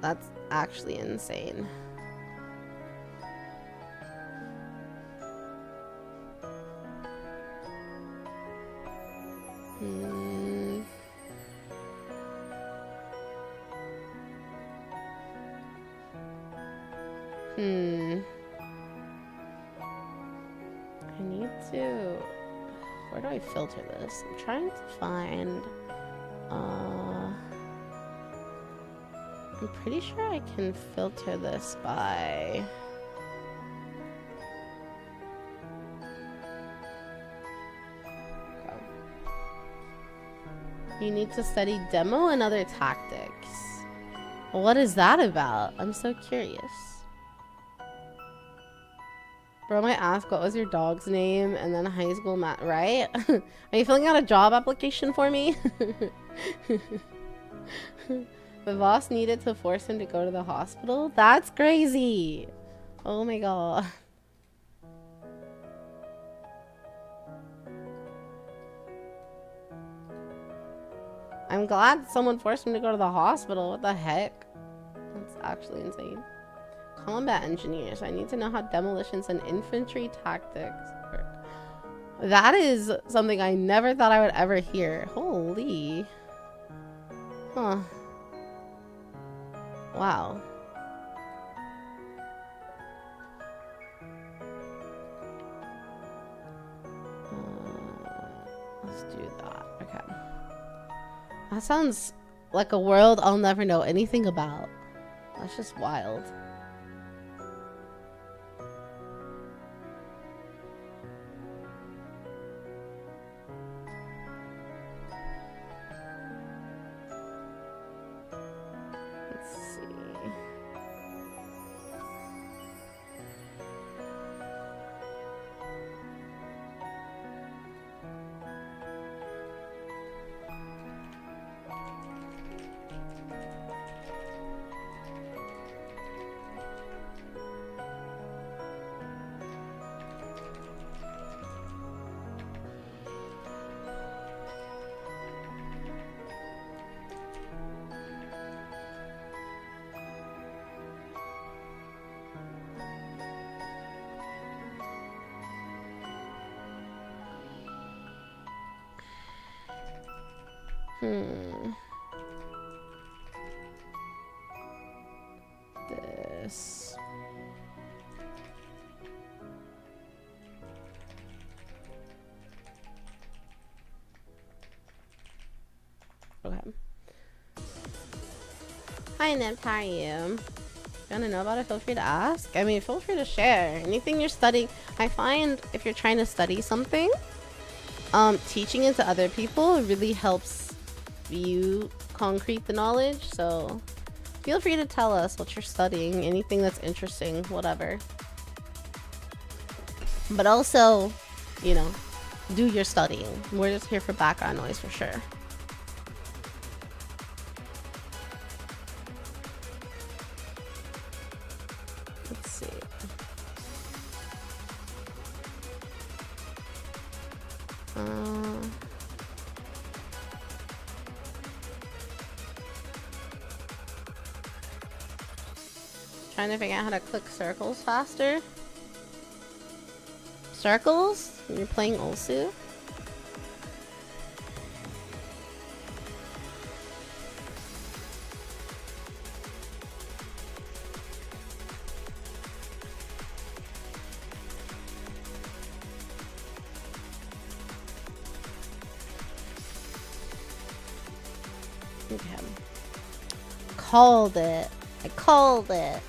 That's actually insane. I need to... Where do I filter this? I'm trying to find... I'm pretty sure I can filter this by... Okay. You need to study demo and other tactics. What is that about? I'm so curious. Bro might ask, what was your dog's name? And then high school mat, right? Are you filling out a job application for me? The boss needed to force him to go to the hospital? That's crazy! Oh my god. I'm glad someone forced him to go to the hospital. What the heck? That's actually insane. Combat engineers. I need to know how demolitions and infantry tactics work. That is something I never thought I would ever hear. Holy. Huh. Wow. Let's do that. Okay. That sounds like a world I'll never know anything about. That's just wild. This. Okay. Hi, Nipt. How are you? You want to know about it? Feel free to ask. I mean, feel free to share. Anything you're studying. I find if you're trying to study something, teaching it to other people really helps you concrete the knowledge. So feel free to tell us what you're studying, anything that's interesting, whatever. But also, you know, do your studying. We're just here for background noise for sure. Let's see. Trying to figure out how to click circles faster. Circles? You're playing Ulsu? Okay. Called it. I called it.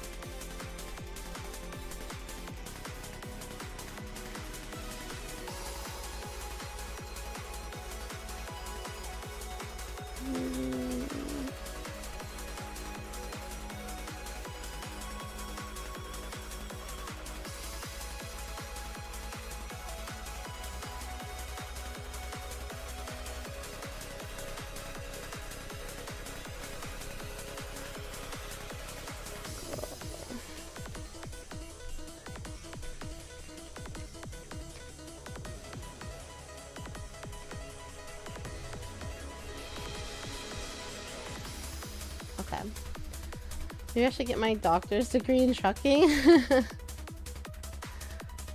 Maybe I should get my doctor's degree in trucking.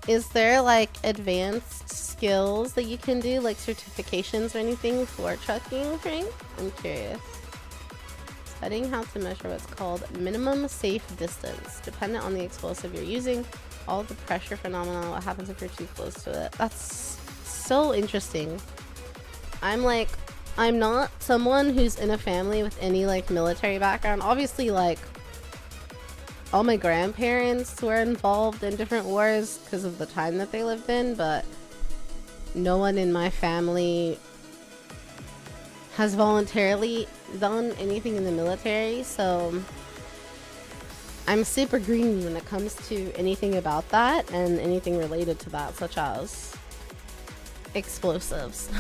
Is there like advanced skills that you can do, like certifications or anything for trucking, Frank? I'm curious. Studying how to measure what's called minimum safe distance, dependent on the explosive you're using, all the pressure phenomena, what happens if you're too close to it. That's so interesting. I'm not someone who's in a family with any like military background. Obviously, like all my grandparents were involved in different wars because of the time that they lived in, but no one in my family has voluntarily done anything in the military, so I'm super green when it comes to anything about that and anything related to that, such as explosives.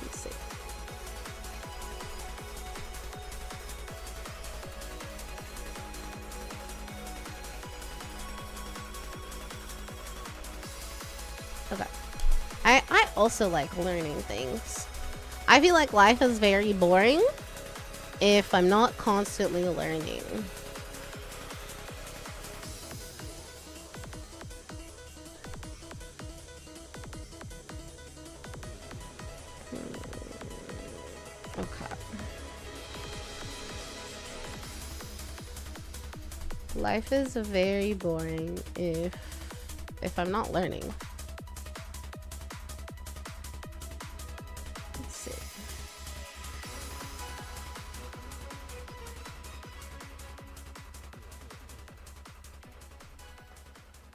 Let's see. Okay. I also like learning things. I feel like life is very boring if I'm not constantly learning. Okay. Life is very boring if I'm not learning. Let's see.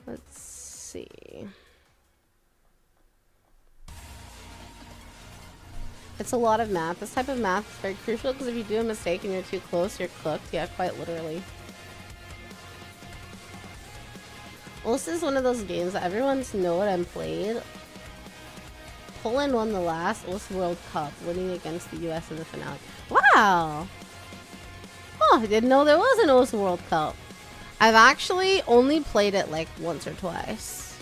Let's see. It's a lot of math. This type of math is very crucial because if you do a mistake and you're too close, you're cooked. Yeah, quite literally. Well, this is one of those games that everyone's know it and played. Poland won the last OS World Cup, winning against the US in the finale. Wow! Oh, I didn't know there was an OS World Cup. I've actually only played it like once or twice.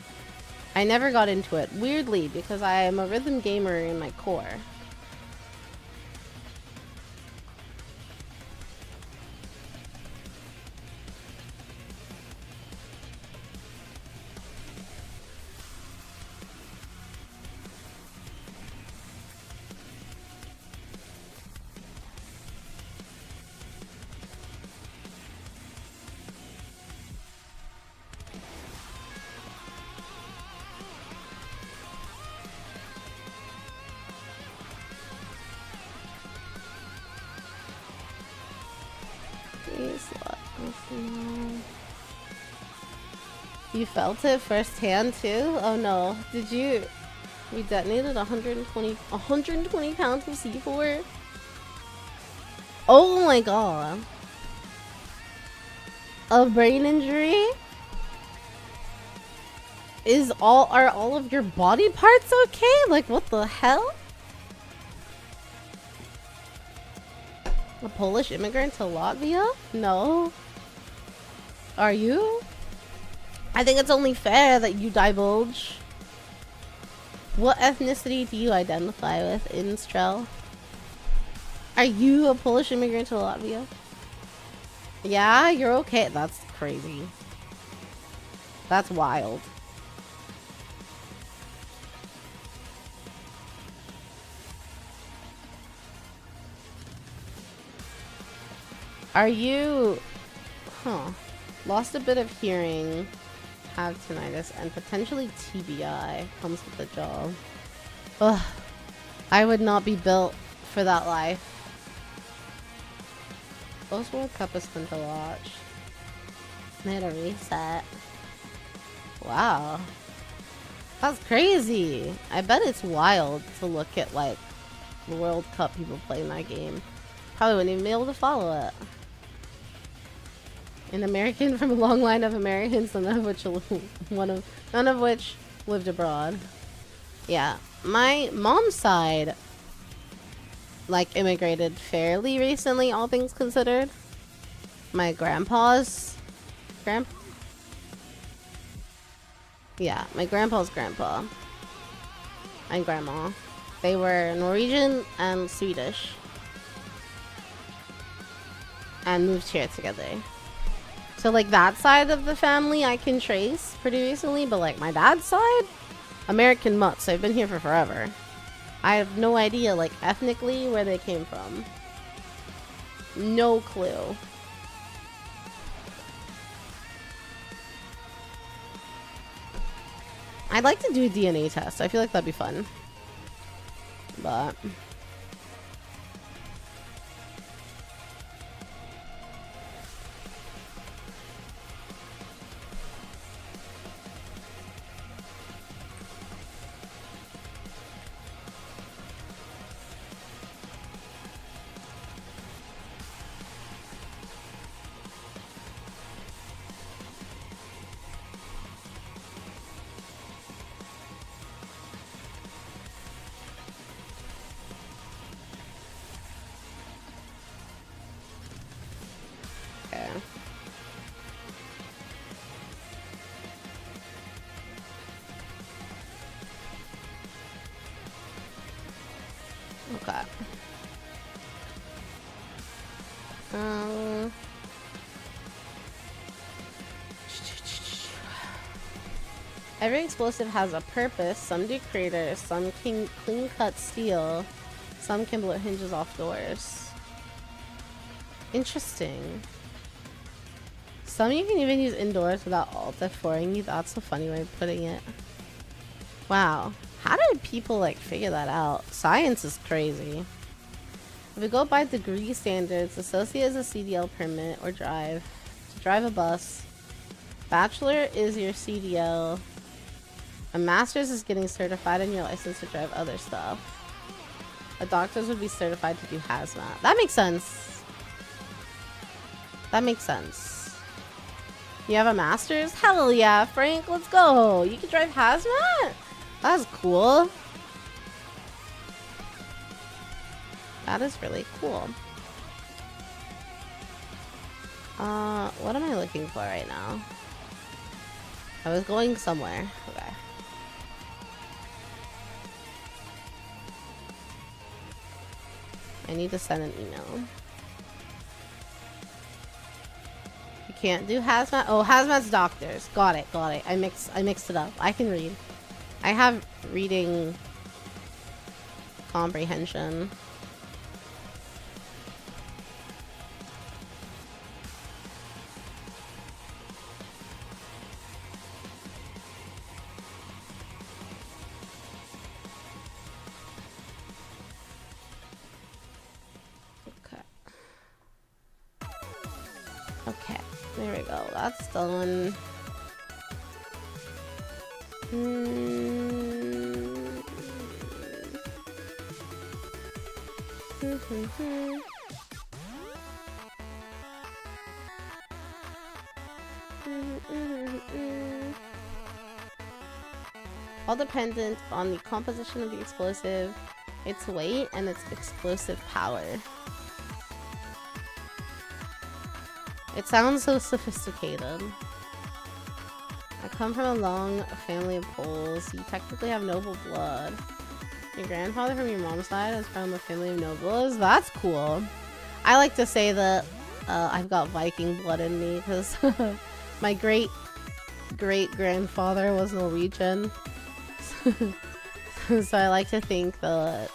I never got into it, weirdly, because I am a rhythm gamer in my core. You felt it firsthand too? Oh no. Did you? We detonated 120 pounds of C4? Oh my god. A brain injury? Are all of your body parts okay? Like what the hell? A Polish immigrant to Latvia? No. Are you? I think it's only fair that you divulge. What ethnicity do you identify with, Instrel? Are you a Polish immigrant to Latvia? Yeah, you're okay. That's crazy. That's wild. Are you... Huh. Lost a bit of hearing, have tinnitus, and potentially TBI. Comes with the job. Ugh. I would not be built for that life. Post World Cup is fun to watch. They had a reset. Wow. That's crazy. I bet it's wild to look at like the World Cup people playing that game. Probably wouldn't even be able to follow it. An American from a long line of Americans, none of which lived abroad. Yeah, my mom's side like immigrated fairly recently, all things considered. My grandpa's my grandpa's grandpa and grandma, they were Norwegian and Swedish and moved here together. So like that side of the family I can trace pretty recently, but like my dad's side, American mutts. I've been here for forever. I have no idea like ethnically where they came from. No clue. I'd like to do a DNA test. I feel like that'd be fun. But okay. Every explosive has a purpose. Some do craters, some can clean cut steel, some can blow hinges off doors. Interesting. Some you can even use indoors without alt F4ing you. That's a funny way of putting it. Wow. How did people like figure that out? Science is crazy. If we go by degree standards, associate is a CDL permit or drive. To drive a bus. Bachelor is your CDL. A master's is getting certified in your license to drive other stuff. A doctor's would be certified to do hazmat. That makes sense. That makes sense. You have a master's? Hell yeah, Frank, let's go. You can drive hazmat? That's cool. That is really cool. What am I looking for right now? I was going somewhere. Okay. I need to send an email. You can't do hazmat? Oh, hazmat's doctors. Got it, got it. I mixed it up. I can read. I have reading comprehension. Okay, there we go. That's done. All dependent on the composition of the explosive, its weight, and its explosive power. It sounds so sophisticated. I come from a long family of Poles. You technically have noble blood. Your grandfather from your mom's side is from a family of nobles. That's cool. I like to say that I've got Viking blood in me because my great-grandfather was Norwegian. So I like to think that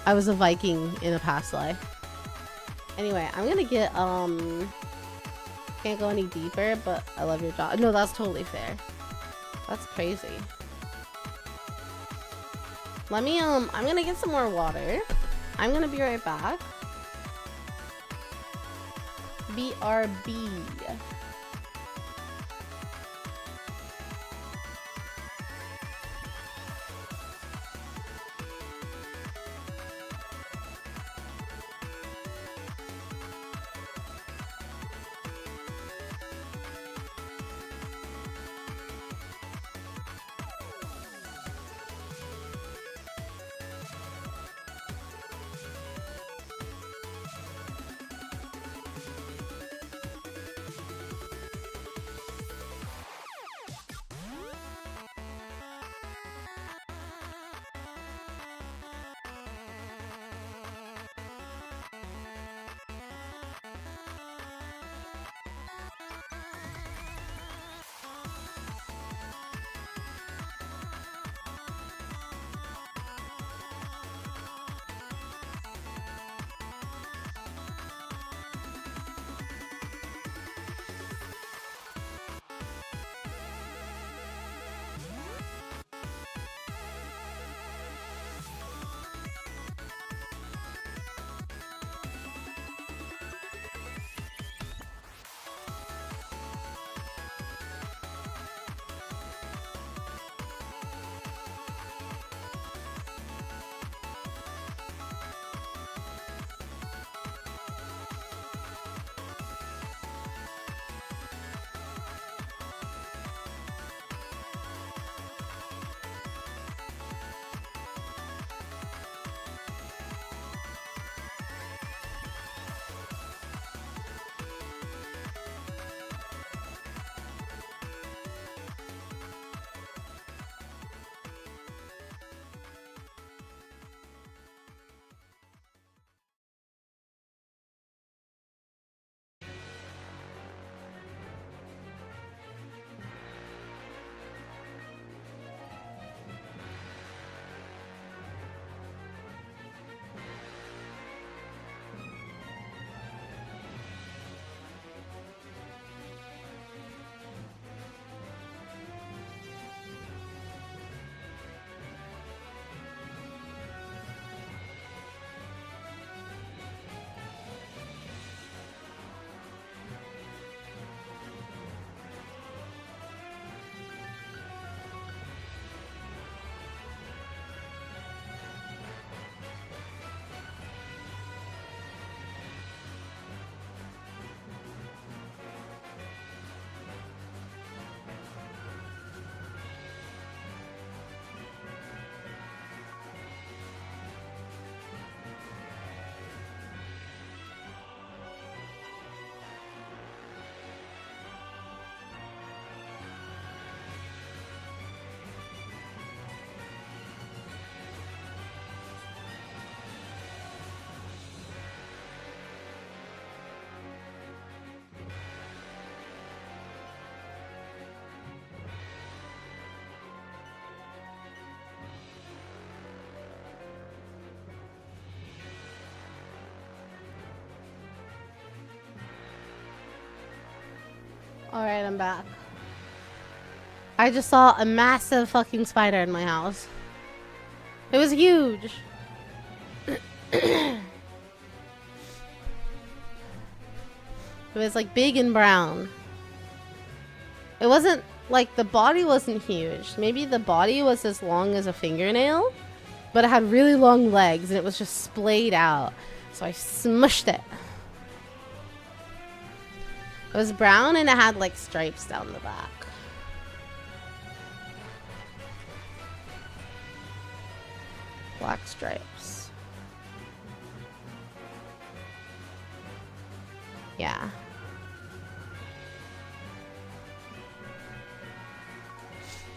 I was a Viking in a past life. Anyway, I'm gonna get, can't go any deeper, but I love your job. No, that's totally fair. That's crazy. Let me, I'm gonna get some more water. I'm gonna be right back. BRB. Alright, I'm back. I just saw a massive fucking spider in my house. It was huge. It was like big and brown. It wasn't like the body wasn't huge. Maybe the body was as long as a fingernail, but it had really long legs and it was just splayed out. So I smushed it. It was brown and it had like stripes down the back. Black stripes. Yeah.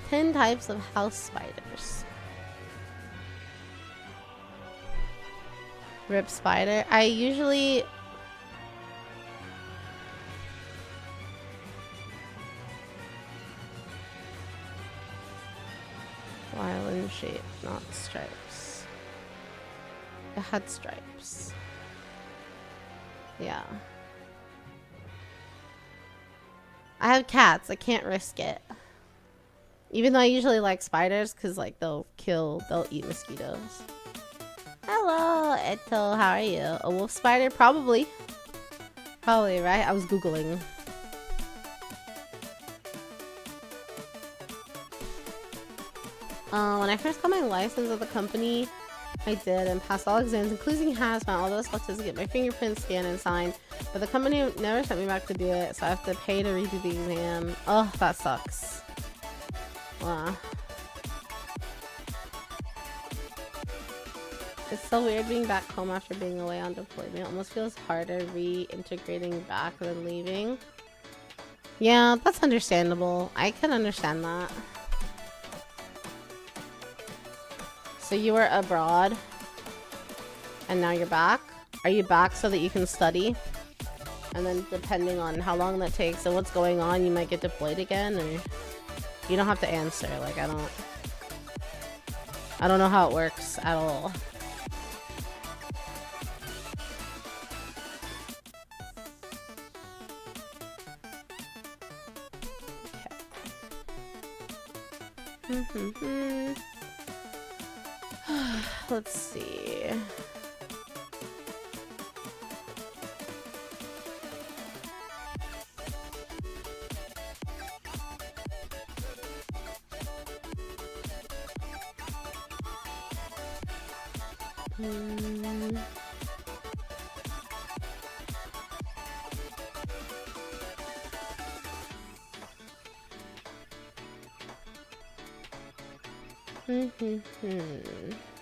Ten types of house spiders. Rip spider. I usually violin shape, not stripes. It had stripes. Yeah. I have cats. I can't risk it. Even though I usually like spiders because like they'll eat mosquitoes. Hello, Eto. How are you? A wolf spider? Probably. Probably, right? I was Googling. When I first got my license at the company, I did and passed all exams, including hazmat. Although I was selected to get my fingerprint scanned and signed, but the company never sent me back to do it, so I have to pay to redo the exam. Oh, that sucks. Wow. It's so weird being back home after being away on deployment. It almost feels harder reintegrating back than leaving. Yeah, that's understandable. I can understand that. So you were abroad and now you're back? Are you back so that you can study? And then depending on how long that takes and what's going on, you might get deployed again, or you don't have to answer. Like, I don't know how it works at all. Okay. Let's see.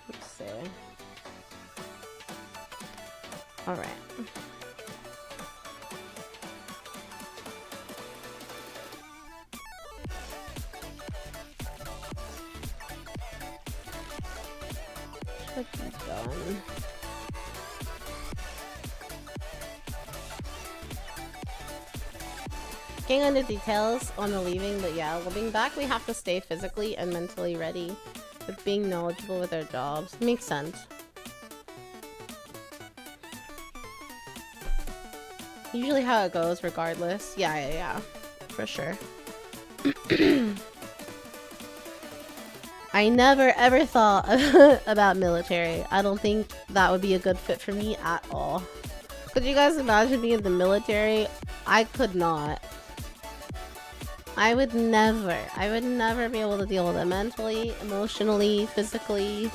Let's see. All right. Should be done. Getting into details on the leaving, but yeah, being back, we have to stay physically and mentally ready with being knowledgeable with our jobs. Makes sense. Usually how it goes regardless. Yeah. For sure. I never ever thought about military. I don't think that would be a good fit for me at all. Could you guys imagine being in the military? I could not. I would never be able to deal with it mentally, emotionally, physically.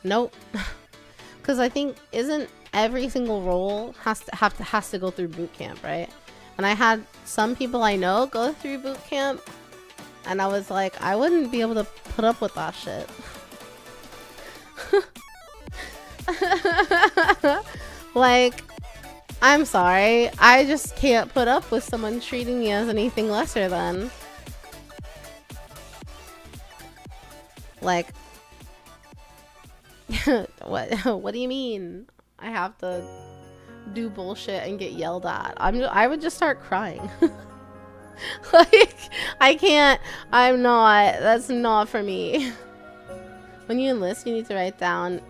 Nope. Because I think isn't every single role has to go through boot camp, right? And I had some people I know go through boot camp, and I was like, I wouldn't be able to put up with that shit. Like, I'm sorry, I just can't put up with someone treating me as anything lesser than. Like, what do you mean? I have to do bullshit and get yelled at. I would just start crying. Like, I can't, that's not for me. When you enlist, you need to write down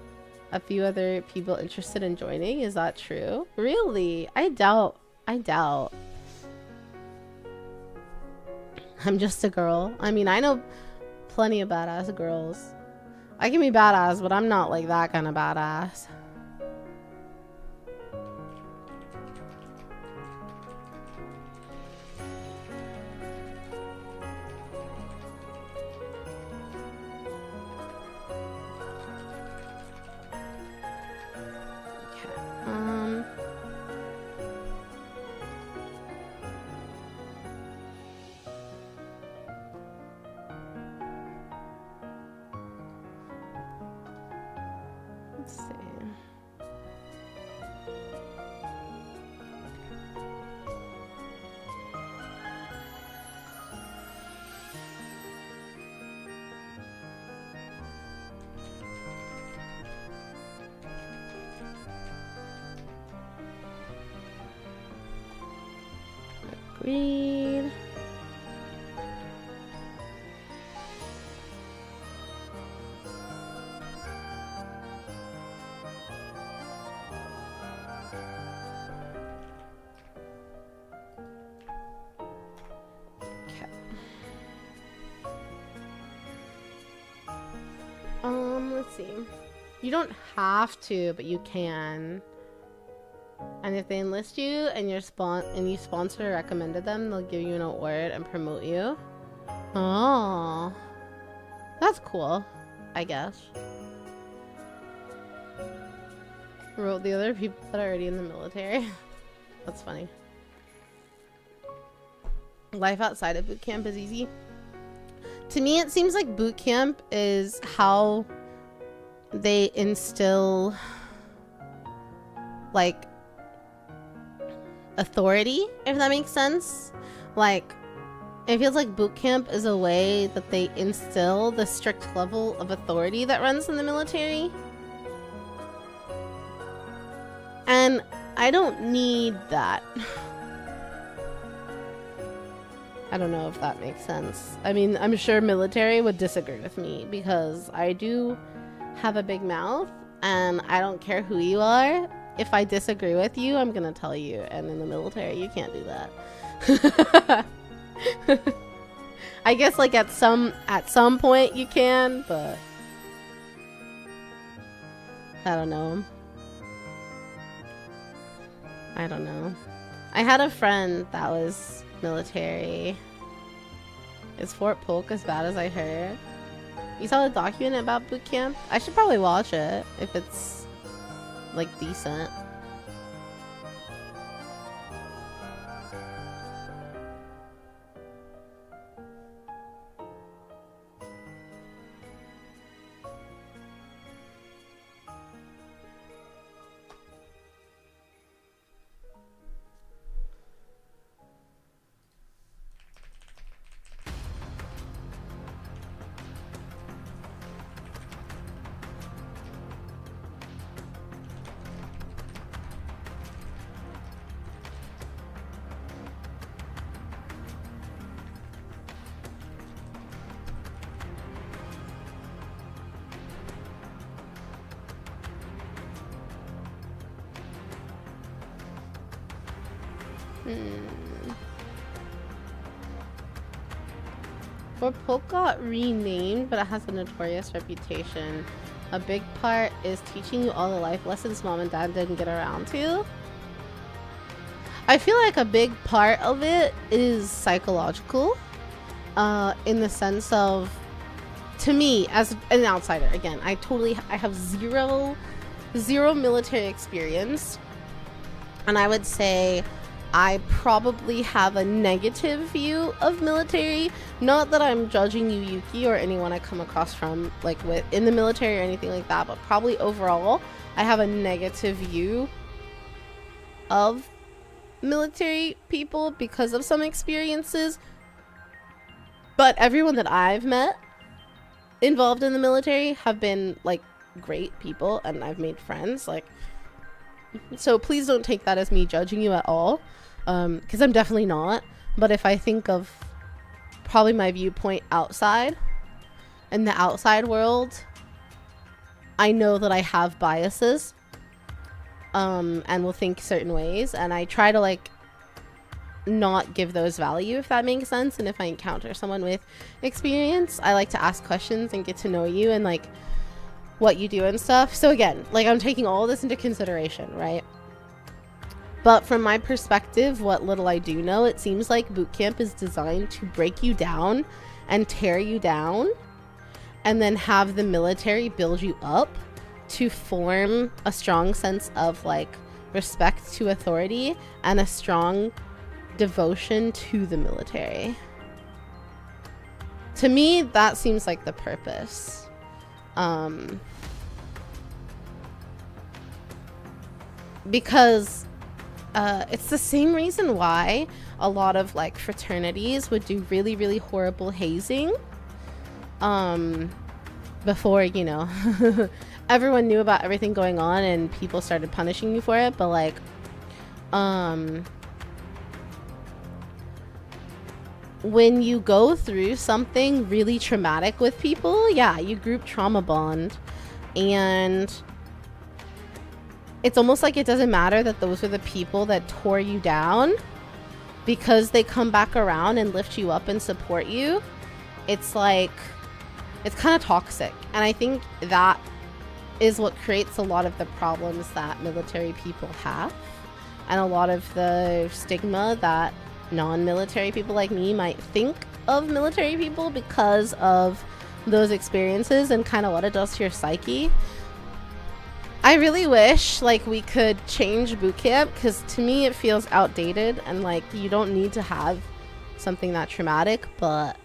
a few other people interested in joining. Is that true? Really? I doubt. I'm just a girl. I mean, I know plenty of badass girls. I can be badass, but I'm not like that kind of badass. read. Let's see. You don't have to, but you can. And if they enlist you and you sponsor or recommended them, they'll give you an award and promote you. Oh, that's cool, I guess. Wrote the other people that are already in the military. That's funny. Life outside of boot camp is easy. To me, it seems like boot camp is how they instill like authority, if that makes sense. Like, it feels like boot camp is a way that they instill the strict level of authority that runs in the military. And I don't need that. I don't know if that makes sense. I mean, I'm sure military would disagree with me because I do have a big mouth and I don't care who you are. If I disagree with you, I'm gonna tell you. And in the military, you can't do that. I guess like at some point you can, but I don't know. I don't know. I had a friend that was military. Is Fort Polk as bad as I heard? You saw the document about boot camp? I should probably watch it if it's like decent. Fort Polk got renamed, but it has a notorious reputation. A big part is teaching you all the life lessons mom and dad didn't get around to. I feel like a big part of it is psychological, in the sense of, to me, as an outsider, again, I have zero military experience, and I would say I probably have a negative view of military. Not that I'm judging you, Yuki, or anyone I come across from like in the military or anything like that, but probably overall I have a negative view of military people because of some experiences. But everyone that I've met involved in the military have been like great people, and I've made friends. Like, so please don't take that as me judging you at all, because I'm definitely not. But if I think of probably my viewpoint outside, in the outside world, I know that I have biases, and will think certain ways, and I try to like not give those value, if that makes sense. And if I encounter someone with experience, I like to ask questions and get to know you and like what you do and stuff. So again, like, I'm taking all this into consideration, right? But from my perspective, what little I do know, it seems like boot camp is designed to break you down and tear you down, and then have the military build you up to form a strong sense of like respect to authority and a strong devotion to the military. To me, that seems like the purpose. Because it's the same reason why a lot of like fraternities would do really, really horrible hazing before, you know, everyone knew about everything going on and people started punishing you for it. But like when you go through something really traumatic with people, yeah, you group trauma bond. And it's almost like it doesn't matter that those are the people that tore you down, because they come back around and lift you up and support you. It's like, it's kind of toxic. And I think that is what creates a lot of the problems that military people have, and a lot of the stigma that non-military people like me might think of military people because of those experiences and kind of what it does to your psyche. I really wish like we could change boot camp, because to me it feels outdated, and like you don't need to have something that traumatic, but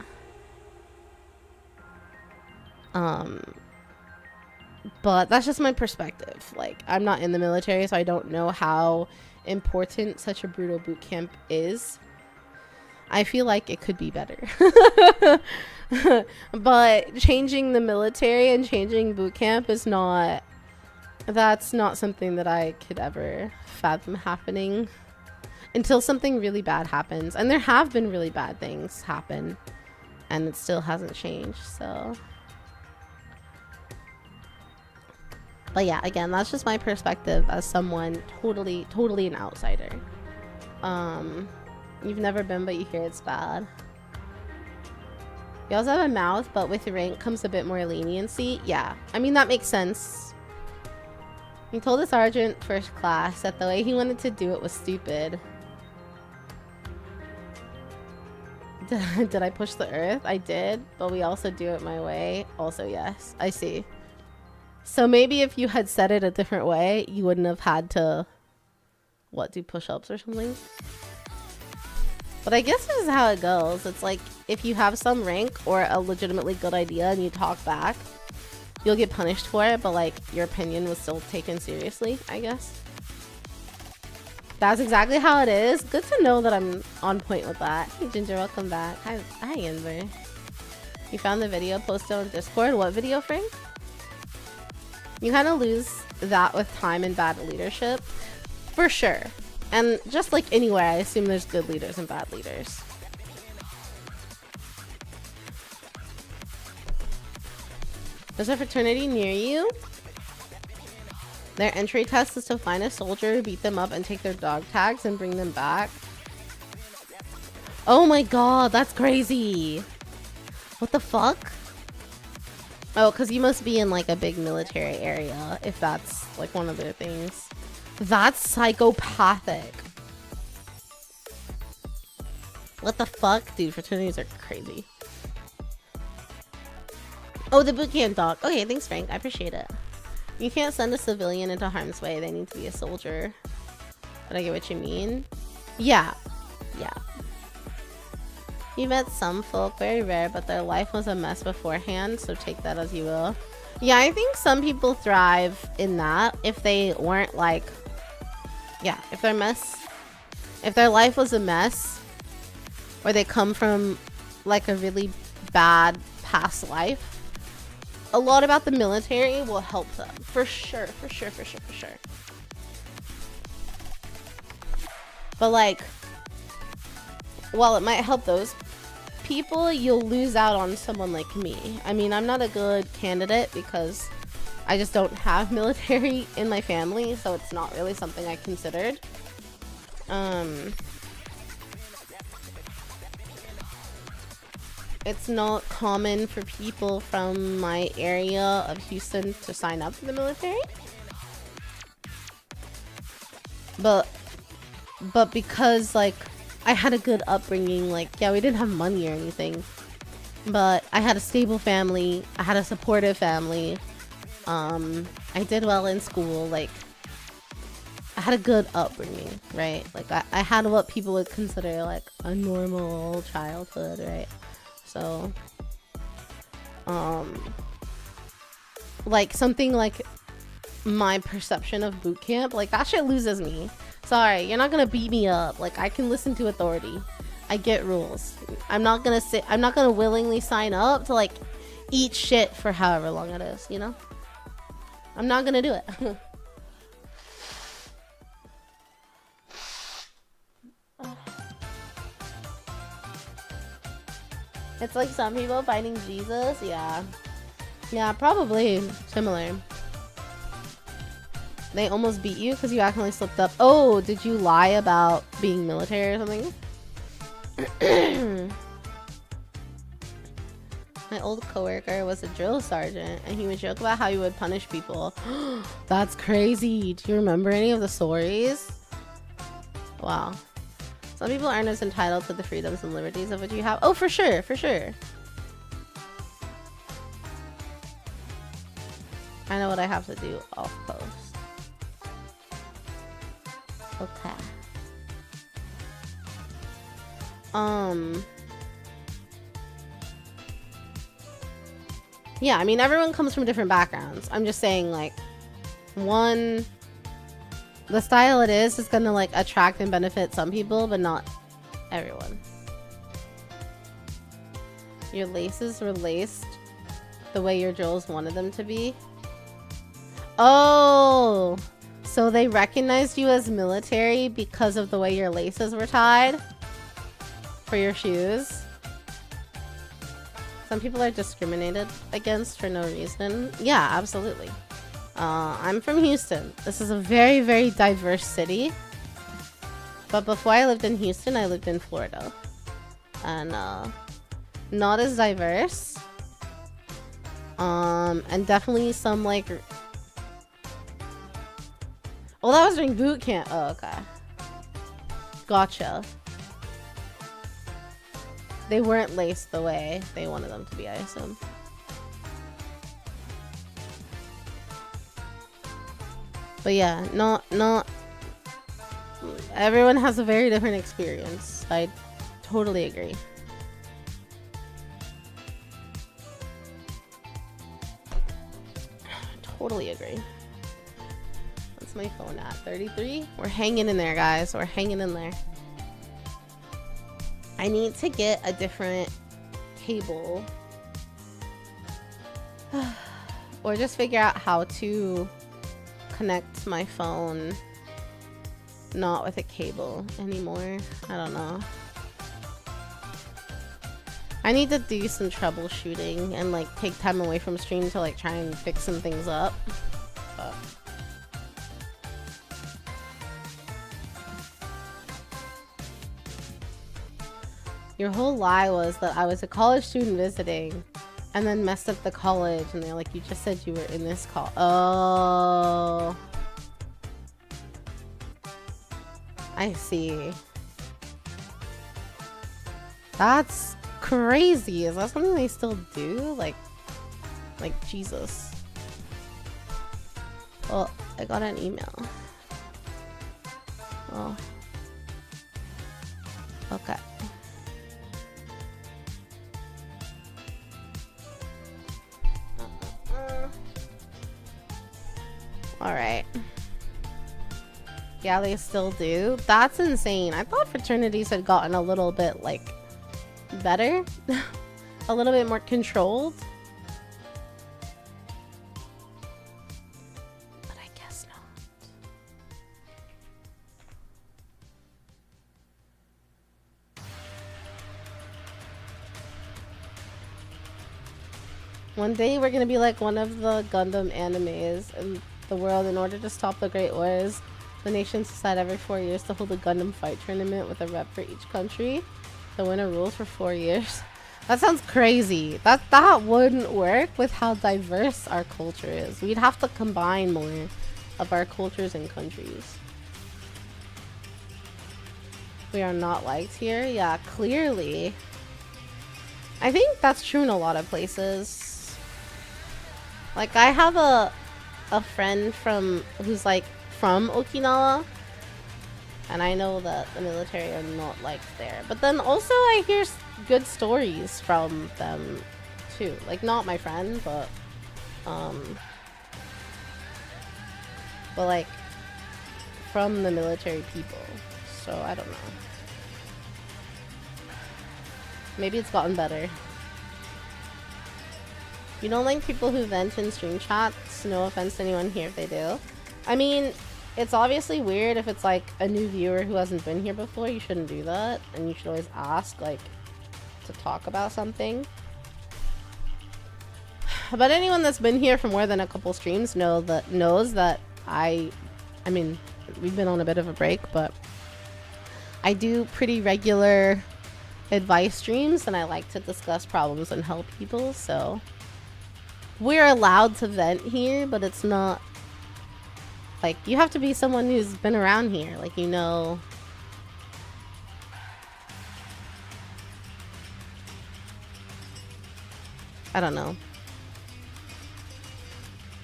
that's just my perspective. Like, I'm not in the military, so I don't know how important such a brutal boot camp is. I feel like it could be better. But changing the military and changing boot camp is not, that's not something that I could ever fathom happening until something really bad happens. And there have been really bad things happen, and it still hasn't changed, so. But yeah, again, that's just my perspective as someone totally an outsider. You've never been, but you hear it's bad. You also have a mouth, but with rank comes a bit more leniency. Yeah, I mean, that makes sense. He told the sergeant first class that the way he wanted to do it was stupid. Did I push the earth? I did, but we also do it my way. Also, yes, I see. So maybe if you had said it a different way, you wouldn't have had to, what, do push-ups or something? But I guess this is how it goes. It's like, if you have some rank or a legitimately good idea and you talk back, you'll get punished for it, but like, your opinion was still taken seriously, I guess. That's exactly how it is. Good to know that I'm on point with that. Hey Ginger, welcome back. Hi Enver. You found the video posted on Discord? What video, Frank? You kind of lose that with time and bad leadership, for sure. And just like anywhere, I assume there's good leaders and bad leaders. There's a fraternity near you. Their entry test is to find a soldier, beat them up, and take their dog tags and bring them back. Oh my god, that's crazy. What the fuck? Oh, because you must be in like a big military area if that's like one of their things. That's psychopathic. What the fuck? Dude, fraternities are crazy. Oh, the bootcamp dog. Okay, thanks Frank. I appreciate it. You can't send a civilian into harm's way. They need to be a soldier. But I get what you mean. Yeah. Yeah. You met some folk, very rare, but their life was a mess beforehand, so take that as you will. Yeah, I think some people thrive in that if they weren't like, yeah, if their life was a mess, or they come from like a really bad past life, a lot about the military will help them. For sure, for sure, for sure, for sure. But like, while it might help those people, you'll lose out on someone like me. I mean, I'm not a good candidate because I just don't have military in my family, so it's not really something I considered. It's not common for people from my area of Houston to sign up for the military. But because like I had a good upbringing, like yeah, we didn't have money or anything, but I had a stable family, I had a supportive family, I did well in school, like I had a good upbringing, right? Like I had what people would consider like a normal childhood, right? So like something like my perception of boot camp, like that shit loses me. Sorry, you're not gonna beat me up. Like I can listen to authority. I get rules. I'm not gonna willingly sign up to like eat shit for however long it is, you know? I'm not gonna do it. It's like some people finding Jesus. Yeah. Yeah, probably similar. They almost beat you because you accidentally slipped up. Oh, did you lie about being military or something? My old coworker was a drill sergeant, and he would joke about how he would punish people. That's crazy. Do you remember any of the stories? Wow. Some people aren't as entitled to the freedoms and liberties of what you have. Oh, for sure, for sure. I know what I have to do off post. Okay. Yeah, I mean, everyone comes from different backgrounds. I'm just saying, like, the style it is gonna, like, attract and benefit some people, but not everyone. Your laces were laced the way your drills wanted them to be. Oh, so they recognized you as military because of the way your laces were tied for your shoes. Some people are discriminated against for no reason. Yeah, absolutely. I'm from Houston. This is a very, very diverse city. But before I lived in Houston, I lived in Florida. And not as diverse. And definitely some like... Oh, that was during boot camp. Oh, okay. Gotcha. They weren't laced the way they wanted them to be, I assume. But yeah, not everyone has a very different experience. I totally agree. Totally agree. What's my phone at? 33? We're hanging in there, guys. We're hanging in there. I need to get a different cable. Or just figure out how to connect my phone not with a cable anymore. I don't know. I need to do some troubleshooting and like take time away from stream to like try and fix some things up. But your whole lie was that I was a college student visiting and then messed up the college, and they're like, you just said you were in this call. Oh, I see. That's crazy. Is that something they still do? Like Jesus. Well, I got an email. Oh. Okay. Alright. Yeah, they still do. That's insane. I thought fraternities had gotten a little bit, like, better. A little bit more controlled. But I guess not. One day we're gonna be like one of the Gundam animes in the world. In order to stop the Great Wars, the nations decide every 4 years to hold a Gundam fight tournament with a rep for each country. The winner rules for 4 years. That sounds crazy. That wouldn't work with how diverse our culture is. We'd have to combine more of our cultures and countries. We are not liked here. Yeah, clearly. I think that's true in a lot of places. Like, I have a friend who's like from Okinawa, and I know that the military are not liked there. But then also I hear good stories from them too. Like, not my friend, but like from the military people. So I don't know. Maybe it's gotten better. You don't like people who vent in stream chats? No offense to anyone here if they do. I mean, it's obviously weird if it's like a new viewer who hasn't been here before. You shouldn't do that, and you should always ask like to talk about something. But anyone that's been here for more than a couple streams knows that I mean, we've been on a bit of a break, but I do pretty regular advice streams, and I like to discuss problems and help people. So we're allowed to vent here, but it's not like you have to be someone who's been around here, like, you know. I don't know.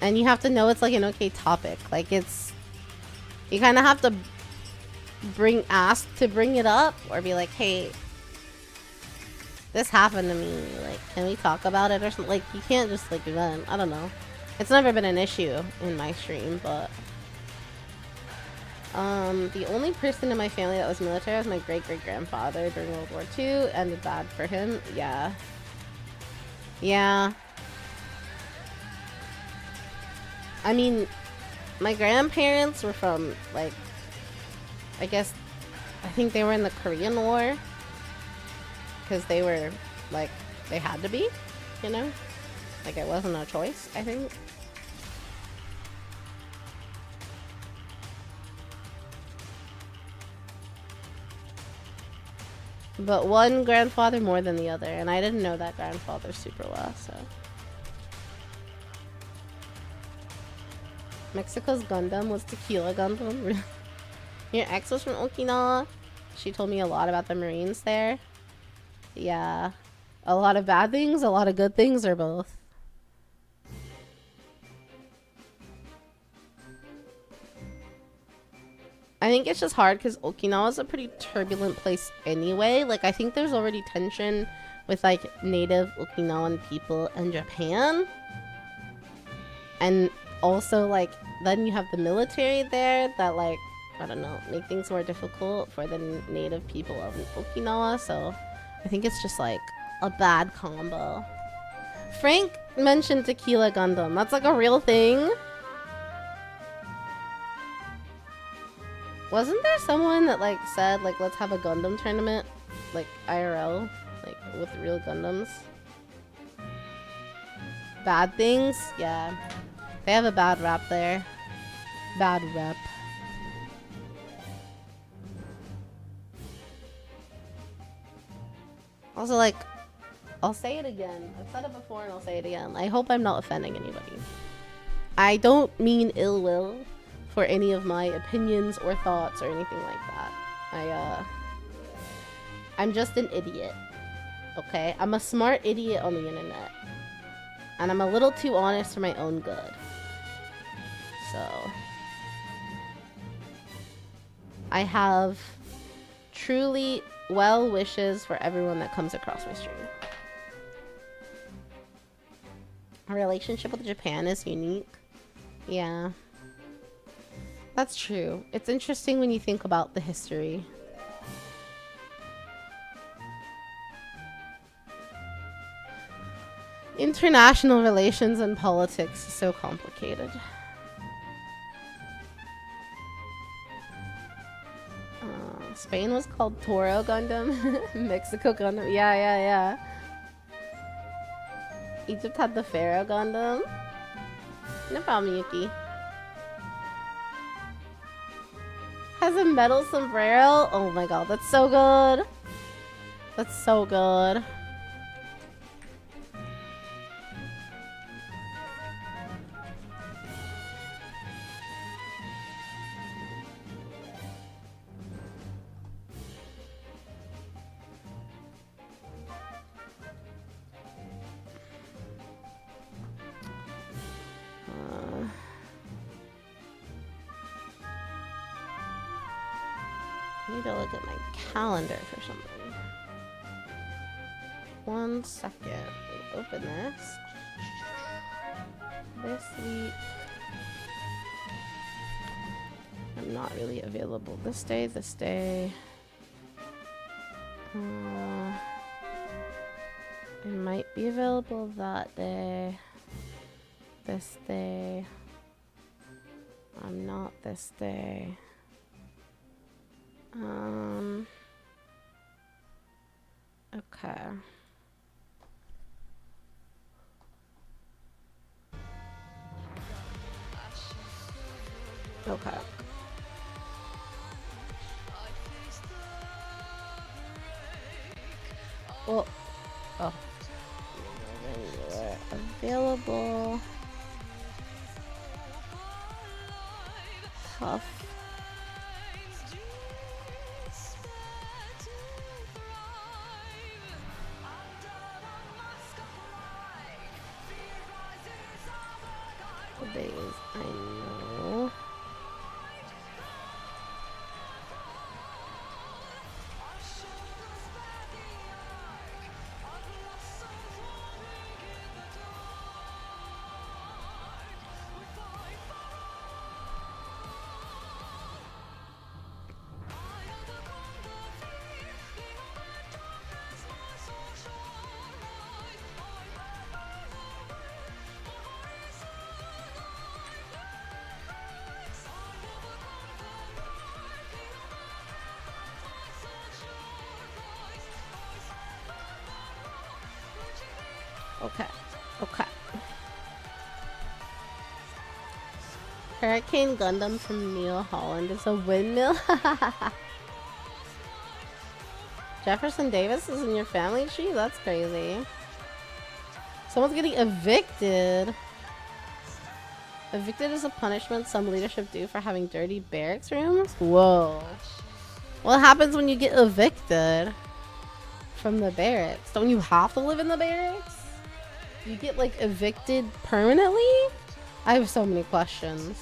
And you have to know it's like an okay topic. Like, it's, you kind of have to ask to bring it up, or be like, hey, this happened to me, like, can we talk about it or something? Like, you can't just like vent. I don't know. It's never been an issue in my stream, but the only person in my family that was military was my great-great-grandfather during World War II. Ended bad for him. Yeah. I mean, my grandparents were from, like, I think they were in the Korean War. Because they were, like, they had to be, you know? Like, it wasn't a choice, I think. But one grandfather more than the other, and I didn't know that grandfather super well, so. Mexico's Gundam was Tequila Gundam. Your ex was from Okinawa. She told me a lot about the Marines there. Yeah. A lot of bad things, a lot of good things, or both. I think it's just hard because Okinawa is a pretty turbulent place anyway. Like, I think there's already tension with, like, native Okinawan people and Japan. And also, like, then you have the military there that, like, I don't know, make things more difficult for the native people of Okinawa. So I think it's just, like, a bad combo. Frank mentioned Tequila Gundam. That's, like, a real thing. Wasn't there someone that, like, said, like, let's have a Gundam tournament? Like, IRL? Like, with real Gundams? Bad things? Yeah. They have a bad rap there. Bad rep. Also, like, I'll say it again. I've said it before and I'll say it again. I hope I'm not offending anybody. I don't mean ill will for any of my opinions or thoughts or anything like that. I'm just an idiot. Okay? I'm a smart idiot on the internet. And I'm a little too honest for my own good. So I have truly well wishes for everyone that comes across my stream. Our relationship with Japan is unique. Yeah. That's true. It's interesting when you think about the history. International relations and politics is so complicated. Spain was called Toro Gundam. Mexico Gundam. Yeah. Egypt had the Pharaoh Gundam. No problem, Yuki. Has a metal sombrero. Oh my god, that's so good. That's so good. I need to look at my calendar for something. 1 second. Open this. This week. I'm not really available this day. I might be available that day. This day. I'm not this day. Okay. Okay. Well, oh. Available. Tough. The days I know. Okay. Okay. Hurricane Gundam from New Holland is a windmill. Jefferson Davis is in your family tree? That's crazy. Someone's getting evicted. Evicted is a punishment some leadership do for having dirty barracks rooms? Whoa. What happens when you get evicted from the barracks? Don't you have to live in the barracks? You get like evicted permanently? I have so many questions.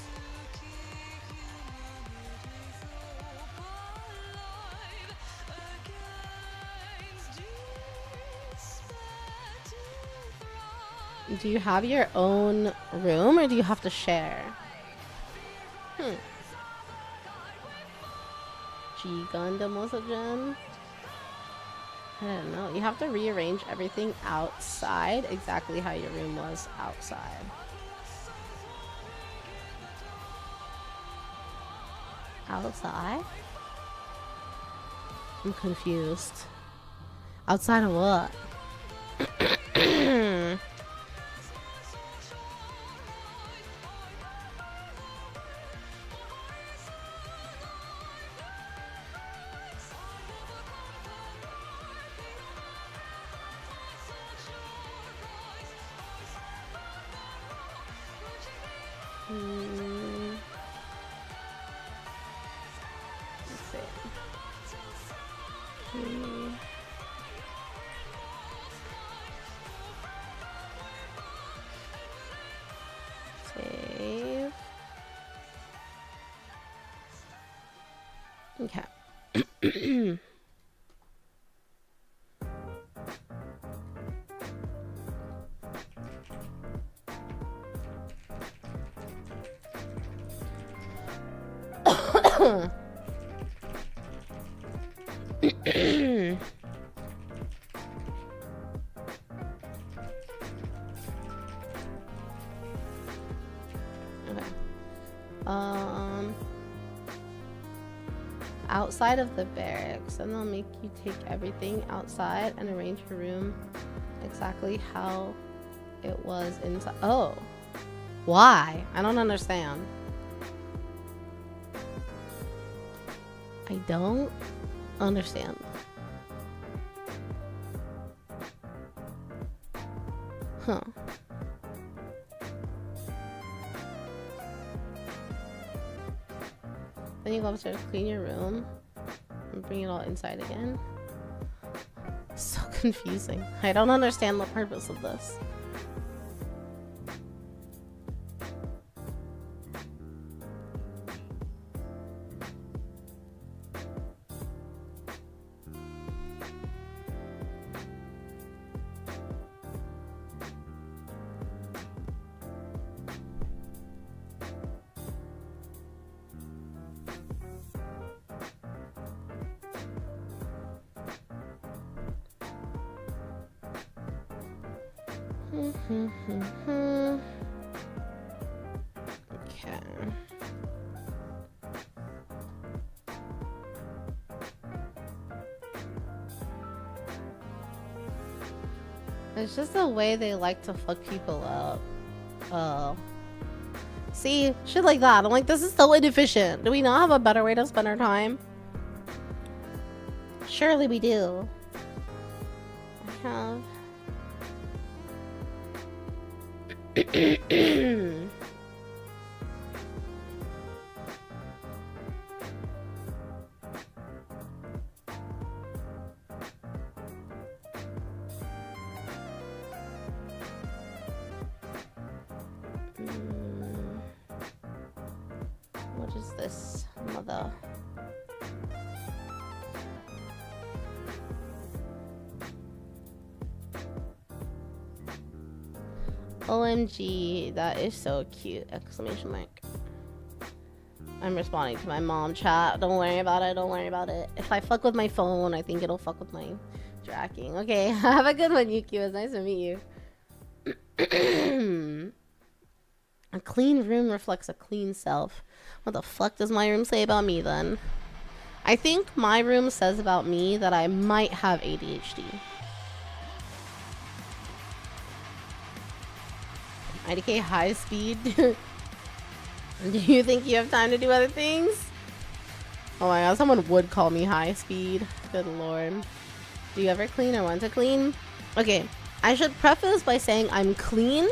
Do you have your own room or do you have to share? G Gundam was a gen? I don't know. You have to rearrange everything outside exactly how your room was outside. Outside? I'm confused. Outside of what? Save. Okay. Outside of the barracks, and they'll make you take everything outside and arrange your room exactly how it was inside. Oh, why? I don't understand. I don't understand. Huh. Then you go upstairs, clean your room, and bring it all inside again. So confusing. I don't understand the purpose of this. Okay. It's just the way they like to fuck people up. Oh. See? Shit like that. I'm like, this is so inefficient. Do we not have a better way to spend our time? Surely we do. I have... What is this, mother? OMG, that is so cute! Exclamation mark. I'm responding to my mom chat. Don't worry about it. Don't worry about it. If I fuck with my phone, I think it'll fuck with my tracking. Okay, have a good one, Yuki. It was nice to meet you. A clean room reflects a clean self. What the fuck does my room say about me then? I think my room says about me that I might have ADHD. IDK high speed. Do you think you have time to do other things? Oh my god, someone would call me high speed. Good lord. Do you ever clean or want to clean? Okay, I should preface by saying I'm clean.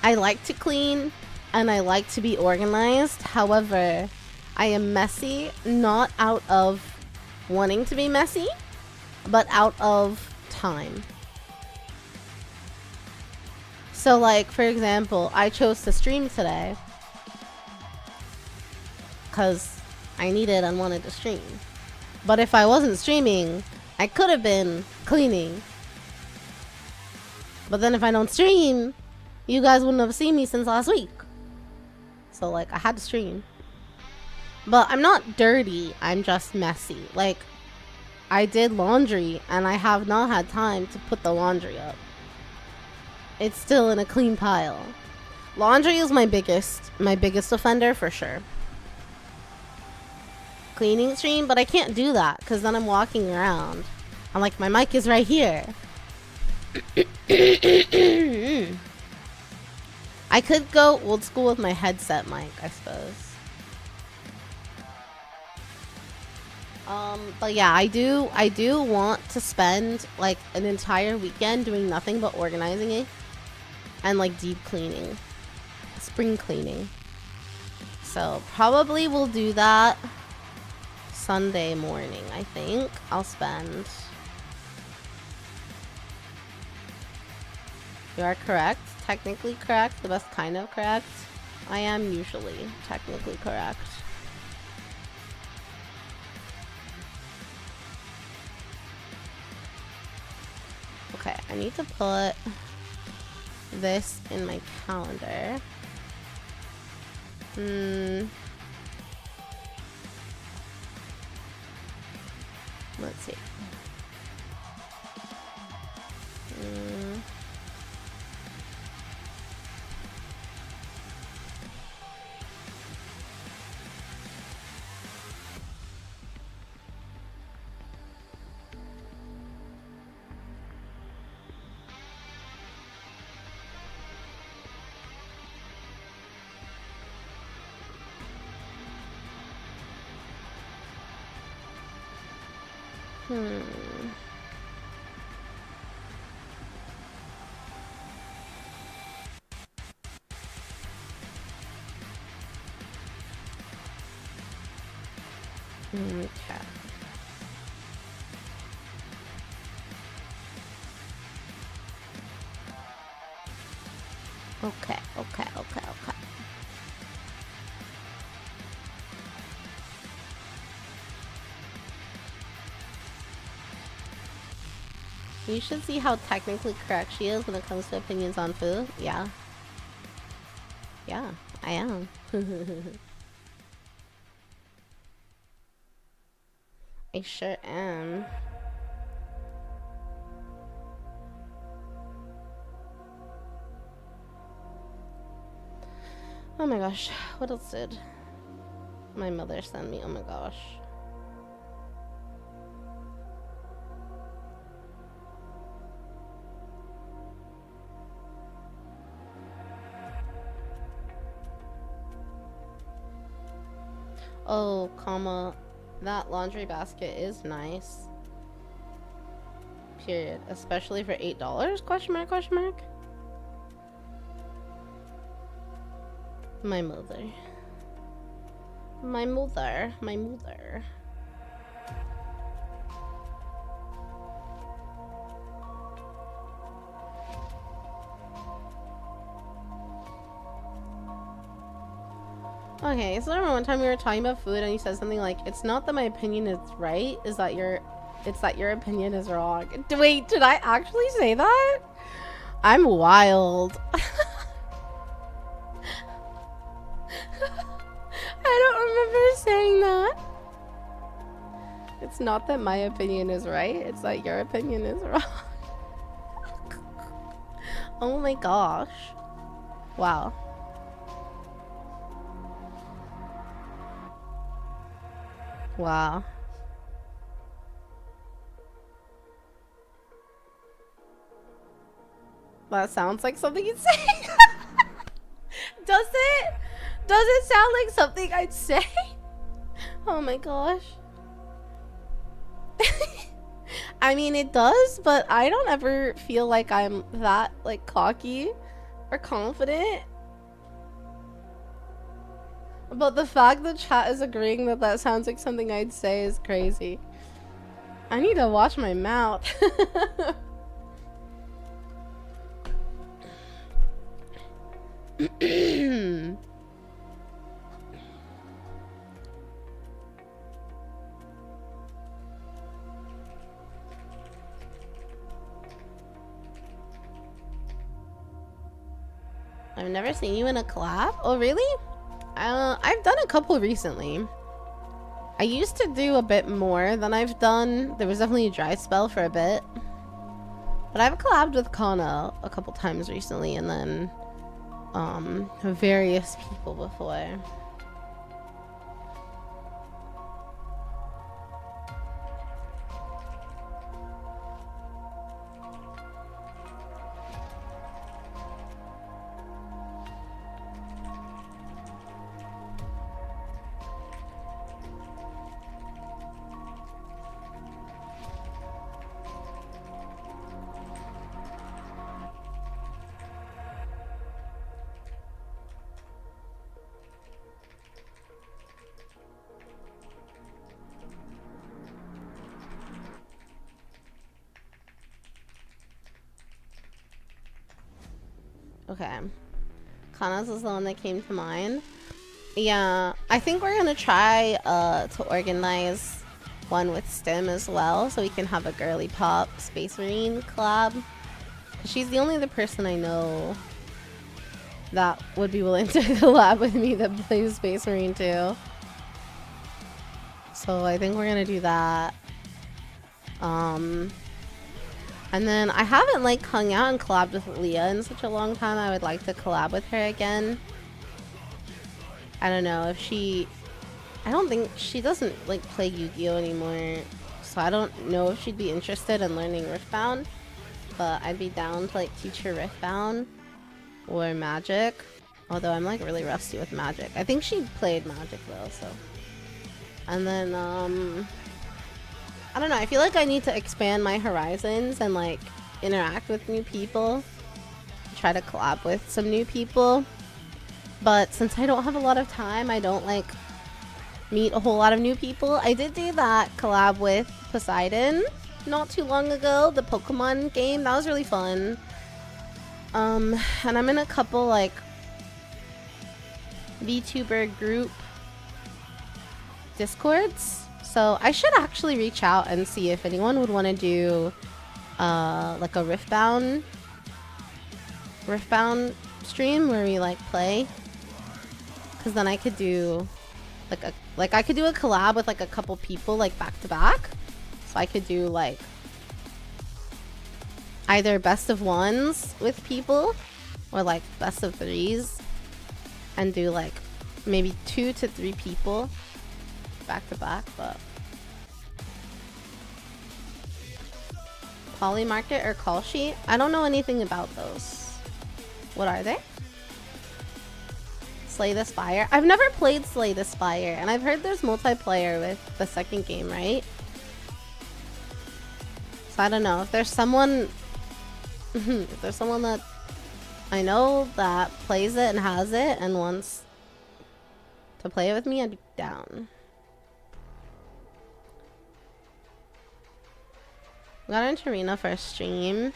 I like to clean and I like to be organized. However, I am messy, not out of wanting to be messy, but out of time. So like, for example, I chose to stream today because I needed and wanted to stream. But if I wasn't streaming, I could have been cleaning. But then if I don't stream, you guys wouldn't have seen me since last week. So like, I had to stream. But I'm not dirty, I'm just messy. Like, I did laundry and I have not had time to put the laundry up. It's still in a clean pile. Laundry is my biggest offender for sure. Cleaning stream, but I can't do that because then I'm walking around. I'm like, my mic is right here. I could go old school with my headset mic, I suppose. But yeah, I do want to spend like an entire weekend doing nothing but organizing it and like deep cleaning, spring cleaning. So probably we'll do that Sunday morning. I think I'll spend. You are correct. Technically correct. The best kind of correct. I am usually technically correct. Okay, I need to put this in my calendar. Let's see. Okay. You should see how technically correct she is when it comes to opinions on food. Yeah. Yeah, I am. I sure am. Oh my gosh, what else did my mother send me? Oh my gosh. Oh, comma, that laundry basket is nice. Period. Especially for $8? Question mark, question mark. My mother. My mother. My mother. Okay, so remember one time we were talking about food and you said something like, it's not that my opinion is right, it's that your opinion is wrong. Wait, did I actually say that? I'm wild. I don't remember saying that. It's not that my opinion is right, it's that your opinion is wrong. Oh my gosh. Wow. Wow. That sounds like something you'd say. Does it? Does it sound like something I'd say? Oh my gosh. I mean, it does, but I don't ever feel like I'm that, like, cocky or confident. But the fact that chat is agreeing that that sounds like something I'd say is crazy. I need to watch my mouth. I've never seen you in a collab. Oh, really? I've done a couple recently. I used to do a bit more than I've done. There was definitely a dry spell for a bit. But I've collabed with Kana a couple times recently, and then various people before. Okay. Kana's is the one that came to mind. Yeah, I think we're gonna try to organize one with Stim as well, so we can have a girly pop Space Marine collab. She's the only other person I know that would be willing to collab with me that plays Space Marine too. So I think we're gonna do that. And then I haven't like hung out and collabed with Leah in such a long time. I would like to collab with her again. I don't know if I don't think she doesn't like play Yu-Gi-Oh anymore, so I don't know if she'd be interested in learning Riftbound, but I'd be down to like teach her Riftbound or Magic, although I'm like really rusty with Magic. I think she played Magic though, so. And then I don't know, I feel like I need to expand my horizons and like interact with new people, try to collab with some new people. But since I don't have a lot of time, I don't like meet a whole lot of new people. I did do that collab with Poseidon not too long ago, the Pokemon game. That was really fun. And I'm in a couple like VTuber group Discords. So I should actually reach out and see if anyone would want to do like a Riftbound stream where we like play. Cause then I could do like I could do a collab with like a couple people like back to back. So I could do like either best of ones with people or like best of threes and do like maybe 2 to 3 people back to back. But Poly Market or Call Sheet, I don't know anything about those. What are they? Slay the Spire. I've never played Slay the Spire, and I've heard there's multiplayer with the second game, right? So I don't know if there's someone if there's someone that I know that plays it and has it and wants to play it with me, I'd be down. We got into Arena for a stream.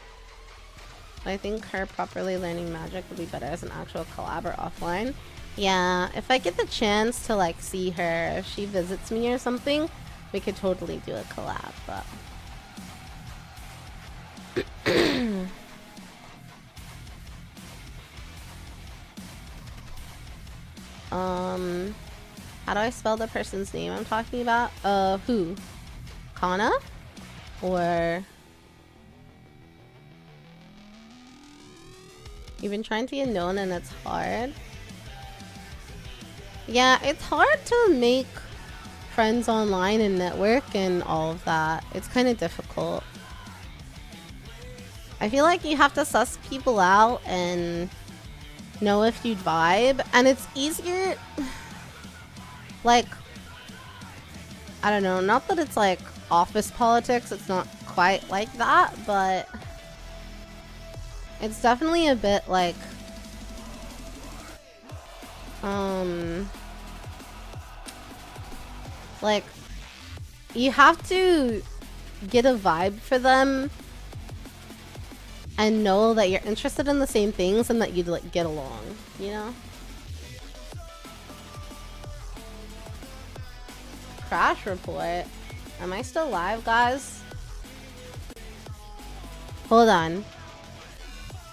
I think her properly learning magic would be better as an actual collab or offline. Yeah, if I get the chance to like see her, if she visits me or something, we could totally do a collab, but how do I spell the person's name I'm talking about? Who? Kana? Or you've been trying to get known and it's hard? Yeah, it's hard to make friends online and network and all of that. It's kind of difficult. I feel like you have to suss people out and know if you'd vibe, and it's easier like, I don't know, not that it's like office politics, it's not quite like that, but it's definitely a bit like like you have to get a vibe for them and know that you're interested in the same things and that you'd like get along, you know? Crash report. Am I still live, guys? Hold on.